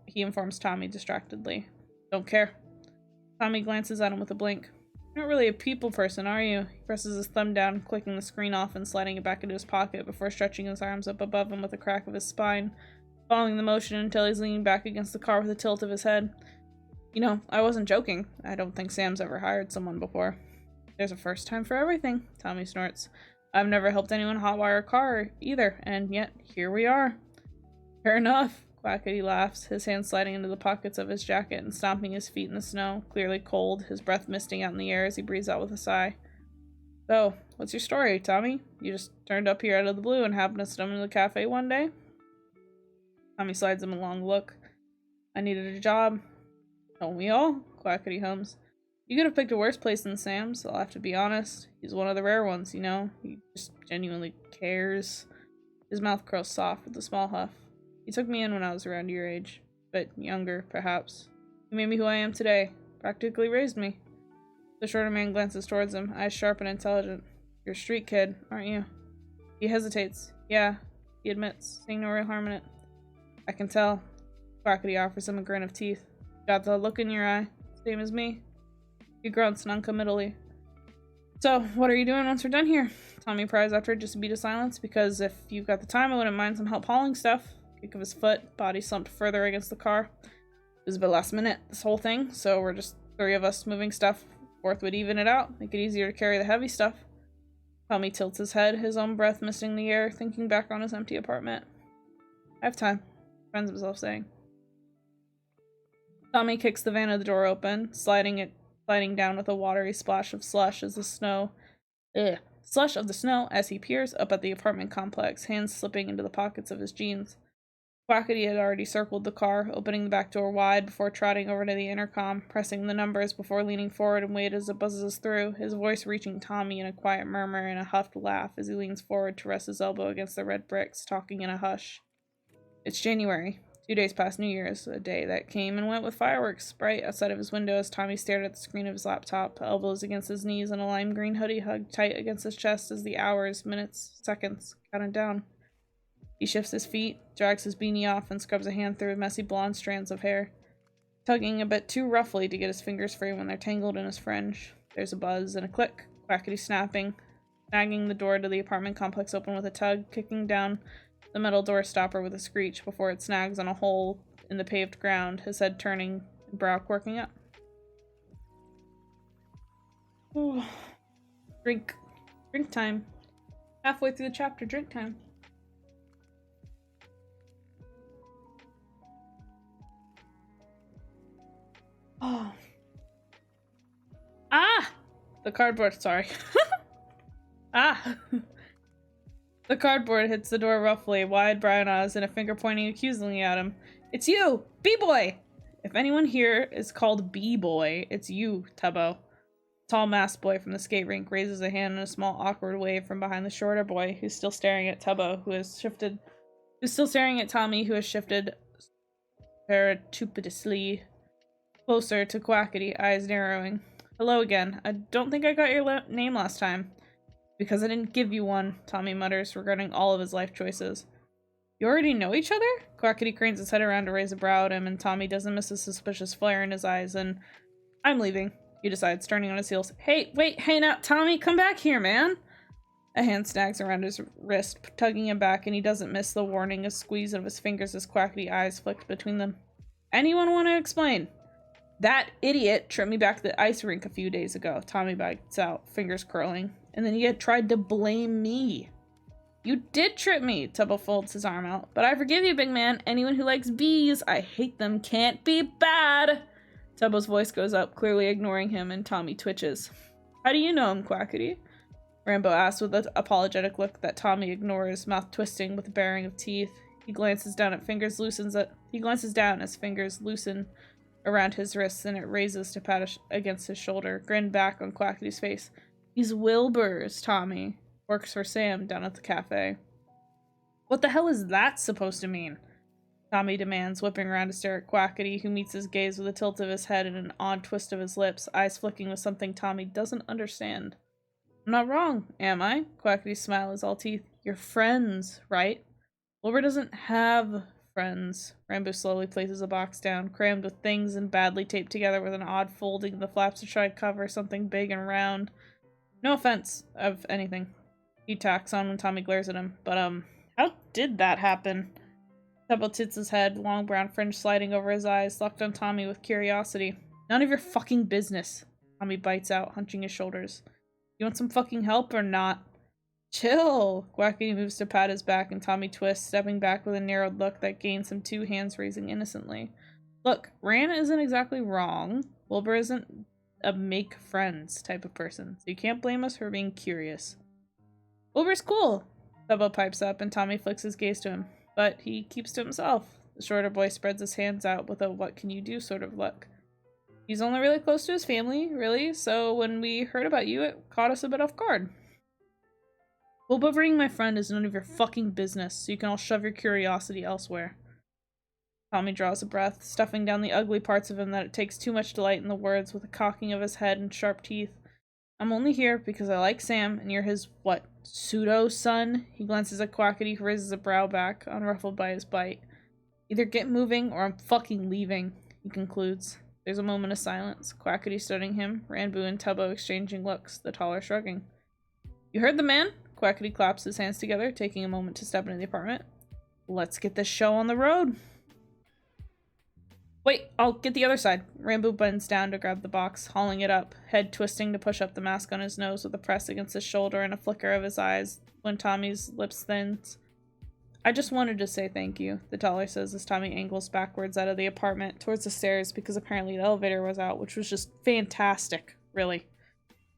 he informs Tommy distractedly. Don't care. Tommy glances at him with a blink. You're not really a people person, are you? He presses his thumb down, clicking the screen off and sliding it back into his pocket before stretching his arms up above him with a crack of his spine, following the motion until he's leaning back against the car with a tilt of his head. You know, I wasn't joking. I don't think Sam's ever hired someone before. There's a first time for everything, Tommy snorts. I've never helped anyone hotwire a car either, and yet here we are. Fair enough, Quackity laughs, his hands sliding into the pockets of his jacket and stomping his feet in the snow, clearly cold, his breath misting out in the air as he breathes out with a sigh. So, what's your story, Tommy? You just turned up here out of the blue and happened to stumble into the cafe one day? Tommy slides him a long look. I needed a job. Don't we all? Quackity hums. You could have picked a worse place than Sam's, I'll have to be honest. He's one of the rare ones, you know? He just genuinely cares. His mouth curls soft with a small huff. He took me in when I was around your age. But younger, perhaps. He made me who I am today. Practically raised me. The shorter man glances towards him, eyes sharp and intelligent. You're a street kid, aren't you? He hesitates. Yeah, he admits, seeing no real harm in it. I can tell. Quackity offers him a grin of teeth. Got the look in your eye. Same as me. He grunts noncommittally. So, what are you doing once we're done here? Tommy pries after just a beat of silence, because if you've got the time, I wouldn't mind some help hauling stuff. Kick of his foot, body slumped further against the car. It was a bit last minute, this whole thing, so we're just three of us moving stuff. Fourth would even it out, make it easier to carry the heavy stuff. Tommy tilts his head, his own breath misting the air, thinking back on his empty apartment. I have time, finds himself saying. Tommy kicks the van of the door open, sliding down with a watery splash of slush as the snow slush of the snow as he peers up at the apartment complex, hands slipping into the pockets of his jeans. Quackity had already circled the car, opening the back door wide before trotting over to the intercom, pressing the numbers before leaning forward and wait as it buzzes through, his voice reaching Tommy in a quiet murmur and a huffed laugh as he leans forward to rest his elbow against the red bricks, talking in a hush. It's January. 2 days past New Year's, a day that came and went with fireworks bright outside of his window as Tommy stared at the screen of his laptop, elbows against his knees and a lime green hoodie hugged tight against his chest as the hours, minutes, seconds counted down. He shifts his feet, drags his beanie off, and scrubs a hand through messy blonde strands of hair, tugging a bit too roughly to get his fingers free when they're tangled in his fringe. There's a buzz and a click, Quackity snapping, snagging the door to the apartment complex open with a tug, kicking down the metal door stopper with a screech before it snags on a hole in the paved ground, his head turning and brow quirking up. Ooh. Drink. Drink time. Halfway through the chapter, drink time. Oh. Ah! The cardboard, sorry. Ah! The cardboard hits the door roughly, wide brown eyes and a finger pointing accusingly at him. It's you! B-boy! If anyone here is called B-boy, it's you, Tubbo. Tall masked boy from the skate rink raises a hand in a small awkward wave from behind the shorter boy, who's still staring at Tubbo, who's still staring at Tommy, who has shifted surreptitiously closer to Quackity, eyes narrowing. Hello again. I don't think I got your name last time. Because I didn't give you one, Tommy mutters, regarding all of his life choices. You already know each other? Quackity cranes his head around to raise a brow at him, and Tommy doesn't miss a suspicious flare in his eyes, and I'm leaving, he decides, turning on his heels. Hey, wait, hey now, Tommy, come back here, man! A hand snags around his wrist, tugging him back, and he doesn't miss the warning squeeze of his fingers as Quackity eyes flicked between them. Anyone want to explain? That idiot tripped me back to the ice rink a few days ago, Tommy bites out, fingers curling. And then he had tried to blame me. You did trip me, Tubbo folds his arm out. But I forgive you, big man. Anyone who likes bees, I hate them, can't be bad. Tubbo's voice goes up, clearly ignoring him, and Tommy twitches. How do you know him, Quackity? Rambo asks with an apologetic look that Tommy ignores, mouth twisting with a baring of teeth. He glances down as fingers loosen around his wrists, and it raises to pat against his shoulder, grin back on Quackity's face. He's Wilbur's, Tommy. Works for Sam down at the cafe. What the hell is that supposed to mean? Tommy demands, whipping around to stare at Quackity, who meets his gaze with a tilt of his head and an odd twist of his lips, eyes flicking with something Tommy doesn't understand. I'm not wrong, am I? Quackity's smile is all teeth. You're friends, right? Wilbur doesn't have friends. Rambo slowly places a box down, crammed with things and badly taped together with an odd folding of the flaps to try to cover something big and round. No offense of anything, he tacks on when Tommy glares at him, but, how did that happen? Tubbo tilts his head, long brown fringe sliding over his eyes, locked on Tommy with curiosity. None of your fucking business, Tommy bites out, hunching his shoulders. You want some fucking help or not? Chill! Quackity moves to pat his back, and Tommy twists, stepping back with a narrowed look that gains him two hands raising innocently. Look, Ran isn't exactly wrong. Wilbur isn't a make friends type of person, so you can't blame us for being curious. Wilbur's cool, Tubbo pipes up, and Tommy flicks his gaze to him, but he keeps to himself. The shorter boy spreads his hands out with a what can you do sort of look. He's only really close to his family, really, so when we heard about you, it caught us a bit off guard. Wilbur, my friend, is none of your fucking business, so you can all shove your curiosity elsewhere. Tommy draws a breath, stuffing down the ugly parts of him that it takes too much delight in the words with a cocking of his head and sharp teeth. I'm only here because I like Sam, and you're his, what, pseudo-son? He glances at Quackity, who raises a brow back, unruffled by his bite. Either get moving, or I'm fucking leaving, he concludes. There's a moment of silence, Quackity studying him, Ranboo and Tubbo exchanging looks, the taller shrugging. You heard the man? Quackity claps his hands together, taking a moment to step into the apartment. Let's get this show on the road. Wait, I'll get the other side. Rambo bends down to grab the box, hauling it up, head twisting to push up the mask on his nose with a press against his shoulder and a flicker of his eyes when Tommy's lips thins. I just wanted to say thank you, the taller says as Tommy angles backwards out of the apartment towards the stairs because apparently the elevator was out, which was just fantastic, really.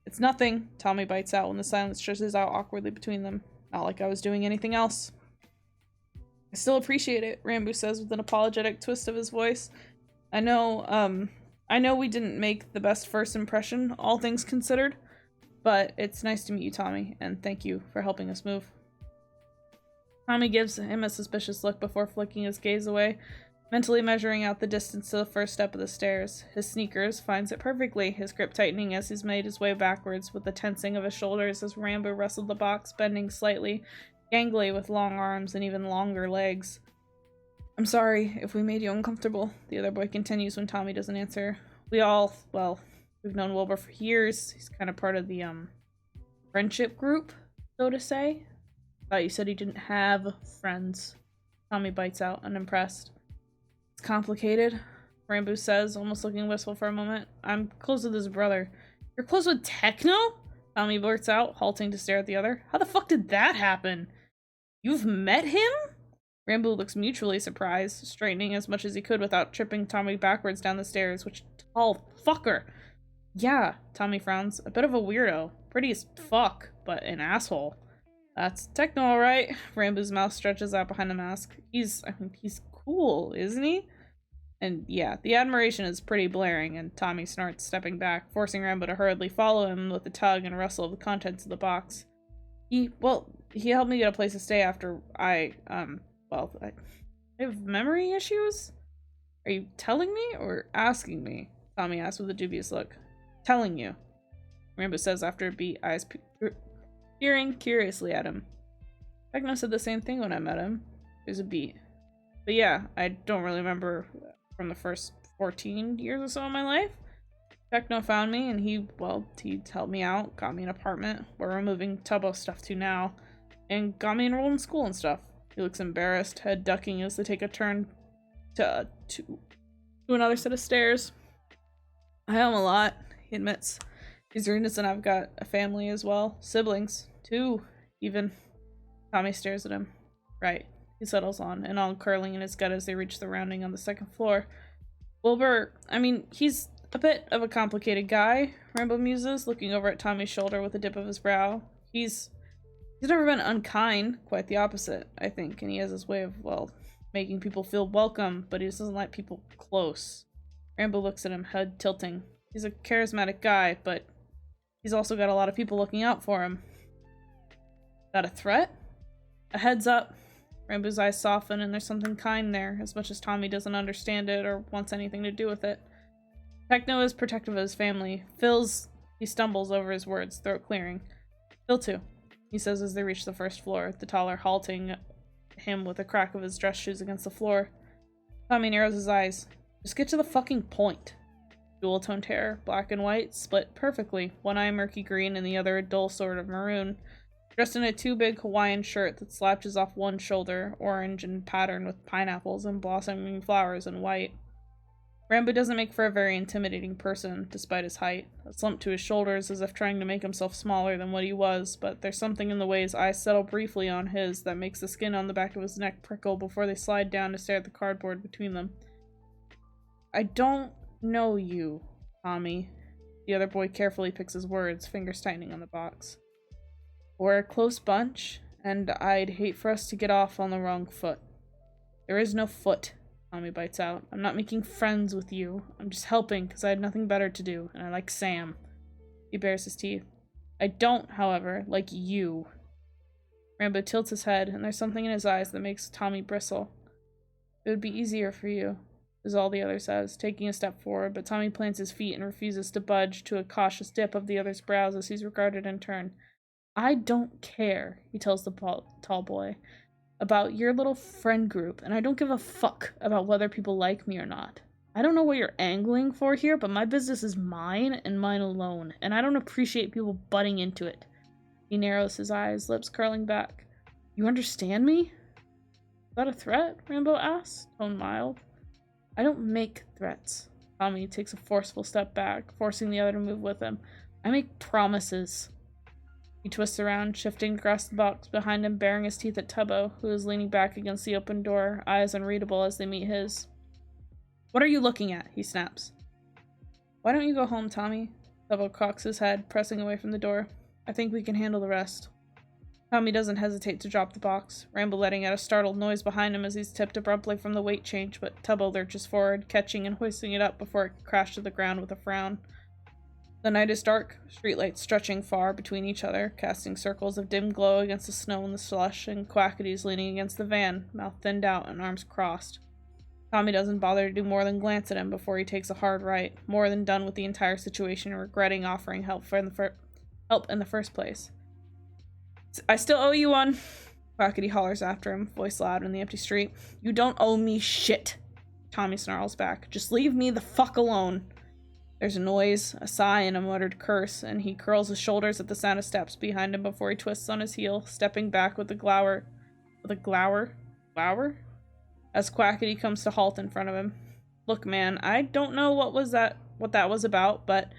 It's nothing, Tommy bites out when the silence stretches out awkwardly between them. Not like I was doing anything else. I still appreciate it, Rambo says with an apologetic twist of his voice. I know we didn't make the best first impression, all things considered, but it's nice to meet you, Tommy, and thank you for helping us move. Tommy gives him a suspicious look before flicking his gaze away, mentally measuring out the distance to the first step of the stairs. His sneakers finds it perfectly, his grip tightening as he's made his way backwards with the tensing of his shoulders as Rambo wrestled the box, bending slightly, gangly with long arms and even longer legs. I'm sorry if we made you uncomfortable, the other boy continues when Tommy doesn't answer. We've known Wilbur for years. He's kind of part of the, friendship group, so to say. Thought you said he didn't have friends. Tommy bites out, unimpressed. It's complicated, Rambo says, almost looking wistful for a moment. I'm close with his brother. You're close with Techno? Tommy blurts out, halting to stare at the other. How the fuck did that happen? You've met him? Rambo looks mutually surprised, straightening as much as he could without tripping Tommy backwards down the stairs, which tall fucker. Yeah, Tommy frowns. A bit of a weirdo. Pretty as fuck, but an asshole. That's Techno, alright. Rambo's mouth stretches out behind the mask. He's cool, isn't he? And yeah, the admiration is pretty blaring, and Tommy snorts, stepping back, forcing Rambo to hurriedly follow him with a tug and a rustle of the contents of the box. He helped me get a place to stay after I have memory issues? Are you telling me or asking me? Tommy asks with a dubious look. Telling you, Rambo says after a beat, eyes peering curiously at him. Techno said the same thing when I met him. There's a beat. But yeah, I don't really remember from the first 14 years or so of my life. Techno found me and he helped me out, got me an apartment where we're moving Tubbo stuff to now, and got me enrolled in school and stuff. He looks embarrassed, head ducking as they take a turn to another set of stairs. I owe him a lot, he admits. He's rudeness, and I've got a family as well. Siblings, too, even. Tommy stares at him. Right, he settles on, and all curling in his gut as they reach the rounding on the second floor. Wilbur, he's a bit of a complicated guy, Rambo muses, looking over at Tommy's shoulder with a dip of his brow. He's never been unkind, quite the opposite, I think, and he has his way of, making people feel welcome, but he just doesn't let people close. Rambo looks at him, head tilting. He's a charismatic guy, but he's also got a lot of people looking out for him. That a threat? A heads up. Rambo's eyes soften, and there's something kind there, as much as Tommy doesn't understand it or wants anything to do with it. Techno is protective of his family. He stumbles over his words, throat clearing. Phil too, he says as they reach the first floor, the taller halting him with a crack of his dress shoes against the floor. Tommy narrows his eyes. Just get to the fucking point. Dual-toned hair, black and white, split perfectly, one eye murky green and the other a dull sort of maroon. Dressed in a too big Hawaiian shirt that slouches off one shoulder, orange and patterned with pineapples and blossoming flowers in white. Rambo doesn't make for a very intimidating person, despite his height. A slump to his shoulders as if trying to make himself smaller than what he was, but there's something in the way his eyes settle briefly on his that makes the skin on the back of his neck prickle before they slide down to stare at the cardboard between them. I don't know you, Tommy. The other boy carefully picks his words, fingers tightening on the box. We're a close bunch, and I'd hate for us to get off on the wrong foot. There is no foot, Tommy bites out. I'm not making friends with you. I'm just helping because I had nothing better to do, and I like Sam. He bares his teeth. I don't, however, like you. Rambo tilts his head, and there's something in his eyes that makes Tommy bristle. It would be easier for you, is all the other says, taking a step forward, but Tommy plants his feet and refuses to budge to a cautious dip of the other's brows as he's regarded in turn. I don't care, he tells the tall boy, about your little friend group, and I don't give a fuck about whether people like me or not. I don't know what you're angling for here, but my business is mine and mine alone, and I don't appreciate people butting into it. He narrows his eyes, lips curling back. You understand me? Is that a threat? Rambo asks, tone mild. I don't make threats. Tommy takes a forceful step back, forcing the other to move with him. I make promises. He twists around, shifting across the box behind him, baring his teeth at Tubbo, who is leaning back against the open door, eyes unreadable as they meet his. What are you looking at? He snaps. Why don't you go home, Tommy? Tubbo cocks his head, pressing away from the door. I think we can handle the rest. Tommy doesn't hesitate to drop the box, Rambo letting out a startled noise behind him as he's tipped abruptly from the weight change, but Tubbo lurches forward, catching and hoisting it up before it crashed to the ground with a frown. The night is dark, streetlights stretching far between each other, casting circles of dim glow against the snow and the slush, and Quackity's leaning against the van, mouth thinned out and arms crossed. Tommy doesn't bother to do more than glance at him before he takes a hard right, more than done with the entire situation and regretting offering help in the first place. I still owe you one, Quackity hollers after him, voice loud in the empty street. You don't owe me shit, Tommy snarls back. Just leave me the fuck alone. There's a noise, a sigh, and a muttered curse, and he curls his shoulders at the sound of steps behind him before he twists on his heel, stepping back with a glower? As Quackity comes to halt in front of him. Look, man, I don't know what that was about, but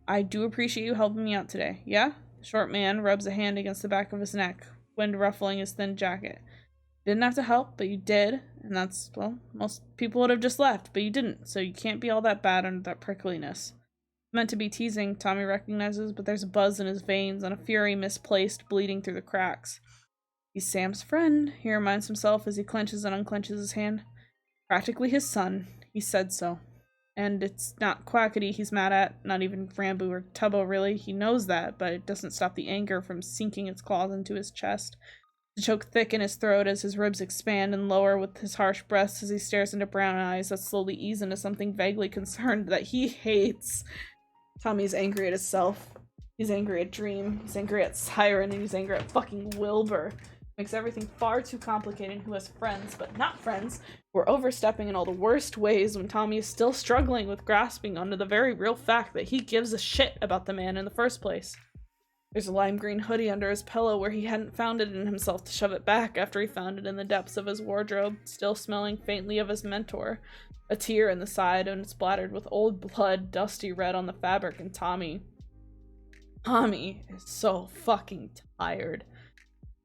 I do appreciate you helping me out today, yeah? The short man rubs a hand against the back of his neck, wind ruffling his thin jacket. You didn't have to help, but you did, and that's, well, most people would have just left, but you didn't, so you can't be all that bad under that prickliness. Meant to be teasing, Tommy recognizes, but there's a buzz in his veins and a fury misplaced, bleeding through the cracks. He's Sam's friend, he reminds himself as he clenches and unclenches his hand. Practically his son. He said so. And it's not Quackity he's mad at, not even Rambo or Tubbo really. He knows that, but it doesn't stop the anger from sinking its claws into his chest. The choke thick in his throat as his ribs expand and lower with his harsh breaths as he stares into brown eyes that slowly ease into something vaguely concerned that he hates. Tommy's angry at himself. He's angry at Dream. He's angry at Siren, and he's angry at fucking Wilbur. Makes everything far too complicated. Who has friends, but not friends, who are overstepping in all the worst ways when Tommy is still struggling with grasping onto the very real fact that he gives a shit about the man in the first place. There's a lime green hoodie under his pillow where he hadn't found it in himself to shove it back after he found it in the depths of his wardrobe, still smelling faintly of his mentor. A tear in the side and splattered with old blood, dusty red on the fabric, and Tommy is so fucking tired.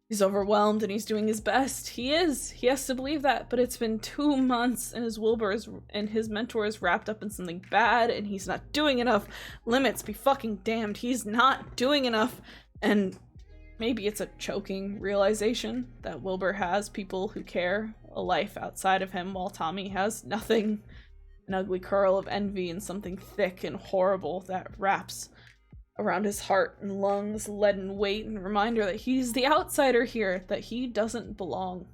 He's overwhelmed and he's doing his best. He is. He has to believe that, but it's been 2 months and his mentor is wrapped up in something bad and he's not doing enough. Limits be fucking damned. He's not doing enough. And maybe it's a choking realization that Wilbur has people who care, a life outside of him, while Tommy has nothing. An ugly curl of envy and something thick and horrible that wraps around his heart and lungs, leaden weight, and reminder that he's the outsider here, that he doesn't belong.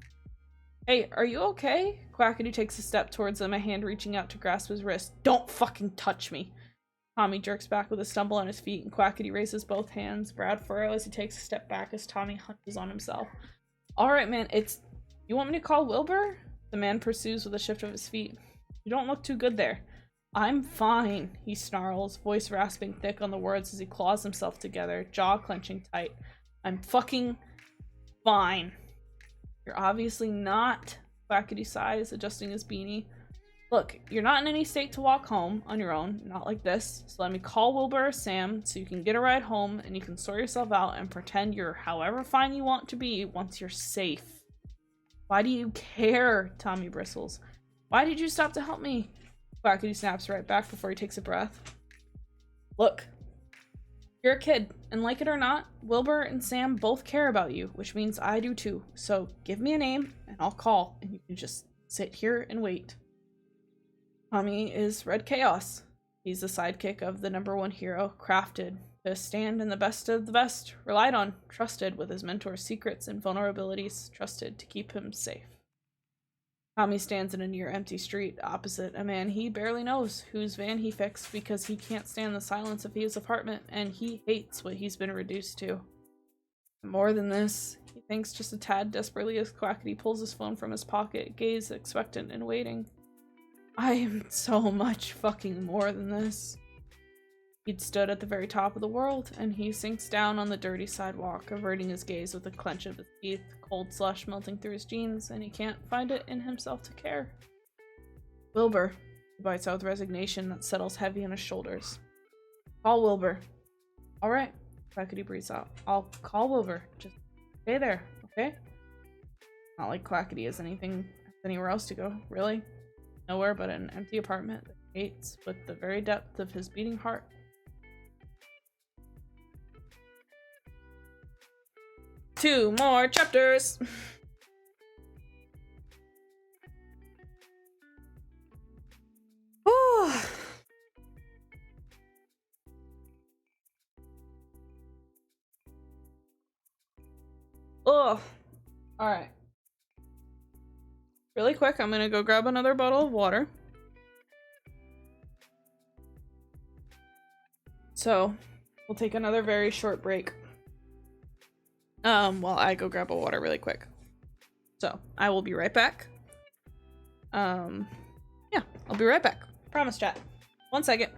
Hey, are you okay? Quackity takes a step towards him, a hand reaching out to grasp his wrist. Don't fucking touch me! Tommy jerks back with a stumble on his feet, and Quackity raises both hands, brow furrow as he takes a step back as Tommy hunches on himself. Alright, man, you want me to call Wilbur? The man pursues with a shift of his feet. You don't look too good there. I'm fine, he snarls, voice rasping thick on the words as he claws himself together, jaw clenching tight. I'm fucking fine. You're obviously not, Quackity sighs, adjusting his beanie. Look, you're not in any state to walk home on your own, not like this, so let me call Wilbur or Sam so you can get a ride home and you can sort yourself out and pretend you're however fine you want to be once you're safe. Why do you care? Tommy bristles. Why did you stop to help me? Quackity snaps right back before he takes a breath. Look, you're a kid, and like it or not, Wilbur and Sam both care about you, which means I do too. So give me a name, and I'll call, and you can just sit here and wait. Tommy is Red Chaos. He's the sidekick of the #1 hero, crafted to stand in the best of the best, relied on, trusted with his mentor's secrets and vulnerabilities, trusted to keep him safe. Tommy stands in a near-empty street opposite a man he barely knows, whose van he fixed because he can't stand the silence of his apartment, and he hates what he's been reduced to. More than this, he thinks just a tad desperately as Quackity pulls his phone from his pocket, gaze expectant and waiting. I am so much fucking more than this. He'd stood at the very top of the world, and he sinks down on the dirty sidewalk, averting his gaze with a clench of his teeth, cold slush melting through his jeans, and he can't find it in himself to care. Wilbur, he bites out with resignation that settles heavy on his shoulders. Call Wilbur. Alright, Quackity breathes out. I'll call Wilbur. Just stay there, okay? Not like Quackity has anywhere else to go, really. Nowhere but an empty apartment that he hates with the very depth of his beating heart. Two more chapters! Oh, alright. Really quick, I'm gonna go grab another bottle of water. So, we'll take another very short break. While I go grab a water really quick. So, I will be right back. Yeah, I'll be right back. Promise, chat. 1 second.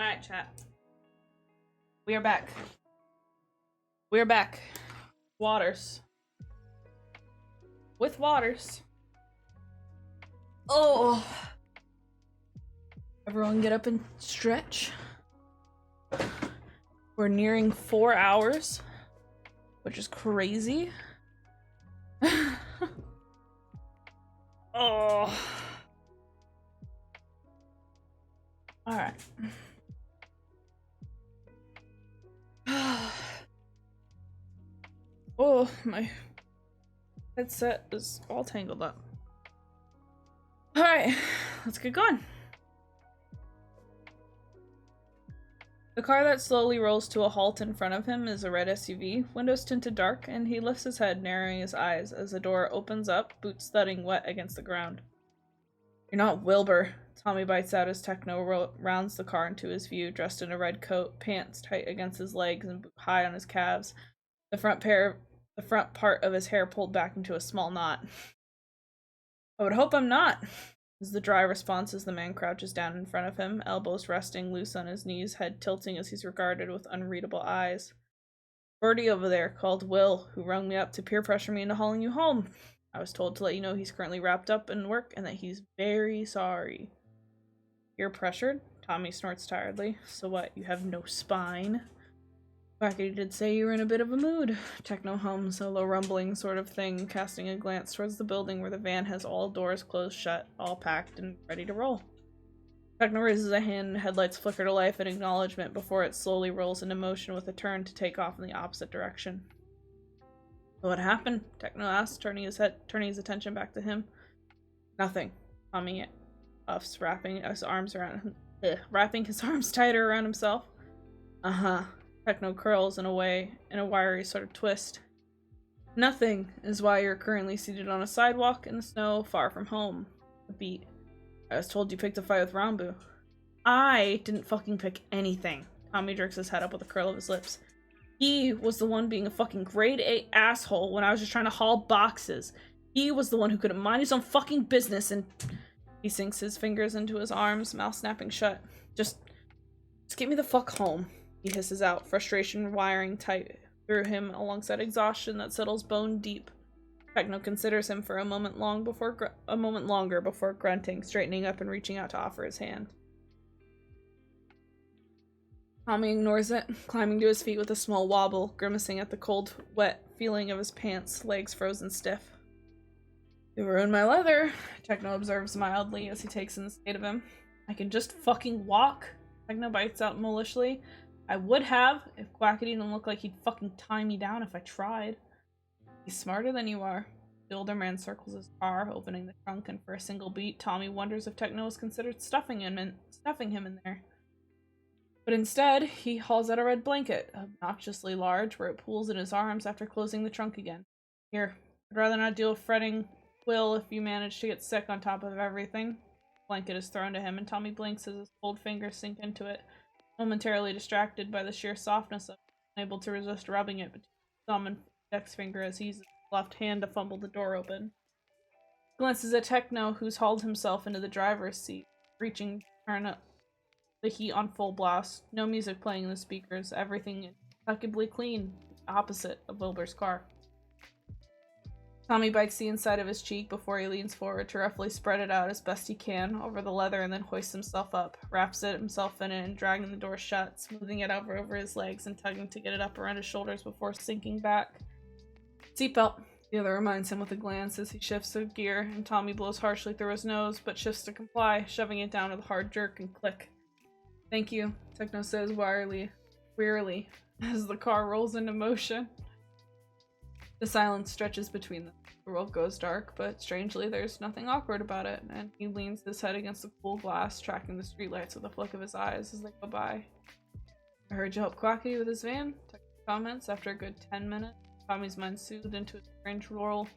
Alright, chat. We are back. We are back. Waters. With Waters. Oh. Everyone get up and stretch. We're nearing 4 hours, which is crazy. Oh. Alright. Oh, my headset is all tangled up. Alright, let's get going. The car that slowly rolls to a halt in front of him is a red SUV, windows tinted dark, and he lifts his head, narrowing his eyes as the door opens up, boots thudding wet against the ground. You're not Wilbur. Tommy bites out as Techno rounds the car into his view, dressed in a red coat, pants tight against his legs and high on his calves, the front part of his hair pulled back into a small knot. I would hope I'm not, is the dry response as the man crouches down in front of him, elbows resting loose on his knees, head tilting as he's regarded with unreadable eyes. Birdie over there called Will, who rung me up to peer pressure me into hauling you home. I was told to let you know he's currently wrapped up in work and that he's very sorry. You're pressured? Tommy snorts tiredly. So what, you have no spine? Quackity did say you were in a bit of a mood. Techno hums, a low rumbling sort of thing, casting a glance towards the building where the van has all doors closed shut, all packed and ready to roll. Techno raises a hand and headlights flicker to life in acknowledgement before it slowly rolls into motion with a turn to take off in the opposite direction. What happened? Techno asked, turning his attention back to him. Nothing. Tommy puffs, wrapping his arms tighter around himself. Uh-huh. Techno curls in a wiry sort of twist. Nothing is why you're currently seated on a sidewalk in the snow far from home. A beat. I was told you picked a fight with Rambu. I didn't fucking pick anything. Tommy jerks his head up with a curl of his lips. He was the one being a fucking grade A asshole when I was just trying to haul boxes. He was the one who couldn't mind his own fucking business, and he sinks his fingers into his arms, mouth snapping shut. Just get me the fuck home, he hisses out, frustration wiring tight through him alongside exhaustion that settles bone deep. Techno considers him for a moment longer before grunting, straightening up and reaching out to offer his hand. Tommy ignores it, climbing to his feet with a small wobble, grimacing at the cold, wet feeling of his pants, legs frozen stiff. You ruined my leather, Techno observes mildly as he takes in the state of him. I can just fucking walk, Techno bites out maliciously. I would have, if Quackity didn't look like he'd fucking tie me down if I tried. He's smarter than you are. The older man circles his car, opening the trunk, and for a single beat, Tommy wonders if Techno has considered stuffing him in there. But instead, he hauls out a red blanket, obnoxiously large, where it pools in his arms after closing the trunk again. Here, I'd rather not deal with fretting Will if you manage to get sick on top of everything. The blanket is thrown to him, and Tommy blinks as his cold fingers sink into it, momentarily distracted by the sheer softness of it, unable to resist rubbing it between his thumb and index finger as he uses his left hand to fumble the door open. He glances at Techno, who's hauled himself into the driver's seat, reaching to turn up the heat on full blast. No music playing in the speakers, everything impeccably clean, the opposite of Wilbur's car. Tommy bites the inside of his cheek before he leans forward to roughly spread it out as best he can over the leather and then hoists himself up, wraps himself in it and dragging the door shut, smoothing it over his legs and tugging to get it up around his shoulders before sinking back. Seatbelt, the other reminds him with a glance as he shifts the gear, and Tommy blows harshly through his nose, but shifts to comply, shoving it down with a hard jerk and click. Thank you, Techno says wearily, as the car rolls into motion. The silence stretches between them. The world goes dark, but strangely there's nothing awkward about it, and he leans his head against the cool glass, tracking the streetlights with a flick of his eyes as they go by. I heard you help Quackity with his van, Techno comments after a good 10 minutes. Tommy's mind soothed into a strange roll,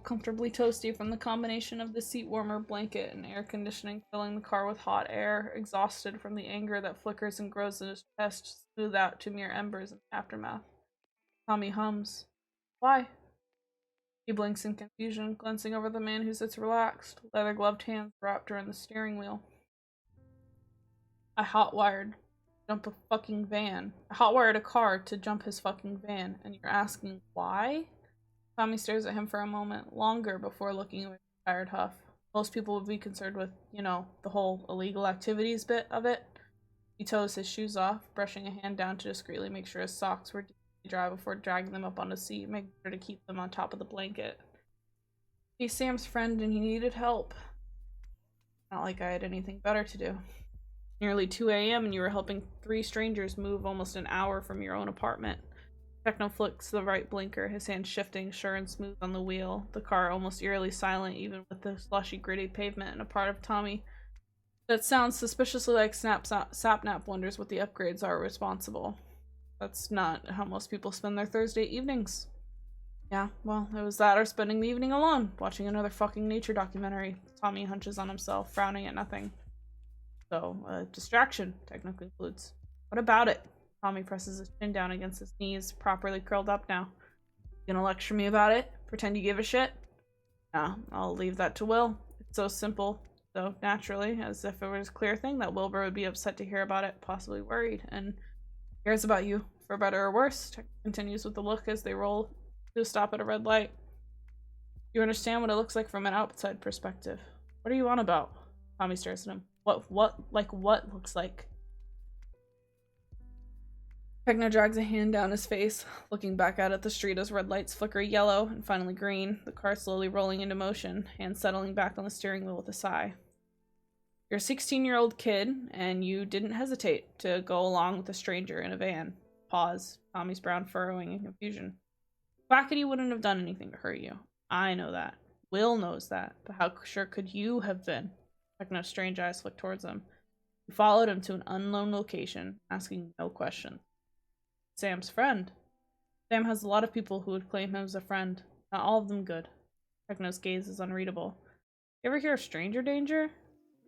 comfortably toasty from the combination of the seat warmer blanket and air conditioning filling the car with hot air, exhausted from the anger that flickers and grows in his chest, smoothed out to mere embers in the aftermath. Tommy hums. Why? He blinks in confusion, glancing over the man who sits relaxed, leather-gloved hands wrapped around the steering wheel. I hotwired jump a fucking van. I hotwired a car to jump his fucking van, and you're asking why? Tommy stares at him for a moment longer before looking away with a tired huff. Most people would be concerned with, the whole illegal activities bit of it. He toes his shoes off, brushing a hand down to discreetly make sure his socks were dry before dragging them up on the seat, making sure to keep them on top of the blanket. He's Sam's friend and he needed help. Not like I had anything better to do. Nearly 2 a.m. and you were helping 3 strangers move almost an hour from your own apartment. Techno flicks the right blinker, his hand shifting sure and smooth on the wheel, the car almost eerily silent even with the slushy gritty pavement, and a part of Tommy that sounds suspiciously like Sapnap wonders what the upgrades are responsible. That's not how most people spend their Thursday evenings. Yeah, well, it was that or spending the evening alone, watching another fucking nature documentary. Tommy hunches on himself, frowning at nothing. So, distraction, Techno concludes. What about it? Tommy presses his chin down against his knees, properly curled up now. You gonna lecture me about it? Pretend you give a shit? No, I'll leave that to Will. It's so simple, so naturally, as if it was a clear thing that Wilbur would be upset to hear about it, possibly worried, and cares about you, for better or worse. Techno continues with the look as they roll to a stop at a red light. You understand what it looks like from an outside perspective. What are you on about? Tommy stares at him. What looks like? Techno drags a hand down his face, looking back out at the street as red lights flicker yellow and finally green, the car slowly rolling into motion, hand settling back on the steering wheel with a sigh. You're a 16-year-old kid, and you didn't hesitate to go along with a stranger in a van. Pause, Tommy's brown furrowing in confusion. Quackity wouldn't have done anything to hurt you. I know that. Will knows that. But how sure could you have been? Techno's strange eyes flicked towards him. You followed him to an unknown location, asking no questions. Sam's friend. Sam has a lot of people who would claim him as a friend. Not all of them good. Techno's gaze is unreadable. You ever hear of stranger danger?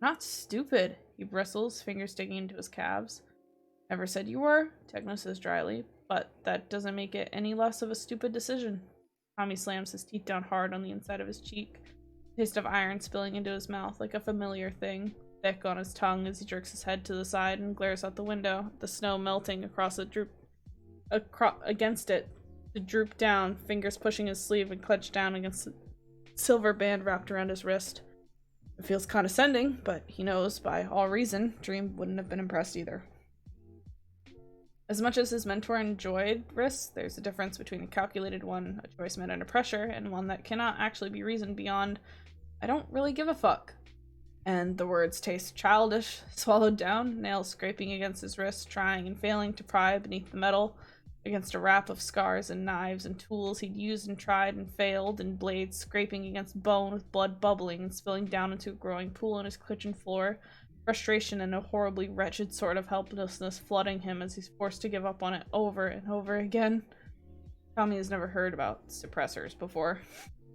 Not stupid, he bristles, fingers digging into his calves. Never said you were, Techno says dryly, but that doesn't make it any less of a stupid decision. Tommy slams his teeth down hard on the inside of his cheek, taste of iron spilling into his mouth like a familiar thing, thick on his tongue as he jerks his head to the side and glares out the window, the snow melting against it to droop down, fingers pushing his sleeve and clenched down against the silver band wrapped around his wrist. It feels condescending, but he knows, by all reason, Dream wouldn't have been impressed either. As much as his mentor enjoyed risks, there's a difference between a calculated one, a choice made under pressure, and one that cannot actually be reasoned beyond, I don't really give a fuck. And the words taste childish, swallowed down, nails scraping against his wrist, trying and failing to pry beneath the metal, against a wrap of scars and knives and tools he'd used and tried and failed, and blades scraping against bone with blood bubbling and spilling down into a growing pool on his kitchen floor, frustration and a horribly wretched sort of helplessness flooding him as he's forced to give up on it over and over again. Tommy has never heard about suppressors before.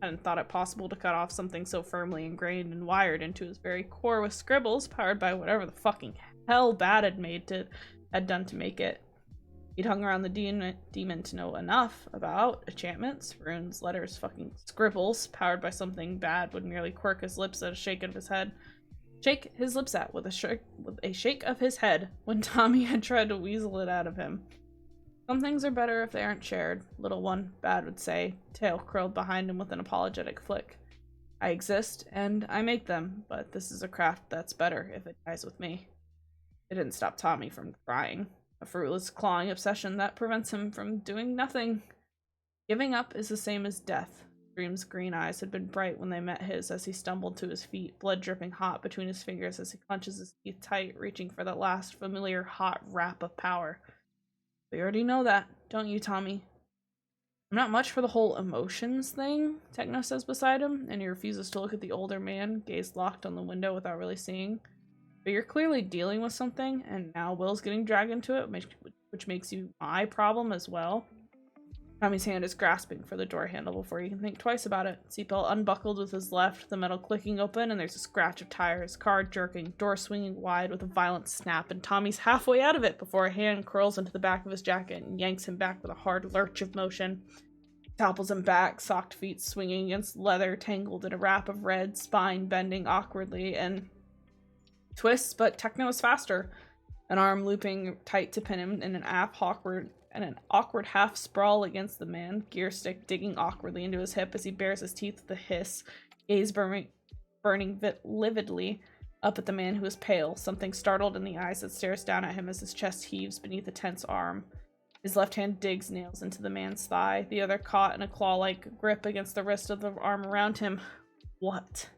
Hadn't thought it possible to cut off something so firmly ingrained and wired into his very core with scribbles powered by whatever the fucking hell Bad had done to make it. He'd hung around the demon to know enough about enchantments, runes, letters, fucking scribbles, powered by something Bad would merely quirk his lips at a shake of his head. Shake his lips at with a shake of his head when Tommy had tried to weasel it out of him. Some things are better if they aren't shared, little one, Bad would say, tail curled behind him with an apologetic flick. I exist, and I make them, but this is a craft that's better if it dies with me. It didn't stop Tommy from crying. A fruitless, clawing obsession that prevents him from doing nothing. Giving up is the same as death. Dream's green eyes had been bright when they met his as he stumbled to his feet, blood dripping hot between his fingers as he clenches his teeth tight, reaching for that last familiar hot wrap of power. We already know that, don't you, Tommy? I'm not much for the whole emotions thing, Techno says beside him, and he refuses to look at the older man, gaze locked on the window without really seeing. But you're clearly dealing with something, and now Will's getting dragged into it, which makes you my problem as well. Tommy's hand is grasping for the door handle before he can think twice about it. Seatbelt unbuckled with his left, the metal clicking open, and there's a scratch of tires, car jerking, door swinging wide with a violent snap, and Tommy's halfway out of it before a hand curls into the back of his jacket and yanks him back with a hard lurch of motion. Topples him back, socked feet swinging against leather, tangled in a wrap of red, spine bending awkwardly, and twists, but Techno is faster. an arm looping tight to pin him in an awkward half sprawl against the man, gear stick digging awkwardly into his hip as he bares his teeth with a hiss, gaze burning lividly up at the man who is pale, something startled in the eyes that stares down at him as his chest heaves beneath a tense arm. His left hand digs nails into the man's thigh, the other caught in a claw-like grip against the wrist of the arm around him. What?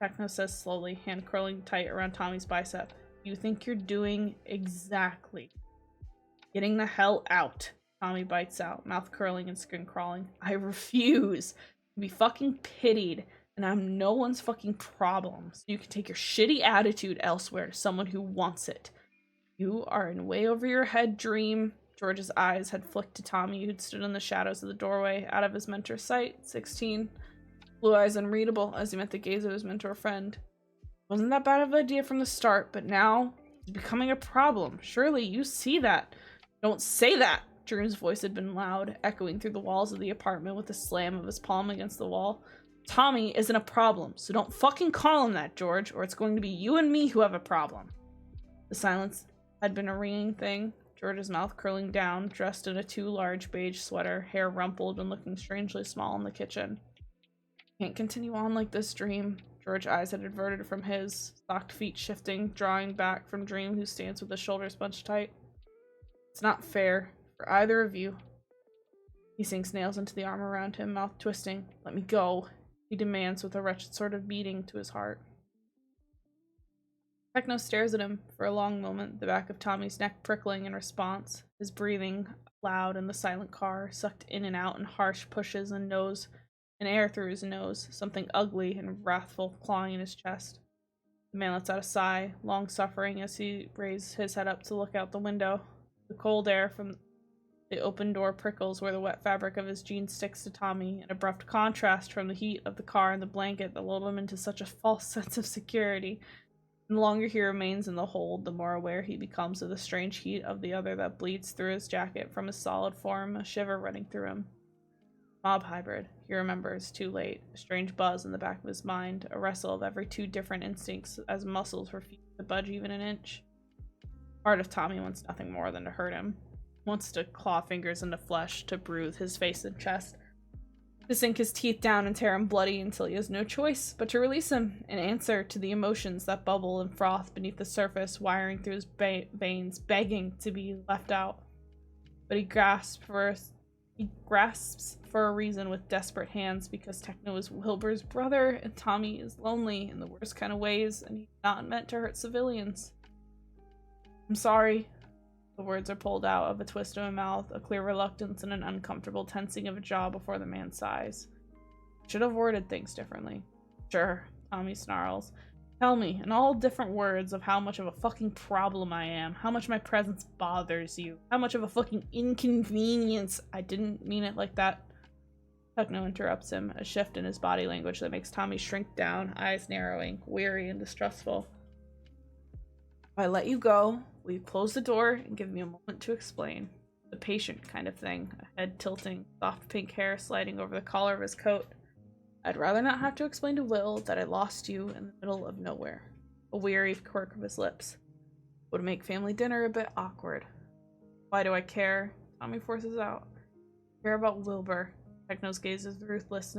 Techno says slowly, hand curling tight around Tommy's bicep. You think you're doing exactly. Getting the hell out. Tommy bites out, mouth curling and skin crawling. I refuse to be fucking pitied, and I'm no one's fucking problem, so you can take your shitty attitude elsewhere to someone who wants it. You are in way over your head, Dream. George's eyes had flicked to Tommy, who'd stood in the shadows of the doorway, out of his mentor's sight, 16. Blue eyes unreadable as he met the gaze of his mentor friend. Wasn't that bad of an idea from the start, but now it's becoming a problem. Surely you see that. Don't say that! Dream's voice had been loud, echoing through the walls of the apartment with the slam of his palm against the wall. Tommy isn't a problem, so don't fucking call him that, George, or it's going to be you and me who have a problem. The silence had been a ringing thing, George's mouth curling down, dressed in a too large beige sweater, hair rumpled and looking strangely small in the kitchen. Can't continue on like this, Dream. George's eyes had averted from his, socked feet shifting, drawing back from Dream, who stands with his shoulders bunched tight. It's not fair for either of you. He sinks nails into the arm around him, mouth twisting. Let me go, he demands with a wretched sort of beating to his heart. Techno stares at him for a long moment, the back of Tommy's neck prickling in response, his breathing loud in the silent car, sucked in and out in harsh pushes and air through his nose, something ugly and wrathful clawing in his chest. The man lets out a sigh, long suffering, as he raises his head up to look out the window. The cold air from the open door prickles where the wet fabric of his jeans sticks to Tommy, an abrupt contrast from the heat of the car and the blanket that lulled him into such a false sense of security. And the longer he remains in the hold, the more aware he becomes of the strange heat of the other that bleeds through his jacket from his solid form, a shiver running through him. Mob hybrid, he remembers, too late, a strange buzz in the back of his mind, a wrestle of every two different instincts as muscles refuse to budge even an inch. Part of Tommy wants nothing more than to hurt him, wants to claw fingers into flesh, to bruise his face and chest, to sink his teeth down and tear him bloody until he has no choice but to release him, in answer to the emotions that bubble and froth beneath the surface, wiring through his veins, begging to be left out. But he grasps for a reason with desperate hands, because Techno is Wilbur's brother, and Tommy is lonely in the worst kind of ways, and he's not meant to hurt civilians. I'm sorry. The words are pulled out of a twist of a mouth, a clear reluctance and an uncomfortable tensing of a jaw before the man sighs. Should have worded things differently. Sure, Tommy snarls. Tell me, in all different words, of how much of a fucking problem I am, how much my presence bothers you, how much of a fucking inconvenience. I didn't mean it like that. Techno interrupts him, a shift in his body language that makes Tommy shrink down, eyes narrowing, weary and distrustful. If I let you go, will you close the door and give me a moment to explain? The patient kind of thing, a head tilting, soft pink hair sliding over the collar of his coat. I'd rather not have to explain to Will that I lost you in the middle of nowhere. A weary quirk of his lips. Would make family dinner a bit awkward. Why do I care? Tommy forces out. I care about Wilbur. Techno's gaze is ruthless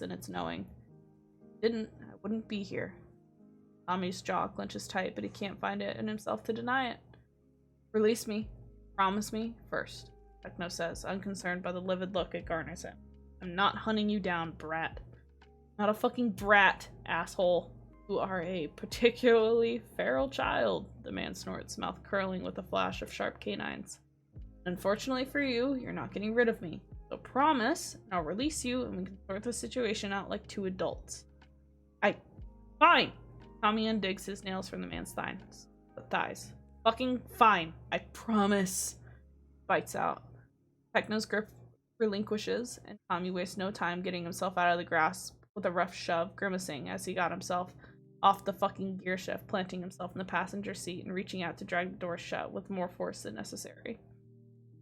in its knowing. I wouldn't be here. Tommy's jaw clenches tight, but he can't find it in himself to deny it. Release me. Promise me first, Techno says, unconcerned by the livid look it garners him. I'm not hunting you down, brat. Not a fucking brat, asshole. You are a particularly feral child, the man snorts, mouth curling with a flash of sharp canines. Unfortunately for you, you're not getting rid of me. So promise, and I'll release you, and we can sort the situation out like two adults. Fine! Tommy undigs his nails from the man's thighs. Fucking fine. I promise. Bites out. Techno's grip relinquishes, and Tommy wastes no time getting himself out of the grasp with a rough shove, grimacing as he got himself off the fucking gear shift, planting himself in the passenger seat and reaching out to drag the door shut with more force than necessary.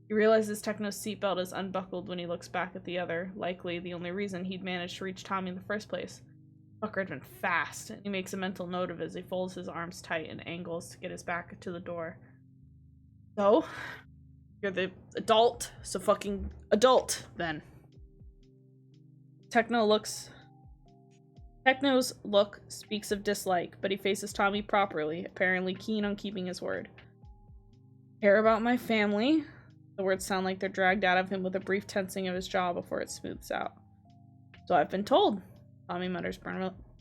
He realizes Techno's seatbelt is unbuckled when he looks back at the other, likely the only reason he'd managed to reach Tommy in the first place. Fucker had been fast, and he makes a mental note of it as he folds his arms tight and angles to get his back to the door. So, you're the adult, so fucking adult, then. Techno's look speaks of dislike, but he faces Tommy properly, apparently keen on keeping his word. Care about my family? The words sound like they're dragged out of him with a brief tensing of his jaw before it smooths out. So I've been told, Tommy mutters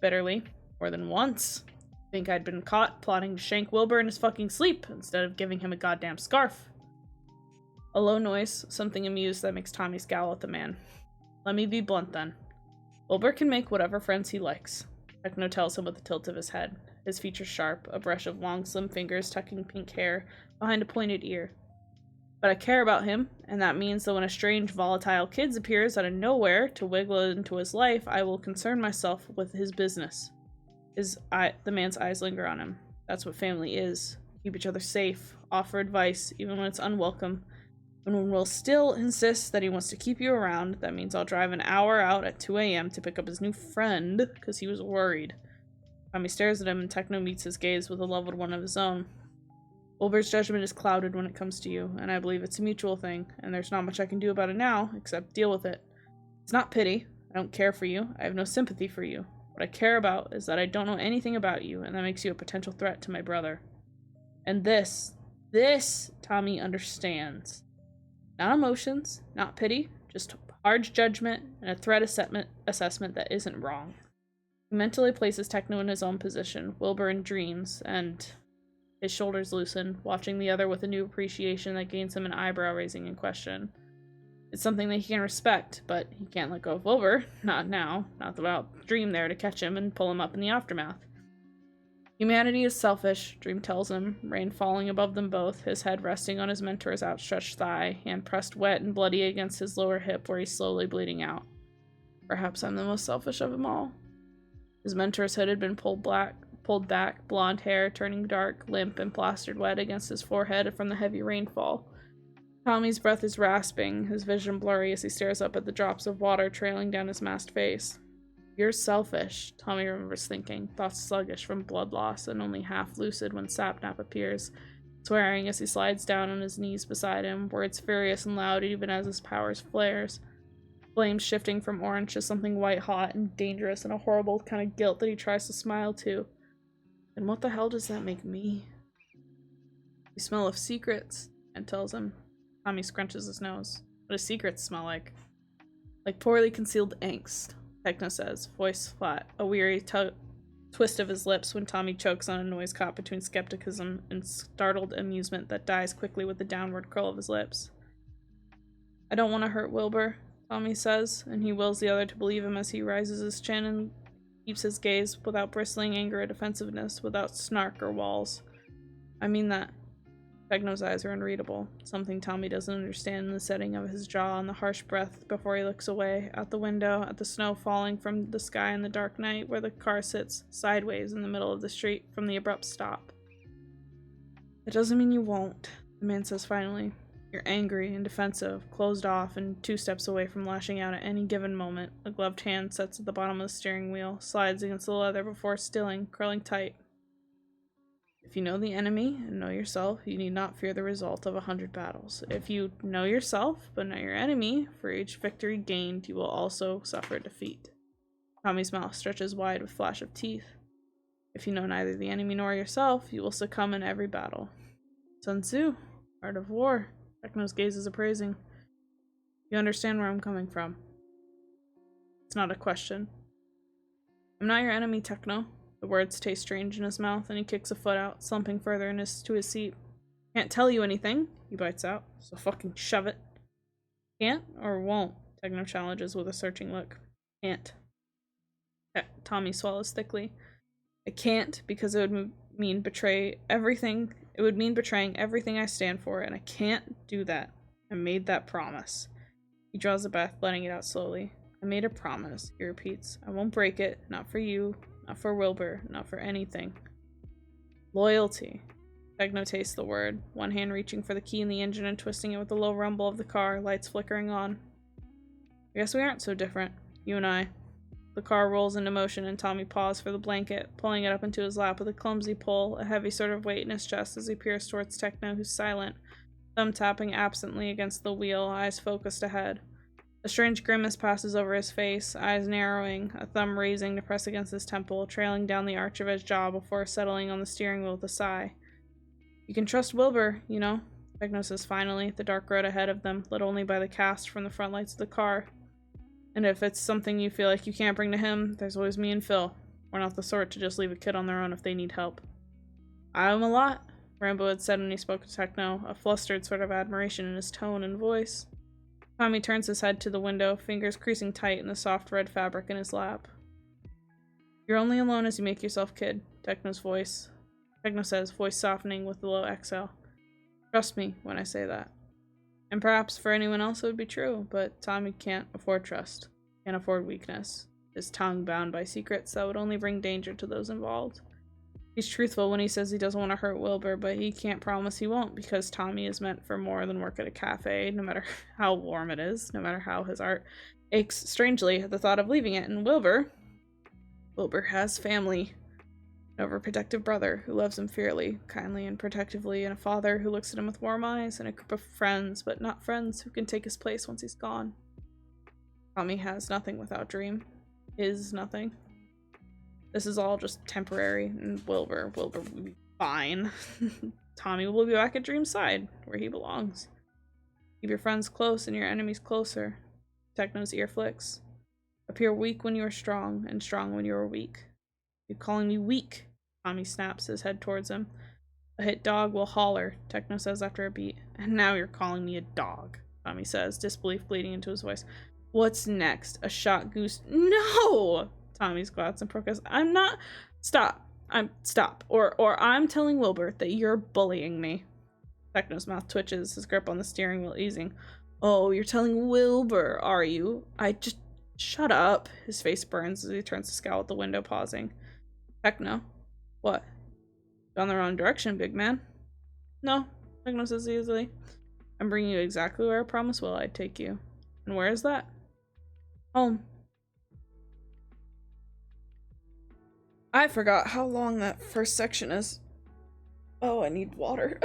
bitterly. More than once. Think I'd been caught plotting to shank Wilbur in his fucking sleep instead of giving him a goddamn scarf. A low noise, something amused that makes Tommy scowl at the man. Let me be blunt then. Wilbur can make whatever friends he likes. Techno tells him with a tilt of his head, his features sharp, a brush of long, slim fingers tucking pink hair behind a pointed ear. But I care about him, and that means that when a strange, volatile kid appears out of nowhere to wiggle into his life, I will concern myself with his business. The man's eyes linger on him. That's what family is. Keep each other safe, offer advice, even when it's unwelcome. And when Will still insists that he wants to keep you around, that means I'll drive an hour out at 2 a.m. to pick up his new friend, because he was worried. Tommy stares at him, and Techno meets his gaze with a leveled one of his own. Wilbur's judgment is clouded when it comes to you, and I believe it's a mutual thing, and there's not much I can do about it now, except deal with it. It's not pity. I don't care for you. I have no sympathy for you. What I care about is that I don't know anything about you, and that makes you a potential threat to my brother. And this, Tommy understands. Not emotions, not pity, just hard judgment and a threat assessment that isn't wrong. He mentally places Techno in his own position, Wilbur in dreams, and his shoulders loosen, watching the other with a new appreciation that gains him an eyebrow-raising in question. It's something that he can respect, but he can't let go of Wilbur. Not now. Not without Dream there to catch him and pull him up in the aftermath. Humanity is selfish, Dream tells him, rain falling above them both, his head resting on his mentor's outstretched thigh, hand pressed wet and bloody against his lower hip where he's slowly bleeding out. Perhaps I'm the most selfish of them all. His mentor's hood had been pulled back, blonde hair turning dark, limp, and plastered wet against his forehead from the heavy rainfall. Tommy's breath is rasping, his vision blurry as he stares up at the drops of water trailing down his masked face. You're selfish, Tommy remembers thinking, thoughts sluggish from blood loss and only half lucid when Sapnap appears, swearing as he slides down on his knees beside him, words furious and loud even as his powers flares. Flames shifting from orange to something white-hot and dangerous and a horrible kind of guilt that he tries to smile to. And what the hell does that make me? You smell of secrets, Ed tells him. Tommy scrunches his nose. What do secrets smell like? Like poorly concealed angst, Techno says, voice flat, a weary twist of his lips when Tommy chokes on a noise caught between skepticism and startled amusement that dies quickly with the downward curl of his lips. I don't want to hurt Wilbur, Tommy says, and he wills the other to believe him as he rises his chin and keeps his gaze without bristling anger or defensiveness, without snark or walls. I mean that. Techno's eyes are unreadable, something Tommy doesn't understand in the setting of his jaw and the harsh breath before he looks away, out the window, at the snow falling from the sky in the dark night where the car sits sideways in the middle of the street from the abrupt stop. It doesn't mean you won't, the man says finally. You're angry and defensive, closed off, and 2 steps away from lashing out at any given moment. A gloved hand sets at the bottom of the steering wheel, slides against the leather before stilling, curling tight. If you know the enemy and know yourself, you need not fear the result of 100 battles. If you know yourself, but not your enemy, for each victory gained, you will also suffer defeat. Tommy's mouth stretches wide with flash of teeth. If you know neither the enemy nor yourself, you will succumb in every battle. Sun Tzu, Art of War. Techno's gaze is appraising. You understand where I'm coming from. It's not a question. I'm not your enemy, Techno. The words taste strange in his mouth, and he kicks a foot out, slumping further to his seat. Can't tell you anything, he bites out, so fucking shove it. Can't or won't? Techno challenges with a searching look. Can't. Tommy swallows thickly. I can't because it would mean betray everything. It would mean betraying everything I stand for, and I can't do that. I made that promise. He draws a breath, letting it out slowly. I made a promise, he repeats. I won't break it, not for you. Not for Wilbur, not for anything. Loyalty. Techno tastes the word, one hand reaching for the key in the engine and twisting it with the low rumble of the car, lights flickering on. I guess we aren't so different, you and I. The car rolls into motion and Tommy paws for the blanket, pulling it up into his lap with a clumsy pull, a heavy sort of weight in his chest as he peers towards Techno, who's silent, thumb tapping absently against the wheel, eyes focused ahead. A strange grimace passes over his face, eyes narrowing, a thumb raising to press against his temple, trailing down the arch of his jaw before settling on the steering wheel with a sigh. You can trust Wilbur, you know, Techno says finally, the dark road ahead of them, lit only by the cast from the front lights of the car. And if it's something you feel like you can't bring to him, there's always me and Phil. We're not the sort to just leave a kid on their own if they need help. I owe him a lot, Rambo had said when he spoke to Techno, a flustered sort of admiration in his tone and voice. Tommy turns his head to the window, fingers creasing tight in the soft red fabric in his lap. You're only alone as you make yourself kid, Techno says, voice softening with a low exhale. Trust me when I say that. And perhaps for anyone else it would be true, but Tommy can't afford trust, can't afford weakness, his tongue bound by secrets that would only bring danger to those involved. He's truthful when he says he doesn't want to hurt Wilbur, but he can't promise he won't, because Tommy is meant for more than work at a cafe, no matter how warm it is, no matter how his heart aches strangely at the thought of leaving it. And Wilbur has family, an overprotective brother who loves him fiercely, kindly, and protectively, and a father who looks at him with warm eyes, and a group of friends, but not friends, who can take his place once he's gone. Tommy has nothing without Dream. Is nothing. This is all just temporary, and Wilbur will be fine. Tommy will be back at Dream's side, where he belongs. Keep your friends close and your enemies closer. Techno's ear flicks. Appear weak when you are strong, and strong when you are weak. You're calling me weak, Tommy snaps, his head towards him. A hit dog will holler, Techno says after a beat. And now you're calling me a dog, Tommy says, disbelief bleeding into his voice. What's next? A shot goose? No! Tommy's glads and protests. I'm not. Stop. Stop. Or I'm telling Wilbur that you're bullying me. Techno's mouth twitches, his grip on the steering wheel easing. Oh, you're telling Wilbur, are you? Shut up. His face burns as he turns to scowl at the window, pausing. Techno. What? Gone the wrong direction, big man. No, Techno says easily. I'm bringing you exactly where I promised Will I'd take you. And where is that? Home. I forgot how long that first section is. Oh, I need water.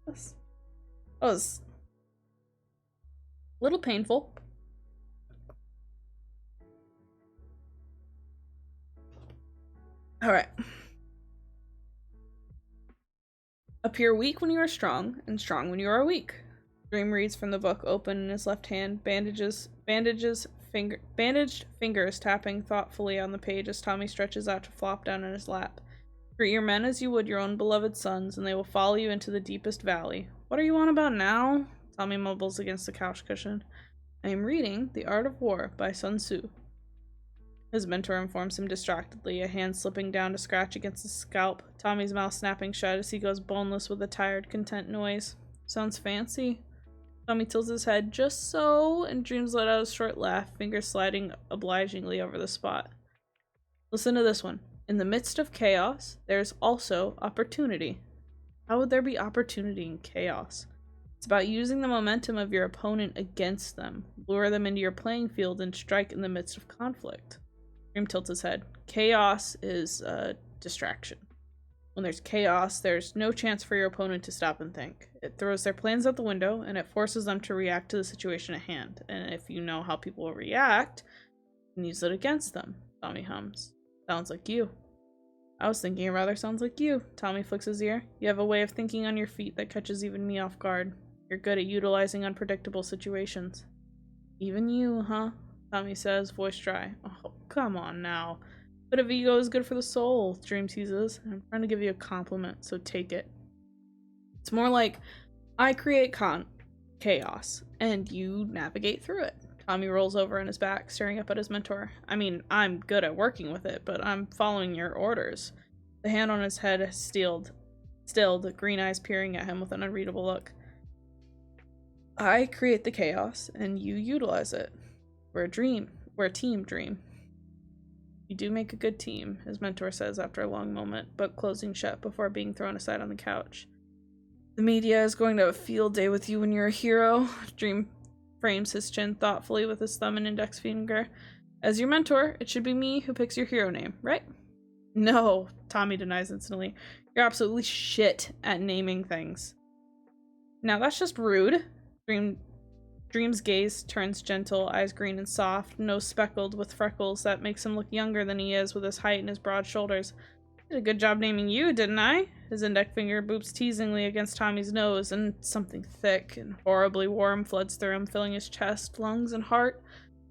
That was a little painful. Alright. Appear weak when you are strong, and strong when you are weak. Dream reads from the book open in his left hand, bandaged fingers tapping thoughtfully on the page as Tommy stretches out to flop down in his lap. Treat your men as you would your own beloved sons, and they will follow you into the deepest valley. What are you on about now? Tommy mumbles against the couch cushion. I am reading The Art of War by Sun Tzu. His mentor informs him distractedly, a hand slipping down to scratch against his scalp, Tommy's mouth snapping shut as he goes boneless with a tired, content noise. Sounds fancy. Tommy tilts his head just so, and Dreams let out a short laugh, fingers sliding obligingly over the spot. Listen to this one. In the midst of chaos, there's also opportunity. How would there be opportunity in chaos? It's about using the momentum of your opponent against them, lure them into your playing field, and strike in the midst of conflict. Dream tilts his head. Chaos is a distraction. When there's chaos, there's no chance for your opponent to stop and think. It throws their plans out the window, and it forces them to react to the situation at hand. And if you know how people will react, you can use it against them. Tommy hums. Sounds like you. I was thinking it rather sounds like you. Tommy flicks his ear. You have a way of thinking on your feet that catches even me off guard. You're good at utilizing unpredictable situations. Even you, huh? Tommy says, voice dry. Oh, come on now. Bit of ego is good for the soul, Dream teases. I'm trying to give you a compliment, so take it. It's more like, I create chaos, and you navigate through it. Tommy rolls over on his back, staring up at his mentor. I mean, I'm good at working with it, but I'm following your orders. The hand on his head stilled, green eyes peering at him with an unreadable look. I create the chaos, and you utilize it. We're a team, Dream. You do make a good team, his mentor says after a long moment, but closing shut before being thrown aside on the couch. The media is going to have a field day with you when you're a hero. Dream frames his chin thoughtfully with his thumb and index finger. As your mentor, it should be me who picks your hero name, right? No, Tommy denies instantly. You're absolutely shit at naming things. Now that's just rude. Dream's gaze turns gentle, eyes green and soft, nose speckled with freckles that makes him look younger than he is with his height and his broad shoulders. I did a good job naming you, didn't I? His index finger boops teasingly against Tommy's nose, and something thick and horribly warm floods through him, filling his chest, lungs, and heart.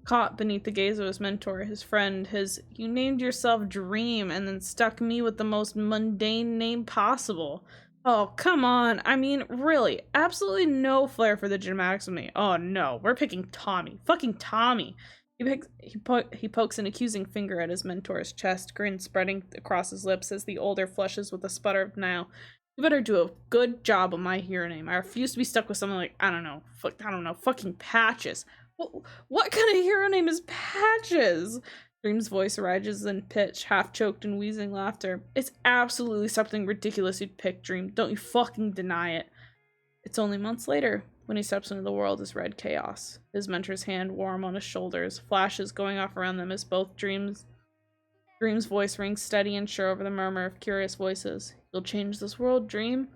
Caught beneath the gaze of his mentor, his friend, you named yourself Dream and then stuck me with the most mundane name possible. Oh, come on. I mean, really, absolutely no flair for the dramatics with me. Oh no, we're picking Tommy. Fucking Tommy. He pokes an accusing finger at his mentor's chest, grin spreading across his lips as the older flushes with a sputter of denial. You better do a good job of my hero name. I refuse to be stuck with something like, I don't know, fucking Patches. What kind of hero name is Patches? Dream's voice rises in pitch, half-choked in wheezing laughter. It's absolutely something ridiculous you'd pick, Dream. Don't you fucking deny it. It's only months later when he steps into the world as Red Chaos, his mentor's hand warm on his shoulders, flashes going off around them as both Dream's voice rings steady and sure over the murmur of curious voices. You'll change this world, Dream.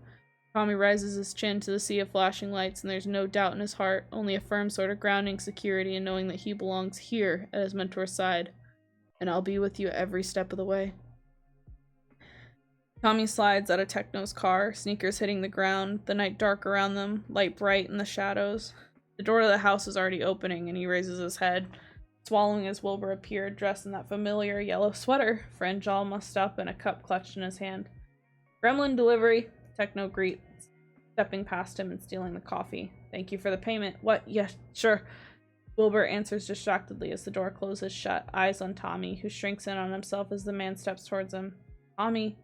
Tommy rises his chin to the sea of flashing lights, and there's no doubt in his heart, only a firm sort of grounding security in knowing that he belongs here at his mentor's side. And I'll be with you every step of the way. Tommy slides out of Techno's car, sneakers hitting the ground, the night dark around them, light bright in the shadows. The door to the house is already opening, and he raises his head, swallowing as Wilbur appeared, dressed in that familiar yellow sweater, fringe all mussed up and a cup clutched in his hand. Gremlin delivery, Techno greets, stepping past him and stealing the coffee. Thank you for the payment. What? Yes, sure. Wilbur answers distractedly as the door closes shut, eyes on Tommy, who shrinks in on himself as the man steps towards him. Tommy.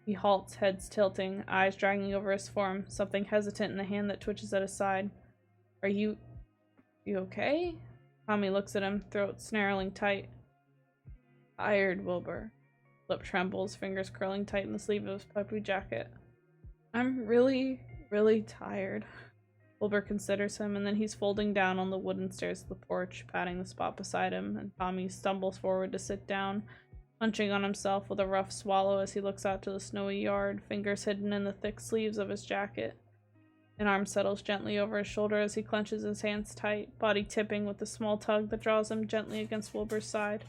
He halts, heads tilting, eyes dragging over his form, something hesitant in the hand that twitches at his side. Are you okay? Tommy looks at him, throat snarling tight. Tired, Wilbur. Lip trembles, fingers curling tight in the sleeve of his puppy jacket. I'm really, really tired. Wilbur considers him, and then he's folding down on the wooden stairs of the porch, patting the spot beside him, and Tommy stumbles forward to sit down, munching on himself with a rough swallow as he looks out to the snowy yard, fingers hidden in the thick sleeves of his jacket. An arm settles gently over his shoulder as he clenches his hands tight, body tipping with the small tug that draws him gently against Wilbur's side.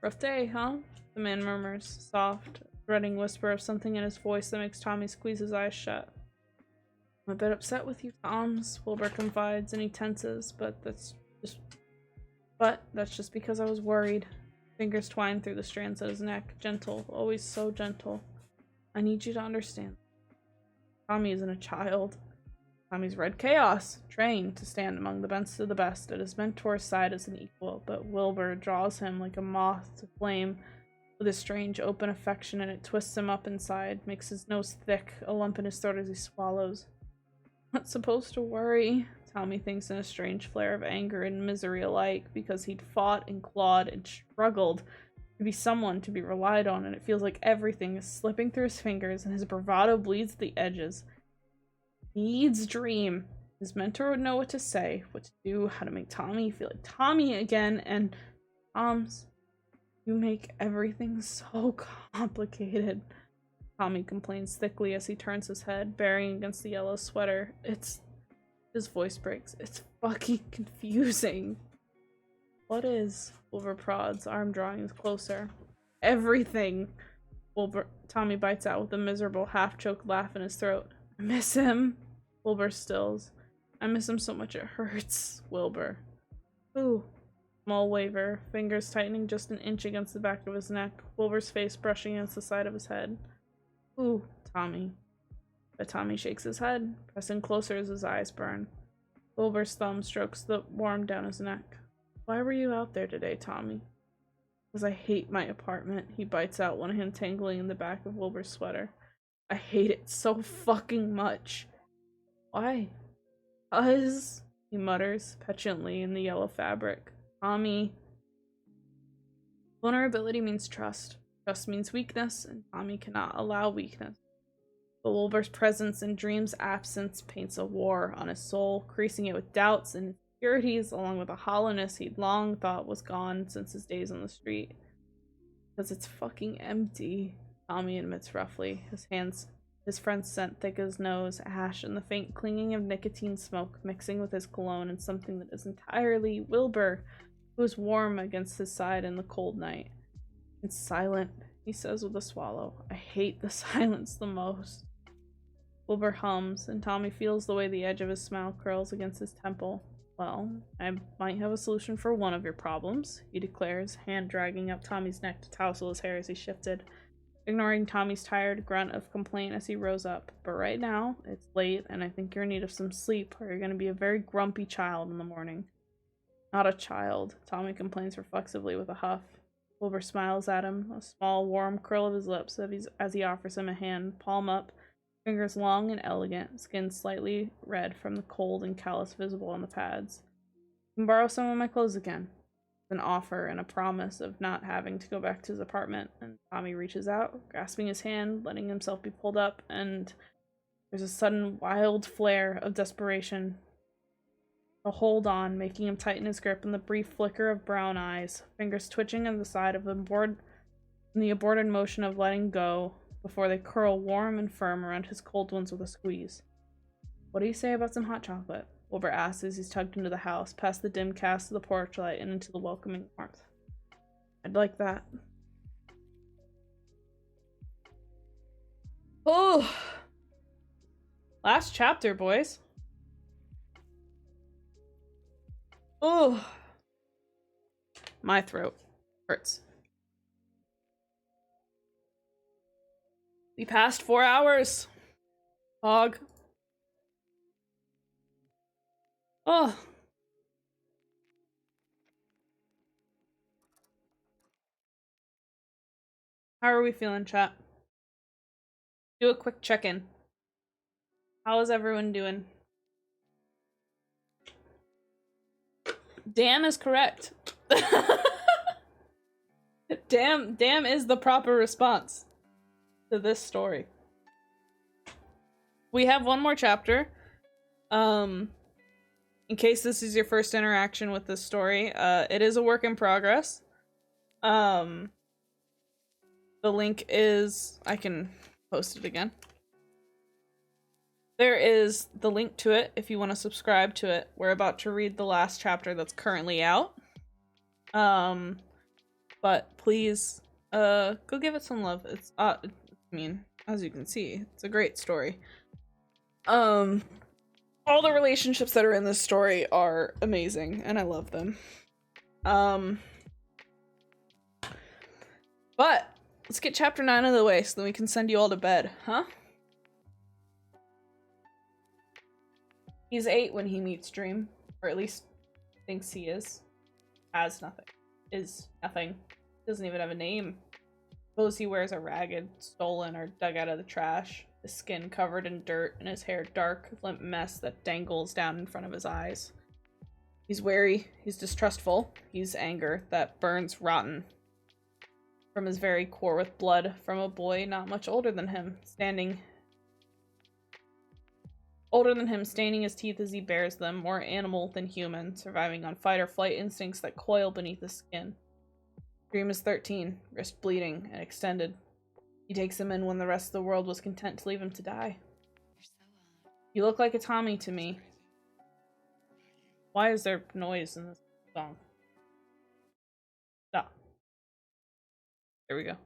Rough day, huh? The man murmurs, soft, dreading whisper of something in his voice that makes Tommy squeeze his eyes shut. I'm a bit upset with you, Toms, Wilbur confides, and he tenses, but that's just because I was worried. Fingers twine through the strands at his neck, gentle, always so gentle. I need you to understand. Tommy isn't a child. Tommy's Red Chaos, trained to stand among the best of the best at his mentor's side as an equal, but Wilbur draws him like a moth to flame with a strange open affection, and it twists him up inside, makes his nose thick, a lump in his throat as he swallows. Not supposed to worry, Tommy thinks in a strange flare of anger and misery alike, because he'd fought and clawed and struggled to be someone to be relied on, and it feels like everything is slipping through his fingers and his bravado bleeds at the edges. He needs Dream. His mentor would know what to say, what to do, how to make Tommy feel like Tommy again, and Toms, you make everything so complicated. Tommy complains thickly as he turns his head, bearing against the yellow sweater. His voice breaks. It's fucking confusing. What is? Wilbur prods, arm drawing closer. Everything. Tommy bites out with a miserable, half-choked laugh in his throat. I miss him. Wilbur stills. I miss him so much it hurts. Wilbur. Ooh. Small waver, fingers tightening just an inch against the back of his neck, Wilbur's face brushing against the side of his head. Ooh, Tommy. But Tommy shakes his head, pressing closer as his eyes burn. Wilbur's thumb strokes the warm down his neck. Why were you out there today, Tommy? Because I hate my apartment. He bites out, one hand tangling in the back of Wilbur's sweater. I hate it so fucking much. Why? 'Cause, he mutters petulantly in the yellow fabric. Tommy. Vulnerability means trust. Trust means weakness, and Tommy cannot allow weakness. But Wilbur's presence and Dream's absence paints a war on his soul, creasing it with doubts and insecurities, along with a hollowness he'd long thought was gone since his days on the street. Because it's fucking empty, Tommy admits roughly, his friend's scent thick as nose, ash, and the faint clinging of nicotine smoke mixing with his cologne and something that is entirely Wilbur, who is warm against his side in the cold night. It's silent, he says with a swallow. I hate the silence the most. Wilbur hums, and Tommy feels the way the edge of his smile curls against his temple. Well, I might have a solution for one of your problems, he declares, hand dragging up Tommy's neck to tousle his hair as he shifted, ignoring Tommy's tired grunt of complaint as he rose up. But right now, it's late, and I think you're in need of some sleep, or you're going to be a very grumpy child in the morning. Not a child, Tommy complains reflexively with a huff. Wilbur smiles at him, a small, warm curl of his lips as he offers him a hand, palm up, fingers long and elegant, skin slightly red from the cold and callus visible on the pads. You can borrow some of my clothes again. An offer and a promise of not having to go back to his apartment, and Tommy reaches out, grasping his hand, letting himself be pulled up, and there's a sudden wild flare of desperation. A hold on, making him tighten his grip, and the brief flicker of brown eyes, fingers twitching on the side of the aborted motion of letting go, before they curl warm and firm around his cold ones with a squeeze. What do you say about some hot chocolate? Wilbur asks as he's tugged into the house, past the dim cast of the porch light and into the welcoming warmth. I'd like that. Oh! Last chapter, boys. Oh! My throat hurts. We passed 4 hours. Hog. Oh. How are we feeling, chat? Do a quick check-in. How is everyone doing? Damn is correct. Damn is the proper response to this story. We have one more chapter. In case this is your first interaction with this story, it is a work in progress. The link is... I can post it again. There is the link to it if you want to subscribe to it. We're about to read the last chapter that's currently out. But please, go give it some love. It's, I mean, as you can see, it's a great story. All the relationships that are in this story are amazing, and I love them. But let's get chapter 9 out of the way so then we can send you all to bed, huh? He's 8 when he meets Dream, or at least thinks he is. Has nothing. Is nothing. Doesn't even have a name. Suppose he wears a ragged, stolen, or dug out of the trash. His skin covered in dirt and his hair dark, limp mess that dangles down in front of his eyes. He's wary, he's distrustful, he's anger that burns rotten from his very core with blood from a boy not much older than him, staining his teeth as he bears them, more animal than human, surviving on fight or flight instincts that coil beneath his skin. Dream is 13, wrist bleeding and extended. He takes him in when the rest of the world was content to leave him to die. You look like a Tommy to me. Why is there noise in this song? Stop. There we go.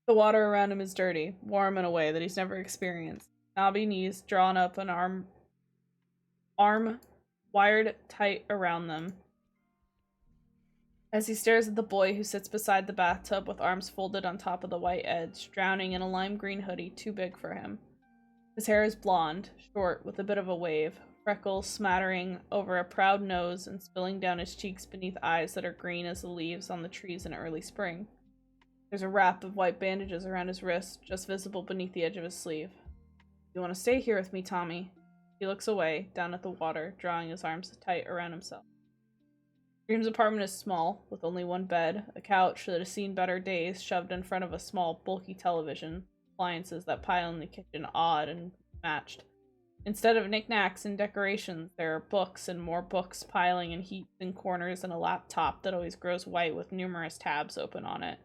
The water around him is dirty, warm in a way that he's never experienced. Knobby knees drawn up, an arm wired tight around them. As he stares at the boy who sits beside the bathtub with arms folded on top of the white edge, drowning in a lime green hoodie too big for him. His hair is blonde, short, with a bit of a wave, freckles smattering over a proud nose and spilling down his cheeks beneath eyes that are green as the leaves on the trees in early spring. There's a wrap of white bandages around his wrist, just visible beneath the edge of his sleeve. You want to stay here with me, Tommy? He looks away, down at the water, drawing his arms tight around himself. Dream's apartment is small, with only one bed, a couch that has seen better days shoved in front of a small, bulky television, appliances that pile in the kitchen odd and matched, Instead of knickknacks and decorations, there are books and more books piling in heaps in corners and a laptop that always grows white with numerous tabs open on it.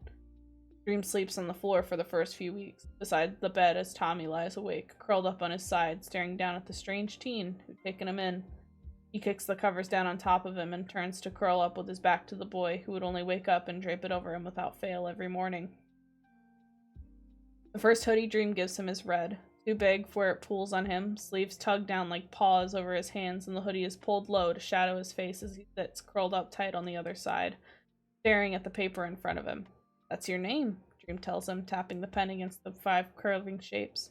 Dream sleeps on the floor for the first few weeks, beside the bed as Tommy lies awake, curled up on his side, staring down at the strange teen who'd taken him in. He kicks the covers down on top of him and turns to curl up with his back to the boy, who would only wake up and drape it over him without fail every morning. The first hoodie Dream gives him is red, too big for where it pulls on him, sleeves tugged down like paws over his hands, and the hoodie is pulled low to shadow his face as he sits curled up tight on the other side, staring at the paper in front of him. "That's your name," Dream tells him, tapping the pen against the 5 curving shapes.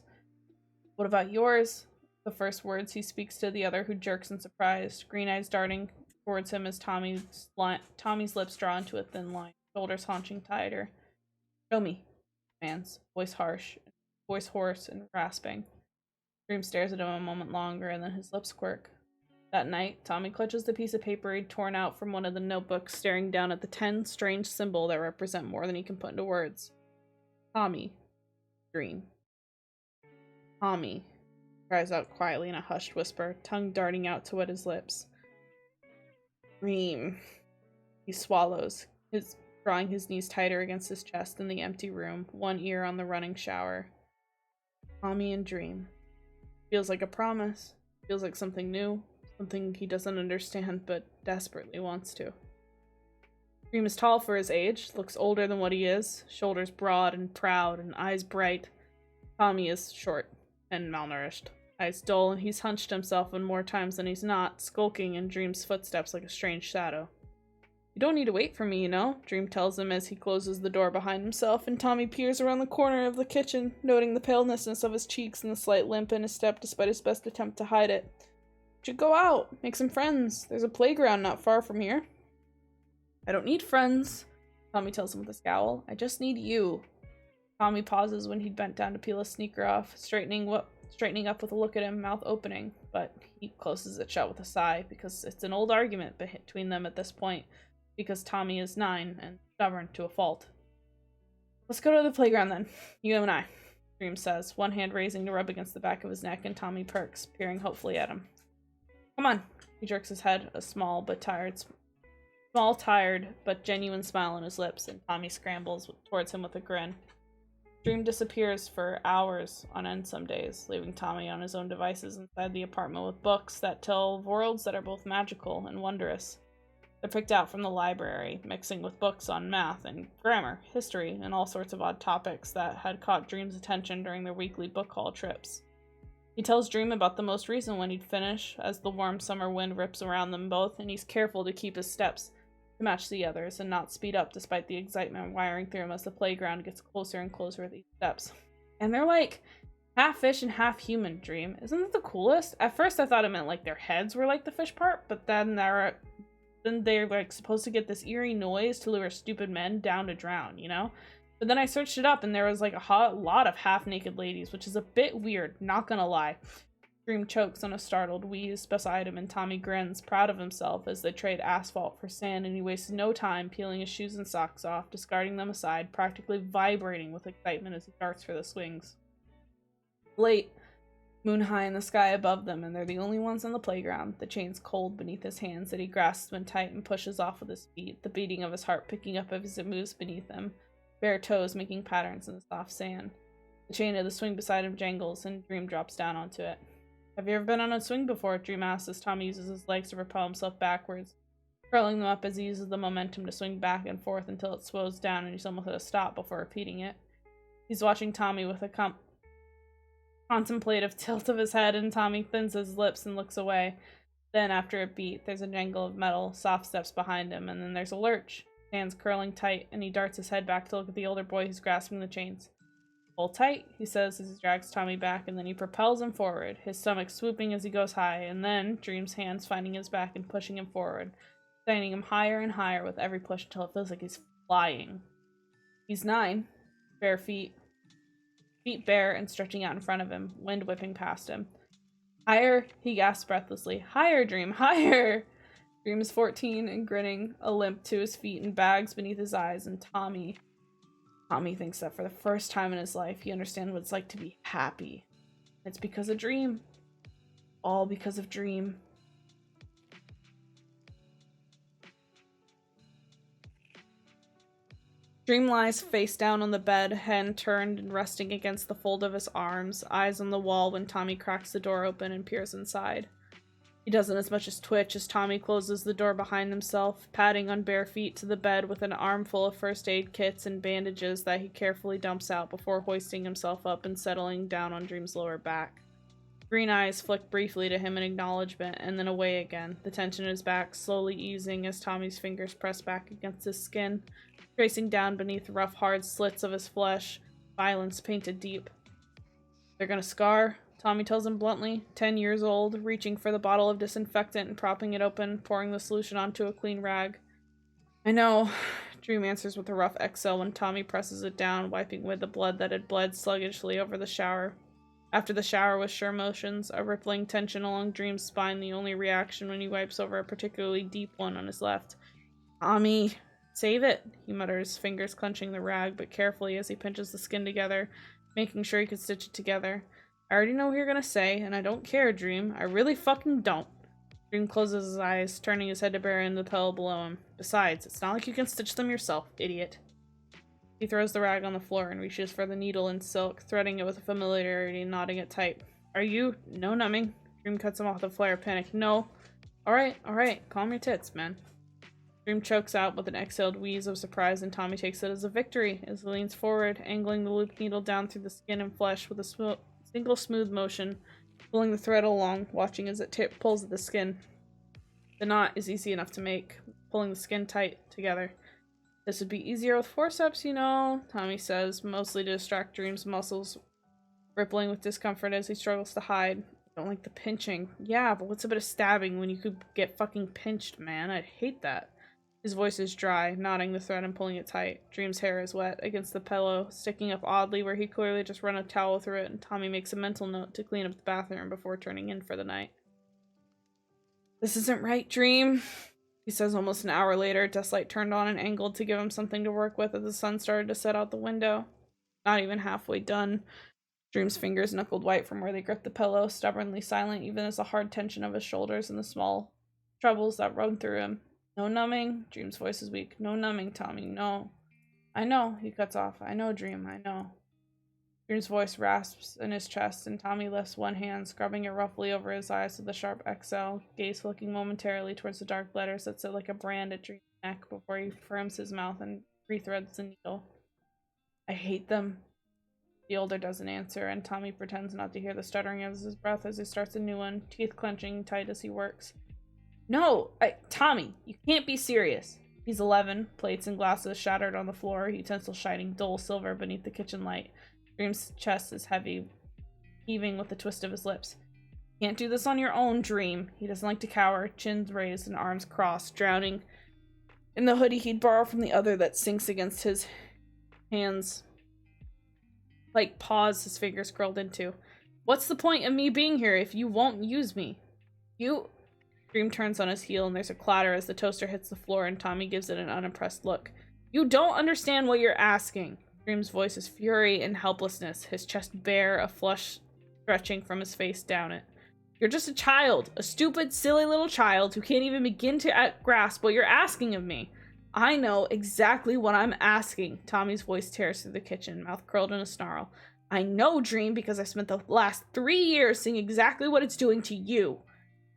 "What about yours?" The first words he speaks to the other, who jerks in surprise, green eyes darting towards him as Tommy's lips draw into a thin line, shoulders haunching tighter. "Show me," man's voice hoarse and rasping. Dream stares at him a moment longer, and then his lips quirk. That night, Tommy clutches the piece of paper he'd torn out from one of the notebooks, staring down at the 10 strange symbols that represent more than he can put into words. Tommy. Dream. Tommy. Cries out quietly in a hushed whisper, tongue darting out to wet his lips. Dream. He swallows, drawing his knees tighter against his chest in the empty room, one ear on the running shower. Tommy and Dream. Feels like a promise. Feels like something new. Something he doesn't understand, but desperately wants to. Dream is tall for his age, looks older than what he is, shoulders broad and proud, and eyes bright. Tommy is short and malnourished. Eyes dull, and he's hunched himself in more times than he's not, skulking in Dream's footsteps like a strange shadow. "You don't need to wait for me, you know," Dream tells him as he closes the door behind himself, and Tommy peers around the corner of the kitchen, noting the paleness of his cheeks and the slight limp in his step despite his best attempt to hide it. "Should go out, make some friends. There's a playground not far from here." "I don't need friends," Tommy tells him with a scowl. "I just need you." Tommy pauses when he'd bent down to peel a sneaker off, straightening up with a look at him, mouth opening, but he closes it shut with a sigh, because it's an old argument between them at this point, because Tommy is 9 and stubborn to a fault. "Let's go to the playground then, you and I," Dream says, one hand raising to rub against the back of his neck, and Tommy perks, peering hopefully at him. "Come on," he jerks his head, a small, tired, but genuine smile on his lips, and Tommy scrambles towards him with a grin. Dream disappears for hours on end some days, leaving Tommy on his own devices inside the apartment with books that tell worlds that are both magical and wondrous. They're picked out from the library, mixing with books on math and grammar, history, and all sorts of odd topics that had caught Dream's attention during their weekly book haul trips. He tells Dream about the most recent one he'd finish, as the warm summer wind rips around them both, and he's careful to keep his steps to match the others and not speed up despite the excitement wiring through him as the playground gets closer and closer with each steps. And they're like half fish and half human, Dream. Isn't that the coolest? At first I thought it meant like their heads were like the fish part, but then they're like supposed to get this eerie noise to lure stupid men down to drown, you know? But then I searched it up and there was like a lot of half-naked ladies, which is a bit weird, not gonna lie. Dream chokes on a startled wheeze beside him, and Tommy grins, proud of himself, as they trade asphalt for sand, and he wastes no time peeling his shoes and socks off, discarding them aside, practically vibrating with excitement as he darts for the swings. Late, moon high in the sky above them, and they're the only ones on the playground, the chains cold beneath his hands that he grasps when tight and pushes off with his feet, the beating of his heart picking up as it moves beneath him, bare toes making patterns in the soft sand. The chain of the swing beside him jangles, and Dream drops down onto it. "Have you ever been on a swing before?" Dream asks as Tommy uses his legs to propel himself backwards, curling them up as he uses the momentum to swing back and forth until it slows down and he's almost at a stop before repeating it. He's watching Tommy with a contemplative tilt of his head, and Tommy thins his lips and looks away. Then, after a beat, there's a jangle of metal, soft steps behind him, and then there's a lurch, hands curling tight, and he darts his head back to look at the older boy who's grasping the chains. "Hold tight," he says as he drags Tommy back, and then he propels him forward, his stomach swooping as he goes high, and then Dream's hands finding his back and pushing him forward, sending him higher and higher with every push until it feels like he's flying. He's 9, bare feet bare and stretching out in front of him, wind whipping past him. "Higher," he gasps breathlessly. "Higher, Dream, higher!" Dream is 14 and grinning, a limp to his feet and bags beneath his eyes, and Tommy thinks that for the first time in his life, he understands what it's like to be happy. It's because of Dream. All because of Dream. Dream lies face down on the bed, hand turned and resting against the fold of his arms, eyes on the wall when Tommy cracks the door open and peers inside. He doesn't as much as twitch as Tommy closes the door behind himself, padding on bare feet to the bed with an armful of first aid kits and bandages that he carefully dumps out before hoisting himself up and settling down on Dream's lower back. Green eyes flick briefly to him in acknowledgement and then away again, the tension in his back slowly easing as Tommy's fingers press back against his skin, tracing down beneath rough, hard slits of his flesh, violence painted deep. They're gonna scar, Tommy tells him bluntly, 10 years old, reaching for the bottle of disinfectant and propping it open, pouring the solution onto a clean rag. I know, Dream answers with a rough exhale when Tommy presses it down, wiping away the blood that had bled sluggishly over the shower. After the shower with sure motions, a rippling tension along Dream's spine, the only reaction when he wipes over a particularly deep one on his left. Tommy, save it, he mutters, fingers clenching the rag, but carefully as he pinches the skin together, making sure he can stitch it together. I already know what you're gonna say, and I don't care, Dream. I really fucking don't. Dream closes his eyes, turning his head to bury in the pillow below him. Besides, it's not like you can stitch them yourself, idiot. He throws the rag on the floor and reaches for the needle and silk, threading it with familiarity and knotting it tight. Are you? No numbing. Dream cuts him off with a flare of panic. No. Alright. Calm your tits, man. Dream chokes out with an exhaled wheeze of surprise, and Tommy takes it as a victory as he leans forward, angling the looped needle down through the skin and flesh with a single smooth motion, pulling the thread along, watching as it pulls at the skin. The knot is easy enough to make, pulling the skin tight together. This would be easier with forceps, you know, Tommy says, mostly to distract Dream's muscles, rippling with discomfort as he struggles to hide. I don't like the pinching. Yeah, but what's a bit of stabbing when you could get fucking pinched, man? I'd hate that. His voice is dry, knotting the thread and pulling it tight. Dream's hair is wet against the pillow, sticking up oddly where he clearly just run a towel through it, and Tommy makes a mental note to clean up the bathroom before turning in for the night. This isn't right, Dream, he says almost an hour later, desk-light turned on and angled to give him something to work with as the sun started to set out the window. Not even halfway done. Dream's fingers knuckled white from where they gripped the pillow, stubbornly silent even as the hard tension of his shoulders and the small troubles that run through him. No numbing. Dream's voice is weak. No numbing, Tommy. No. I know, he cuts off. I know, Dream. I know. Dream's voice rasps in his chest, and Tommy lifts one hand, scrubbing it roughly over his eyes with a sharp exhale, gaze flicking momentarily towards the dark letters that sit like a brand at Dream's neck before he firms his mouth and rethreads the needle. I hate them. The older doesn't answer, and Tommy pretends not to hear the stuttering of his breath as he starts a new one, teeth clenching tight as he works. No! Tommy, you can't be serious. He's 11, plates and glasses shattered on the floor, utensils shining dull silver beneath the kitchen light. Dream's chest is heavy, heaving with the twist of his lips. Can't do this on your own, Dream. He doesn't like to cower, chins raised and arms crossed, drowning in the hoodie he'd borrowed from the other that sinks against his hands like paws his fingers curled into. What's the point of me being here if you won't use me? You... Dream turns on his heel and there's a clatter as the toaster hits the floor and Tommy gives it an unimpressed look. You don't understand what you're asking. Dream's voice is fury and helplessness, his chest bare, a flush stretching from his face down it. You're just a child, a stupid, silly little child who can't even begin to grasp what you're asking of me. I know exactly what I'm asking. Tommy's voice tears through the kitchen, mouth curled in a snarl. I know, Dream, because I spent the last 3 years seeing exactly what it's doing to you.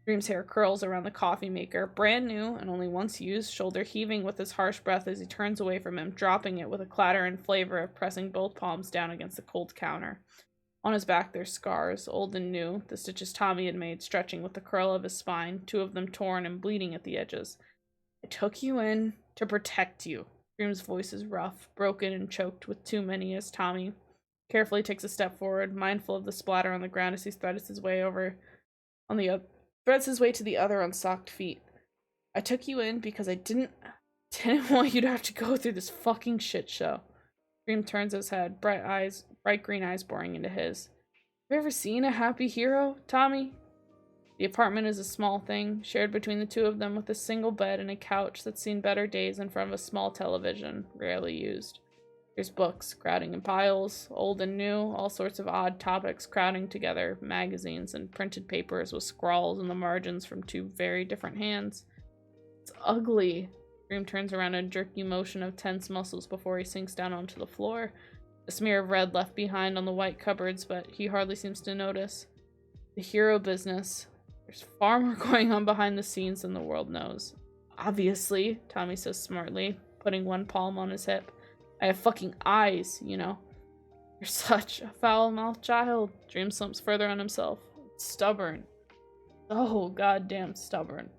Dream's hair curls around the coffee maker, brand new and only once used, shoulder heaving with his harsh breath as he turns away from him, dropping it with a clatter and flavor of pressing both palms down against the cold counter. On his back there's scars, old and new, the stitches Tommy had made stretching with the curl of his spine, 2 of them torn and bleeding at the edges. I took you in to protect you. Dream's voice is rough, broken and choked with too many as Tommy carefully takes a step forward, mindful of the splatter on the ground as he threads his way to the other unsocked feet. I took you in because I didn't want you to have to go through this fucking shit show. Dream turns his head, bright green eyes boring into his. Have you ever seen a happy hero, Tommy? The apartment is a small thing, shared between the 2 of them with a single bed and a couch that's seen better days in front of a small television, rarely used. There's books crowding in piles, old and new, all sorts of odd topics crowding together, magazines and printed papers with scrawls in the margins from two very different hands. It's ugly. Dream turns around in a jerky motion of tense muscles before he sinks down onto the floor. A smear of red left behind on the white cupboards, but he hardly seems to notice. The hero business. There's far more going on behind the scenes than the world knows. Obviously, Tommy says smartly, putting one palm on his hip. I have fucking eyes, you know. You're such a foul-mouthed child. Dream slumps further on himself. Stubborn. Oh, goddamn stubborn.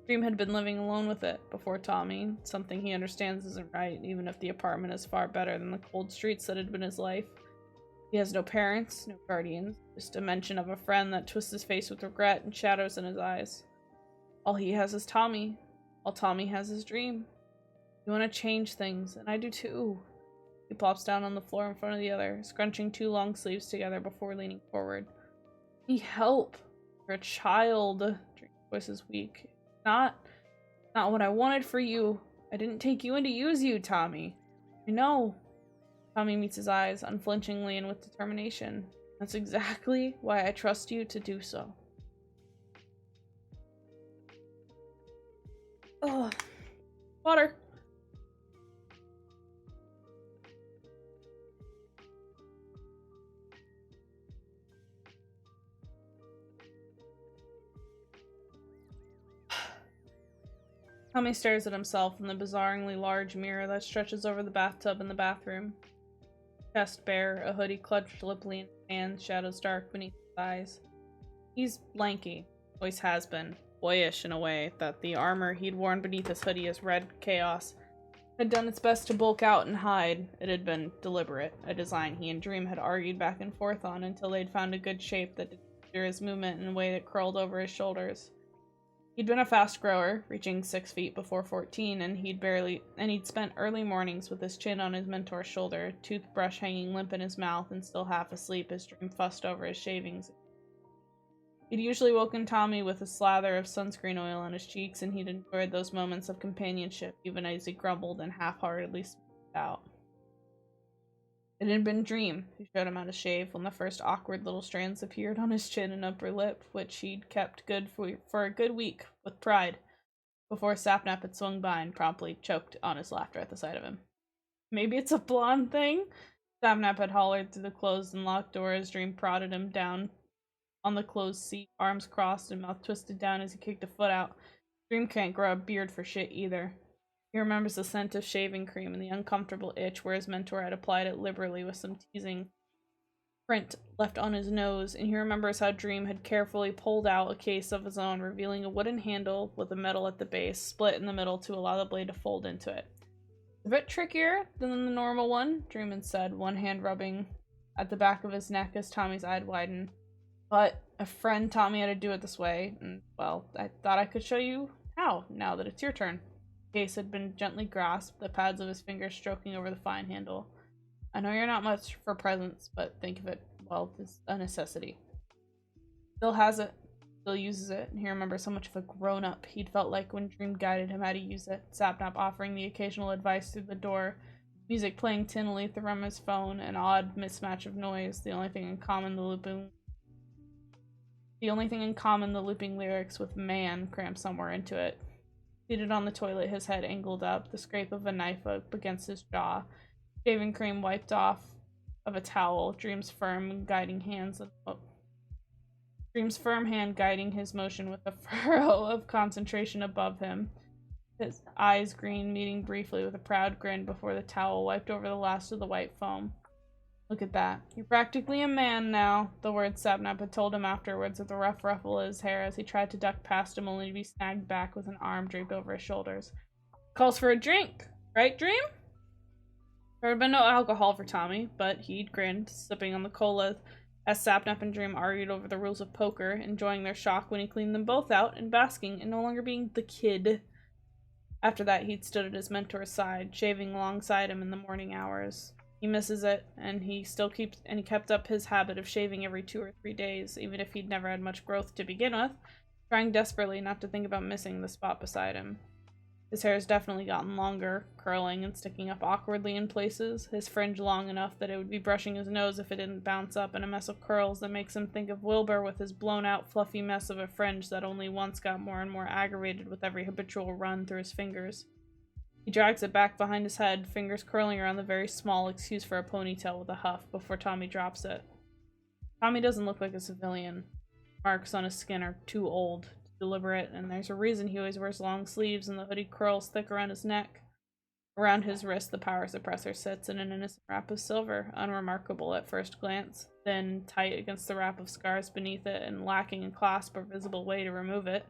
Dream had been living alone with it before Tommy, something he understands isn't right, even if the apartment is far better than the cold streets that had been his life. He has no parents, no guardians, just a mention of a friend that twists his face with regret and shadows in his eyes. All he has is Tommy. All Tommy has is Dream. You want to change things, and I do too. He plops down on the floor in front of the other, scrunching two long sleeves together before leaning forward. Need help. You're a child. Dream's voice is weak. Not what I wanted for you. I didn't take you in to use you, Tommy. I know. Tommy meets his eyes, unflinchingly and with determination. That's exactly why I trust you to do so. Ugh. Water. Tommy stares at himself in the bizarrely large mirror that stretches over the bathtub in the bathroom. Chest bare, a hoodie clutched limply in his hands, shadows dark beneath his eyes. He's lanky, always has been, boyish in a way that the armor he'd worn beneath his hoodie as red chaos had done its best to bulk out and hide. It had been deliberate, a design he and Dream had argued back and forth on until they'd found a good shape that didn't steer his movement in a way that curled over his shoulders. He'd been a fast grower, reaching 6 feet before 14, and he'd spent early mornings with his chin on his mentor's shoulder, toothbrush hanging limp in his mouth, and still half asleep as Dream fussed over his shavings. He'd usually woken Tommy with a slather of sunscreen oil on his cheeks, and he'd enjoyed those moments of companionship, even as he grumbled and half-heartedly smoothed out. It had been Dream who showed him how to shave when the first awkward little strands appeared on his chin and upper lip, which he'd kept good for a good week with pride, before Sapnap had swung by and promptly choked on his laughter at the sight of him. Maybe it's a blonde thing? Sapnap had hollered through the closed and locked door as Dream prodded him down on the closed seat, arms crossed and mouth twisted down as he kicked a foot out. Dream can't grow a beard for shit either. He remembers the scent of shaving cream and the uncomfortable itch where his mentor had applied it liberally with some teasing print left on his nose, and he remembers how Dream had carefully pulled out a case of his own, revealing a wooden handle with a metal at the base, split in the middle to allow the blade to fold into it. A bit trickier than the normal one, Dream had said, one hand rubbing at the back of his neck as Tommy's eyes widened. But a friend taught me how to do it this way, and, well, I thought I could show you how, now that it's your turn. The case had been gently grasped, the pads of his fingers stroking over the fine handle. I know you're not much for presents, but think of it, well, it's a necessity. Still has it, still uses it, and he remembers how much of a grown-up he'd felt like when Dream guided him how to use it, Sapnap offering the occasional advice through the door, music playing tinnily from his phone, an odd mismatch of noise, the only thing in common the looping lyrics with man crammed somewhere into it. Seated on the toilet, his head angled up, the scrape of a knife up against his jaw, shaving cream wiped off of a towel, Dream's firm hand guiding his motion with a furrow of concentration above him, his eyes green, meeting briefly with a proud grin before the towel wiped over the last of the white foam. Look at that. You're practically a man now, the words Sapnap had told him afterwards with a rough ruffle of his hair as he tried to duck past him only to be snagged back with an arm draped over his shoulders. Calls for a drink, right, Dream? There had been no alcohol for Tommy, but he'd grinned, sipping on the cola as Sapnap and Dream argued over the rules of poker, enjoying their shock when he cleaned them both out and basking in no longer being the kid. After that, he'd stood at his mentor's side, shaving alongside him in the morning hours. He misses it, and he kept up his habit of shaving every 2 or 3 days, even if he'd never had much growth to begin with, trying desperately not to think about missing the spot beside him. His hair has definitely gotten longer, curling and sticking up awkwardly in places, his fringe long enough that it would be brushing his nose if it didn't bounce up in a mess of curls that makes him think of Wilbur with his blown-out, fluffy mess of a fringe that only once got more and more aggravated with every habitual run through his fingers. He drags it back behind his head, fingers curling around the very small excuse for a ponytail with a huff before Tommy drops it. Tommy doesn't look like a civilian. Marks on his skin are too old, deliberate, and there's a reason he always wears long sleeves and the hoodie curls thick around his neck. Around his wrist, the power suppressor sits in an innocent wrap of silver, unremarkable at first glance, thin, tight against the wrap of scars beneath it, and lacking in clasp or visible way to remove it.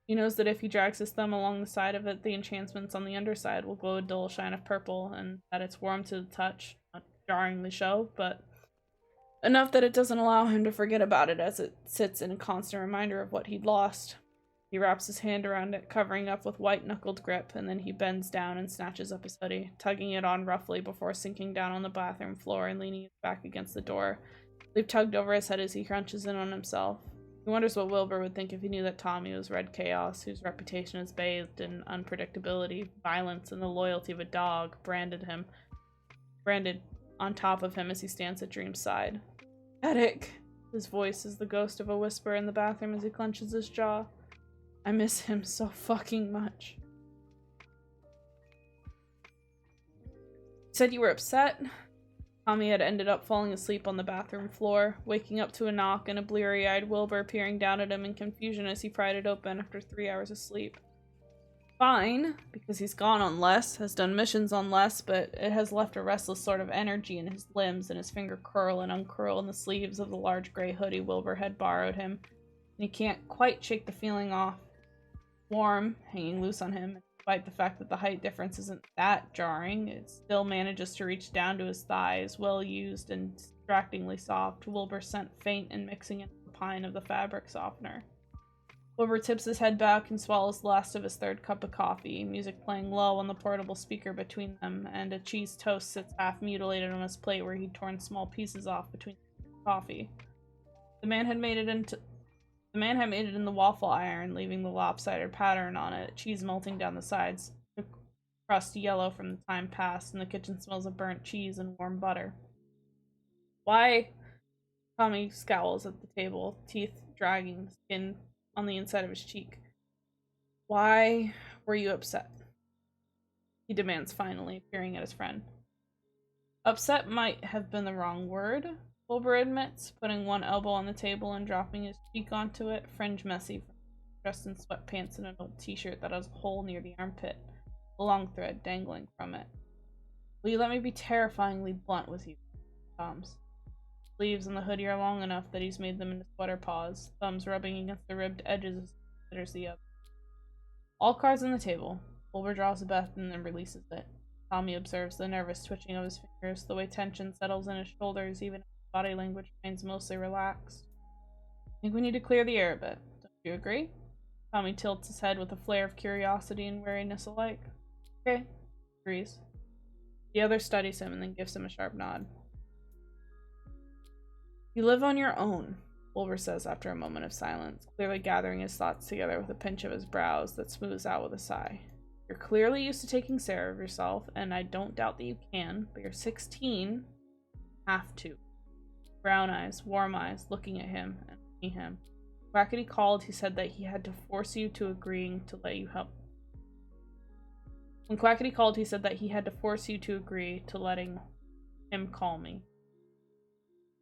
He knows that if he drags his thumb along the side of it, the enchantments on the underside will glow a dull shine of purple, and that it's warm to the touch, not jarringly so, but enough that it doesn't allow him to forget about it as it sits in a constant reminder of what he'd lost. He wraps his hand around it, covering up with white-knuckled grip, and then he bends down and snatches up his hoodie, tugging it on roughly before sinking down on the bathroom floor and leaning his back against the door. Sleep tugged over his head as he crunches in on himself. He wonders what Wilbur would think if he knew that Tommy was Red Chaos, whose reputation is bathed in unpredictability, violence, and the loyalty of a dog, branded on top of him as he stands at Dream's side. Pathetic. His voice is the ghost of a whisper in the bathroom as he clenches his jaw. I miss him so fucking much. You said you were upset? Tommy had ended up falling asleep on the bathroom floor, waking up to a knock and a bleary-eyed Wilbur peering down at him in confusion as he pried it open after 3 hours of sleep. Fine, because he's gone on less, has done missions on less, but it has left a restless sort of energy in his limbs, and his finger curl and uncurl in the sleeves of the large gray hoodie Wilbur had borrowed him, and he can't quite shake the feeling off. Warm, hanging loose on him, and despite the fact that the height difference isn't that jarring, it still manages to reach down to his thighs, well used and distractingly soft, Wilbur scent faint and mixing in the pine of the fabric softener. Wilbur tips his head back and swallows the last of his third cup of coffee, music playing low on the portable speaker between them, and a cheese toast sits half mutilated on his plate where he'd torn small pieces off between the coffee. The man had made it in the waffle iron, leaving the lopsided pattern on it, cheese melting down the sides, the crust yellow from the time past, and the kitchen smells of burnt cheese and warm butter. Why? Tommy scowls at the table, teeth dragging, skin on the inside of his cheek. Why were you upset? He demands finally, peering at his friend. Upset might have been the wrong word, Wilbur admits, putting one elbow on the table and dropping his cheek onto it, fringe messy, dressed in sweatpants and an old t-shirt that has a hole near the armpit, a long thread dangling from it. Will you let me be terrifyingly blunt with you, Tom's? Sleeves and the hoodie are long enough that he's made them into sweater paws, thumbs rubbing against the ribbed edges as he considers the other. All cards on the table. Wilbur draws a breath and then releases it. Tommy observes the nervous twitching of his fingers, the way tension settles in his shoulders, even as his body language remains mostly relaxed. I think we need to clear the air a bit. Don't you agree? Tommy tilts his head with a flare of curiosity and wariness alike. Okay, agrees. The other studies him and then gives him a sharp nod. You live on your own, Wilbur says after a moment of silence, clearly gathering his thoughts together with a pinch of his brows that smooths out with a sigh. You're clearly used to taking care of yourself, and I don't doubt that you can, but you're 16. Have to. Brown eyes, warm eyes, looking at him and looking at him. Quackity called, he said that he had to force you to agreeing to let you help. When Quackity called, he said that he had to force you to agree to letting him call me.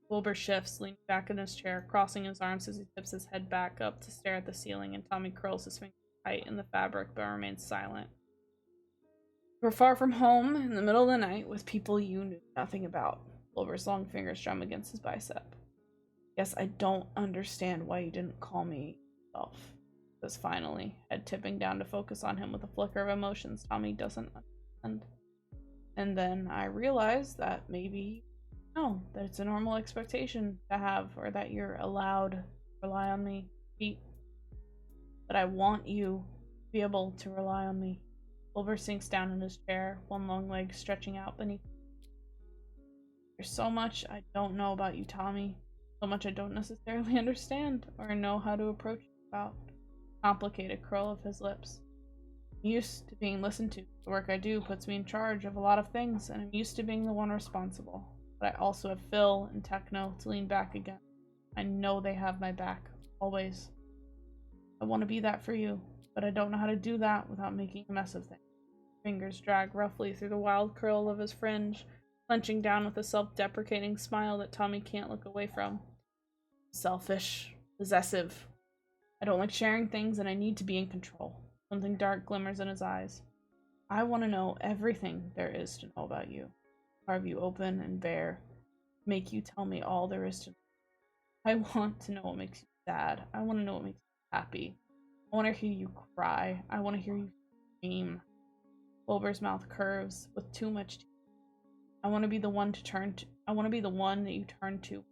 Wilbur shifts, leaning back in his chair, crossing his arms as he tips his head back up to stare at the ceiling, and Tommy curls his fingers tight in the fabric but remains silent. You were far from home, in the middle of the night, with people you knew nothing about. Wilbur's long fingers drum against his bicep. Guess I don't understand why you didn't call me yourself, says finally, head tipping down to focus on him with a flicker of emotions Tommy doesn't understand. And then I realized that maybe no, that it's a normal expectation to have, or that you're allowed to rely on me, Pete. But I want you to be able to rely on me. Wilbur sinks down in his chair, one long leg stretching out beneath. There's so much I don't know about you, Tommy. So much I don't necessarily understand, or know how to approach you about. Complicated curl of his lips. I'm used to being listened to. The work I do puts me in charge of a lot of things, and I'm used to being the one responsible. But I also have Phil and Techno to lean back again. I know they have my back, always. I want to be that for you, but I don't know how to do that without making a mess of things. Fingers drag roughly through the wild curl of his fringe, clenching down with a self-deprecating smile that Tommy can't look away from. Selfish. Possessive. I don't like sharing things, and I need to be in control. Something dark glimmers in his eyes. I want to know everything there is to know about you. Carve you open and bare. Make you tell me all there is to know. I want to know what makes you sad. I want to know what makes you happy. I want to hear you cry. I want to hear you scream. Wilbur's mouth curves with too much teeth. I want to be the one to turn to. I want to be the one that you turn to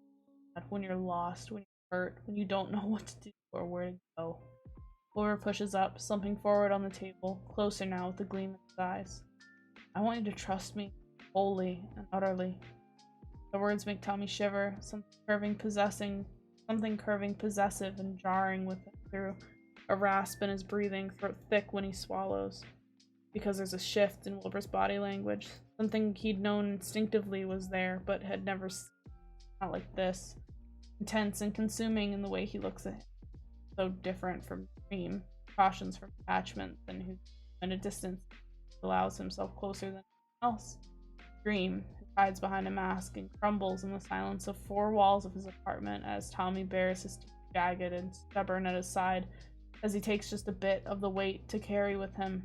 when you're lost, when you're hurt, when you don't know what to do or where to go. Wilbur pushes up, slumping forward on the table, closer now with a gleam in his eyes. I want you to trust me, wholly and utterly. The words make Tommy shiver, something curving possessive and jarring with him through a rasp in his breathing, throat thick when he swallows. Because there's a shift in Wilbur's body language. Something he'd known instinctively was there, but had never seen. Not like this. Intense and consuming in the way he looks at him. So different from Dream, cautions from attachment, than who, in a distance, allows himself closer than anyone else. Dream, who hides behind a mask and crumbles in the silence of four walls of his apartment as Tommy bears his teeth jagged and stubborn at his side as he takes just a bit of the weight to carry with him.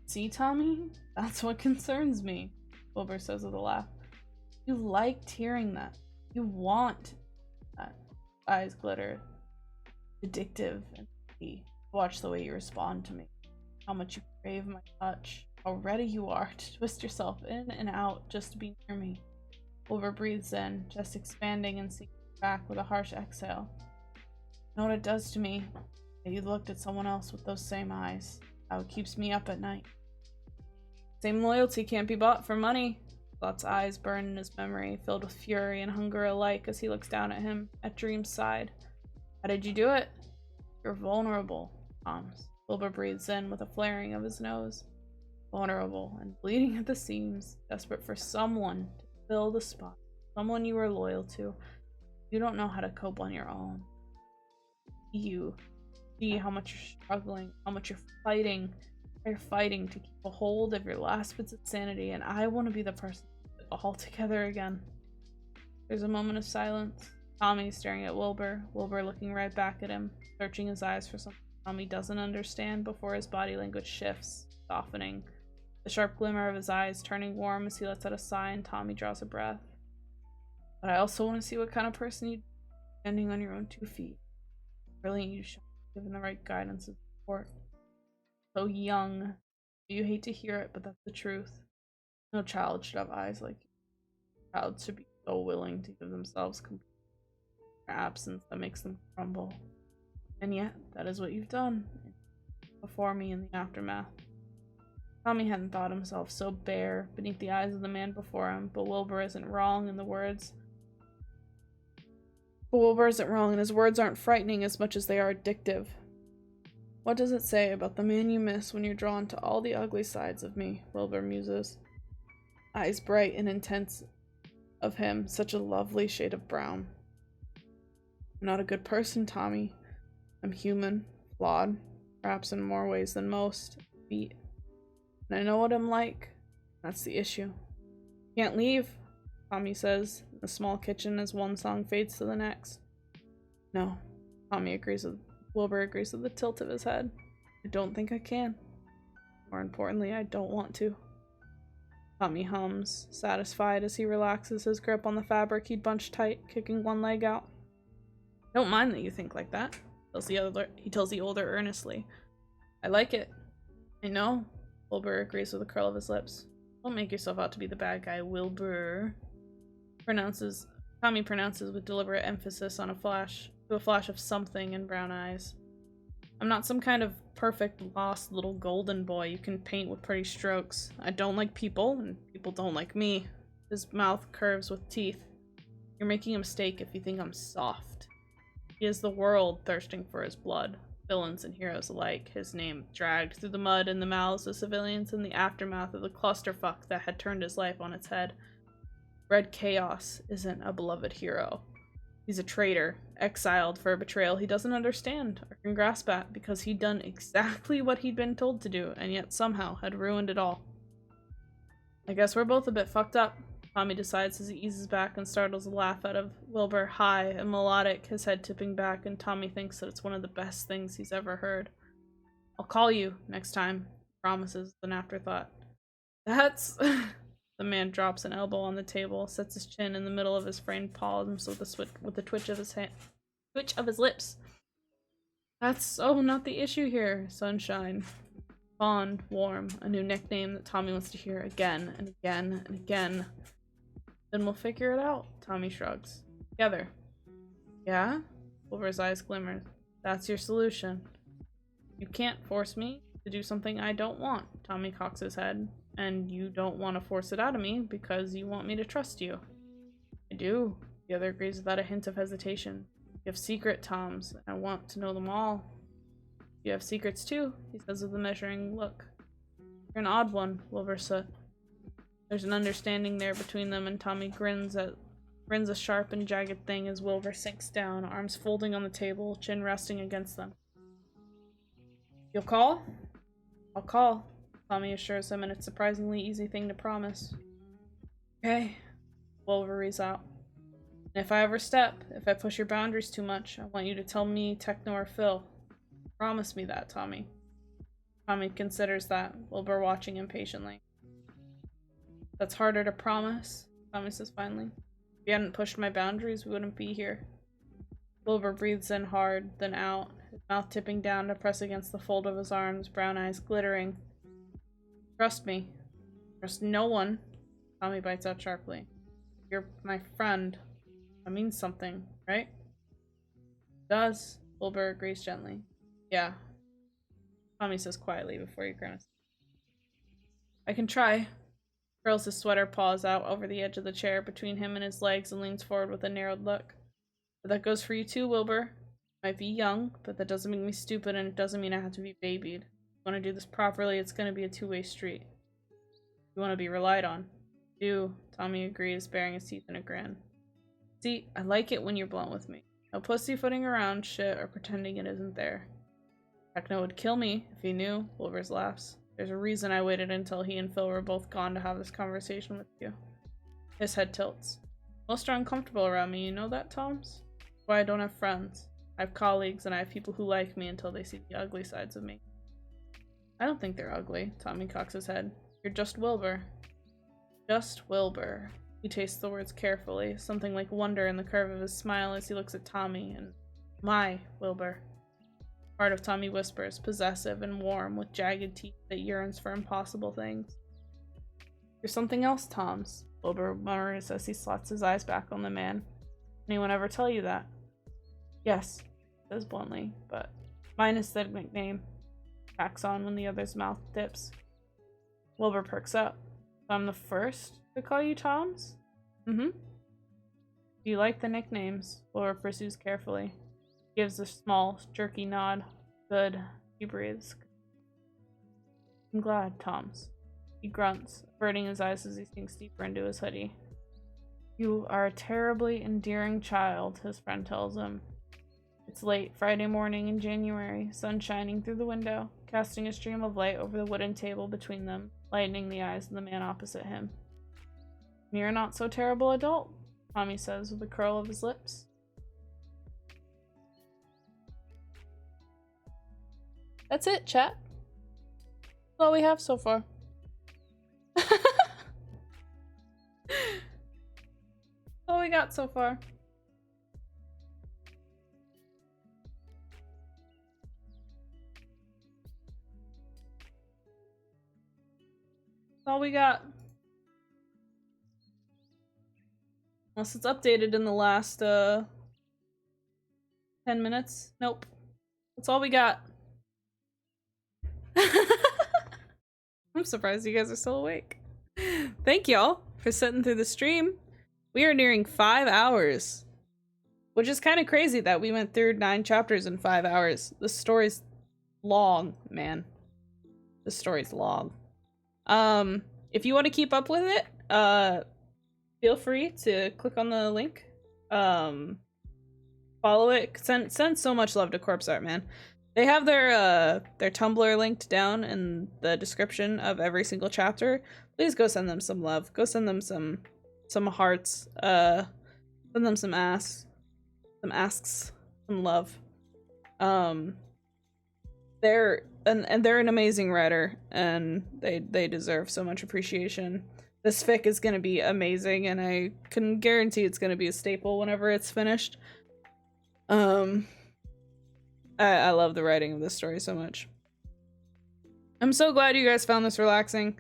See, Tommy? That's what concerns me, Wilbur says with a laugh. You liked hearing that. You want that. Eyes glitter. Addictive and pretty. Watch the way you respond to me. How much you crave my touch. How ready you are to twist yourself in and out just to be near me. Wilbur breathes in, chest expanding and sinking back with a harsh exhale. You know what it does to me? That you looked at someone else with those same eyes. How it keeps me up at night. Same loyalty can't be bought for money. Lot's eyes burn in his memory, filled with fury and hunger alike as he looks down at him, at Dream's side. How did you do it? You're vulnerable, Toms. Wilbur breathes in with a flaring of his nose. Vulnerable and bleeding at the seams, desperate for someone to fill the spot. Someone you are loyal to. You don't know how to cope on your own. You see how much you're struggling, how much you're fighting. You're fighting to keep a hold of your last bits of sanity, and I want to be the person to put it all together again. There's a moment of silence. Tommy staring at Wilbur, Wilbur looking right back at him, searching his eyes for something Tommy doesn't understand before his body language shifts, softening. The sharp glimmer of his eyes turning warm as he lets out a sigh and Tommy draws a breath. But I also want to see what kind of person you'd be standing on your own 2 feet. Brilliant you shall, given the right guidance and support. So young. You hate to hear it, but that's the truth. No child should have eyes like you. Child should be so willing to give themselves complete absence that makes them crumble. And yet, that is what you've done before me in the aftermath. Tommy hadn't thought himself so bare beneath the eyes of the man before him, but Wilbur isn't wrong in the words. But Wilbur isn't wrong, and his words aren't frightening as much as they are addictive. What does it say about the man you miss when you're drawn to all the ugly sides of me? Wilbur muses. Eyes bright and intense of him, such a lovely shade of brown. I'm not a good person, Tommy. I'm human, flawed, perhaps in more ways than most. Beat. And I know what I'm like. That's the issue. Can't leave, Tommy says, in the small kitchen as one song fades to the next. No, Wilbur agrees with the tilt of his head. I don't think I can. More importantly, I don't want to. Tommy hums, satisfied as he relaxes his grip on the fabric he'd bunched tight, kicking one leg out. I don't mind that you think like that, he tells the older earnestly. I like it. I know, Wilbur agrees with a curl of his lips. Don't make yourself out to be the bad guy, Wilbur. Tommy pronounces with deliberate emphasis on a flash of something in brown eyes. I'm not some kind of perfect, lost little golden boy you can paint with pretty strokes. I don't like people, and people don't like me. His mouth curves with teeth. You're making a mistake if you think I'm soft. He is the world thirsting for his blood. villains and heroes alike, his name dragged through the mud in the mouths of civilians in the aftermath of the clusterfuck that had turned his life on its head. Red Chaos isn't a beloved hero. He's a traitor, exiled for a betrayal he doesn't understand or can grasp at because he'd done exactly what he'd been told to do and yet somehow had ruined it all. I guess we're both a bit fucked up, Tommy decides as he eases back and startles a laugh out of Wilbur, high and melodic, his head tipping back, and Tommy thinks that it's one of the best things he's ever heard. I'll call you next time, promises with an afterthought. That's... The man drops an elbow on the table, sets his chin in the middle of his framed palms with a twitch of his lips. That's not the issue here, sunshine. Fond, warm, a new nickname that Tommy wants to hear again and again and again. Then we'll figure it out, Tommy shrugs. Together. Yeah? Wilbur's eyes glimmer. That's your solution. You can't force me to do something I don't want, Tommy cocks his head. And you don't want to force it out of me because you want me to trust you. I do, the other agrees without a hint of hesitation. You have secret Toms, and I want to know them all. You have secrets too, he says with a measuring look. You're an odd one, Wilbur said. There's an understanding there between them, and Tommy grins a sharp and jagged thing as Wilbur sinks down, arms folding on the table, chin resting against them. You'll call? I'll call, Tommy assures him, and it's a surprisingly easy thing to promise. Okay, Wilbur reads out. And if I overstep, if I push your boundaries too much, I want you to tell me, Techno or Phil. Promise me that, Tommy. Tommy considers that, Wilbur watching impatiently. That's harder to promise, Tommy says finally. If you hadn't pushed my boundaries, we wouldn't be here. Wilbur breathes in hard, then out, his mouth tipping down to press against the fold of his arms, brown eyes glittering. Trust me. Trust no one. Tommy bites out sharply. You're my friend. That means something, right? It does. Wilbur agrees gently. Yeah. Tommy says quietly before he grunts. I can try. Curls his sweater paws out over the edge of the chair between him and his legs and leans forward with a narrowed look. But that goes for you too, Wilbur. Might be young, but that doesn't make me stupid, and it doesn't mean I have to be babied. Want to do this properly, it's going to be a two-way street. You want to be relied on. Do, Tommy agrees, baring his teeth in a grin. See, I like it when you're blunt with me. No pussyfooting around shit or pretending it isn't there. Techno would kill me if he knew, Wilbur's laughs. There's a reason I waited until he and Phil were both gone to have this conversation with you. His head tilts. Most are uncomfortable around me, you know that, Toms? That's why I don't have friends. I have colleagues and I have people who like me until they see the ugly sides of me. I don't think they're ugly, Tommy cocks his head. You're just Wilbur. Just Wilbur. He tastes the words carefully, something like wonder in the curve of his smile as he looks at Tommy, and my Wilbur. Part of Tommy whispers, possessive and warm, with jagged teeth that yearns for impossible things. You're something else, Toms, Wilbur murmurs as he slots his eyes back on the man. Anyone ever tell you that? Yes, he says bluntly, but minus the nickname. Backs on when the other's mouth dips. Wilbur perks up. So I'm the first to call you Toms? Mm-hmm. Do you like the nicknames? Wilbur pursues carefully. Gives a small, jerky nod. Good. He breathes. I'm glad, Toms. He grunts, averting his eyes as he sinks deeper into his hoodie. You are a terribly endearing child, his friend tells him. It's late Friday morning in January, sun shining through the window, casting a stream of light over the wooden table between them, lightening the eyes of the man opposite him. You're a not so terrible adult, Tommy says with a curl of his lips. That's it, chat. That's all we have so far. That's all we got so far. That's all we got. Unless it's updated in the last 10 minutes. Nope. That's all we got. I'm surprised you guys are still awake. Thank y'all for sitting through the stream. We are nearing 5 hours. which is kind of crazy that we went through 9 chapters in 5 hours. The story's long, man. The story's long. If you want to keep up with it, feel free to click on the link. Follow it. Send so much love to Corpse Art, man. They have their Tumblr linked down in the description of every single chapter. Please go send them some love. Go send them some hearts. Send them some asks, some love. They're an amazing writer, and they deserve so much appreciation. This fic is gonna be amazing, and I can guarantee it's gonna be a staple whenever it's finished. I love the writing of this story so much. I'm so glad you guys found this relaxing.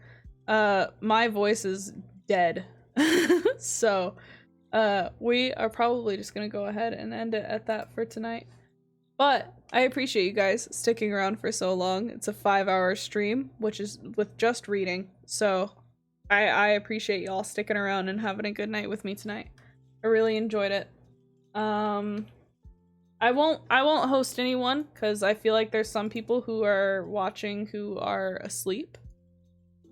My voice is dead. So, we are probably just gonna go ahead and end it at that for tonight. But I appreciate you guys sticking around for so long. It's a 5-hour stream, which is with just reading. So, I appreciate y'all sticking around and having a good night with me tonight. I really enjoyed it. I won't host anyone because I feel like there's some people who are watching who are asleep.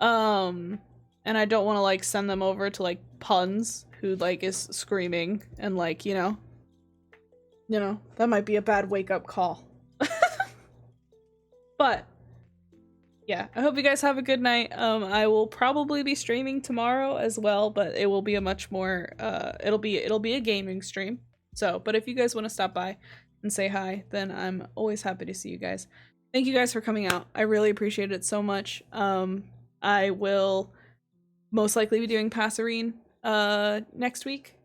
And I don't want to like send them over to like Puns who like is screaming and like, you know, that might be a bad wake-up call. But yeah, I hope you guys have a good night. I will probably be streaming tomorrow as well, but it will be a much more it'll be a gaming stream. So, but if you guys want to stop by and say hi, then I'm always happy to see you guys. Thank you guys for coming out. I really appreciate it so much. I will most likely be doing Passerine next week.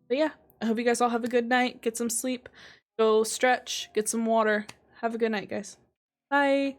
But yeah, I hope you guys all have a good night. Get some sleep. Go stretch. Get some water. Have a good night, guys. Bye.